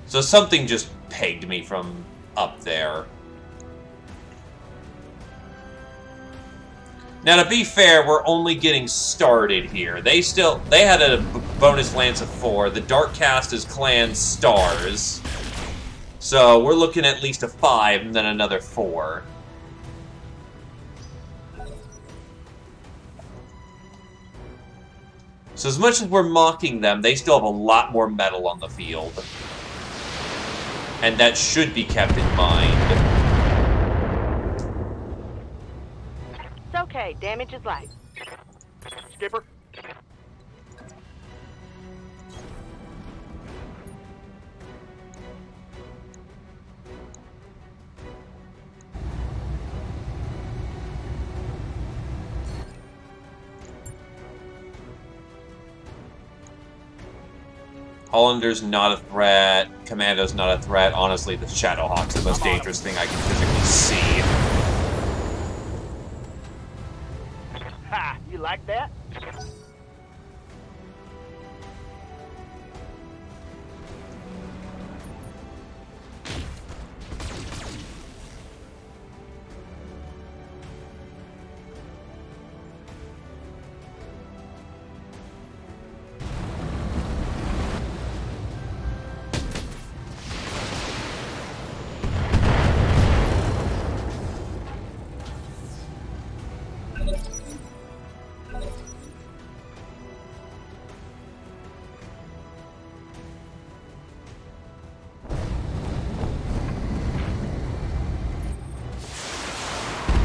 So something just pegged me from up there. Now, to be fair, we're only getting started here. They had a bonus lance of 4. The Dark Cast is clan stars. So we're looking at least a 5 and then another 4. So as much as we're mocking them, they still have a lot more metal on the field. And that should be kept in mind. It's okay. Damage is light. Skipper? Hollander's not a threat. Commando's not a threat. Honestly, the Shadowhawk's the most dangerous thing I can physically see. Ha! You like that?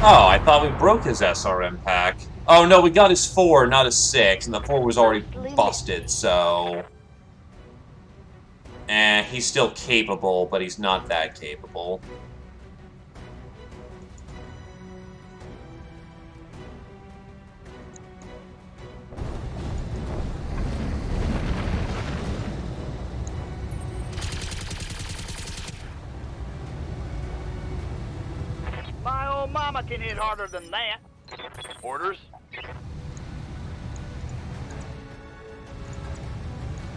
Oh, I thought we broke his SRM pack. Oh no, we got his 4, not his 6, and the 4 was already busted, so... he's still capable, but he's not that capable. My old mama can hit harder than that. Orders.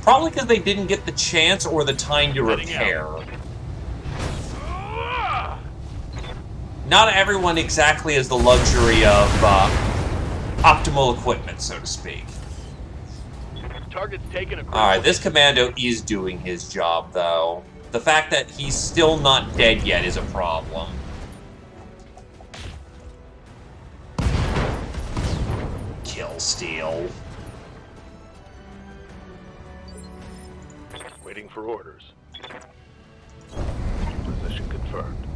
Probably because they didn't get the chance or the time to repair. Not everyone exactly has the luxury of optimal equipment, so to speak. Target's taken a Alright, this commando is doing his job, though. The fact that he's still not dead yet is a problem. Kill steal. Waiting for orders. Position confirmed.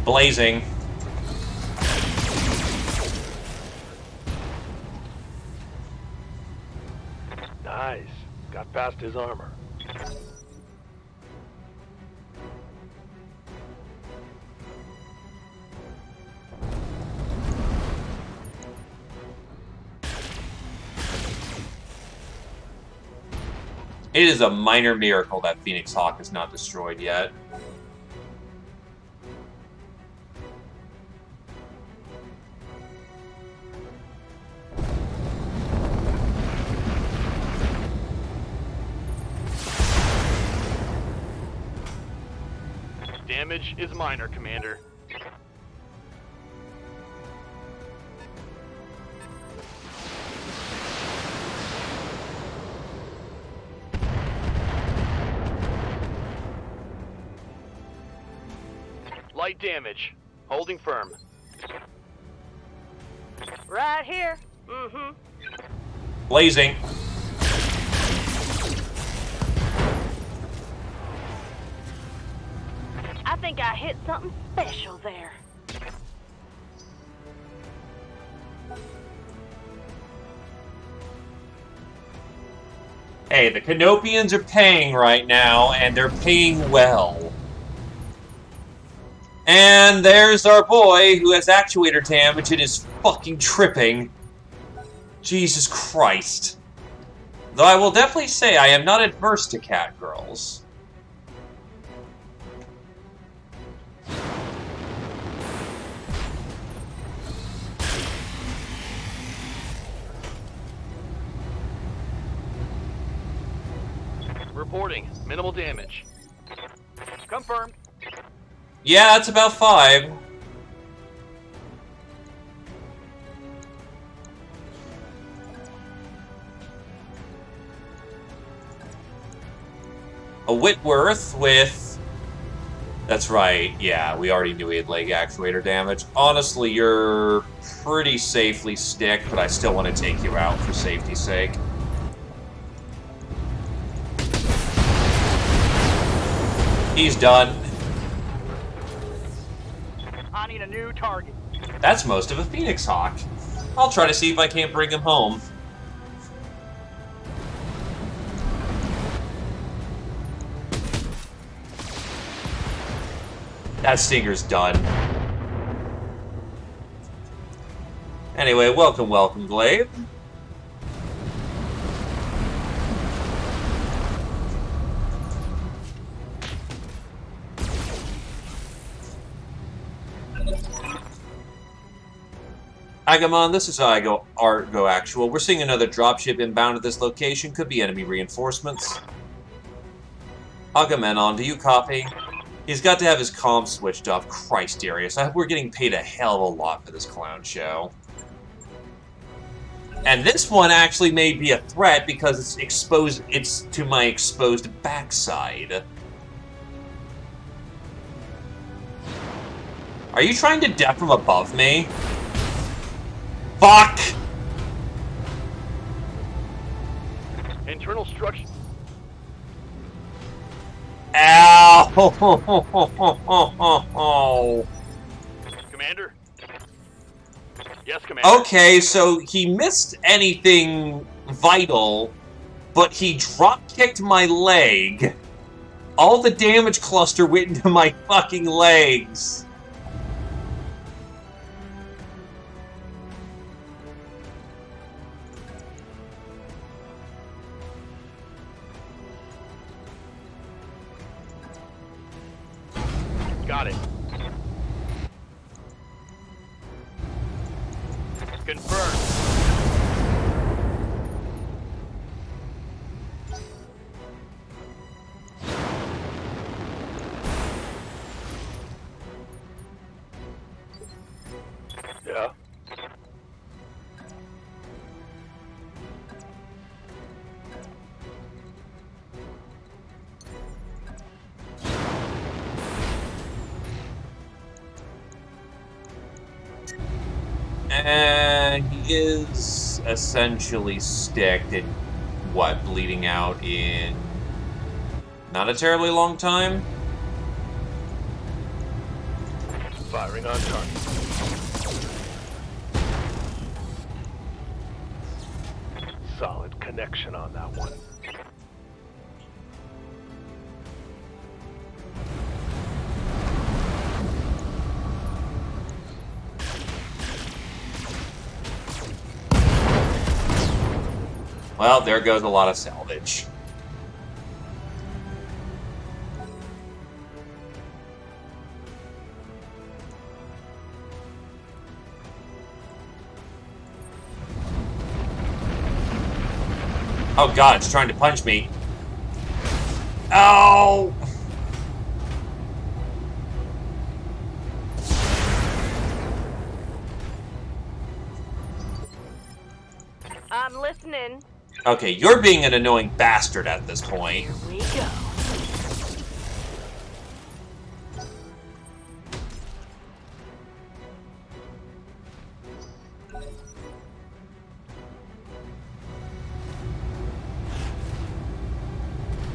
Blazing. Nice. Got past his armor. It is a minor miracle that Phoenix Hawk is not destroyed yet. Damage is minor, Commander. Light damage. Holding firm. Right here. Mm-hmm. Blazing. I think I hit something special there. Hey, the Canopians are paying right now, and they're paying well. And there's our boy, who has actuator damage and is fucking tripping. Jesus Christ. Though I will definitely say I am not adverse to cat girls. Reporting. Minimal damage. Confirmed. Yeah, that's about 5. A Whitworth with... That's right, yeah, we already knew he had leg actuator damage. Honestly, you're pretty safely stick, but I still want to take you out for safety's sake. He's done. I need a new target. That's most of a Phoenix Hawk. I'll try to see if I can't bring him home. That Stinger's done. Anyway, welcome, Glaive. Agamon, this is Argo Actual. We're seeing another dropship inbound at this location. Could be enemy reinforcements. Agamemnon, do you copy? He's got to have his comms switched off. Christ, Darius. I hope we're getting paid a hell of a lot for this clown show. And this one actually may be a threat because it's exposed. It's to my exposed backside. Are you trying to def from above me? Fuck! Internal structure. Ow! Commander? Yes, Commander. Okay, so he missed anything vital, but he drop-kicked my leg. All the damage cluster went into my fucking legs. Got it. Confirmed. He is essentially sticked and, what, bleeding out in not a terribly long time? Firing on target. Solid connection on that one. Well, there goes a lot of salvage. Oh god, it's trying to punch me. Oh! I'm listening. Okay, you're being an annoying bastard at this point. Here we go.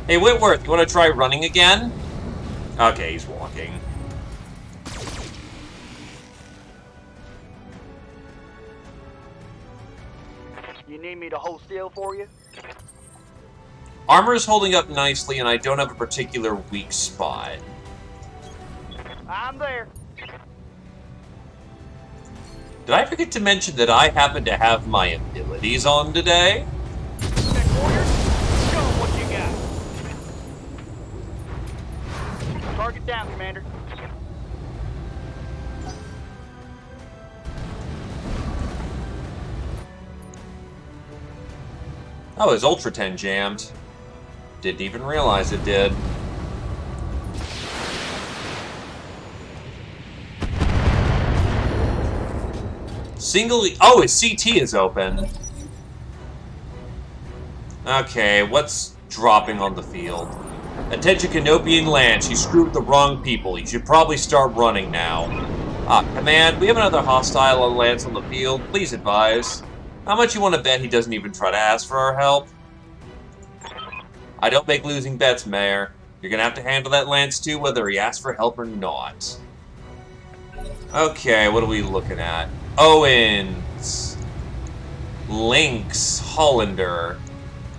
Hey, Whitworth, you want to try running again? Okay, he's walking. You need me to hold still for you? Armor's holding up nicely, and I don't have a particular weak spot. I'm there. Did I forget to mention that I happen to have my abilities on today? Next warrior, show 'em what you got. Target down, Commander. Oh, his Ultra 10 jammed. Didn't even realize it did. Oh, his CT is open. Okay, what's dropping on the field? Attention Canopian Lance, you screwed with the wrong people. You should probably start running now. Command, we have another hostile on Lance on the field. Please advise. How much you want to bet he doesn't even try to ask for our help? I don't make losing bets, Mayor. You're gonna have to handle that Lance too, whether he asks for help or not. Okay, what are we looking at? Owens. Lynx. Hollander.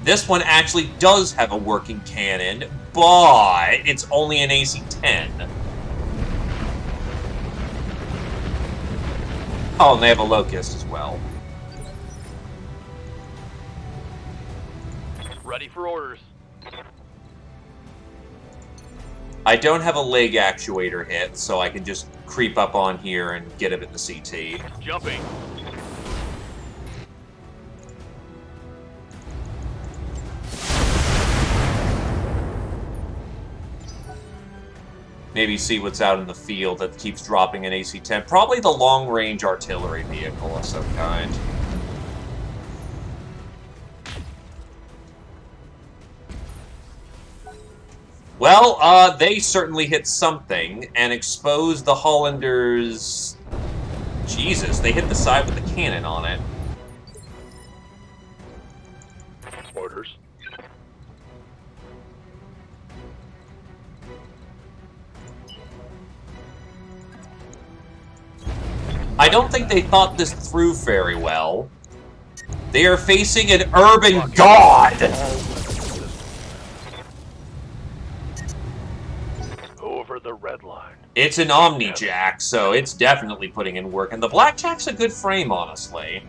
This one actually does have a working cannon, but it's only an AC-10. Oh, and they have a Locust as well. Ready for orders. I don't have a leg actuator hit, so I can just creep up on here and get him at the CT. Jumping. Maybe see what's out in the field that keeps dropping an AC-10. Probably the long-range artillery vehicle of some kind. Well, they certainly hit something and exposed the Hollanders. Jesus, they hit the side with the cannon on it. Orders. I don't think they thought this through very well. They are facing an urban god! Over the red line. It's an Omni-Jack, so it's definitely putting in work, and the Blackjack's a good frame, honestly.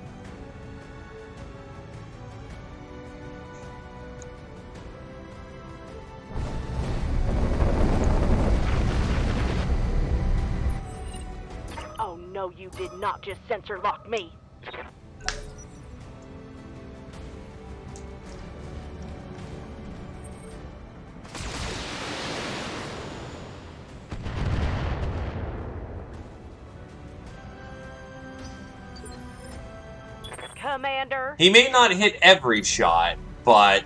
Oh no, you did not just sensor lock me. Commander. He may not hit every shot, but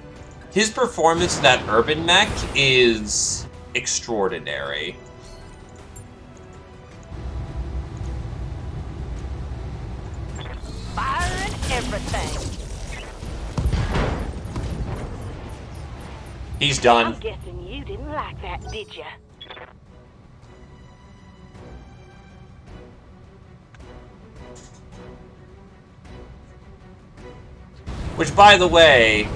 his performance in that urban mech is extraordinary. everything. He's done. I'm guessing you didn't like that, did ya? Which, by the way,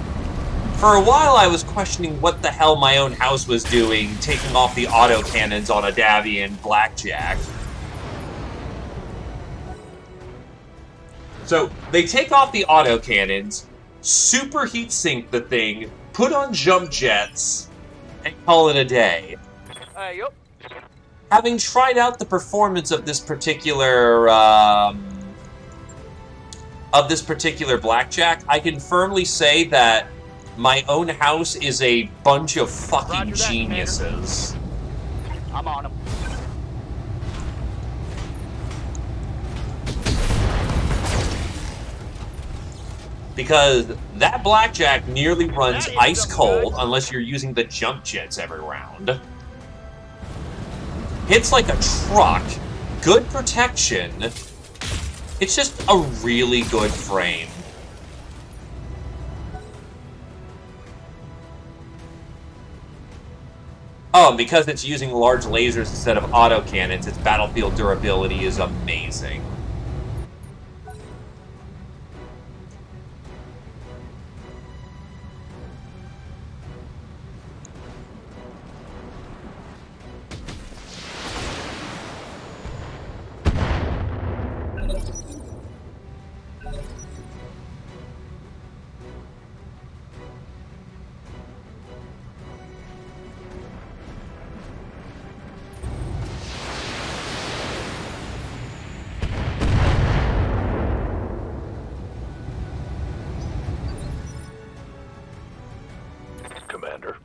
for a while I was questioning what the hell my own house was doing, taking off the autocannons on a Davian Blackjack. So, they take off the autocannons, superheat sink the thing, put on jump jets, and call it a day. Yup. Having tried out the performance of this particular, blackjack, I can firmly say that my own house is a bunch of fucking geniuses. I'm on him. Because that blackjack nearly runs ice cold unless you're using the jump jets every round. Hits like a truck, good protection. It's just a really good frame. Oh, and because it's using large lasers instead of autocannons, its battlefield durability is amazing. Commander.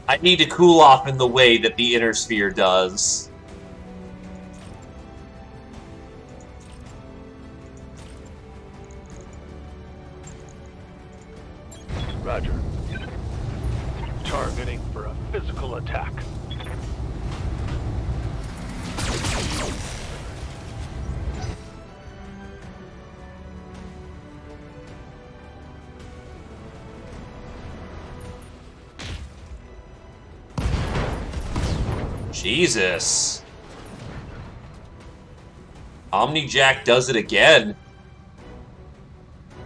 I need to cool off in the way that the inner sphere does. Roger. Targeting for a physical attack. Jesus. Omni-Jack does it again.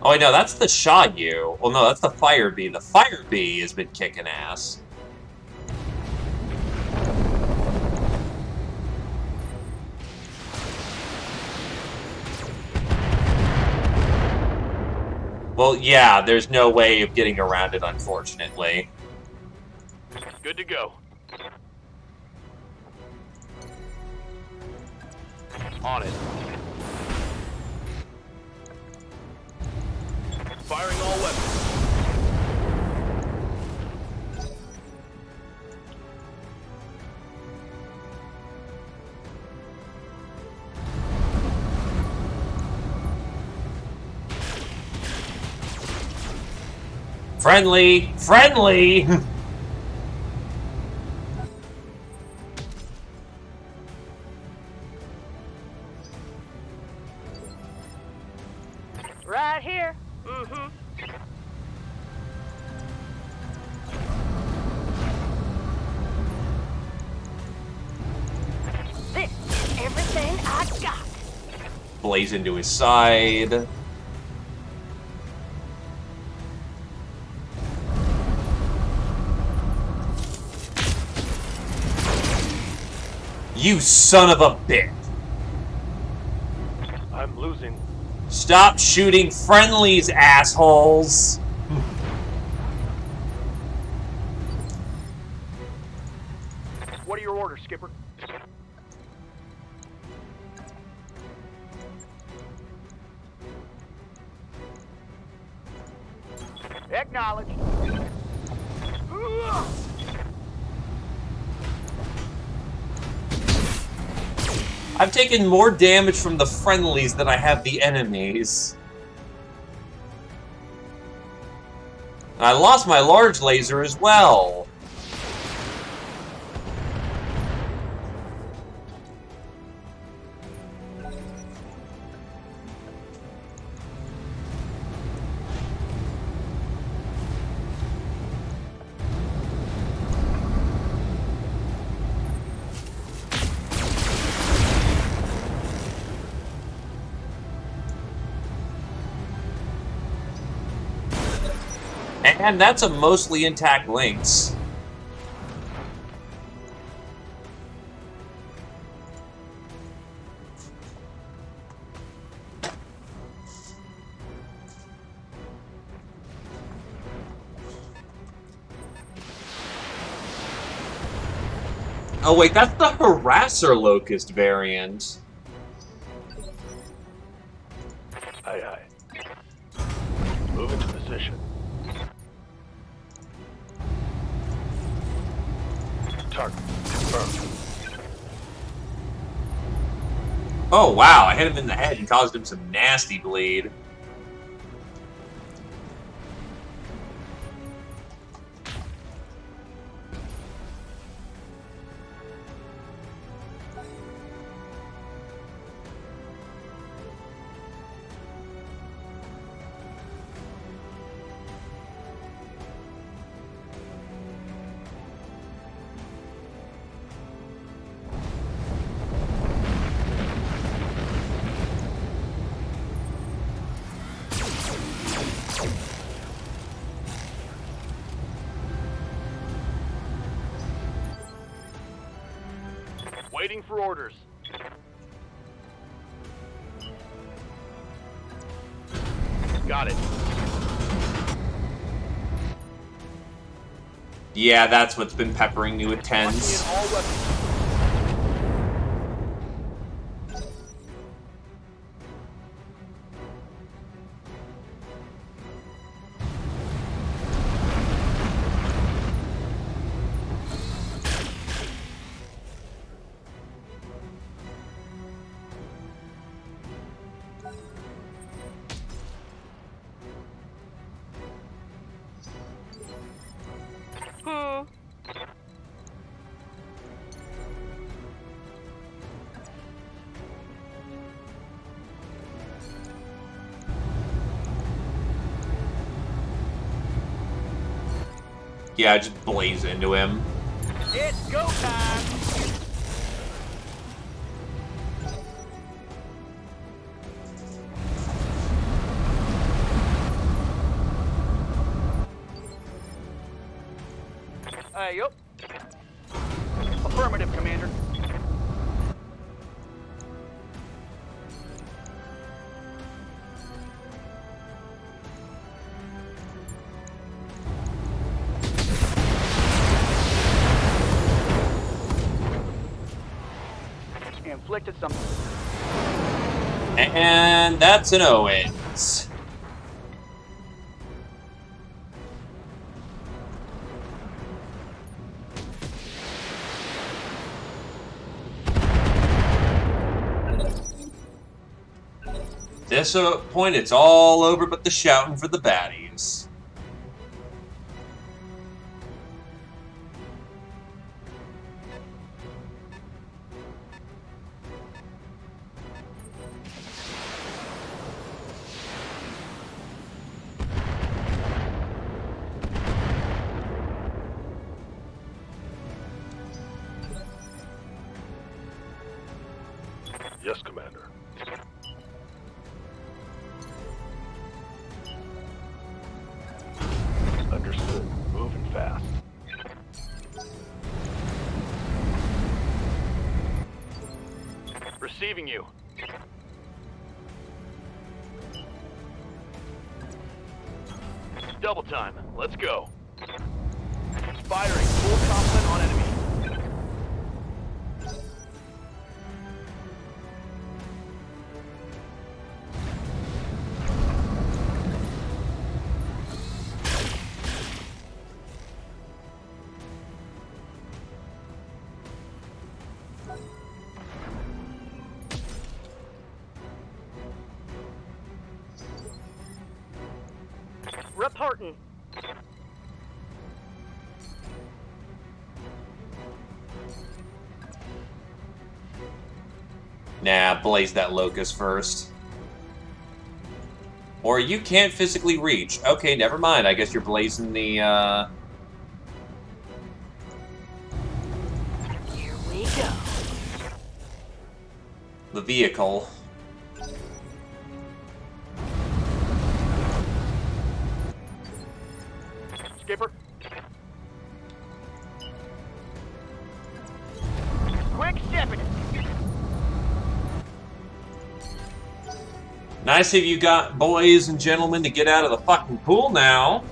Oh, wait, no, that's the Shayu. Well, no, that's the Fire Bee. The Fire Bee has been kicking ass. Well, yeah, there's no way of getting around it, unfortunately. Good to go. On it. Firing all weapons. Friendly! Friendly! Right here. Mm-hmm. This is everything I got. Blaze into his side. You son of a bitch! I'm losing. Stop shooting friendlies, assholes! What are your orders, Skipper? Acknowledged. I've taken more damage from the friendlies than I have the enemies. I lost my large laser as well. And that's a mostly intact Lynx. Oh wait, that's the Harasser Locust variant. Aye, aye. Move into position. Target confirmed. Oh wow, I hit him in the head and caused him some nasty bleed. Waiting for orders. Got it. Yeah, that's what's been peppering me with tens. All weapons. Yeah, just blaze into him. It's go time! Yup. Affirmative, Commander. Inflicted some. And that's an Owens. This point, it's all over but the shouting for the baddies. Yes, Commander. Understood. Moving fast. Receiving you. Double time. Let's go. Firing full complement on enemy. Reporting. Nah, blaze that locust first. Or you can't physically reach. Okay, never mind. I guess you're blazing the, Here we go. the vehicle. Skipper. Quick stepping it. Nice of you got boys and gentlemen to get out of the fucking pool now.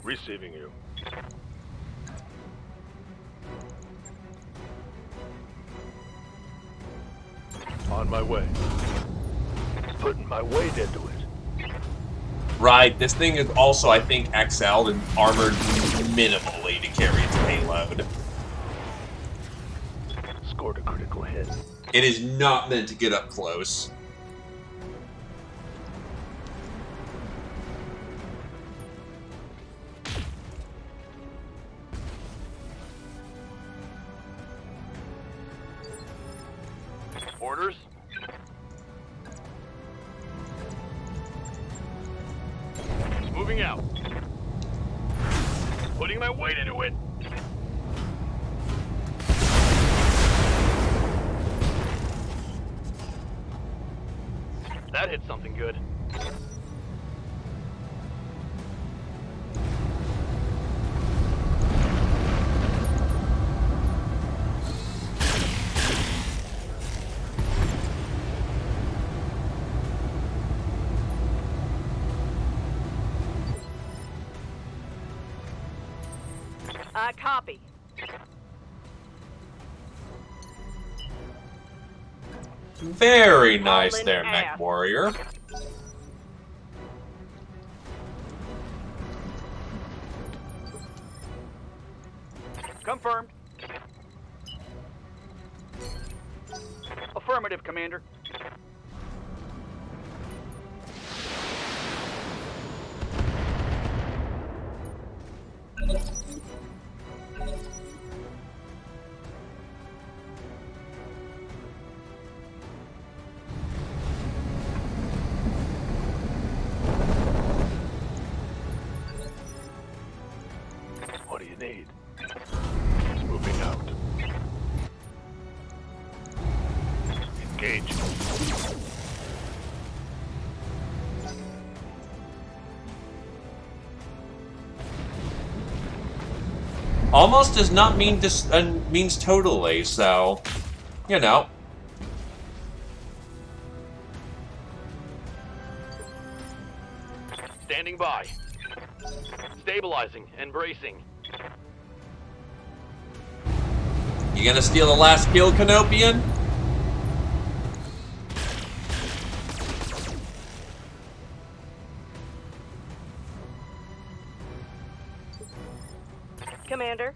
Receiving you. On my way. Putting my weight into it. Right, this thing is also, I think, XL'd and armored minimally to carry its payload. Scored a critical hit. It is not meant to get up close. Orders? Moving out. Putting my weight into it. That hit something good. Copy. Very nice in there, Mech ass. Warrior. Confirmed. Affirmative, Commander. What do you need? Moving out. Engage. Almost does not mean means totally, so, you know. Standing by. Stabilizing and bracing. You gonna steal the last kill, Canopian? Commander.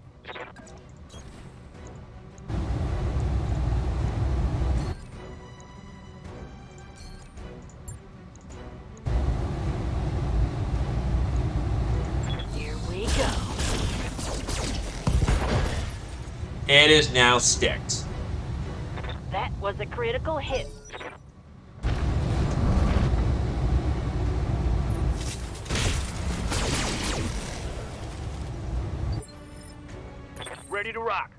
Here we go. It is now sticked. That was a critical hit. Ready to rock.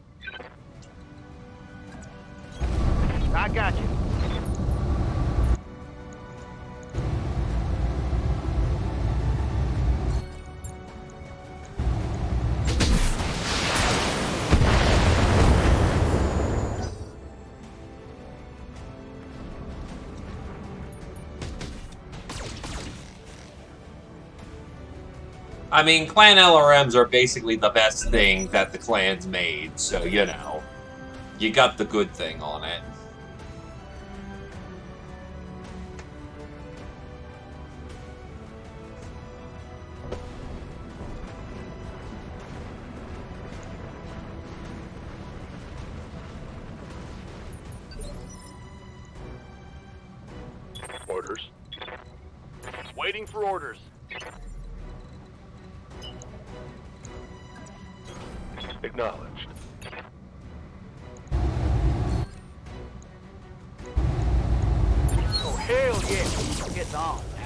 I got you. I mean, clan LRMs are basically the best thing that the clan's made, so, you know, you got the good thing on it. Orders. Waiting for orders. Acknowledged. Oh, hell yeah. It's on now.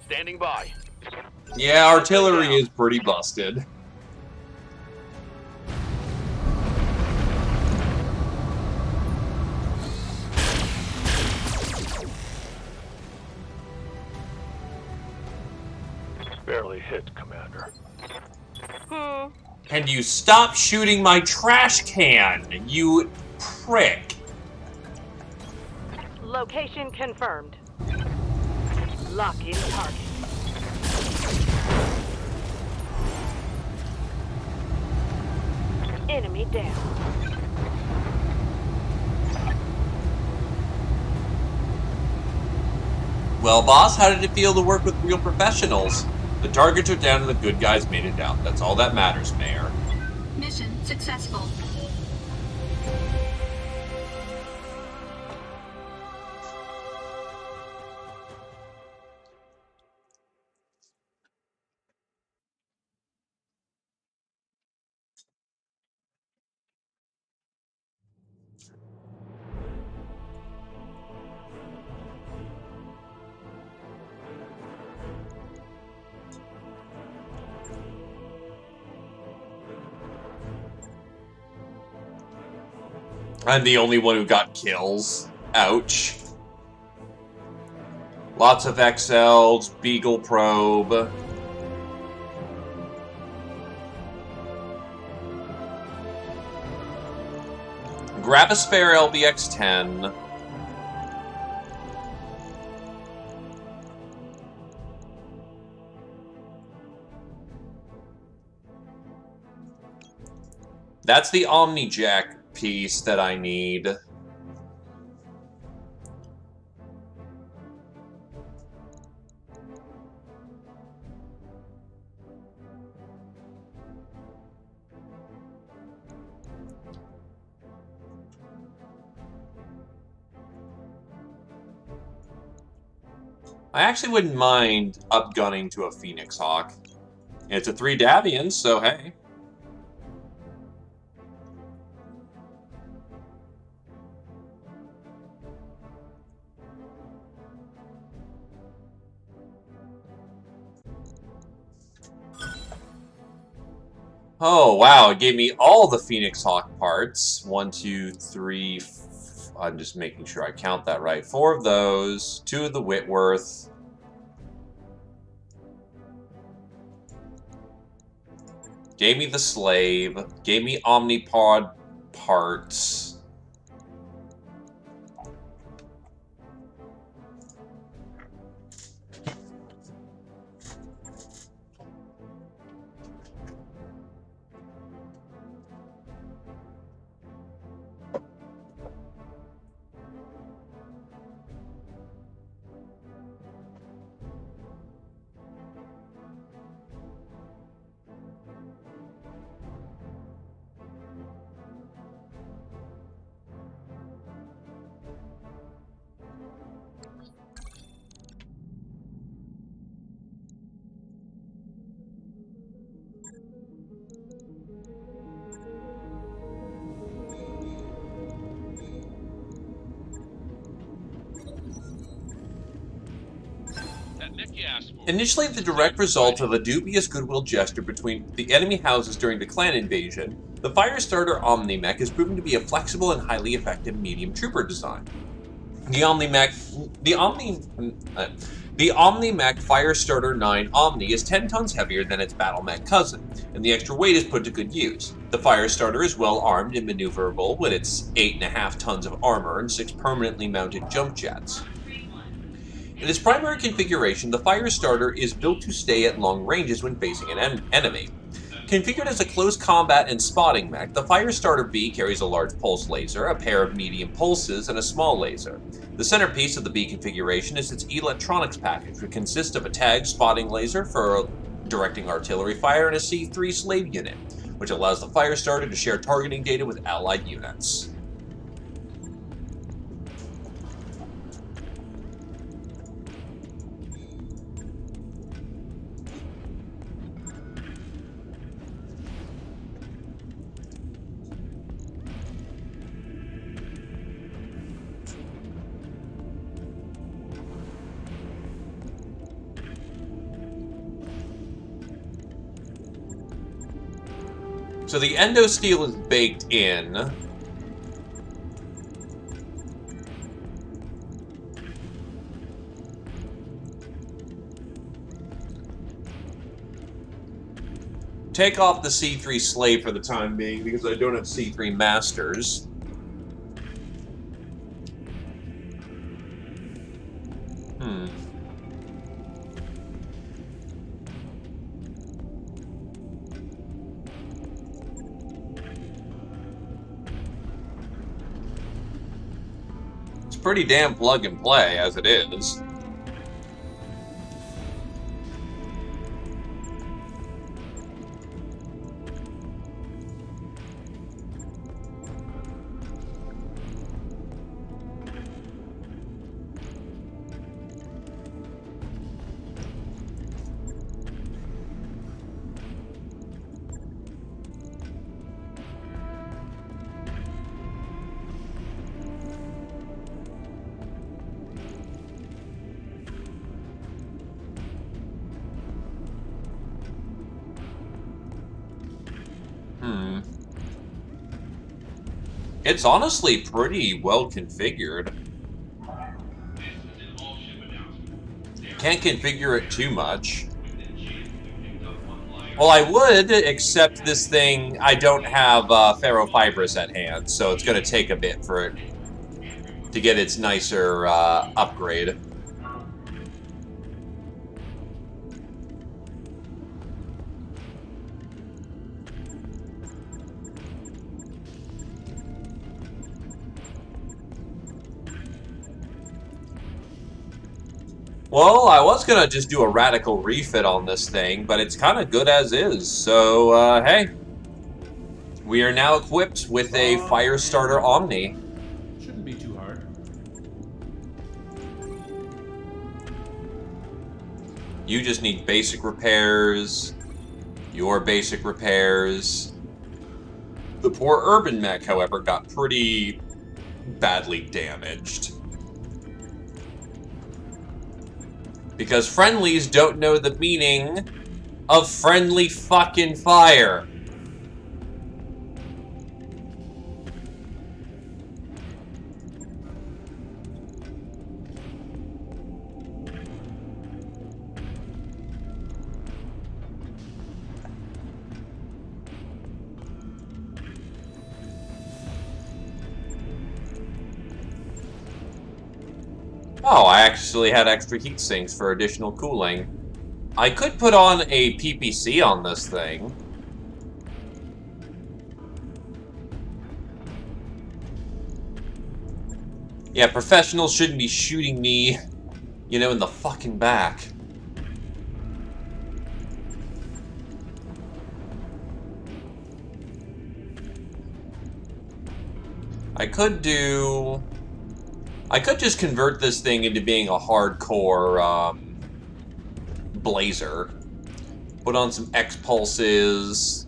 Standing by. Yeah, artillery is pretty busted. Barely hit, Commander. Can you stop shooting my trash can, you prick? Location confirmed. Lock in target. Enemy down. Well, boss, how did it feel to work with real professionals? The targets are down and the good guys made it out. That's all that matters, Mayor. Mission successful. I'm the only one who got kills. Ouch. Lots of XLs, Beagle Probe. Grab a spare LBX-10. That's the Omni-Jack piece that I need. I actually wouldn't mind upgunning to a Phoenix Hawk. It's a 3 Davian, so hey. Oh, wow, it gave me all the Phoenix Hawk parts. 1, 2, 3, I'm just making sure I count that right. 4 of those, 2 of the Whitworth. Gave me the Slave, gave me Omnipod parts. Initially the direct result of a dubious goodwill gesture between the enemy houses during the clan invasion, the Firestarter Omni-Mech has proven to be a flexible and highly effective medium trooper design. The Omni-Mech Firestarter 9 Omni is 10 tons heavier than its battle mech cousin, and the extra weight is put to good use. The Firestarter is well armed and maneuverable with its 8.5 tons of armor and 6 permanently mounted jump jets. In its primary configuration, the Firestarter is built to stay at long ranges when facing an enemy. Configured as a close combat and spotting mech, the Firestarter B carries a large pulse laser, a pair of medium pulses, and a small laser. The centerpiece of the B configuration is its electronics package, which consists of a TAG spotting laser for directing artillery fire and a C3 slave unit. which allows the Firestarter to share targeting data with allied units. So the endosteel is baked in. Take off the C3 slave for the time being because I don't have C3 masters. Pretty damn plug and play as it is. It's honestly pretty well configured. Can't configure it too much. Well, I would, except this thing, I don't have ferrofibrous at hand, so it's going to take a bit for it to get its nicer upgrade. Well, I was going to just do a radical refit on this thing, but it's kind of good as is. So, hey. We are now equipped with a Firestarter Omni. Shouldn't be too hard. You just need basic repairs. Your basic repairs. The poor urban mech, however, got pretty badly damaged. Because friendlies don't know the meaning of friendly fucking fire. Oh, I actually had extra heat sinks for additional cooling. I could put on a PPC on this thing. Yeah, professionals shouldn't be shooting me, you know, in the fucking back. I could just convert this thing into being a hardcore blazer. Put on some X-pulses.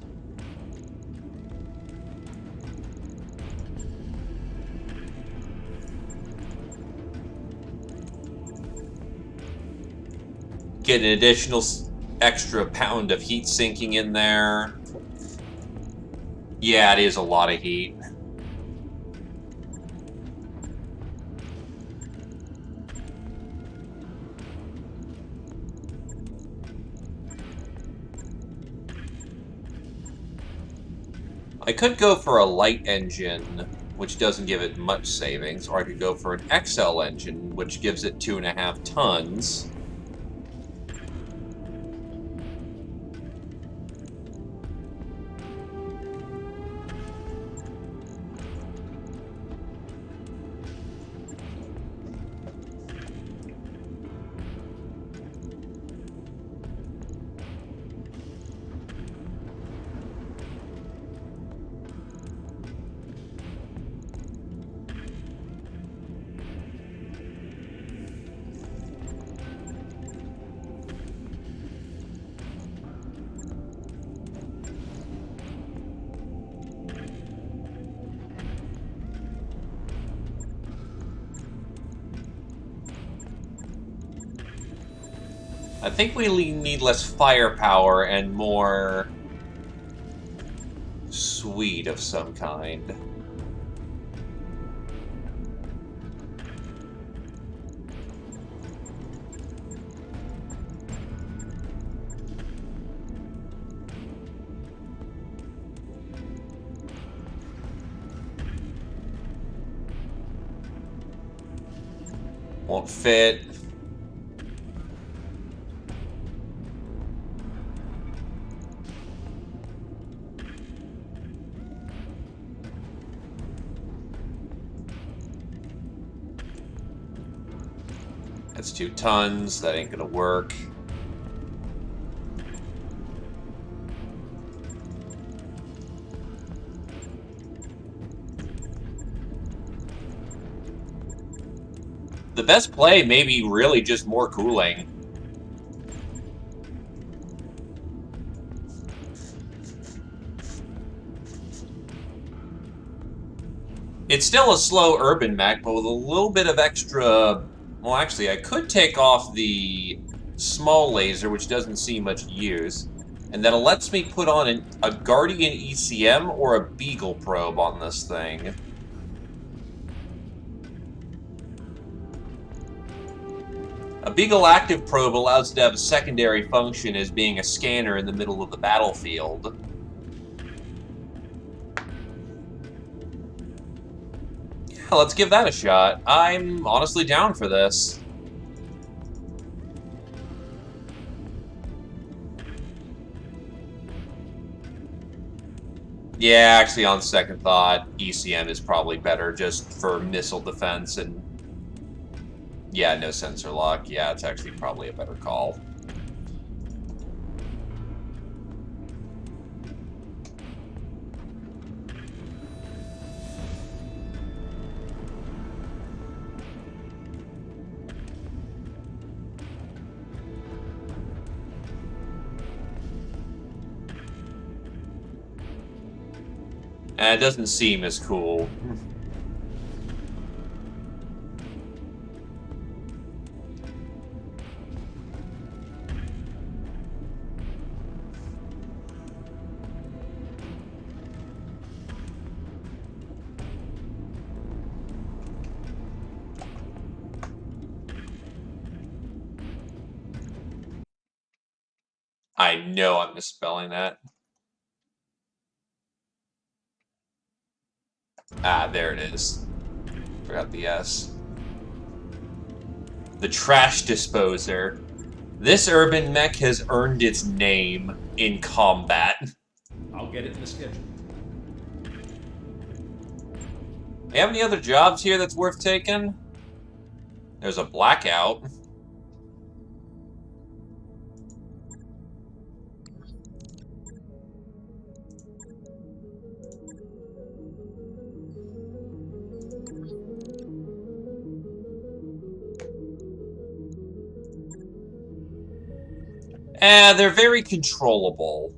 Get an additional extra pound of heat sinking in there. Yeah, it is a lot of heat. I could go for a light engine, which doesn't give it much savings, or I could go for an XL engine, which gives it 2.5 tons. I think we need less firepower and more suite of some kind. Won't fit. That's 2 tons. That ain't gonna work. The best play may be really just more cooling. It's still a slow urban mech, but with a little bit of extra... Well, actually, I could take off the small laser, which doesn't see much use, and that lets me put on a Guardian ECM or a Beagle probe on this thing. A Beagle active probe allows it to have a secondary function as being a scanner in the middle of the battlefield. Yeah, let's give that a shot. I'm honestly down for this. Yeah, actually, on second thought, ECM is probably better just for missile defense and... Yeah, no sensor lock. Yeah, it's actually probably a better call. And it doesn't seem as cool. I know I'm misspelling that. Ah, there it is. Forgot the S. The Trash Disposer. This urban mech has earned its name in combat. I'll get it in the schedule. Do you have any other jobs here that's worth taking? There's a blackout. They're very controllable.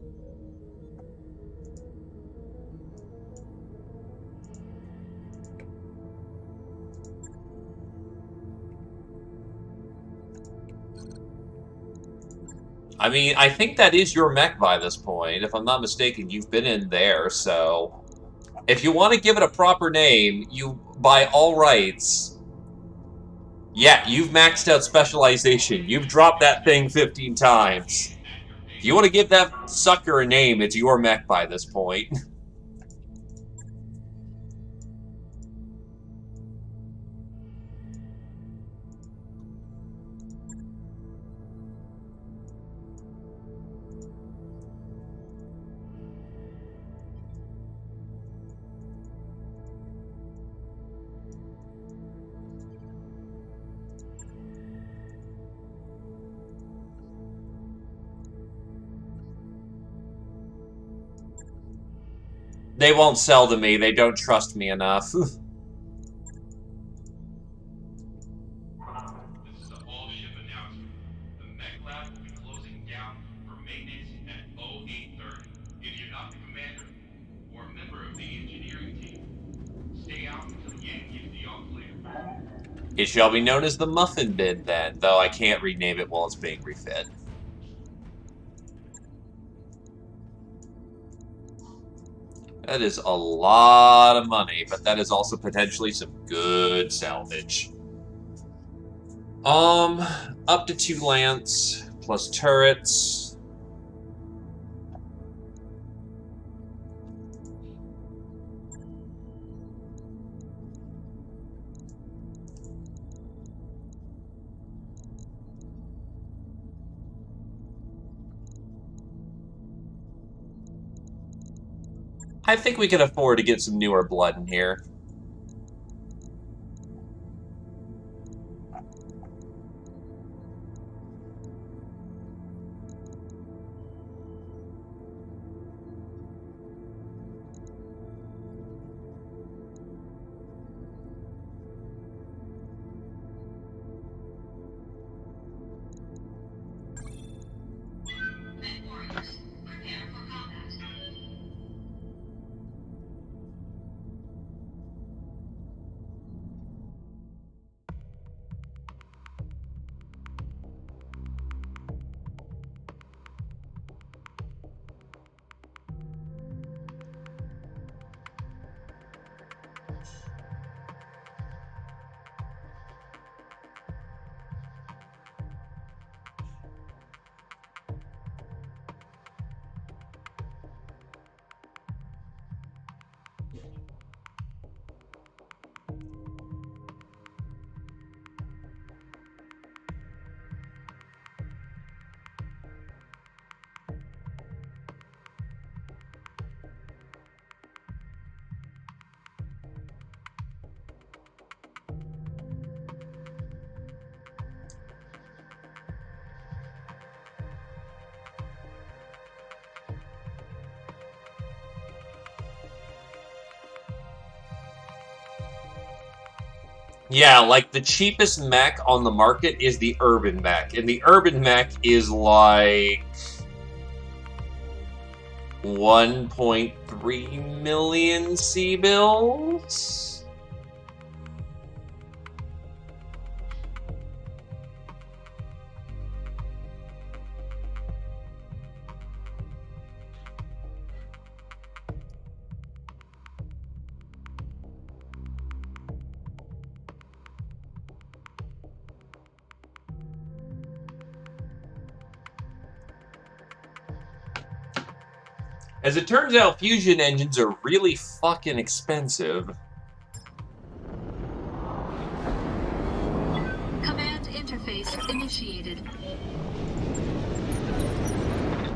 I mean, I think that is your mech by this point. If I'm not mistaken, you've been in there, so... If you want to give it a proper name, you, by all rights... Yeah, you've maxed out specialization. You've dropped that thing 15 times. If you want to give that sucker a name, it's your mech by this point. They won't sell to me. They don't trust me enough. This is an all-ship announcement. The mech lab will be closing down for maintenance at 0830. If you're not the commander or a member of the engineering team, stay out until Yang gives the all clear. It shall be known as the Muffin Bin then, though I can't rename it while it's being refit. That is a lot of money, but that is also potentially some good salvage. Up to 2 lance, plus turrets. I think we can afford to get some newer blood in here. Yeah, like the cheapest mech on the market is the Urban Mech, and the Urban Mech is like 1.3 million C-bills? As it turns out, fusion engines are really fucking expensive. Command interface initiated.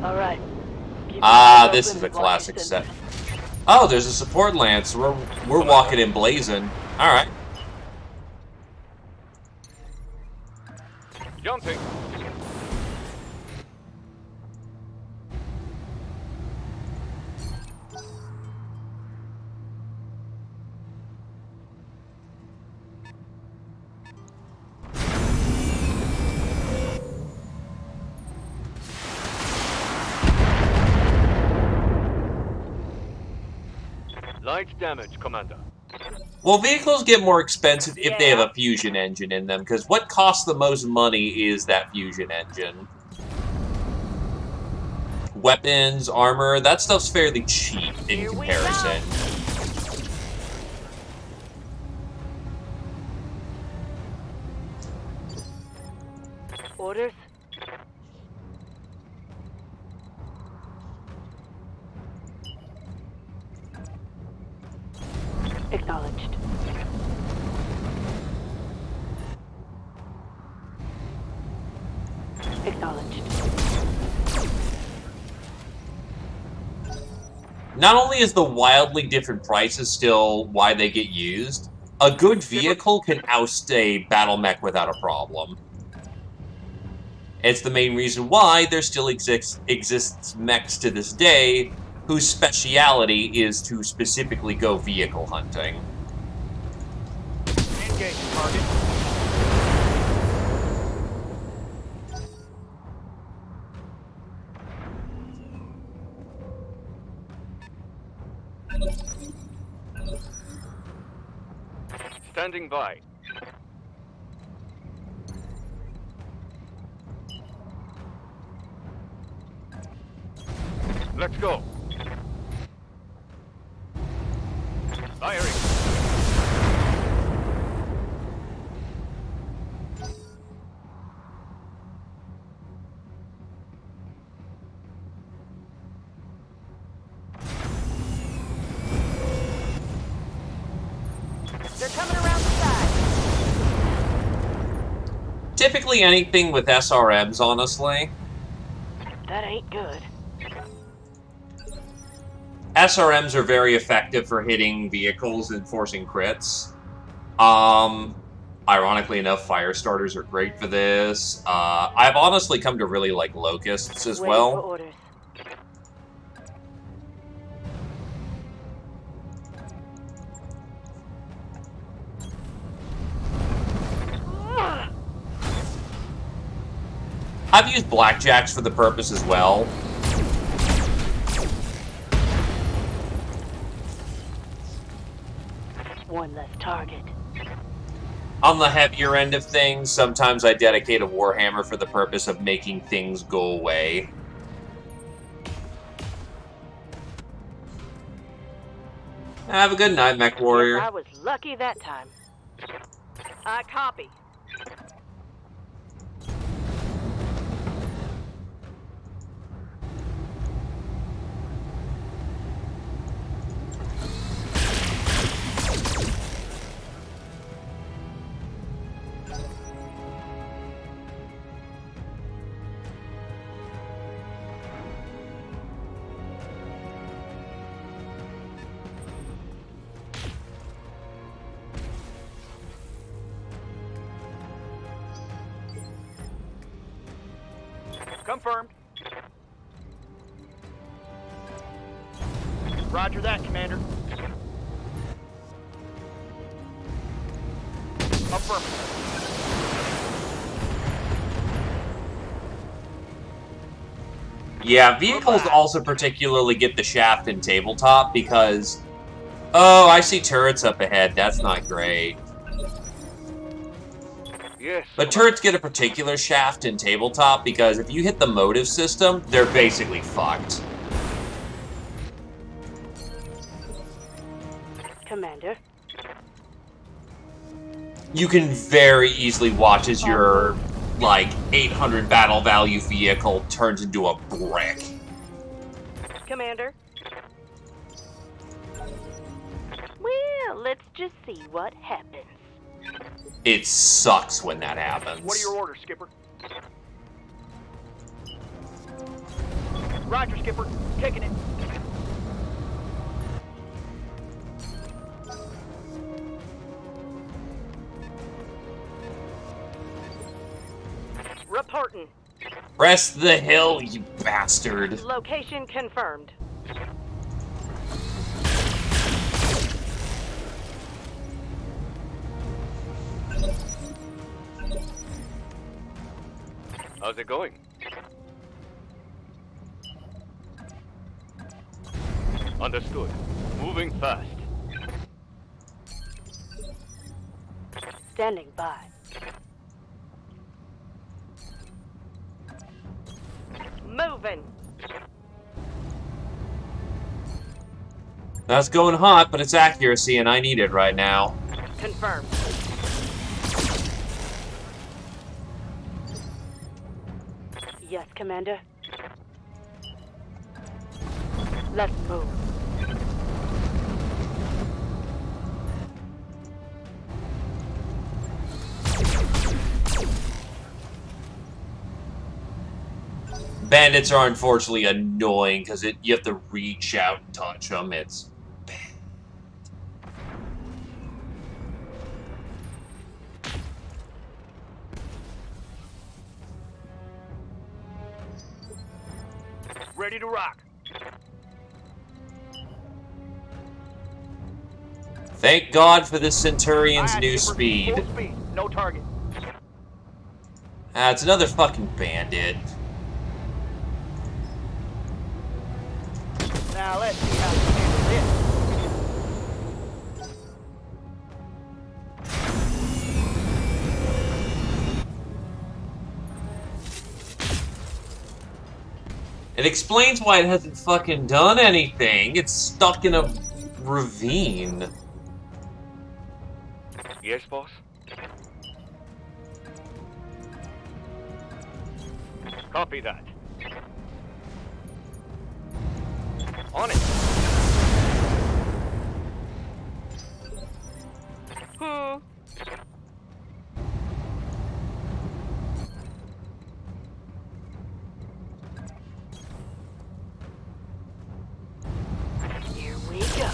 Alright. Ah, this is a classic set. Oh, there's a support lance. We're walking in blazing. All right. Jumping. Light damage, Commander. Well, vehicles get more expensive if they have a fusion engine in them, because what costs the most money is that fusion engine. Weapons, armor, that stuff's fairly cheap in comparison. Orders? Acknowledged. Acknowledged. Not only is the wildly different prices still why they get used, a good vehicle can oust a battle mech without a problem. It's the main reason why there still exists mechs to this day whose speciality is to specifically go vehicle hunting. Engage target. Standing by. Let's go. Firing. They're coming around the side. Typically anything with SRMs, honestly. That ain't good. SRMs are very effective for hitting vehicles and forcing crits. Ironically enough, fire starters are great for this. I've honestly come to really like locusts as Waiting for well. orders. I've used blackjacks for the purpose as well. One less target. On the heavier end of things, sometimes I dedicate a Warhammer for the purpose of making things go away. Have a good night, Mech Warrior. Guess I was lucky that time. I copy. Confirmed. Roger that, Commander. Affirmative. Yeah, vehicles also particularly get the shaft and tabletop because... Oh, I see turrets up ahead. That's not great. Yes. But turrets get a particular shaft and tabletop because if you hit the motive system, they're basically fucked. Commander. You can very easily watch as your, like, 800 battle value vehicle turns into a brick. Commander. Well, let's just see what happens. It sucks when that happens. What are your orders, Skipper? Roger, Skipper. Taking it. Reporting. Rest the hill, you bastard. Location confirmed. How's it going? Understood. Moving fast. Standing by. Moving. That's going hot, but it's accuracy, and I need it right now. Confirmed. Yes, Commander. Let's move. Bandits are unfortunately annoying because you have to reach out and touch them. It's bad. Ready to rock. Thank God for the Centurion's Aye, new Skipper. speed. Full speed. No target. Ah, it's another fucking bandit. Now let's see how you handle this. It explains why it hasn't fucking done anything. It's stuck in a ravine. Yes, boss? Copy that. On it. Here we go.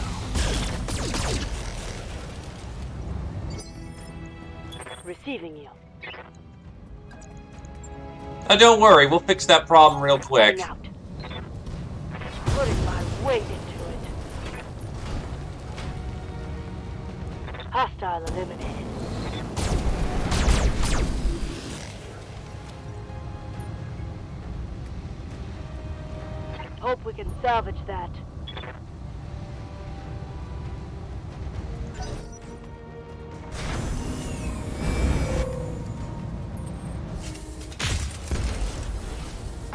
Receiving you. Now don't worry, we'll fix that problem real quick. Out. Putting my weight into it. Hostile eliminated. Hope we can salvage that.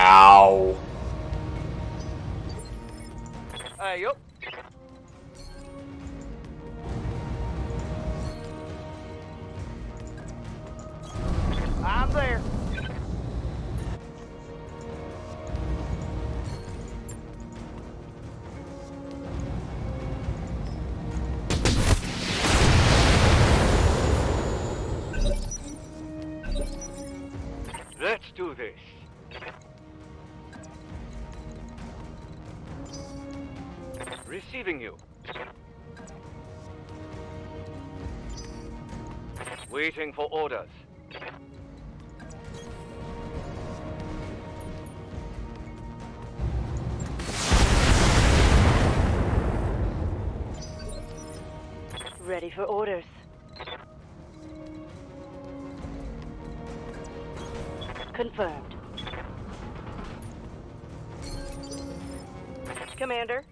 Ow. Yup. I'm there. Let's do this. Receiving you. Waiting for orders. Ready for orders. Confirmed. Commander.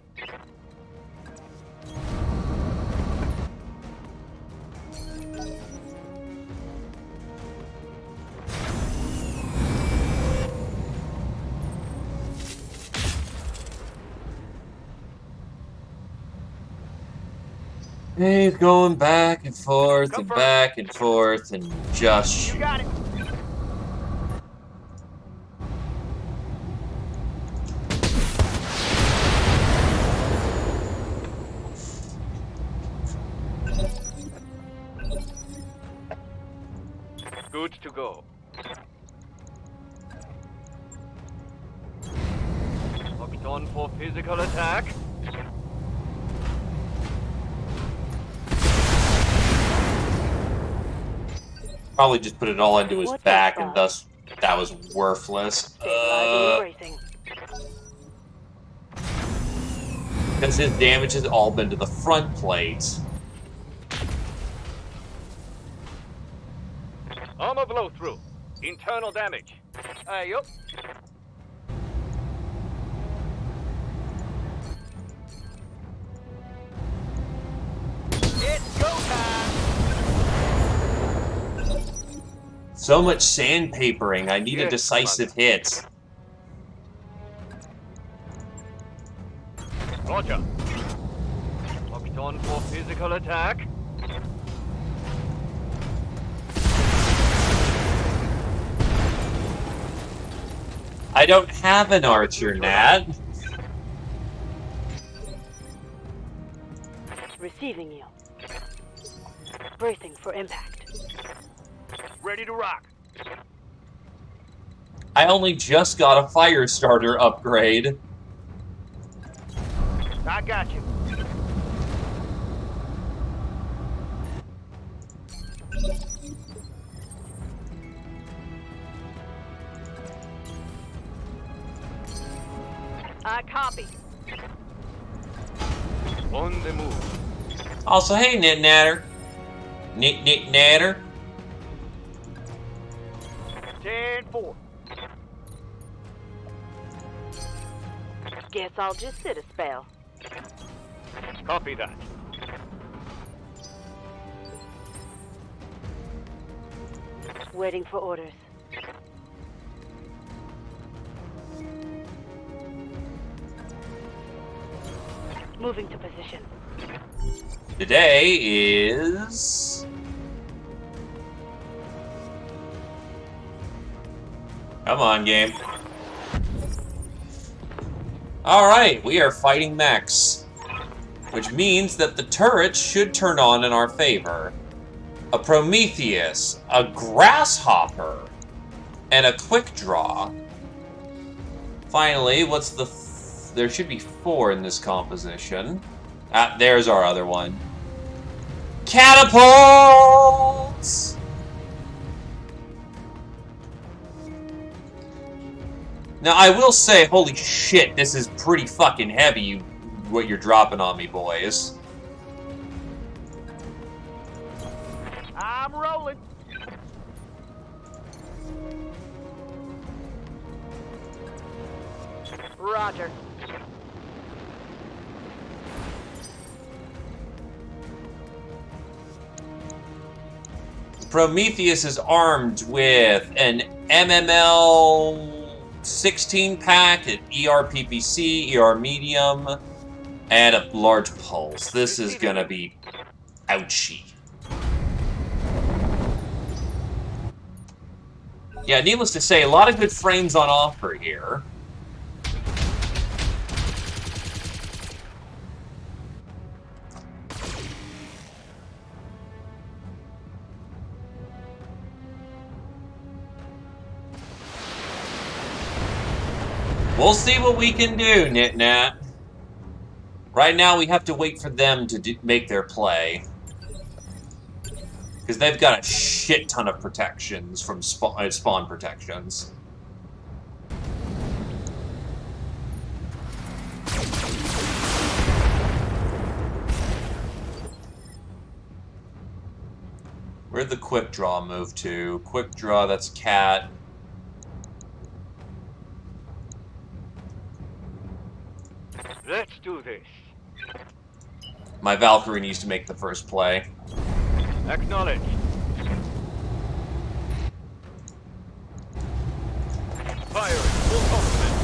He's going back and forth and back and forth and just... You got it. Good to go. Locked on for physical attack. Probably just put it all into his back, and thus that was worthless. Because his damage has all been to the front plates. Armor blow through. Internal damage. Yup. It's go time. So much sandpapering. I need a decisive hit. Roger. Locked on for physical attack. I don't have an archer, Nat. Receiving you. Bracing for impact. Ready to rock. I only just got a fire starter upgrade. I got you. I copy. On the move. Also, hey, Nit Natter. Nit Natter. 10-4. Guess I'll just sit a spell. Copy that. Waiting for orders. Moving to position. Today is... Come on, game. Alright, we are fighting mechs. Which means that the turrets should turn on in our favor. A Prometheus, a Grasshopper, and a Quick Draw. Finally, what's the... there should be 4 in this composition. Ah, there's our other one. Catapults! Now, I will say, holy shit, this is pretty fucking heavy, what you're dropping on me, boys. I'm rolling. Roger. Prometheus is armed with an MML 16-pack, an ER-PPC, ER medium, and a large pulse. This is gonna be ouchy. Yeah, needless to say, a lot of good frames on offer here. We'll see what we can do, Nitnat. Right now, we have to wait for them to make their play. Because they've got a shit ton of protections from spawn protections. Where'd the quick draw move to? Quick draw, that's cat. Let's do this. My Valkyrie needs to make the first play. Acknowledge. Fire, full complement.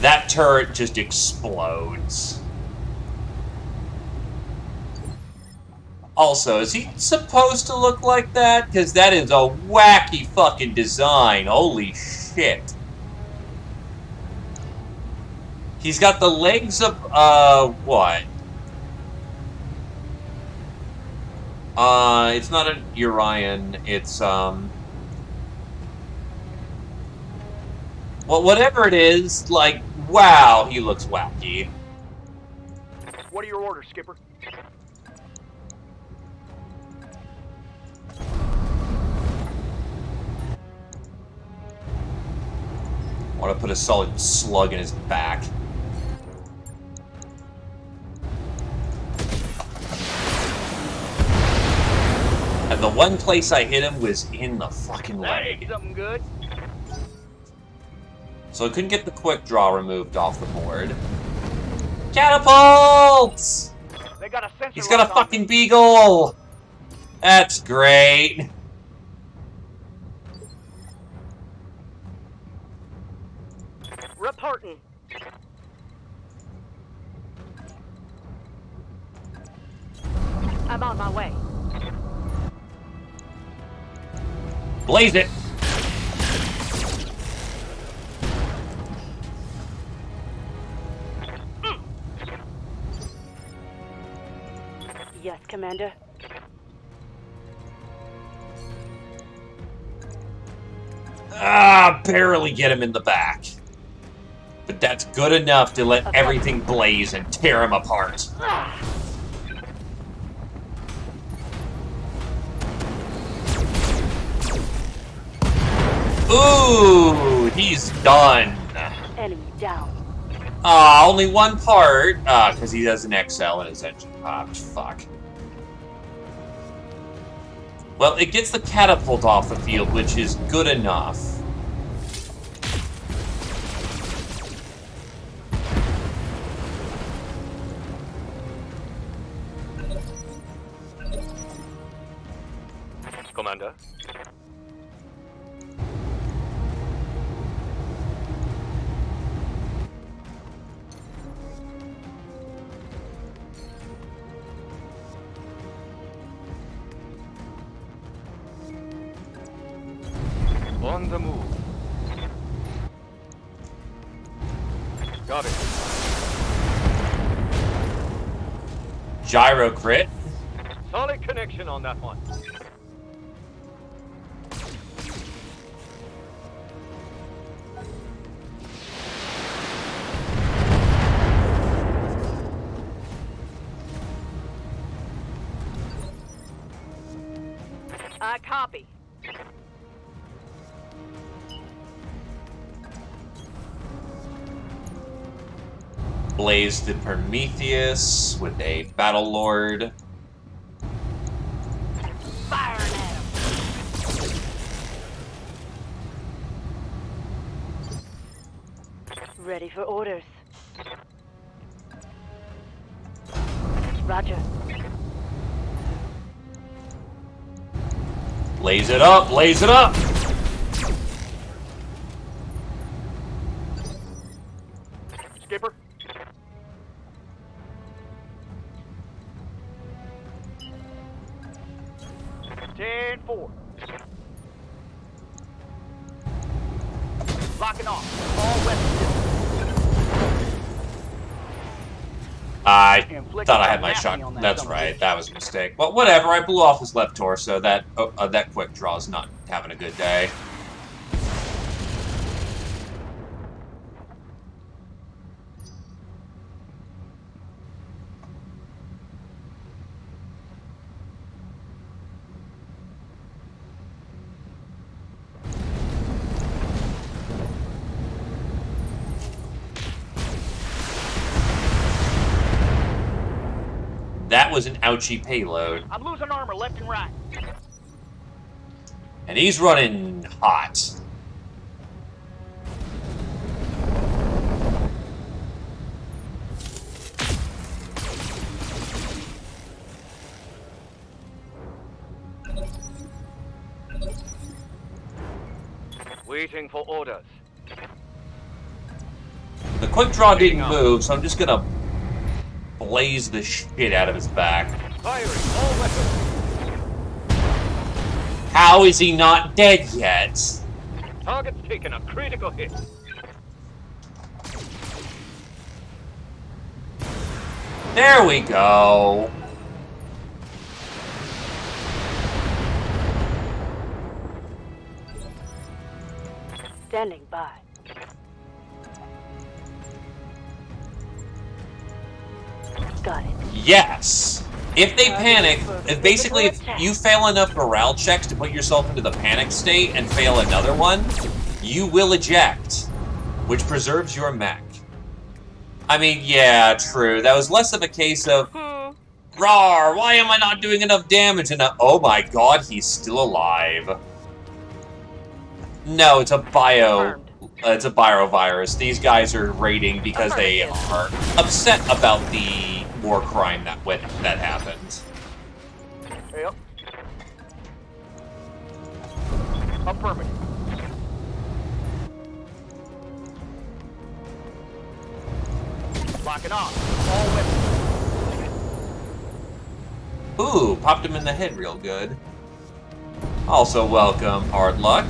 That turret just explodes. Also, is he supposed to look like that? Because that is a wacky fucking design. Holy shit. He's got the legs of, what? It's not an Urian, it's, well, whatever it is, like, wow, he looks wacky. What are your orders, Skipper? I want to put a solid slug in his back. And the one place I hit him was in the fucking leg. Something good. So I couldn't get the quick draw removed off the board. Catapults! They got a sensor. He's got a fucking beagle! That's great. Reporting. I'm on my way. Blaze it! Yes, Commander. Ah, barely get him in the back. But that's good enough to let everything blaze and tear him apart. Ooh, he's done. Enemy down. Ah, only one part. Ah, because he has an XL in his engine. Ah, fuck. Well, it gets the catapult off the field, which is good enough. Commander. On the move. Got it. Gyro crit. Solid connection on that one. Copy. Blaze the Prometheus with a Battle Lord. Firing at him. Ready for orders. Roger. Blaze it up, blaze it up! Skipper? Ten four. Locking off. All weapons. I thought I had my shot. That's right. That was a mistake. But whatever. I blew off his left torso. That that quick draw's not having a good day. That was an ouchie payload. I'm losing armor left and right. And he's running hot. Waiting for orders. The quick draw didn't move, so I'm just gonna blaze the shit out of his back. Firing all weapons. How is he not dead yet? Target's taken a critical hit. There we go. Standing by. Got it. Yes. If they panic, basically if you fail enough morale checks to put yourself into the panic state and fail another one, you will eject, which preserves your mech. I mean, yeah, true. That was less of a case of, "Rawr, why am I not doing enough damage?" And oh my god, he's still alive. No, it's a biovirus. These guys are raiding because they are upset about the war crime that happened. Yep. Affirmative. Locking off. All weapons. Ooh, popped him in the head real good. Also welcome, Hard Luck.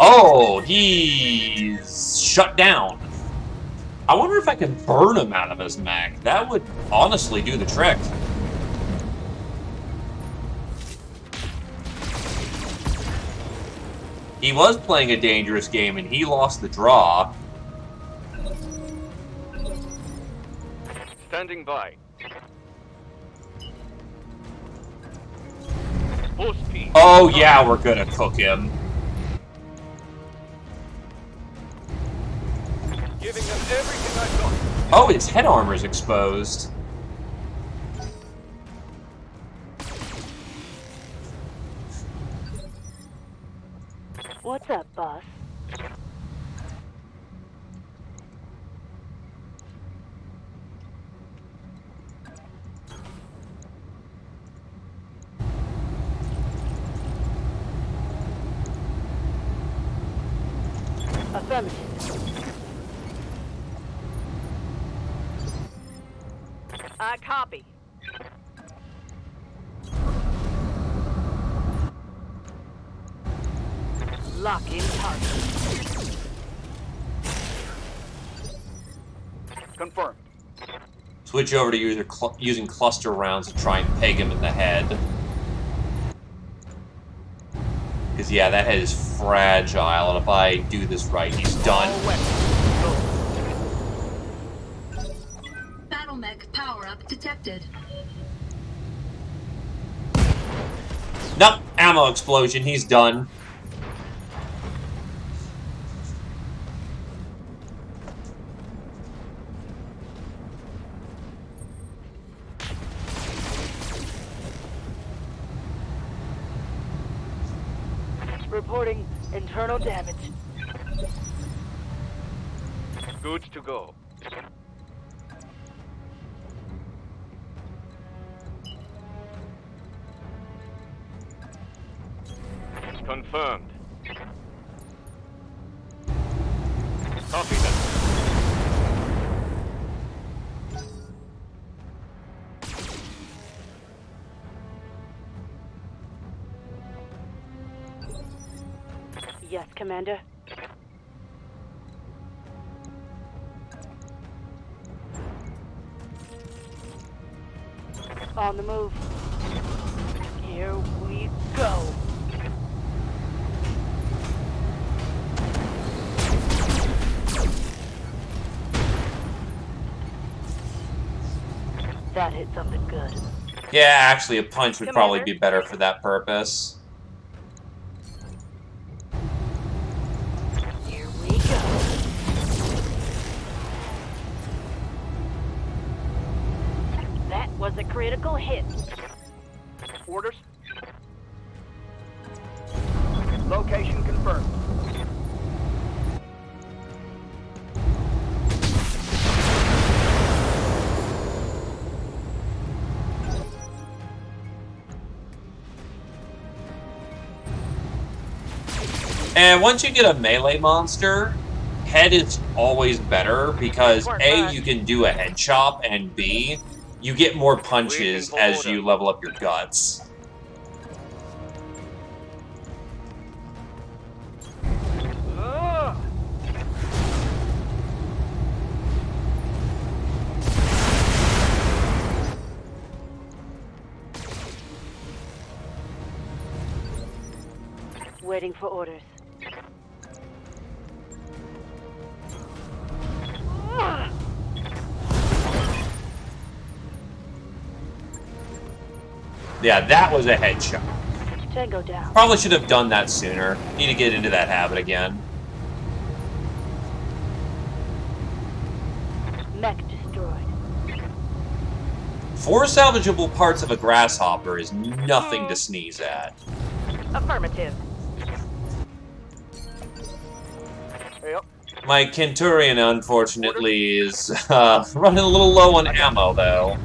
Oh, he's shut down. I wonder if I can burn him out of his mech. That would honestly do the trick. He was playing a dangerous game and he lost the draw. Standing by. Full speed. Oh yeah, we're gonna cook him. Giving them everything I've got. Oh, his head armor's exposed. What's up, boss? Affirmative. I copy. Lock in target. Confirmed. Switch over to using cluster rounds to try and peg him in the head. Because, yeah, that head is fragile, and if I do this right, he's done. Battle mech power-up detected. Nope, ammo explosion, he's done. Reporting internal damage. Good to go. Confirmed. Copy that. Yes, Commander. On the move. Here we go. That hit something good. Yeah, actually, a punch would probably Commander? be better for that purpose. Here we go. That was a critical hit. Orders. Location confirmed. And once you get a melee monster, head is always better because A, you can do a head chop, and B, you get more punches as you level up your guts. Waiting for orders. Yeah, that was a headshot. Tango down. Probably should have done that sooner. Need to get into that habit again. Mech destroyed. 4 salvageable parts of a grasshopper is nothing to sneeze at. Affirmative. Yep. My Kenturian, unfortunately, is running a little low on ammo, though.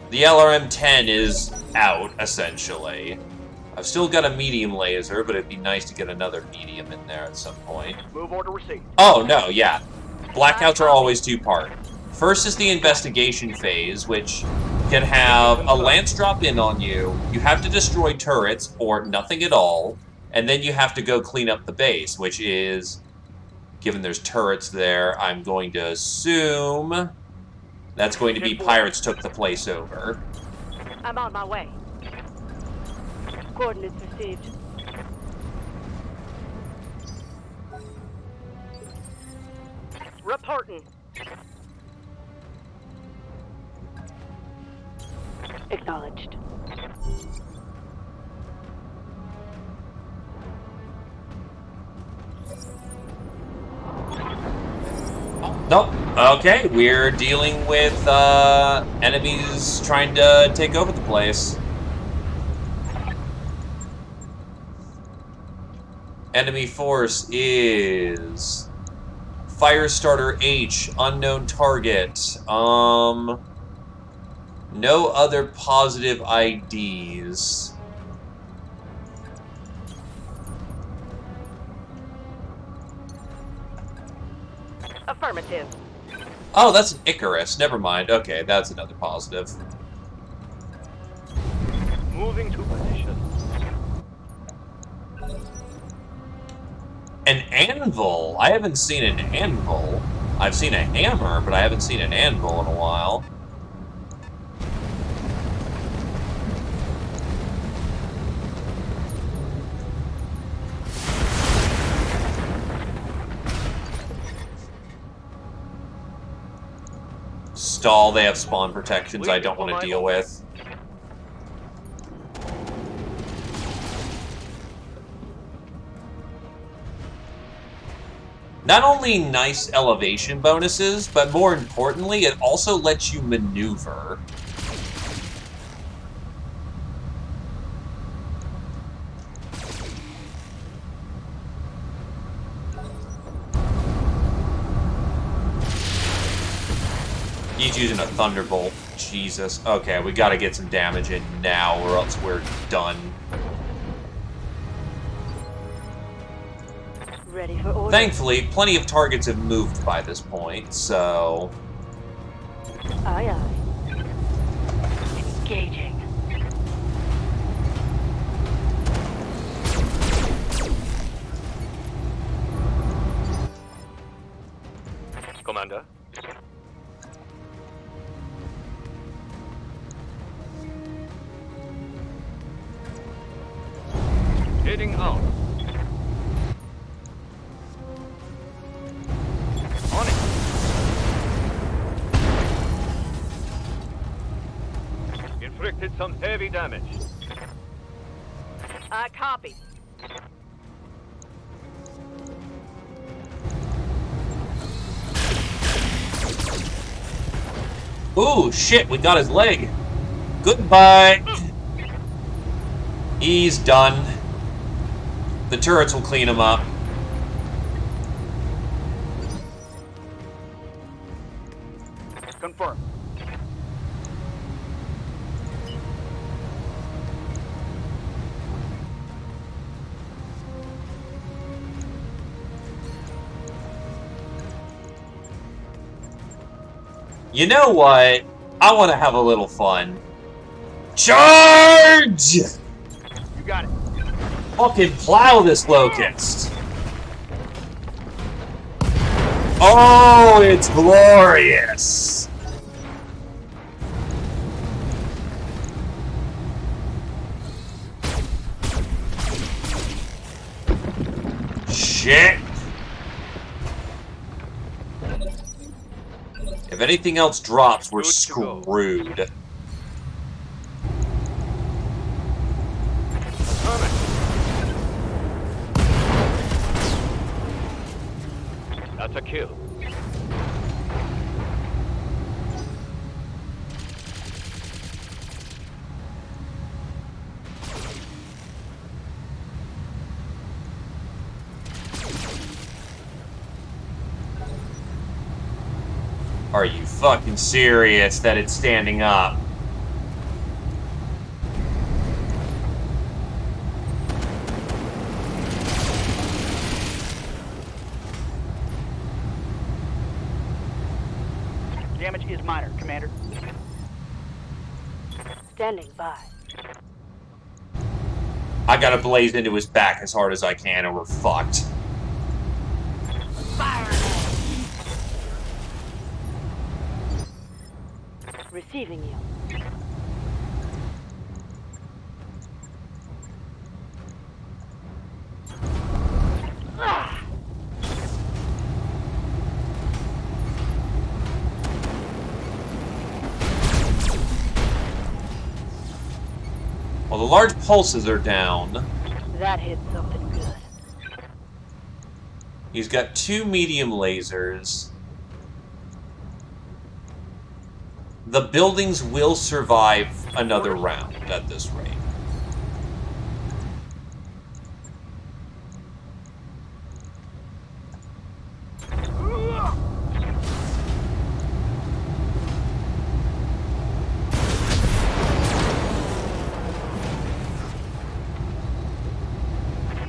The LRM-10 is out, essentially. I've still got a medium laser, but it'd be nice to get another medium in there at some point. Move order received. Oh, no, yeah. Blackouts are always two-part. First is the investigation phase, which can have a lance drop in on you. You have to destroy turrets, or nothing at all. And then you have to go clean up the base, which is, given there's turrets there, I'm going to assume that's going to be pirates took the place over. I'm on my way. Coordinates received. Reporting. Acknowledged. Nope. Okay, we're dealing with enemies trying to take over the place. Enemy force is Firestarter H, unknown target. No other positive IDs. Affirmative. Oh, that's an Icarus. Never mind. Okay, that's another positive. Moving to position. An anvil? I haven't seen an anvil. I've seen a hammer, but I haven't seen an anvil in a while. Stall, they have spawn protections I don't want to deal with. Not only nice elevation bonuses, but more importantly, it also lets you maneuver. He's using a Thunderbolt. Jesus. Okay, we gotta get some damage in now, or else we're done. Ready for order. Thankfully, plenty of targets have moved by this point, so... Aye, aye. Engaging. Commander. Heading out. On it. Inflicted some heavy damage. Copy. Ooh, shit, we got his leg. Goodbye. He's done. The turrets will clean him up. Confirm. You know what? I want to have a little fun. Charge! You got it. Fucking plow this locust. Oh, it's glorious. Shit. If anything else drops, we're screwed. That's a kill. Are you fucking serious that it's standing up? Damage is minor, Commander. Standing by. I gotta blaze into his back as hard as I can or we're fucked. Fire! Receiving you. Ah! Well, the large pulses are down. That hit something good. He's got 2 medium lasers. The buildings will survive another round at this rate.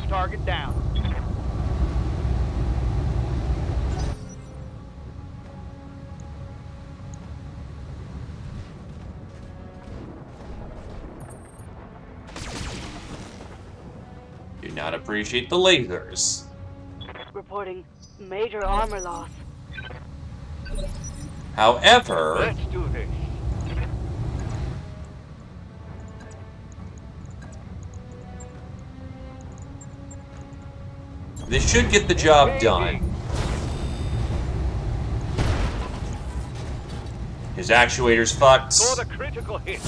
Target down. not appreciate the lasers. Reporting major armor loss. However, Let's do this. this should get the job done. His actuator's fucked. For the critical hit.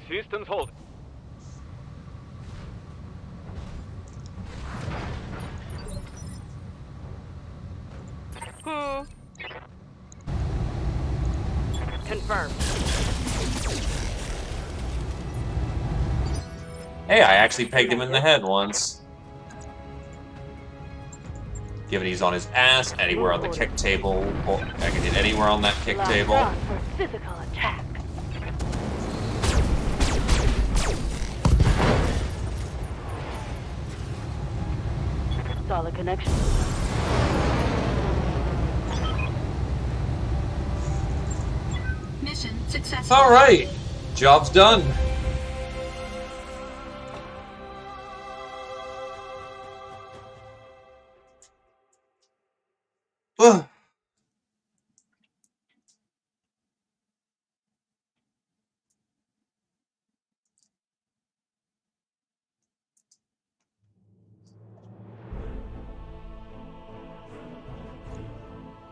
Systems hold. Confirmed. Hey, I actually pegged him in the head once. Given he's on his ass, anywhere on the kick table. Or I can hit anywhere on that kick table. For physical attack. Solid connection. Mission successful. Alright, job's done. Ugh.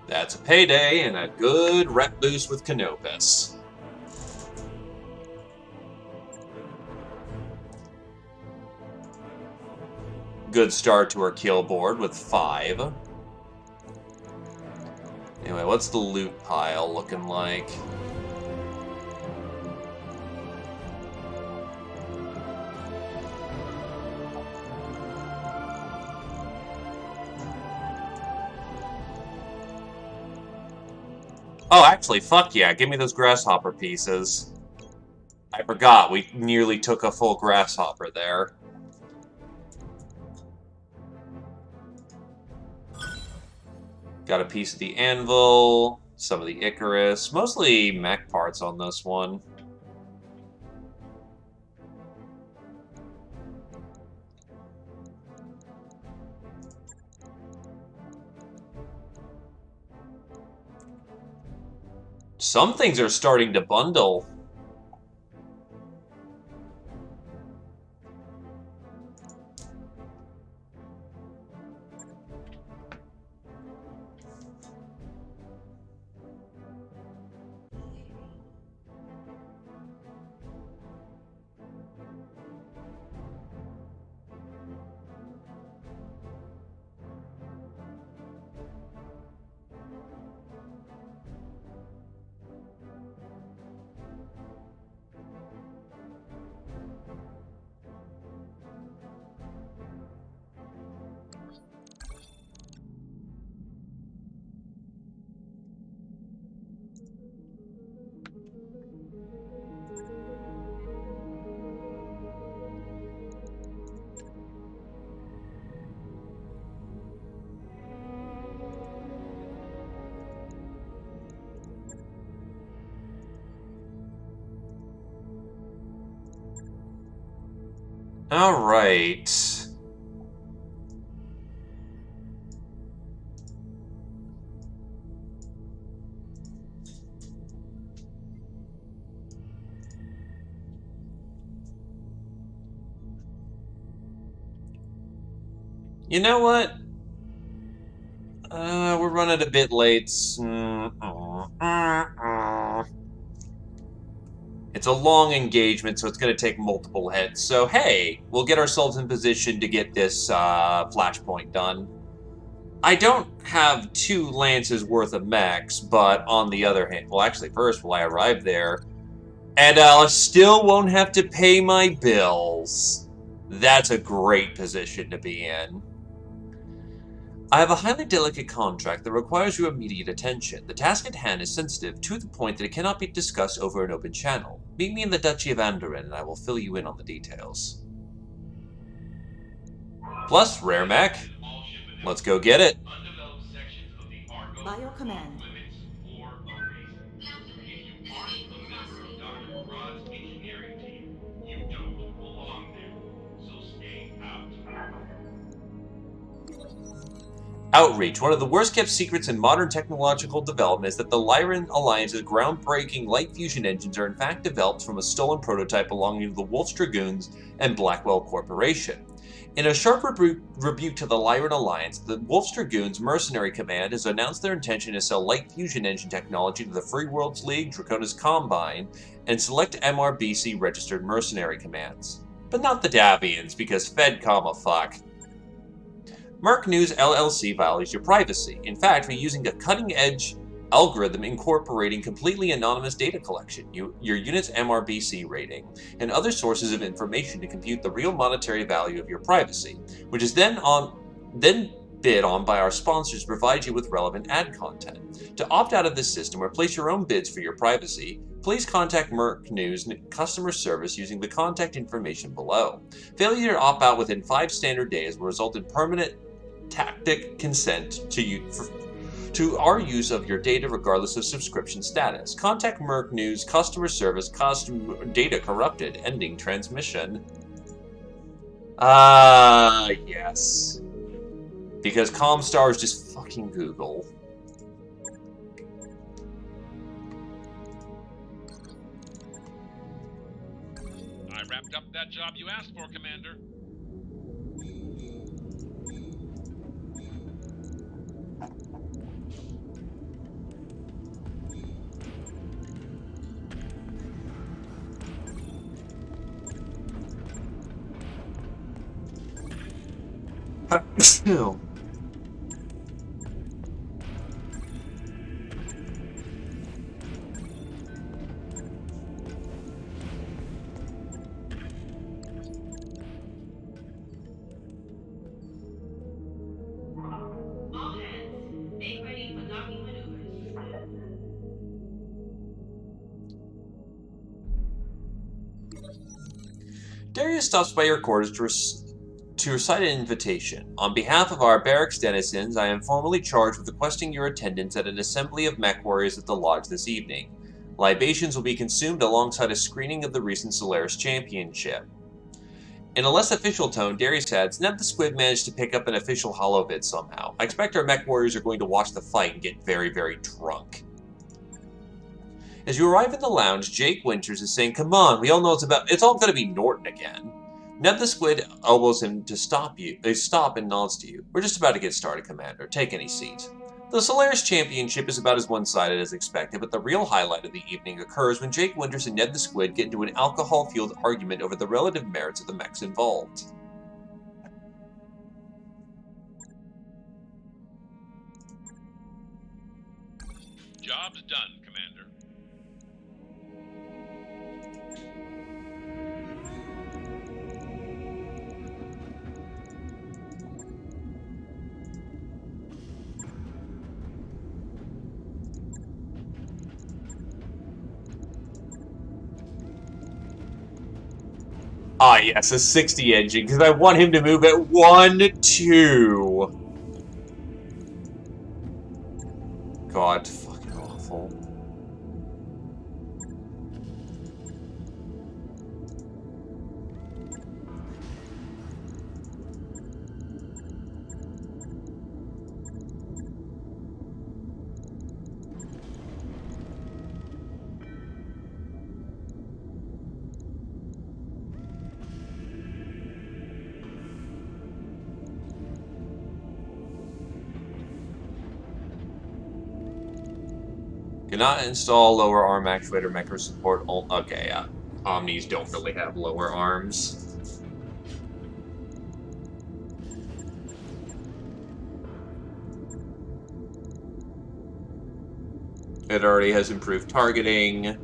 That's a payday and a good rep boost with Canopus. Good start to our kill board with 5. Anyway, what's the loot pile looking like? Oh, actually, fuck yeah, give me those grasshopper pieces. I forgot, we nearly took a full grasshopper there. Got a piece of the anvil, some of the Icarus, mostly mech parts on this one. Some things are starting to bundle. All right. You know what? We're running a bit late. It's a long engagement, so it's going to take multiple hits. So, hey, we'll get ourselves in position to get this flashpoint done. I don't have 2 lances worth of mechs, but on the other hand... Well, actually, first, will I arrive there? And I still won't have to pay my bills. That's a great position to be in. I have a highly delicate contract that requires your immediate attention. The task at hand is sensitive to the point that it cannot be discussed over an open channel. Meet me in the Duchy of Andoran and I will fill you in on the details. Plus, rare mech. Let's go get it. Undeveloped sections of the Argo By your command. limits for a reason. If you aren't a member of Dr. Murad's engineering team, you don't belong there. So stay out. Outreach. One of the worst-kept secrets in modern technological development is that the Lyran Alliance's groundbreaking light fusion engines are in fact developed from a stolen prototype belonging to the Wolf's Dragoons and Blackwell Corporation. In a sharp rebuke to the Lyran Alliance, the Wolf's Dragoons Mercenary Command has announced their intention to sell light fusion engine technology to the Free Worlds League, Dracona's Combine, and select MRBC registered mercenary commands. But not the Davians, because Fed, fuck. Merc News LLC values your privacy. In fact, we're using a cutting-edge algorithm incorporating completely anonymous data collection, your unit's MRBC rating, and other sources of information to compute the real monetary value of your privacy, which is then bid on by our sponsors to provide you with relevant ad content. To opt out of this system or place your own bids for your privacy, please contact Merc News customer service using the contact information below. Failure to opt out within 5 standard days will result in permanent tacit consent to our use of your data regardless of subscription status. Contact Merc News customer service, data corrupted, ending transmission. Yes. Because Comstar is just fucking Google. I wrapped up that job you asked for, Commander. No. All hands, make ready for docking maneuvers. Darius stops by your quarters to recite an invitation. On behalf of our barracks denizens, I am formally charged with requesting your attendance at an assembly of mech warriors at the lodge this evening. Libations will be consumed alongside a screening of the recent Solaris Championship. In a less official tone, Darius adds, Neb the Squid managed to pick up an official holovid somehow. I expect our mech warriors are going to watch the fight and get very, very drunk. As you arrive in the lounge, Jake Winters is saying, come on, we all know it's all going to be Norton again. Neb the Squid elbows him to stop and nods to you. We're just about to get started, Commander. Take any seat. The Solaris Championship is about as one-sided as expected, but the real highlight of the evening occurs when Jake Winters and Ned the Squid get into an alcohol-fueled argument over the relative merits of the mechs involved. Job's done, Commander. Ah, yes, a 60 engine, because I want him to move at 1-2. God, fucking awful. Cannot install lower arm actuator mecha support. Okay, yeah. Omnis don't really have lower arms. It already has improved targeting.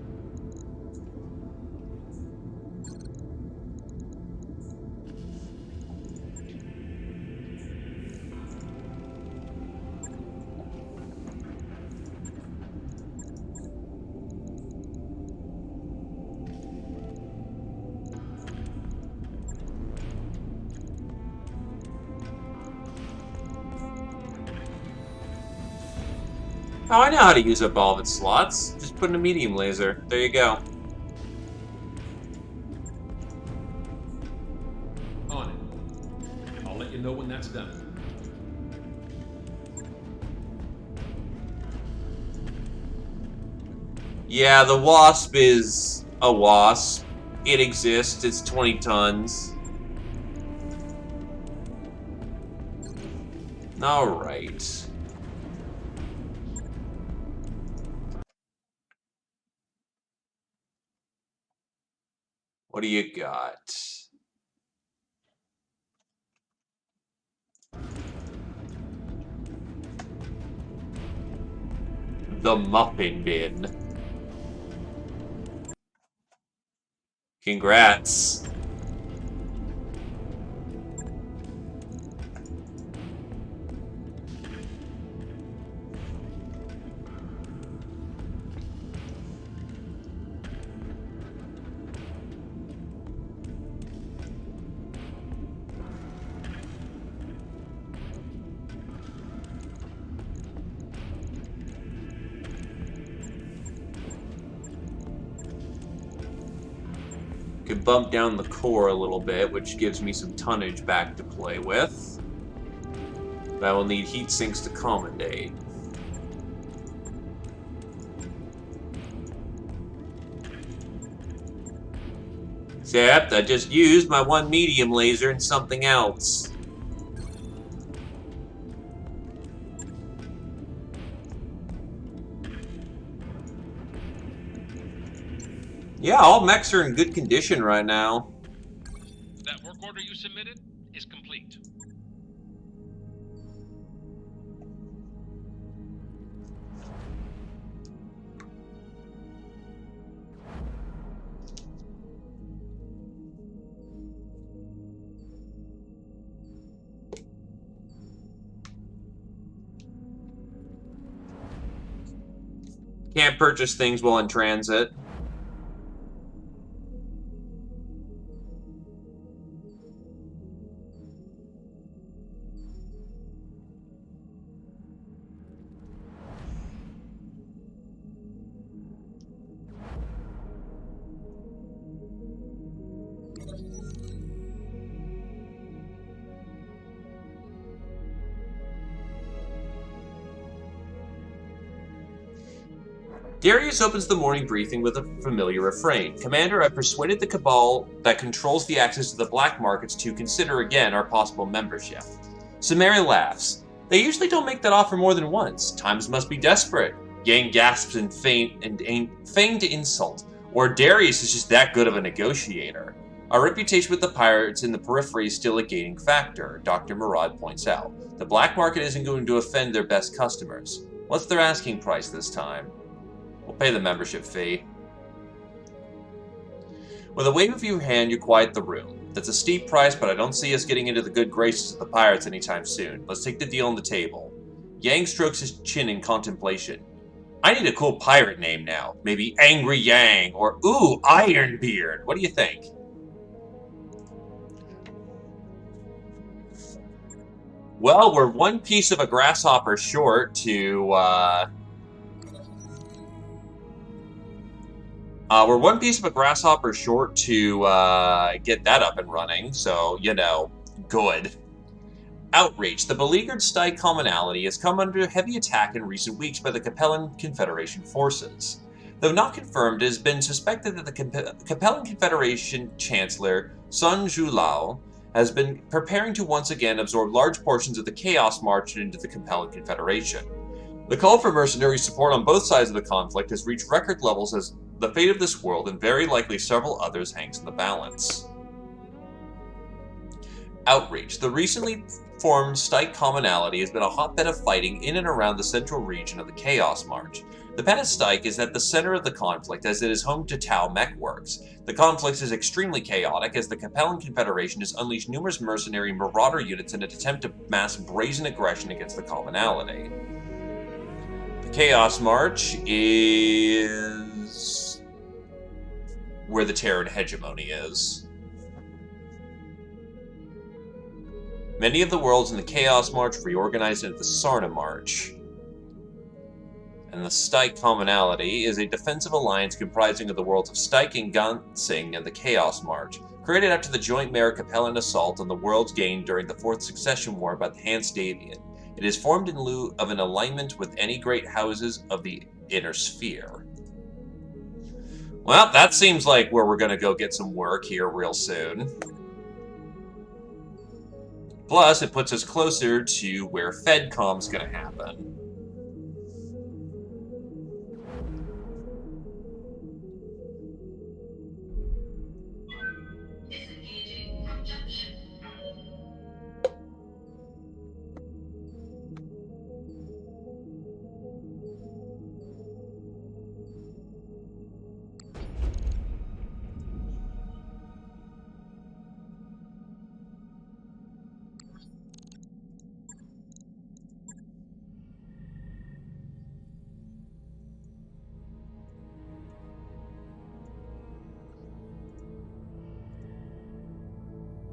Oh, I know how to use up all of its slots. Just put in a medium laser. There you go. On it. I'll let you know when that's done. Yeah, the Wasp is a Wasp. It exists. It's 20 tons. Alright. What do you got? The Muffin Bin. Congrats. Could bump down the core a little bit, which gives me some tonnage back to play with. But I will need heat sinks to accommodate. Except I just used my one medium laser and something else. Yeah, all mechs are in good condition right now. That work order you submitted is complete. Can't purchase things while in transit. Darius opens the morning briefing with a familiar refrain. Commander, I've persuaded the Cabal that controls the access to the black markets to consider again our possible membership. Samari laughs. They usually don't make that offer more than once. Times must be desperate. Yang gasps in feigned insult. Or Darius is just that good of a negotiator. Our reputation with the pirates in the periphery is still a gaining factor, Dr. Murad points out. The black market isn't going to offend their best customers. What's their asking price this time? We'll pay the membership fee. With a wave of your hand, you quiet the room. That's a steep price, but I don't see us getting into the good graces of the pirates anytime soon. Let's take the deal on the table. Yang strokes his chin in contemplation. I need a cool pirate name now. Maybe Angry Yang, or ooh, Ironbeard. What do you think? Well, we're one piece of a grasshopper short to, we're one piece of a grasshopper short to get that up and running, so, you know, good. Outreach. The beleaguered Stye Commonality has come under heavy attack in recent weeks by the Capellan Confederation forces. Though not confirmed, it has been suspected that the Capellan Confederation Chancellor Sun Zhulao has been preparing to once again absorb large portions of the Chaos March into the Capellan Confederation. The call for mercenary support on both sides of the conflict has reached record levels as the fate of this world, and very likely several others, hangs in the balance. Outreach. The recently formed Stike Commonality has been a hotbed of fighting in and around the central region of the Chaos March. The Penistike is at the center of the conflict as it is home to Tau Mech Works. The conflict is extremely chaotic as the Capellan Confederation has unleashed numerous mercenary marauder units in an attempt to mass brazen aggression against the Commonality. The Chaos March is where the Terran hegemony is. Many of the worlds in the Chaos March reorganized into the Sarna March. And the Stike Commonality is a defensive alliance comprising of the worlds of Stike and Gansing and the Chaos March, created after the joint Mayor-Capellan assault on the worlds gained during the Fourth Succession War by the Hanstavian. It is formed in lieu of an alignment with any great houses of the Inner Sphere. Well, that seems like where we're going to go get some work here real soon. Plus, it puts us closer to where FedCom's going to happen.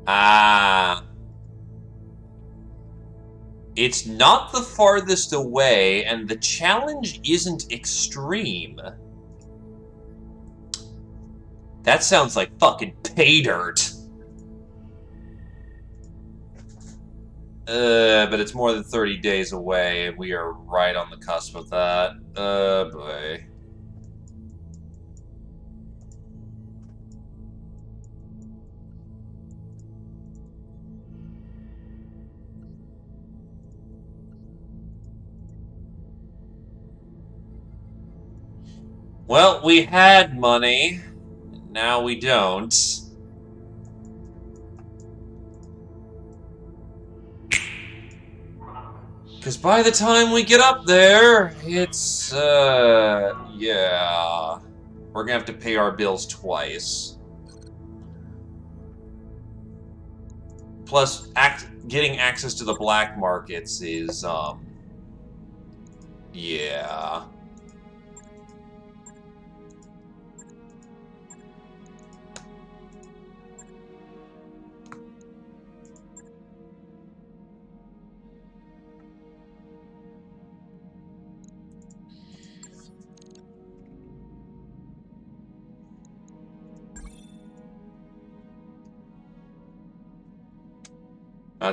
Ah. It's not the farthest away, and the challenge isn't extreme. That sounds like fucking pay dirt. But it's more than 30 days away, and we are right on the cusp of that. Boy. Well, we had money, and now we don't. Because by the time we get up there, it's, yeah. We're gonna have to pay our bills twice. Plus, getting access to the black markets is, yeah.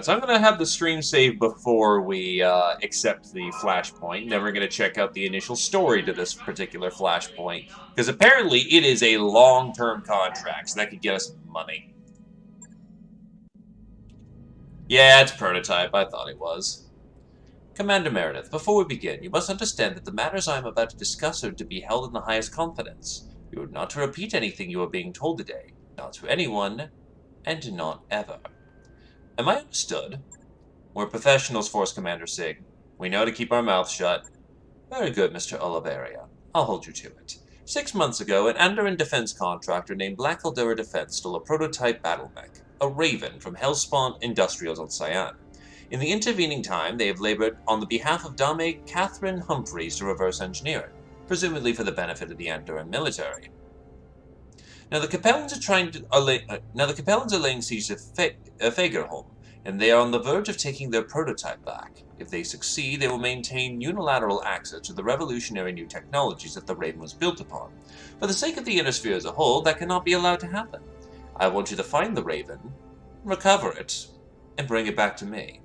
So I'm going to have the stream save before we accept the flashpoint. Then we're going to check out the initial story to this particular flashpoint. Because apparently it is a long-term contract, so that could get us money. Yeah, it's prototype. I thought it was. Commander Meredith, before we begin, you must understand that the matters I am about to discuss are to be held in the highest confidence. You are not to repeat anything you are being told today. Not to anyone, and not ever. Am I understood? We're professionals, Force Commander Sig. We know to keep our mouths shut. Very good, Mr. Oliveria. I'll hold you to it. 6 months ago, an Andoran defense contractor named Black Caldera Defense stole a prototype battle mech, a Raven, from Hellspawn Industrials on Cyan. In the intervening time, they have labored on the behalf of Dame Catherine Humphreys to reverse engineer it, presumably for the benefit of the Andoran military. Now the Capellans are laying siege to Fagerholm, and they are on the verge of taking their prototype back. If they succeed, they will maintain unilateral access to the revolutionary new technologies that the Raven was built upon. For the sake of the Inner Sphere as a whole, that cannot be allowed to happen. I want you to find the Raven, recover it, and bring it back to me.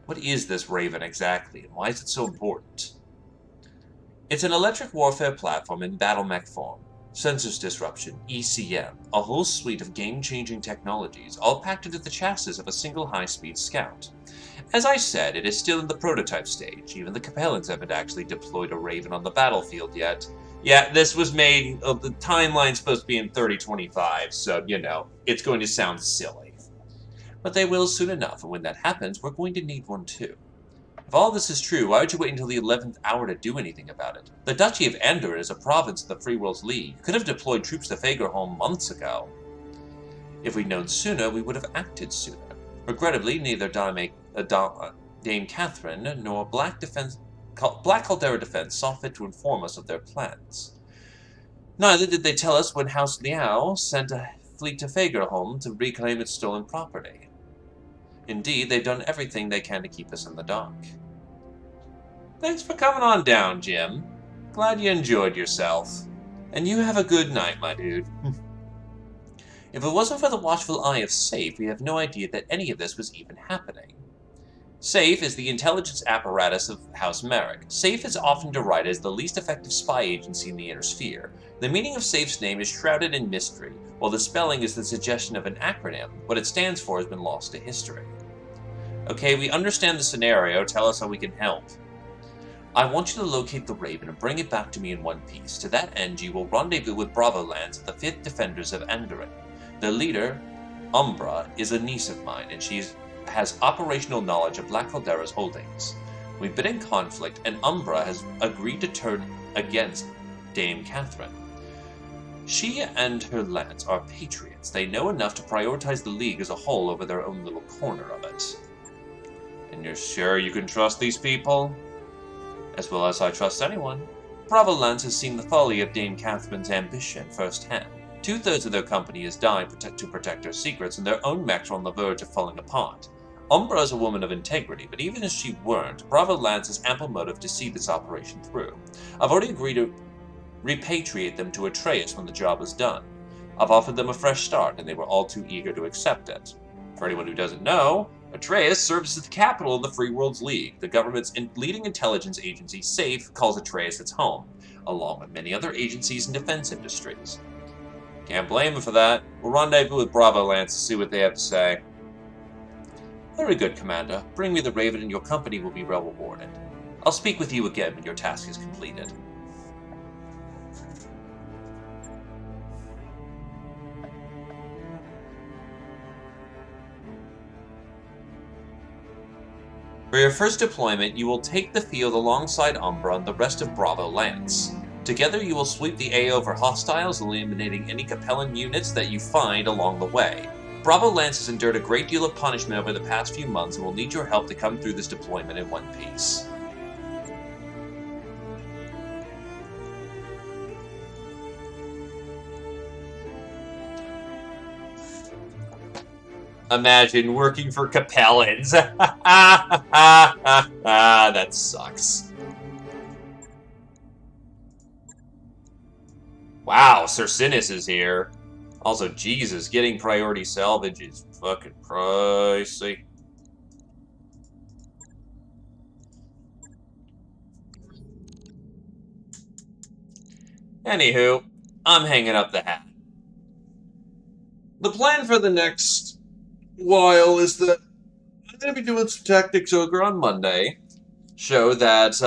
What is this Raven exactly, and why is it so important? It's an electric warfare platform in battle mech form. Sensors disruption, ECM, a whole suite of game-changing technologies, all packed into the chassis of a single high-speed scout. As I said, it is still in the prototype stage. Even the Capellans haven't actually deployed a Raven on the battlefield yet. Yeah, this was made, the timeline's supposed to be in 3025, so, you know, it's going to sound silly. But they will soon enough, and when that happens, we're going to need one too. If all this is true, why would you wait until the 11th hour to do anything about it? The Duchy of Andoran is a province of the Free Worlds League. You could have deployed troops to Fagerholm months ago. If we'd known sooner, we would have acted sooner. Regrettably, neither Dame Catherine nor Black Caldera Defense saw fit to inform us of their plans. Neither did they tell us when House Liao sent a fleet to Fagerholm to reclaim its stolen property. Indeed, they've done everything they can to keep us in the dark. Thanks for coming on down, Jim. Glad you enjoyed yourself. And you have a good night, my dude. If it wasn't for the watchful eye of SAFE, we have no idea that any of this was even happening. SAFE is the intelligence apparatus of House Merrick. SAFE is often derided as the least effective spy agency in the Inner Sphere. The meaning of SAFE's name is shrouded in mystery, while the spelling is the suggestion of an acronym. What it stands for has been lost to history. Okay, we understand the scenario. Tell us how we can help. I want you to locate the Raven and bring it back to me in one piece. To that end, you will rendezvous with Bravo Lands at the 5th Defenders of Andoran. Their leader, Umbra, is a niece of mine, and she has operational knowledge of Black Caldera's holdings. We've been in conflict, and Umbra has agreed to turn against Dame Catherine. She and her lands are patriots. They know enough to prioritize the League as a whole over their own little corner of it. And you're sure you can trust these people? As well as I trust anyone. Bravo Lands has seen the folly of Dame Catherine's ambition firsthand. 2/3 of their company has died to protect her secrets, and their own mechs are on the verge of falling apart. Umbra is a woman of integrity, but even if she weren't, Bravo Lands has ample motive to see this operation through. I've already agreed to repatriate them to Atreus when the job is done. I've offered them a fresh start, and they were all too eager to accept it. For anyone who doesn't know, Atreus serves as the capital of the Free Worlds League. The government's leading intelligence agency, SAFE, calls Atreus its home, along with many other agencies and defense industries. Can't blame them for that. We'll rendezvous with Bravo Lands to see what they have to say. Very good, Commander. Bring me the Raven and your company will be well rewarded. I'll speak with you again when your task is completed. For your first deployment, you will take the field alongside Umbra and the rest of Bravo Lands. Together, you will sweep the AO for hostiles, eliminating any Capellan units that you find along the way. Bravo Lands has endured a great deal of punishment over the past few months and will need your help to come through this deployment in one piece. Imagine working for Capellans. That sucks. Wow, Cercinus is here. Also, Jesus, getting priority salvage is fucking pricey. Anywho, I'm hanging up the hat. The plan for the next while is that I'm going to be doing some Tactics Ogre on Monday. Show that,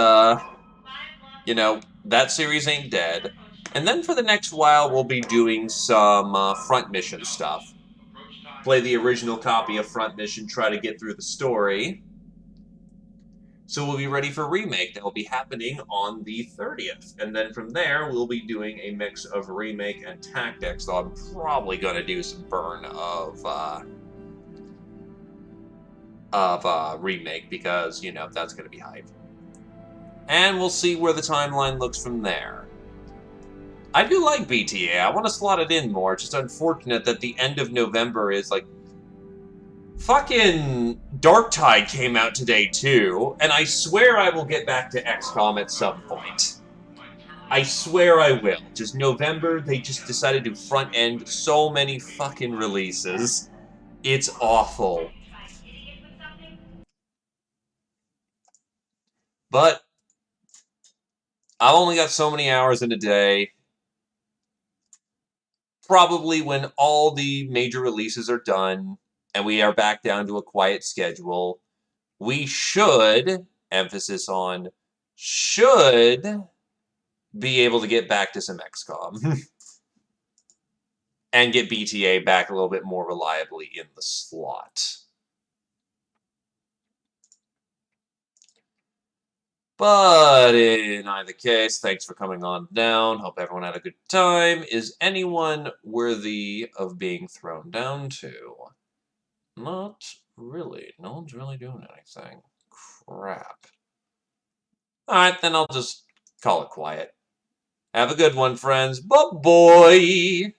that series ain't dead. And then for the next while, we'll be doing some front mission stuff. Play the original copy of Front Mission, try to get through the story. So we'll be ready for Remake. That will be happening on the 30th. And then from there, we'll be doing a mix of Remake and Tactics. So I'm probably going to do some burn of Remake because, that's going to be hype. And we'll see where the timeline looks from there. I do like BTA. I want to slot it in more. It's just unfortunate that the end of November is like... Fucking Darktide came out today too, and I swear I will get back to XCOM at some point. I swear I will. Just November, they just decided to front end so many fucking releases. It's awful. But I've only got so many hours in a day. Probably when all the major releases are done and we are back down to a quiet schedule, we should, emphasis on should, be able to get back to some XCOM. And get BTA back a little bit more reliably in the slot. But in either case, thanks for coming on down. Hope everyone had a good time. Is anyone worthy of being thrown down to? Not really. No one's really doing anything. Crap. Alright, then I'll just call it quiet. Have a good one, friends. Bye-bye!